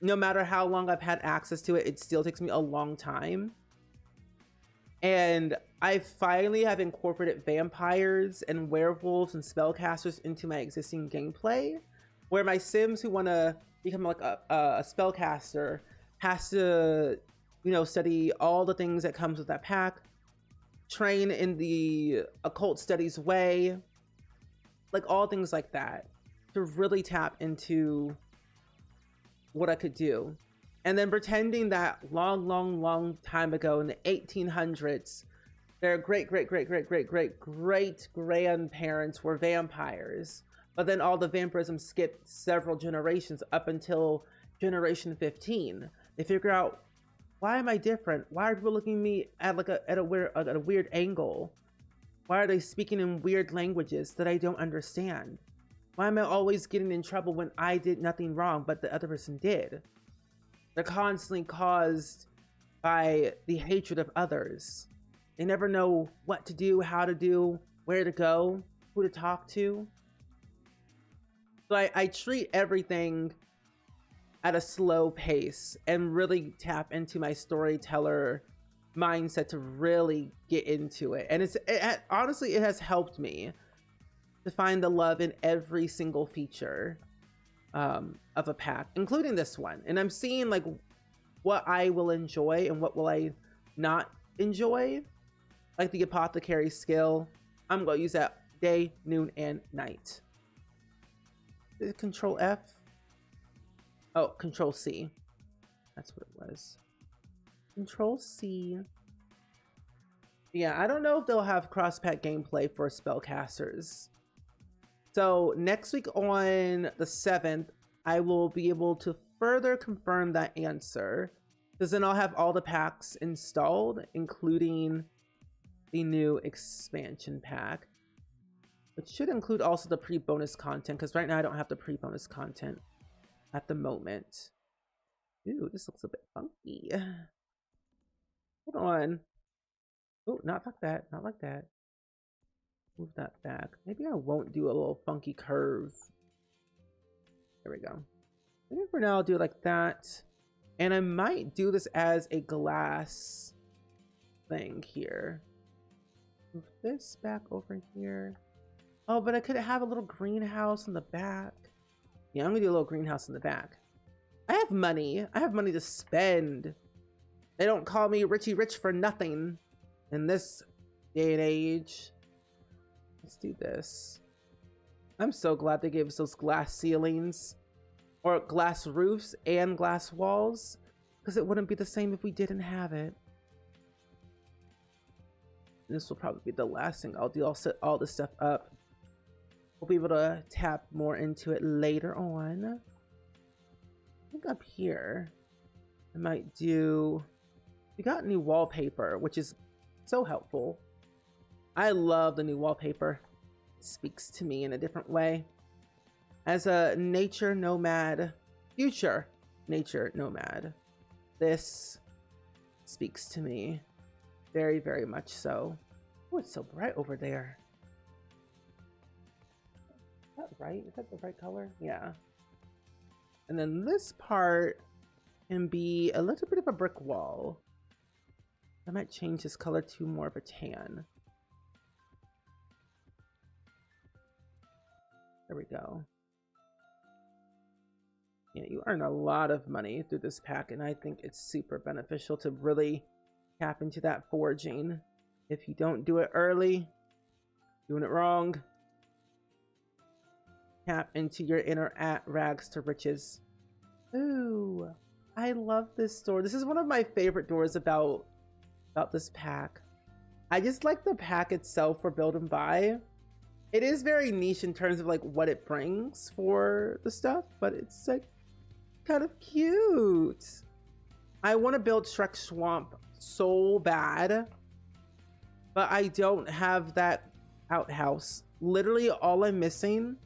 No matter how long I've had access to it, it still takes me a long time. And I finally have incorporated vampires and werewolves and spellcasters into my existing gameplay, where my Sims who want to become like a spellcaster has to, you know, study all the things that comes with that pack, train in the occult studies way, like all things like that, to really tap into what I could do. And then pretending that long time ago in the 1800s, their great grandparents were vampires. But then all the vampirism skipped several generations up until generation 15. They figure out, why am I different? Why are people looking at me at a weird angle? Why are they speaking in weird languages that I don't understand? Why am I always getting in trouble when I did nothing wrong, but the other person did? They're constantly caused by the hatred of others. They never know what to do, how to do, where to go, who to talk to. So I treat everything at a slow pace and really tap into my storyteller mindset to really get into it. And honestly, it has helped me to find the love in every single feature of a pack, including this one. And I'm seeing like what I will enjoy and what will I not enjoy. Like the apothecary skill, I'm gonna use that day, noon, and night. Is it Control F? Oh, Control C. That's what it was. Control C. Yeah, I don't know if they'll have cross-pack gameplay for spellcasters. So next week on the 7th, I will be able to further confirm that answer, because then I'll have all the packs installed, including the new expansion pack, which should include also the pre-bonus content, because right now I don't have the pre-bonus content at the moment. Ooh, this looks a bit funky. Hold on. Oh, not like that. Not like that. Move that back. Maybe I won't do a little funky curve. There we go. Maybe for now I'll do it like that. And I might do this as a glass thing here. Move this back over here. Oh, but I could have a little greenhouse in the back. Yeah, I'm gonna do a little greenhouse in the back. I have money. I have money to spend. They don't call me Richie Rich for nothing in this day and age. Let's do this. I'm so glad they gave us those glass ceilings, or glass roofs and glass walls, because it wouldn't be the same if we didn't have it. This will probably be the last thing I'll do. I'll set all this stuff up. We'll be able to tap more into it later on. I think up here, I might do... We got new wallpaper, which is so helpful. I love the new wallpaper. It speaks to me in a different way. As a nature nomad, future nature nomad, this speaks to me very, very much so. Oh, it's so bright over there. Is that right? Is that the right color? Yeah. And then this part can be a little bit of a brick wall. I might change this color to more of a tan. There we go. Yeah, you earn a lot of money through this pack, and I think it's super beneficial to really tap into that foraging. If you don't do it early, doing it wrong. Tap into your inner rags to riches. Ooh, I love this door. This is one of my favorite doors about this pack. I just like the pack itself for build and buy. It is very niche in terms of like what it brings for the stuff, but it's like kind of cute. I want to build Shrek Swamp so bad, but I don't have that outhouse. Literally all I'm missing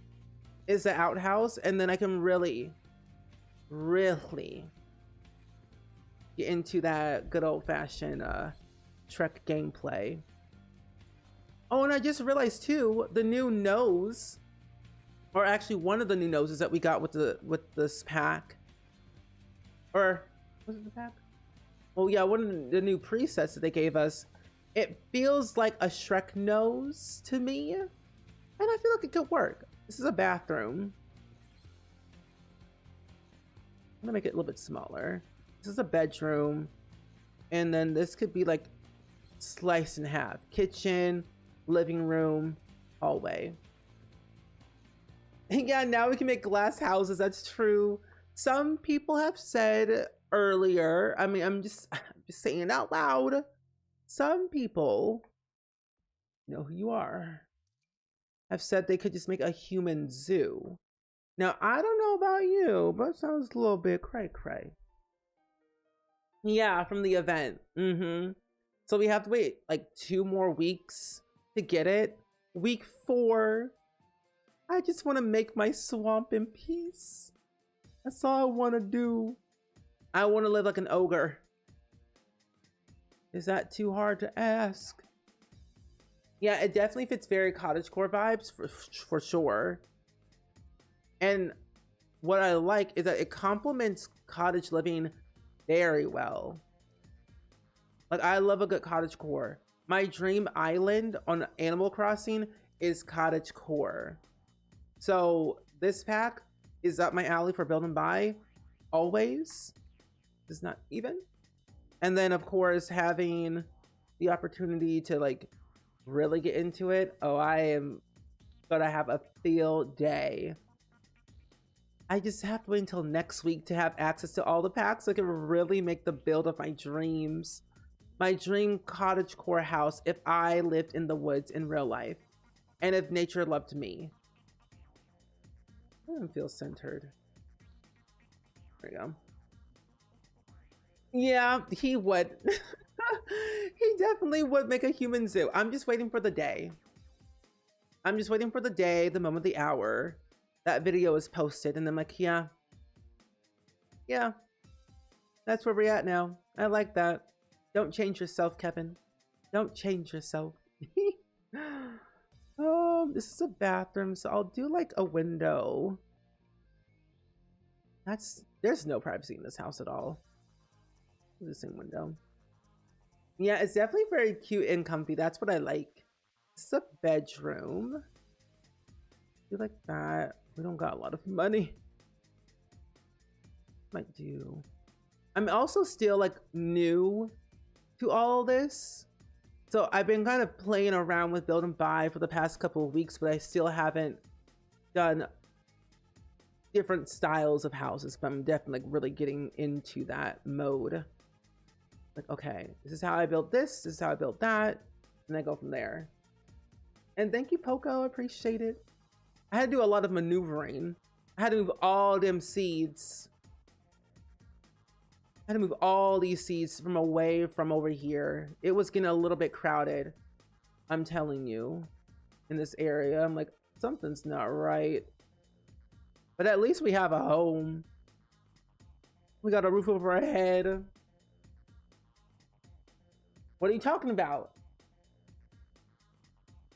is the outhouse, and then I can really get into that good old-fashioned Shrek gameplay. Oh, and I just realized too, the new nose, or actually one of the new noses that we got with this pack, or was it the pack? Oh yeah, one of the new presets that they gave us. It feels like a Shrek nose to me, and I feel like it could work. This is a bathroom. I'm gonna make it a little bit smaller. This is a bedroom, and then this could be like sliced in half. Kitchen, living room, hallway. And yeah, now we can make glass houses. That's true. Some people have said earlier, I mean, I'm just saying it out loud. Some people, you know who you are, have said they could just make a human zoo. Now, I don't know about you, but it sounds a little bit cray-cray. Yeah, from the event. So we have to wait like 2 more weeks to get it. Week 4. I just want to make my swamp in peace. That's all I want to do. I want to live like an ogre. Is that too hard to ask? Yeah, it definitely fits very cottagecore vibes for sure. And what I like is that it complements cottage living very well. Like, I love a good cottage core. My dream island on Animal Crossing is cottage core. So this pack is up my alley for build and buy. Always. Is not even. And then of course having the opportunity to like really get into it. Oh, I am gonna have a field day. I just have to wait until next week to have access to all the packs so I can really make the build of my dreams. My dream cottage core house if I lived in the woods in real life. And if nature loved me. I don't feel centered. There you go. Yeah, he would. He definitely would make a human zoo. I'm just waiting for the day. I'm just waiting for the day, the moment, the hour that video is posted. And I'm like, yeah. Yeah. That's where we're at now. I like that. Don't change yourself, Kevin. Don't change yourself. This is a bathroom, so I'll do like a window. There's no privacy in this house at all. The same window. Yeah, it's definitely very cute and comfy. That's what I like. It's a bedroom. You like that? We don't got a lot of money. Might do. I'm also still like new to all this. So I've been kind of playing around with build and buy for the past couple of weeks, but I still haven't done different styles of houses, but I'm definitely like really getting into that mode. Like, okay, this is how I built this is how I built that, and I go from there. And thank you, Poco, I appreciate it. I had to do a lot of maneuvering. I had to move all them seeds. I had to move all these seeds from away from over here. It was getting a little bit crowded, I'm telling you, in this area. I'm like, something's not right. But at least we have a home. We got a roof over our head. What are you talking about?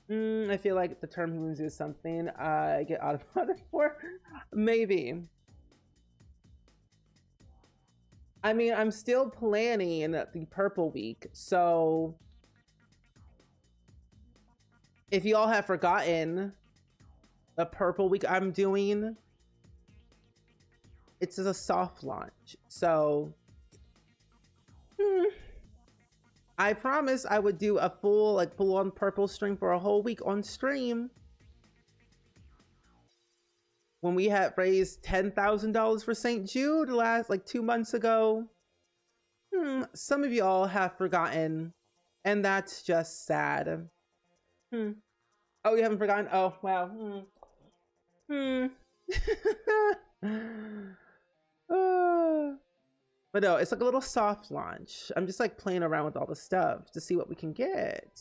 I feel like the term humans is something I get automated for. Maybe. I mean, I'm still planning the purple week, so if you all have forgotten the purple week I'm doing, it's a soft launch. So I promise I would do a full on purple stream for a whole week on stream. When we had raised $10,000 for St. Jude last 2 months ago. Some of y'all have forgotten, and that's just sad. Oh, you haven't forgotten? Oh, wow. But no, it's like a little soft launch. I'm just like playing around with all the stuff to see what we can get.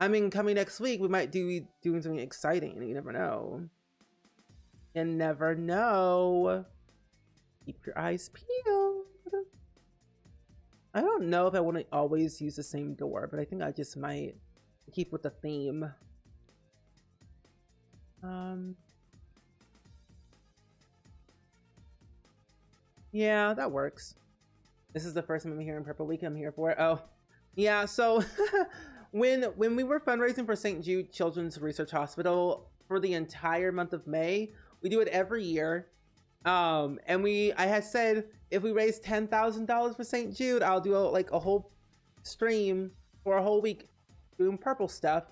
I mean, coming next week, we might be doing something exciting. You never know. You never know. Keep your eyes peeled. I don't know if I want to always use the same door, but I think I just might keep with the theme. Yeah, that works. This is the first time I'm here in Purple Week. I'm here for it. Oh, yeah. So when we were fundraising for St. Jude Children's Research Hospital for the entire month of May, we do it every year. And I had said if we raise $10,000 for St. Jude, I'll do a whole stream for a whole week doing purple stuff,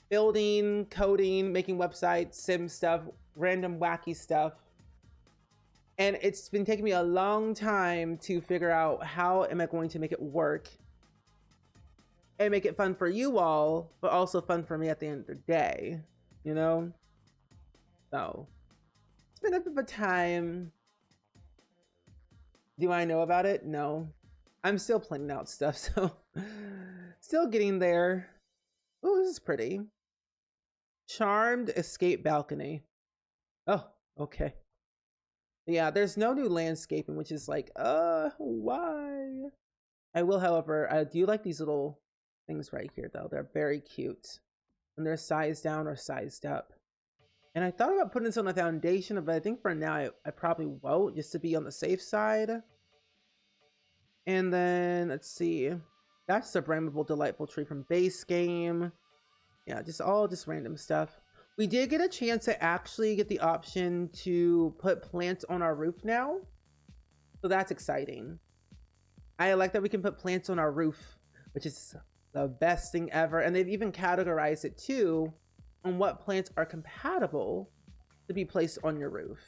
building, coding, making websites, sim stuff, random wacky stuff. And it's been taking me a long time to figure out how am I going to make it work and make it fun for you all, but also fun for me at the end of the day, you know? So it's been a bit of a time. Do I know about it? No. I'm still planning out stuff, so still getting there. Oh, this is pretty. Charmed escape balcony. Oh, okay. Yeah, there's no new landscaping, which is like, why? I will, however, I do like these little things right here, though. They're very cute. When they're sized down or sized up. And I thought about putting this on the foundation, but I think for now I probably won't, just to be on the safe side. And then let's see. That's the Bramable Delightful Tree from base game. Yeah, just random stuff. We did get a chance to actually get the option to put plants on our roof now. So that's exciting. I like that we can put plants on our roof, which is the best thing ever. And they've even categorized it too on what plants are compatible to be placed on your roof.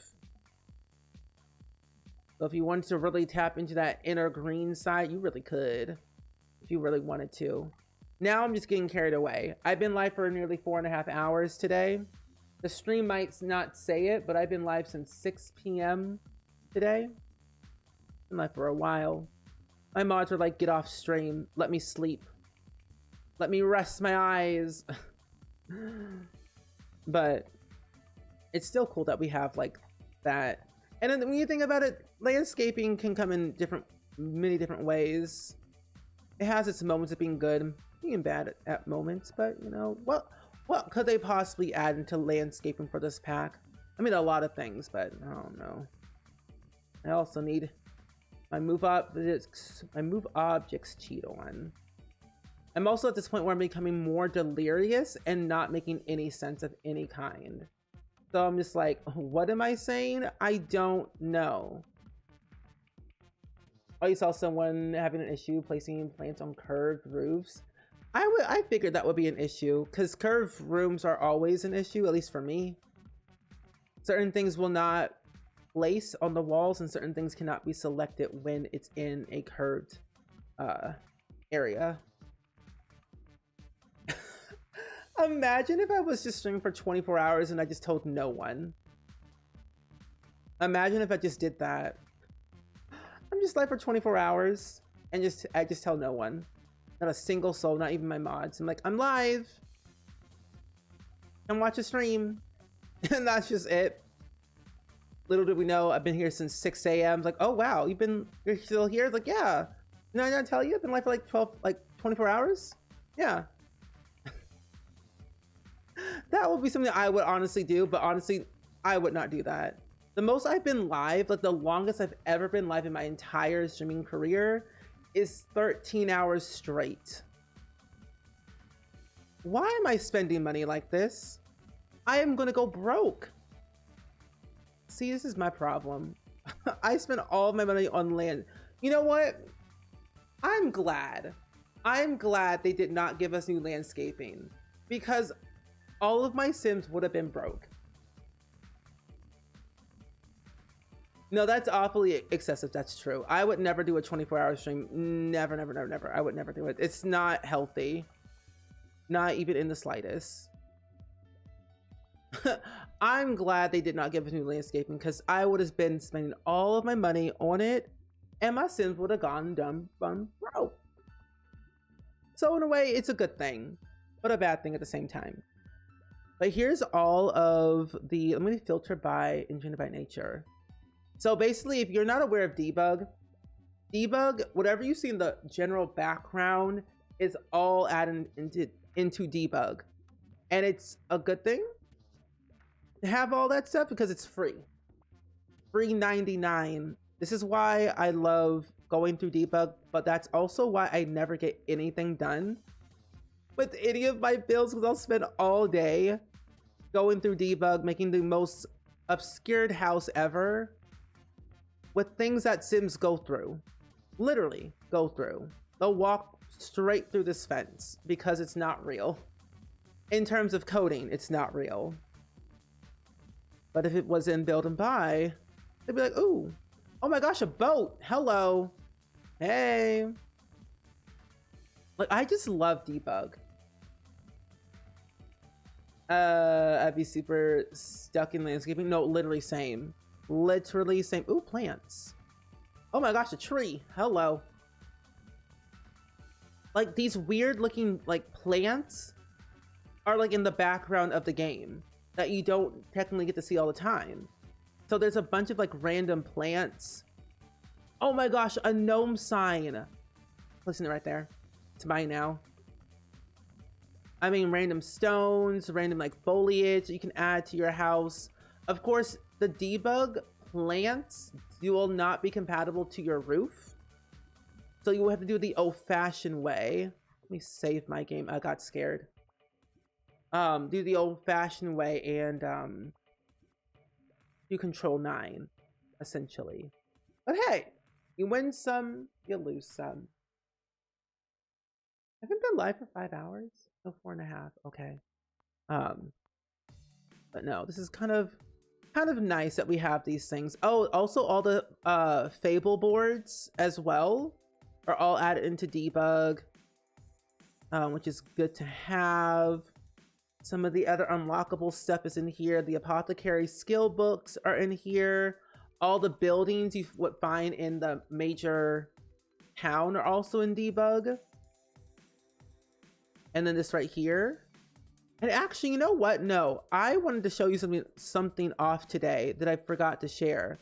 So if you wanted to really tap into that inner green side, you really could, if you really wanted to. Now I'm just getting carried away. I've been live for nearly 4.5 hours today. The stream might not say it, but I've been live since 6 p.m. today. Been live for a while. My mods are like, get off stream. Let me sleep. Let me rest my eyes. But it's still cool that we have like that. And then when you think about it, landscaping can come in many different ways. It has its moments of being good, being bad at moments, but you know, what could they possibly add into landscaping for this pack? I mean, a lot of things, but I don't know. I also need my move objects cheat on. I'm also at this point where I'm becoming more delirious and not making any sense of any kind. So I'm just like, what am I saying? I don't know. Oh, you saw someone having an issue placing plants on curved roofs. I figured that would be an issue because curved rooms are always an issue, at least for me. Certain things will not place on the walls and certain things cannot be selected when it's in a curved area. Imagine if I was just streaming for 24 hours and I just told no one. Imagine if I just did that. I'm just live for 24 hours and I just tell no one. Not a single soul, not even my mods. I'm like, I'm live. Come watch a stream. And that's just it. Little did we know, I've been here since 6 a.m. Like, oh wow, you're still here? Like, yeah. Did I not tell you? I've been live for like 24 hours? Yeah. That would be something I would honestly do, but honestly, I would not do that. The most I've been live, like the longest I've ever been live in my entire streaming career is 13 hours straight. Why am I spending money like this? I am gonna go broke. See, this is my problem. I spent all of my money on land. You know what? I'm glad they did not give us new landscaping because all of my Sims would have been broke. No, that's awfully excessive. That's true. I would never do a 24-hour stream. Never, never, never, never. I would never do it. It's not healthy. Not even in the slightest. I'm glad they did not give us new landscaping because I would have been spending all of my money on it and my Sims would have gone dumb broke. So in a way, it's a good thing, but a bad thing at the same time. But here's all of the, let me filter by Enchanted by Nature. So basically, if you're not aware of debug, whatever you see in the general background is all added into debug. And it's a good thing to have all that stuff because it's free. Free 99. This is why I love going through debug, but that's also why I never get anything done with any of my builds because I'll spend all day going through debug, making the most obscured house ever with things that Sims go through. Literally go through. They'll walk straight through this fence because it's not real. In terms of coding, it's not real. But if it was in build and buy, they'd be like, ooh, oh my gosh, a boat. Hello. Hey. Like, I just love debug. I'd be super stuck in landscaping. No, literally same. Literally same. Ooh, plants. Oh my gosh, a tree. Hello. Like, these weird looking, like, plants are, like, in the background of the game that you don't technically get to see all the time. So there's a bunch of, like, random plants. Oh my gosh, a gnome sign. Listen right there. It's mine now. I mean, random stones, random like foliage you can add to your house. Of course, the debug plants will not be compatible to your roof. So you will have to do the old-fashioned way. Let me save my game. I got scared. Do the old-fashioned way and do control 9, essentially. But hey, you win some, you lose some. I haven't been live for 5 hours. No, 4.5. Okay. But no, this is kind of nice that we have these things. Oh, also all the Fable boards as well are all added into debug, which is good to have. Some of the other unlockable stuff is in here. The apothecary skill books are in here. All the buildings you would find in the major town are also in debug. And then this right here. And actually, you know what? No, I wanted to show you something off today that I forgot to share.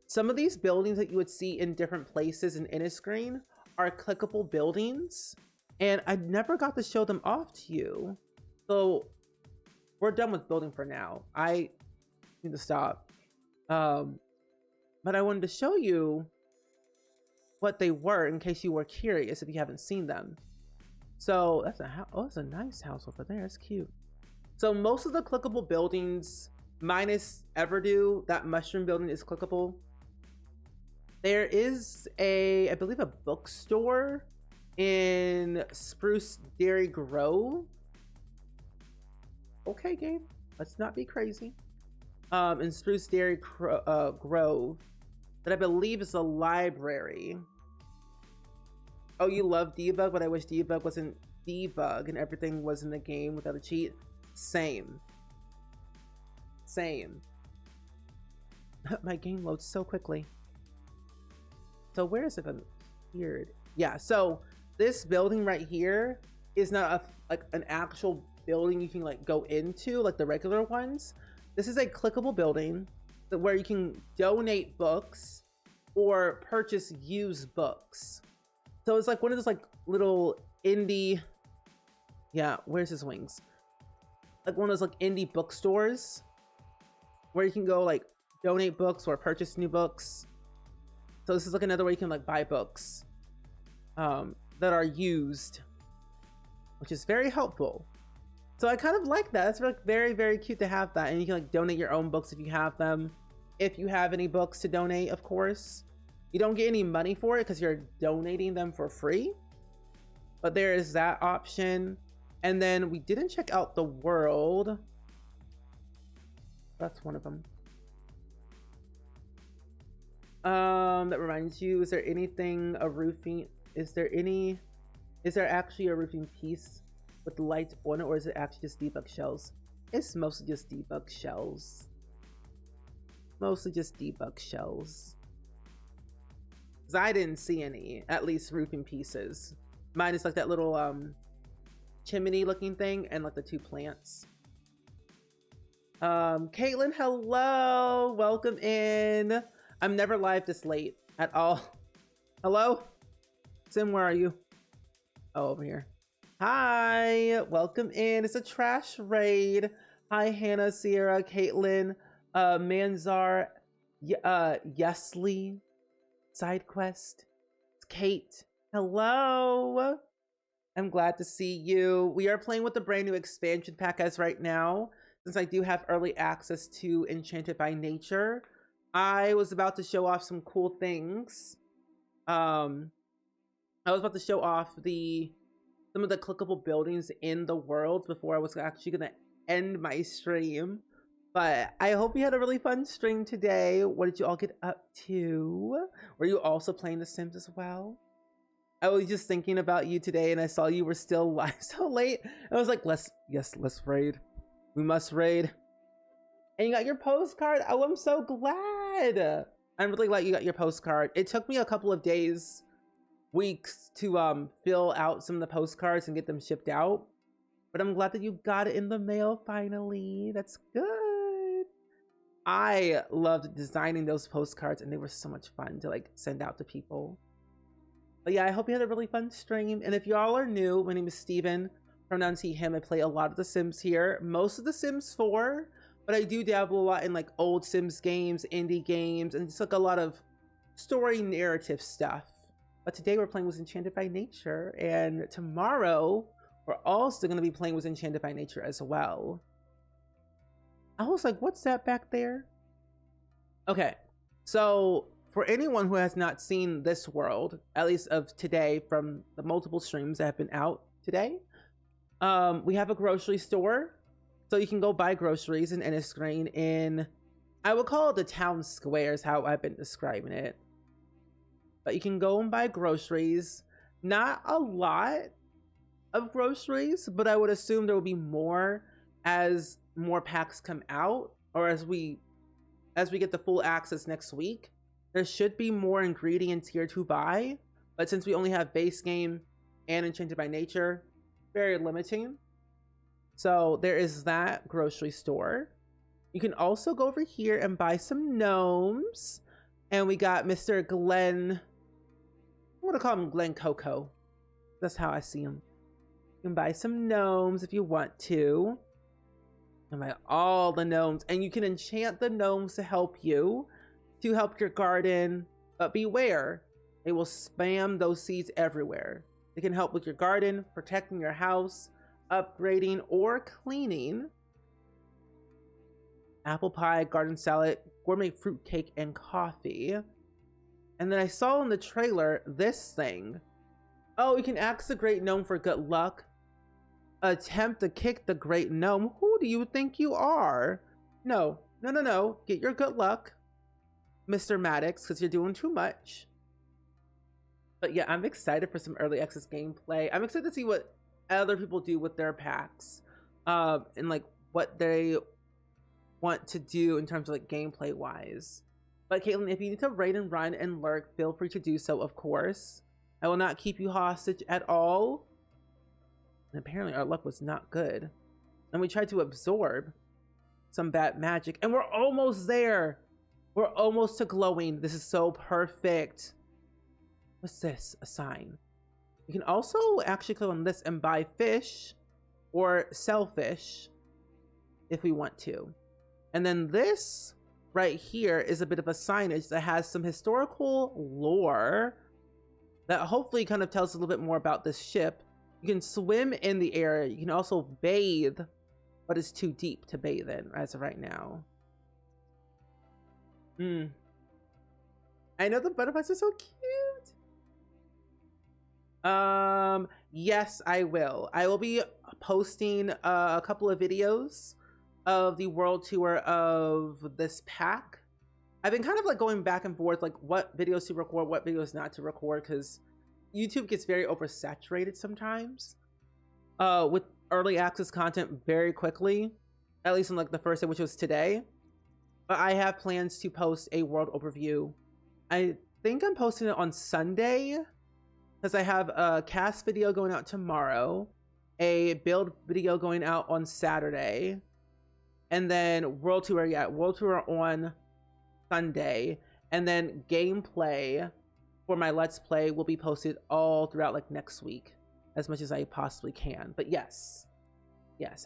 Some of these buildings that you would see in different places in Inniscreen are clickable buildings, and I never got to show them off to you. So we're done with building for now. I need to stop. But I wanted to show you what they were in case you were curious if you haven't seen them. So that's that's a nice house over there. It's cute. So most of the clickable buildings, minus Everdew, that mushroom building is clickable. There is I believe a bookstore in Spruce Dairy Grove. Okay, game, let's not be crazy. In Spruce Dairy Grove, that I believe is a library. Oh, you love debug, but I wish debug wasn't debug and everything was in the game without a cheat. Same. My game loads so quickly. So where is it appeared? Yeah, so this building right here is not like an actual building you can like go into like the regular ones. This is a clickable building where you can donate books or purchase used books. So it's like one of those like little indie, yeah, where's his wings? Like one of those like indie bookstores where you can go like donate books or purchase new books. So this is like another way you can like buy books that are used, which is very helpful. So I kind of like that. It's like very, very cute to have that. And you can like donate your own books if you have them. If you have any books to donate, of course. You don't get any money for it because you're donating them for free. But there is that option. And then we didn't check out the world. That's one of them. That reminds you, is there anything a roofing? Is there actually a roofing piece with the lights on it, or is it actually just debug shells? It's mostly just debug shells. Mostly just debug shells. Because I didn't see any, at least roofing pieces. Mine is like that little chimney looking thing and like the 2 plants. Caitlin, hello, welcome in. I'm never live this late at all. Hello? Sim, where are you? Oh, over here. Hi, welcome in. It's a trash raid. Hi, Hannah, Sierra, Caitlin, Manzar, Yesley, side quest, Kate. Hello. I'm glad to see you. We are playing with the brand new expansion pack as right now, since I do have early access to Enchanted by Nature. I was about to show off some cool things. I was about to show off some of the clickable buildings in the world before I was actually going to end my stream. But I hope you had a really fun stream today. What did you all get up to? Were you also playing The Sims as well? I was just thinking about you today and I saw you were still live so late. I was like, let's raid. We must raid. And you got your postcard. Oh, I'm so glad. I'm really glad you got your postcard. It took me a couple of days, weeks to fill out some of the postcards and get them shipped out. But I'm glad that you got it in the mail finally. That's good. I loved designing those postcards and they were so much fun to like send out to people. But yeah, I hope you had a really fun stream. And if y'all are new, my name is Steven pronouns he, him. I play a lot of The Sims here, most of The Sims 4, but I do dabble a lot in like old Sims games, indie games, and it's like a lot of story narrative stuff. But today we're playing with Enchanted by Nature, and tomorrow we're also going to be playing with Enchanted by Nature as well. I was like, what's that back there? Okay, so for anyone who has not seen this world, at least of today from the multiple streams that have been out today, we have a grocery store. So you can go buy groceries in Innisgreen in, I would call it the town square is how I've been describing it. But you can go and buy groceries. Not a lot of groceries, but I would assume there will be more as more packs come out, or as we get the full access next week. There should be more ingredients here to buy, but since we only have base game and Enchanted by Nature, very limiting. So there is that grocery store. You can also go over here and buy some gnomes. And we got Mr. Glenn, I'm gonna call him Glenn Coco. That's how I see him. You can buy some gnomes if you want to. And buy all the gnomes. And you can enchant the gnomes to help you, to help your garden. But beware, they will spam those seeds everywhere. They can help with your garden, protecting your house, upgrading, or cleaning. Apple pie, garden salad, gourmet fruit cake, and coffee. And then I saw in the trailer this thing. Oh, you can ask the great gnome for good luck. Attempt to kick the great gnome. Who do you think you are? No. Get your good luck, Mr. Maddox, because you're doing too much. But yeah, I'm excited for some early access gameplay. I'm excited to see what other people do with their packs, and like what they want to do in terms of like gameplay wise. But Caitlin, if you need to raid and run and lurk, feel free to do so, of course. I will not keep you hostage at all. And apparently our luck was not good, and we tried to absorb some bad magic, and we're almost there. We're almost to glowing. This is so perfect. What's this? A sign. You can also actually click on this and buy fish or sell fish if we want to. And then this right here is a bit of a signage that has some historical lore that hopefully kind of tells us a little bit more about this ship. You can swim in the area. You can also bathe, but it's too deep to bathe in as of right now. I know the butterflies are so cute. Yes, I will. I will be posting a couple of videos of the world tour of this pack. I've been kind of like going back and forth, like what videos to record, what videos not to record, because YouTube gets very oversaturated sometimes with early access content very quickly, at least on like the first day, which was today. But I have plans to post a world overview. I think I'm posting it on Sunday, because I have a cast video going out tomorrow, a build video going out on Saturday, and then world tour on Sunday, and then gameplay for my Let's Play will be posted all throughout like next week, as much as I possibly can. But yes,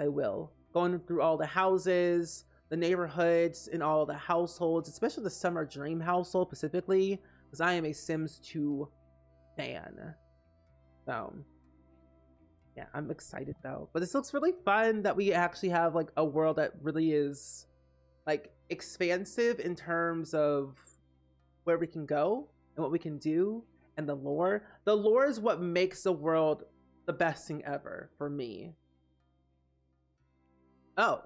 I will. Going through all the houses, the neighborhoods, and all the households, especially the Summer Dream household specifically, because I am a Sims 2 fan. So yeah, I'm excited though. But this looks really fun that we actually have like a world that really is like expansive in terms of where we can go and what we can do, and the lore. The lore is what makes the world the best thing ever for me. Oh.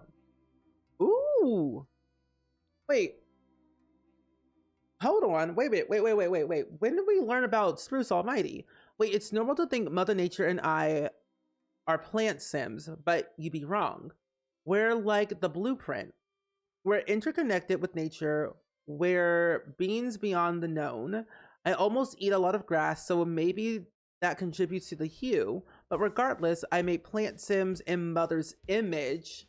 Ooh. Wait. Hold on. Wait. When did we learn about Spruce Almighty? Wait, it's normal to think Mother Nature and I are plant sims, but you'd be wrong. We're like the blueprint. We're interconnected with nature. We're beings beyond the known. I almost eat a lot of grass, so maybe that contributes to the hue. But regardless, I made plant sims in Mother's image.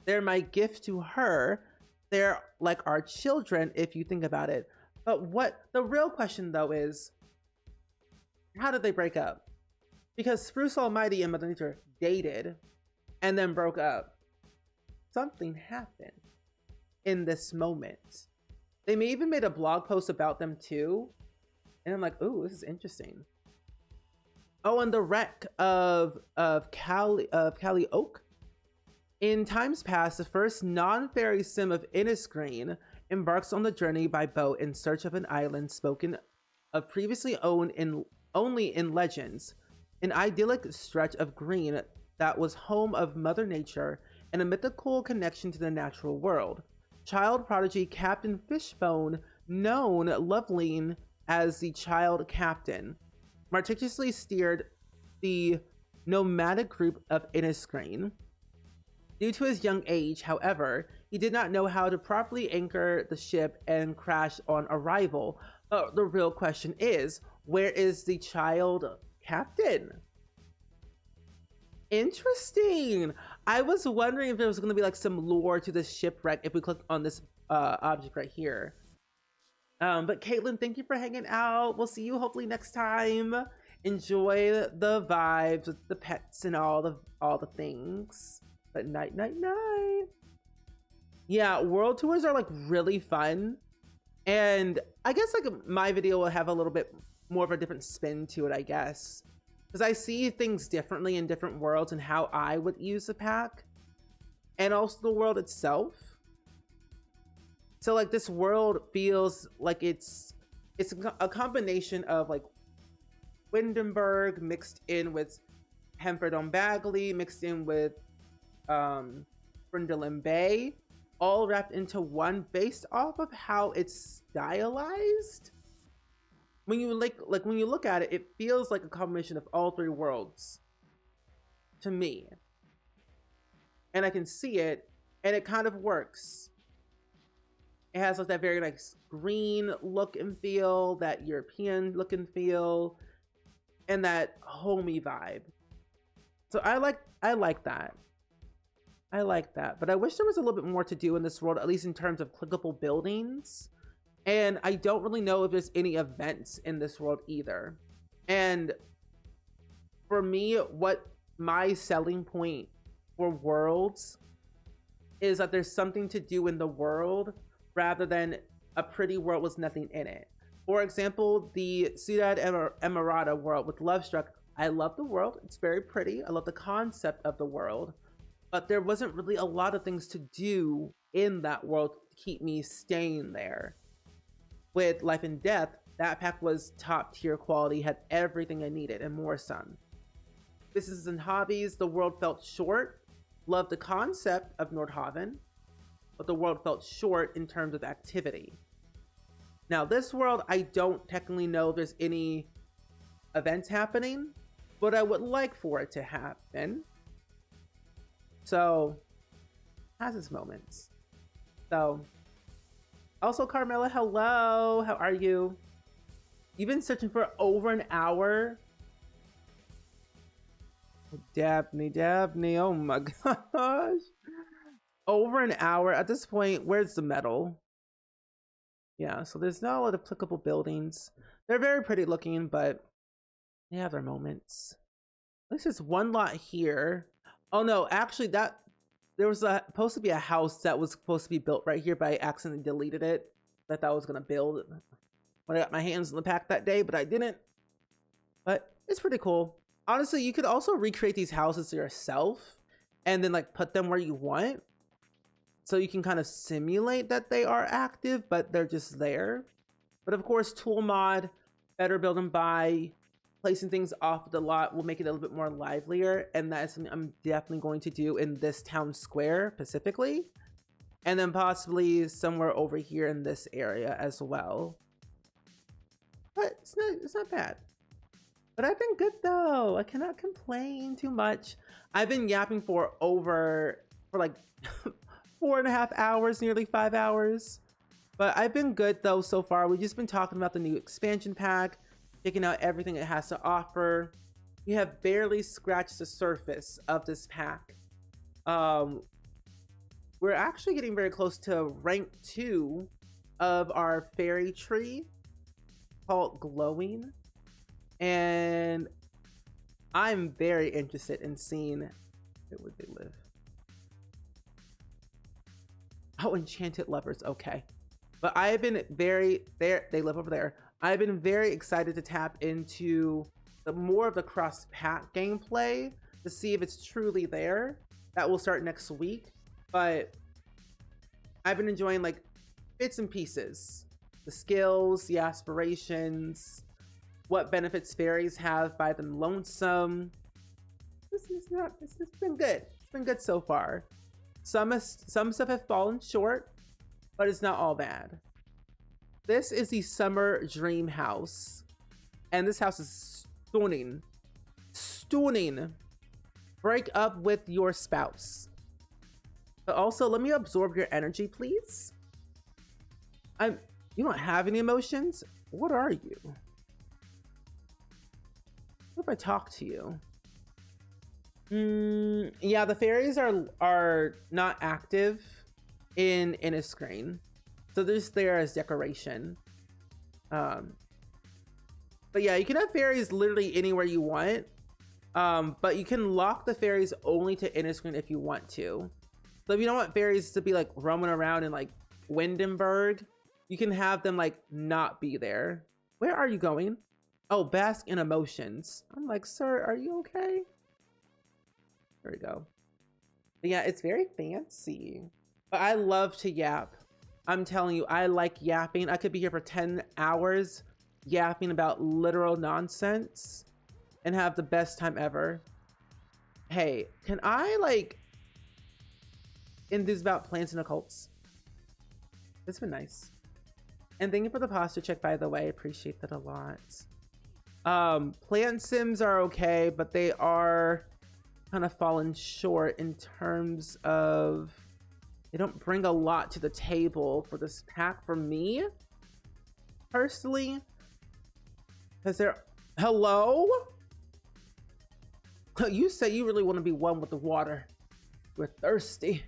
They're my gift to her. They're like our children, if you think about it. But what the real question though is, how did they break up? because Spruce Almighty and Mother Nature dated and then broke up. Something happened in this moment. They may even made a blog post about them too. And I'm like, ooh, this is interesting. Oh, and the wreck of Cali Oak. In times past, the first non-fairy sim of Innisgreen embarks on the journey by boat in search of an island spoken of previously owned only in legends, an idyllic stretch of green that was home of Mother Nature and a mythical connection to the natural world. Child prodigy Captain Fishbone, known lovingly as the Child Captain, meticulously steered the nomadic group of Innisgreen. Due to his young age, however, he did not know how to properly anchor the ship and crashed on arrival. The real question is, where is the Child Captain? Interesting. I was wondering if there was going to be like some lore to this shipwreck if we clicked on this object right here. But Caitlin, thank you for hanging out. We'll see you hopefully next time. Enjoy the vibes with the pets and all the things. But night. Yeah, world tours are like really fun. And I guess like my video will have a little bit more of a different spin to it, I guess. Because I see things differently in different worlds and how I would use the pack. And also the world itself. So like this world feels like it's a combination of like Windenburg mixed in with Hemford on Bagley, mixed in with Brindlin Bay, all wrapped into one based off of how it's stylized. When you when you look at it, it feels like a combination of all three worlds to me. And I can see it, and it kind of works. It has like that very nice green look and feel, that European look and feel, and that homey vibe. So I like that. I like that. But I wish there was a little bit more to do in this world, at least in terms of clickable buildings. And I don't really know if there's any events in this world either. And for me, what my selling point for worlds is that there's something to do in the world rather than a pretty world with nothing in it. For example, the Ciudad Emirata world with Lovestruck. I love the world. It's very pretty. I love the concept of the world. But there wasn't really a lot of things to do in that world to keep me staying there. With Life and Death, that pack was top tier quality, had everything I needed and more some. Businesses and hobbies, the world felt short. Loved the concept of Nordhaven, but the world felt short in terms of activity. Now this world, I don't technically know if there's any events happening, but I would like for it to happen. So, has its moments. So, also Carmela, hello, how are you? You've been searching for over an hour? Dabney, oh my gosh. Over an hour. At this point, where's the metal? Yeah, so there's not a lot of applicable buildings. They're very pretty looking, but they have their moments. This is one lot here. Oh no, actually there was supposed to be a house that was supposed to be built right here, but I accidentally deleted it. I thought I was gonna build when I got my hands on the pack that day, but I didn't. But it's pretty cool. Honestly, you could also recreate these houses yourself and then like put them where you want. So you can kind of simulate that they are active, but they're just there. But of course, tool mod, better build and buy, placing things off the lot will make it a little bit more livelier. And that is something I'm definitely going to do in this town square specifically. And then possibly somewhere over here in this area as well. But it's not bad. But I've been good though. I cannot complain too much. I've been yapping for like 4.5 hours, nearly 5 hours. But I've been good though so far. We've just been talking about the new expansion pack, checking out everything it has to offer. We have barely scratched the surface of this pack. We're actually getting very close to rank 2 of our fairy tree called Glowing. And I'm very interested in seeing where would they live. Oh, Enchanted lovers. Okay. But I have been very there. They live over there. I've been very excited to tap into the more of the cross pack gameplay to see if it's truly there. That will start next week. But I've been enjoying like bits and pieces, the skills, the aspirations, what benefits fairies have by them lonesome. This is not. This has been good. It's been good so far. Some stuff have fallen short, but it's not all bad. This is the Summer Dream House, and this house is stunning. Stunning. Break up with your spouse. But also, let me absorb your energy, please. You don't have any emotions? What are you? What if I talk to you? Yeah, the fairies are not active in a screen, so they're just there as decoration. But yeah, you can have fairies literally anywhere you want. But you can lock the fairies only to inner screen if you want to. So if you don't want fairies to be like roaming around in like Windenburg, you can have them like not be there. Where are you going? Oh, bask in emotions. I'm like, sir, are you okay? There we go. But yeah, it's very fancy. But I love to yap. I'm telling you, I like yapping. I could be here for 10 hours yapping about literal nonsense and have the best time ever. Hey, can I like enthuse about plants and occults? It's been nice. And thank you for the posture check, by the way. I appreciate that a lot. Plant sims are okay, but they are kind of fallen short in terms of they don't bring a lot to the table for this pack for me personally, because they're hello. You say you really want to be one with the water. We're thirsty.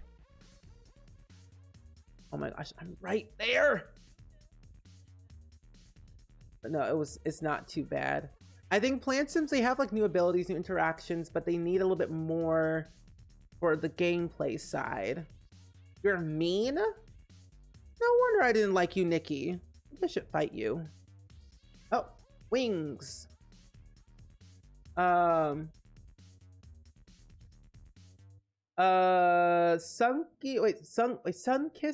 Oh my gosh, I'm right there. But no, it's not too bad. I think plant sims, they have like new abilities, new interactions, but they need a little bit more for the gameplay side. You're mean? No wonder I didn't like you, Nikki. I should fight you. Oh, wings. Sunkiss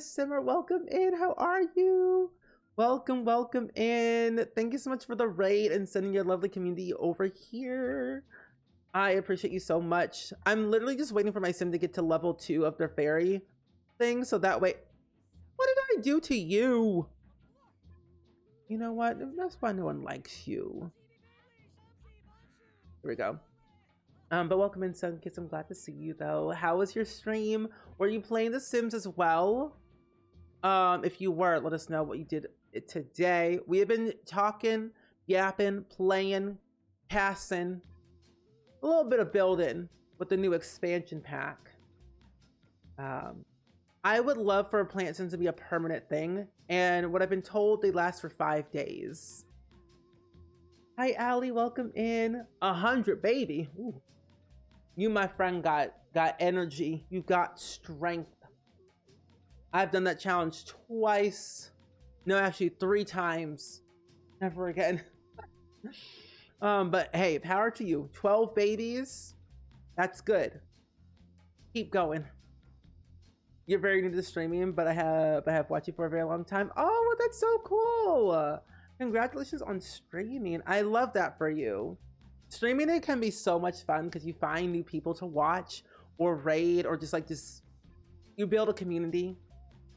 Simmer, welcome in. How are you? Welcome in. Thank you so much for the raid and sending your lovely community over here. I appreciate you so much. I'm literally just waiting for my sim to get to level 2 of their fairy thing, so that way. What did I do to you? You know what? That's why no one likes you. Here we go. But welcome in, Sunkiss. I'm glad to see you though. How was your stream? Were you playing The Sims as well? If you were, let us know what you did today. We have been talking, yapping, playing, passing, a little bit of building with the new expansion pack. I would love for plant sims to be a permanent thing, and what I've been told, they last for 5 days. Hi, Allie. Welcome in. 100, baby. Ooh. You, my friend, got energy. You got strength. I've done that challenge twice. No, actually 3 times. Never again. But hey, power to you. 12 babies. That's good. Keep going. You're very new to streaming, but I have watched you for a very long time. Oh, that's so cool. Congratulations on streaming. I love that for you. Streaming, it can be so much fun because you find new people to watch or raid or just you build a community,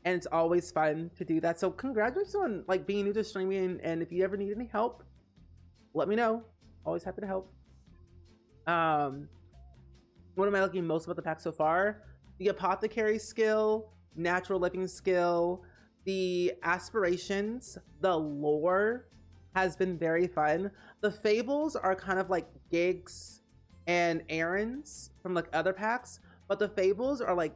and it's always fun to do that. So congratulations on like being new to streaming, and if you ever need any help, let me know. Always happy to help. What am I liking most about the pack so far? The apothecary skill, natural living skill, the aspirations, the lore has been very fun. The fables are kind of like gigs and errands from like other packs, but the fables are like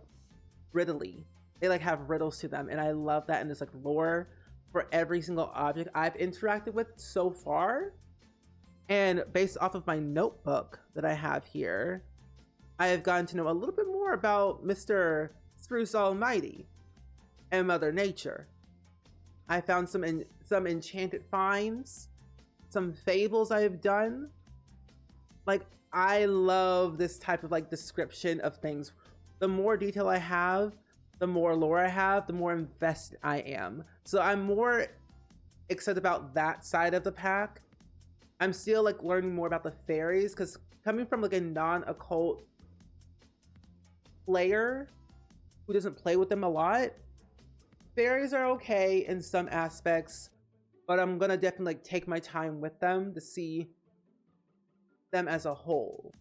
riddly. They like have riddles to them, and I love that. And there's like lore for every single object I've interacted with so far. And based off of my notebook that I have here, I have gotten to know a little bit more about Mr. Spruce Almighty and Mother Nature. I found some enchanted finds, some fables I have done. Like, I love this type of like description of things. The more detail I have, the more lore I have, the more invested I am. So I'm more excited about that side of the pack. I'm still like learning more about the fairies, because coming from like a non-occult player who doesn't play with them a lot, fairies are okay in some aspects, but I'm gonna definitely like take my time with them to see them as a whole,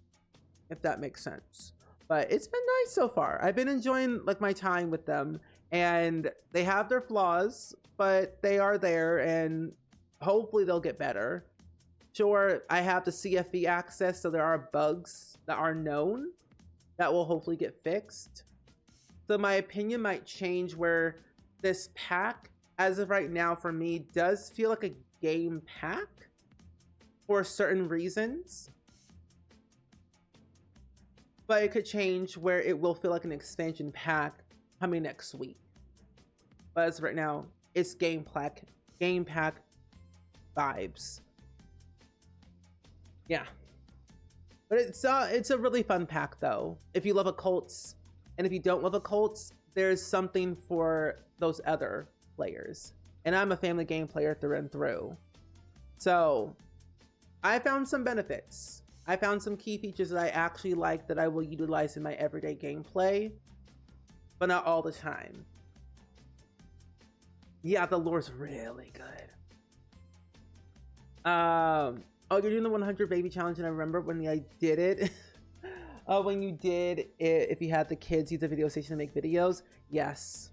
if that makes sense. But it's been nice so far. I've been enjoying like my time with them, and they have their flaws, but they are there, and hopefully they'll get better. Sure, I have the CFE access, so there are bugs that are known that will hopefully get fixed. So my opinion might change, where this pack, as of right now for me, does feel like a game pack for certain reasons. But it could change where it will feel like an expansion pack coming next week. But as of right now, it's game pack vibes. Yeah. But it's a really fun pack though. If you love occults, and if you don't love occults, there's something for those other players. And I'm a family game player through and through. So I found some benefits. I found some key features that I actually like that I will utilize in my everyday gameplay, but not all the time. Yeah, the lore's really good. Oh, you're doing the 100 baby challenge, and I remember when I did it. When you did it, if you had the kids use the video station to make videos, yes.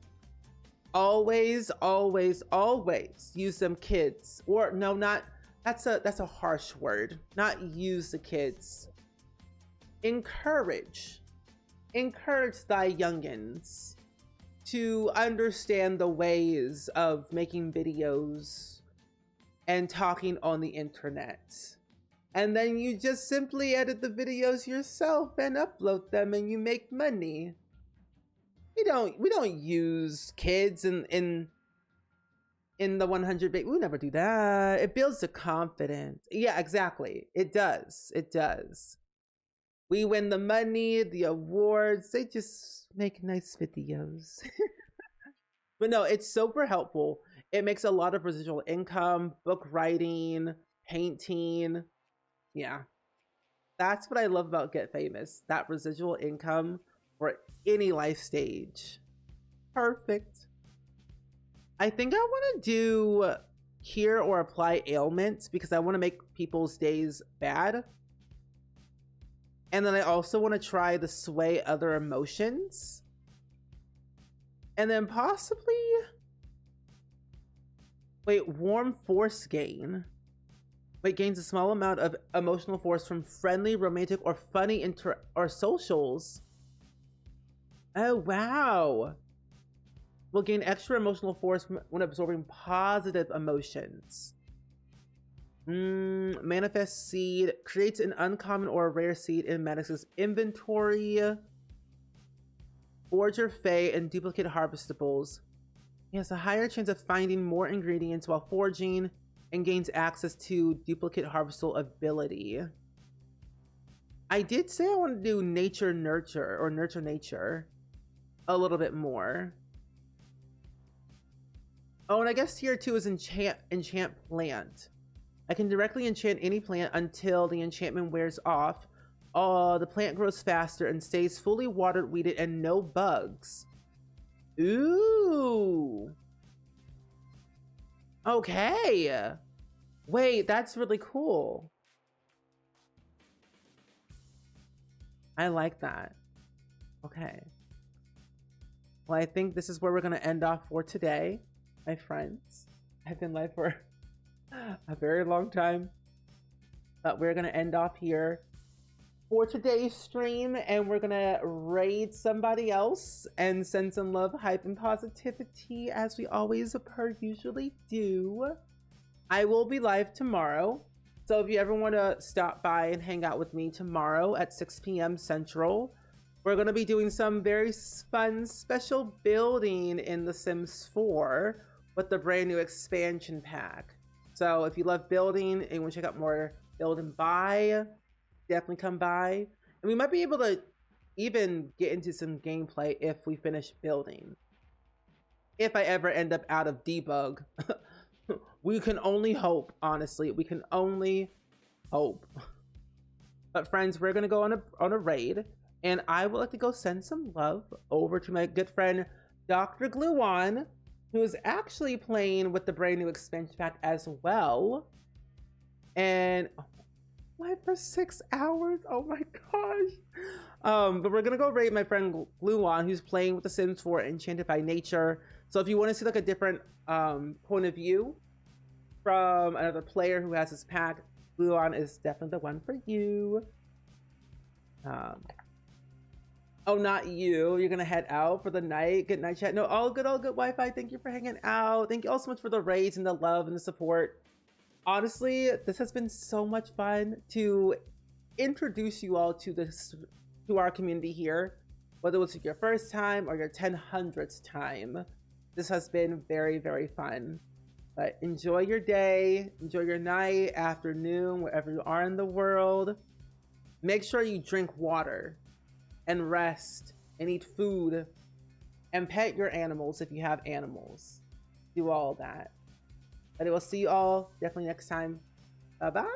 Always, always, always use them kids. Or no, not, that's a harsh word. Not use the kids. Encourage thy youngins to understand the ways of making videos and talking on the internet. And then you just simply edit the videos yourself and upload them, and you make money. We don't use kids in the 100 baby. We never do that. It builds the confidence. Yeah, exactly. It does. We win the money, the awards. They just make nice videos. But no, it's super helpful. It makes a lot of residual income, book writing, painting. Yeah. That's what I love about Get Famous. That residual income for any life stage. Perfect. I think I want to do cure or apply ailments, because I want to make people's days bad. And then I also want to try the sway other emotions. And then possibly, wait, warm force gain. Wait, gains a small amount of emotional force from friendly, romantic, or funny or socials. Oh, wow. Will gain extra emotional force when absorbing positive emotions. Manifest seed creates an uncommon or a rare seed in Maddox's inventory. Forger Fey and duplicate harvestables. He has a higher chance of finding more ingredients while forging, and gains access to duplicate harvestable ability. I did say I want to do nature nurture, or nurture nature a little bit more. Oh, and I guess tier 2 is enchant plant. I can directly enchant any plant until the enchantment wears off. The plant grows faster and stays fully watered, weeded, and no bugs. Ooh. Okay. Wait, that's really cool. I like that. Okay. Well, I think this is where we're going to end off for today, my friends. I've been live for a very long time, but we're going to end off here for today's stream, and we're going to raid somebody else and send some love, hype, and positivity, as we always per usually do. I will be live tomorrow. So if you ever want to stop by and hang out with me tomorrow at 6 p.m. Central, we're going to be doing some very fun special building in The Sims 4 with the brand new expansion pack. So if you love building and you want to check out more build and buy, definitely come by. And we might be able to even get into some gameplay if we finish building. If I ever end up out of debug. We can only hope, honestly. We can only hope. But friends, we're gonna go on a raid, and I would like to go send some love over to my good friend Dr. Gluon, who is actually playing with the brand new expansion pack as well. And live for 6 hours. Oh my gosh. But we're gonna go raid my friend Gluon, who's playing with The Sims 4 Enchanted by Nature. So if you want to see like a different point of view from another player who has this pack, Gluon is definitely the one for you. Oh, not you. You're gonna head out for the night. Good night, chat. No, all good Wi-Fi. Thank you for hanging out. Thank you all so much for the raids and the love and the support. Honestly, this has been so much fun to introduce you all to our community here, whether it was your first time or your 100th time. This has been very, very fun. But enjoy your day, enjoy your night, afternoon, wherever you are in the world. Make sure you drink water and rest and eat food and pet your animals if you have animals. Do all that. But I will see you all definitely next time. Bye-bye.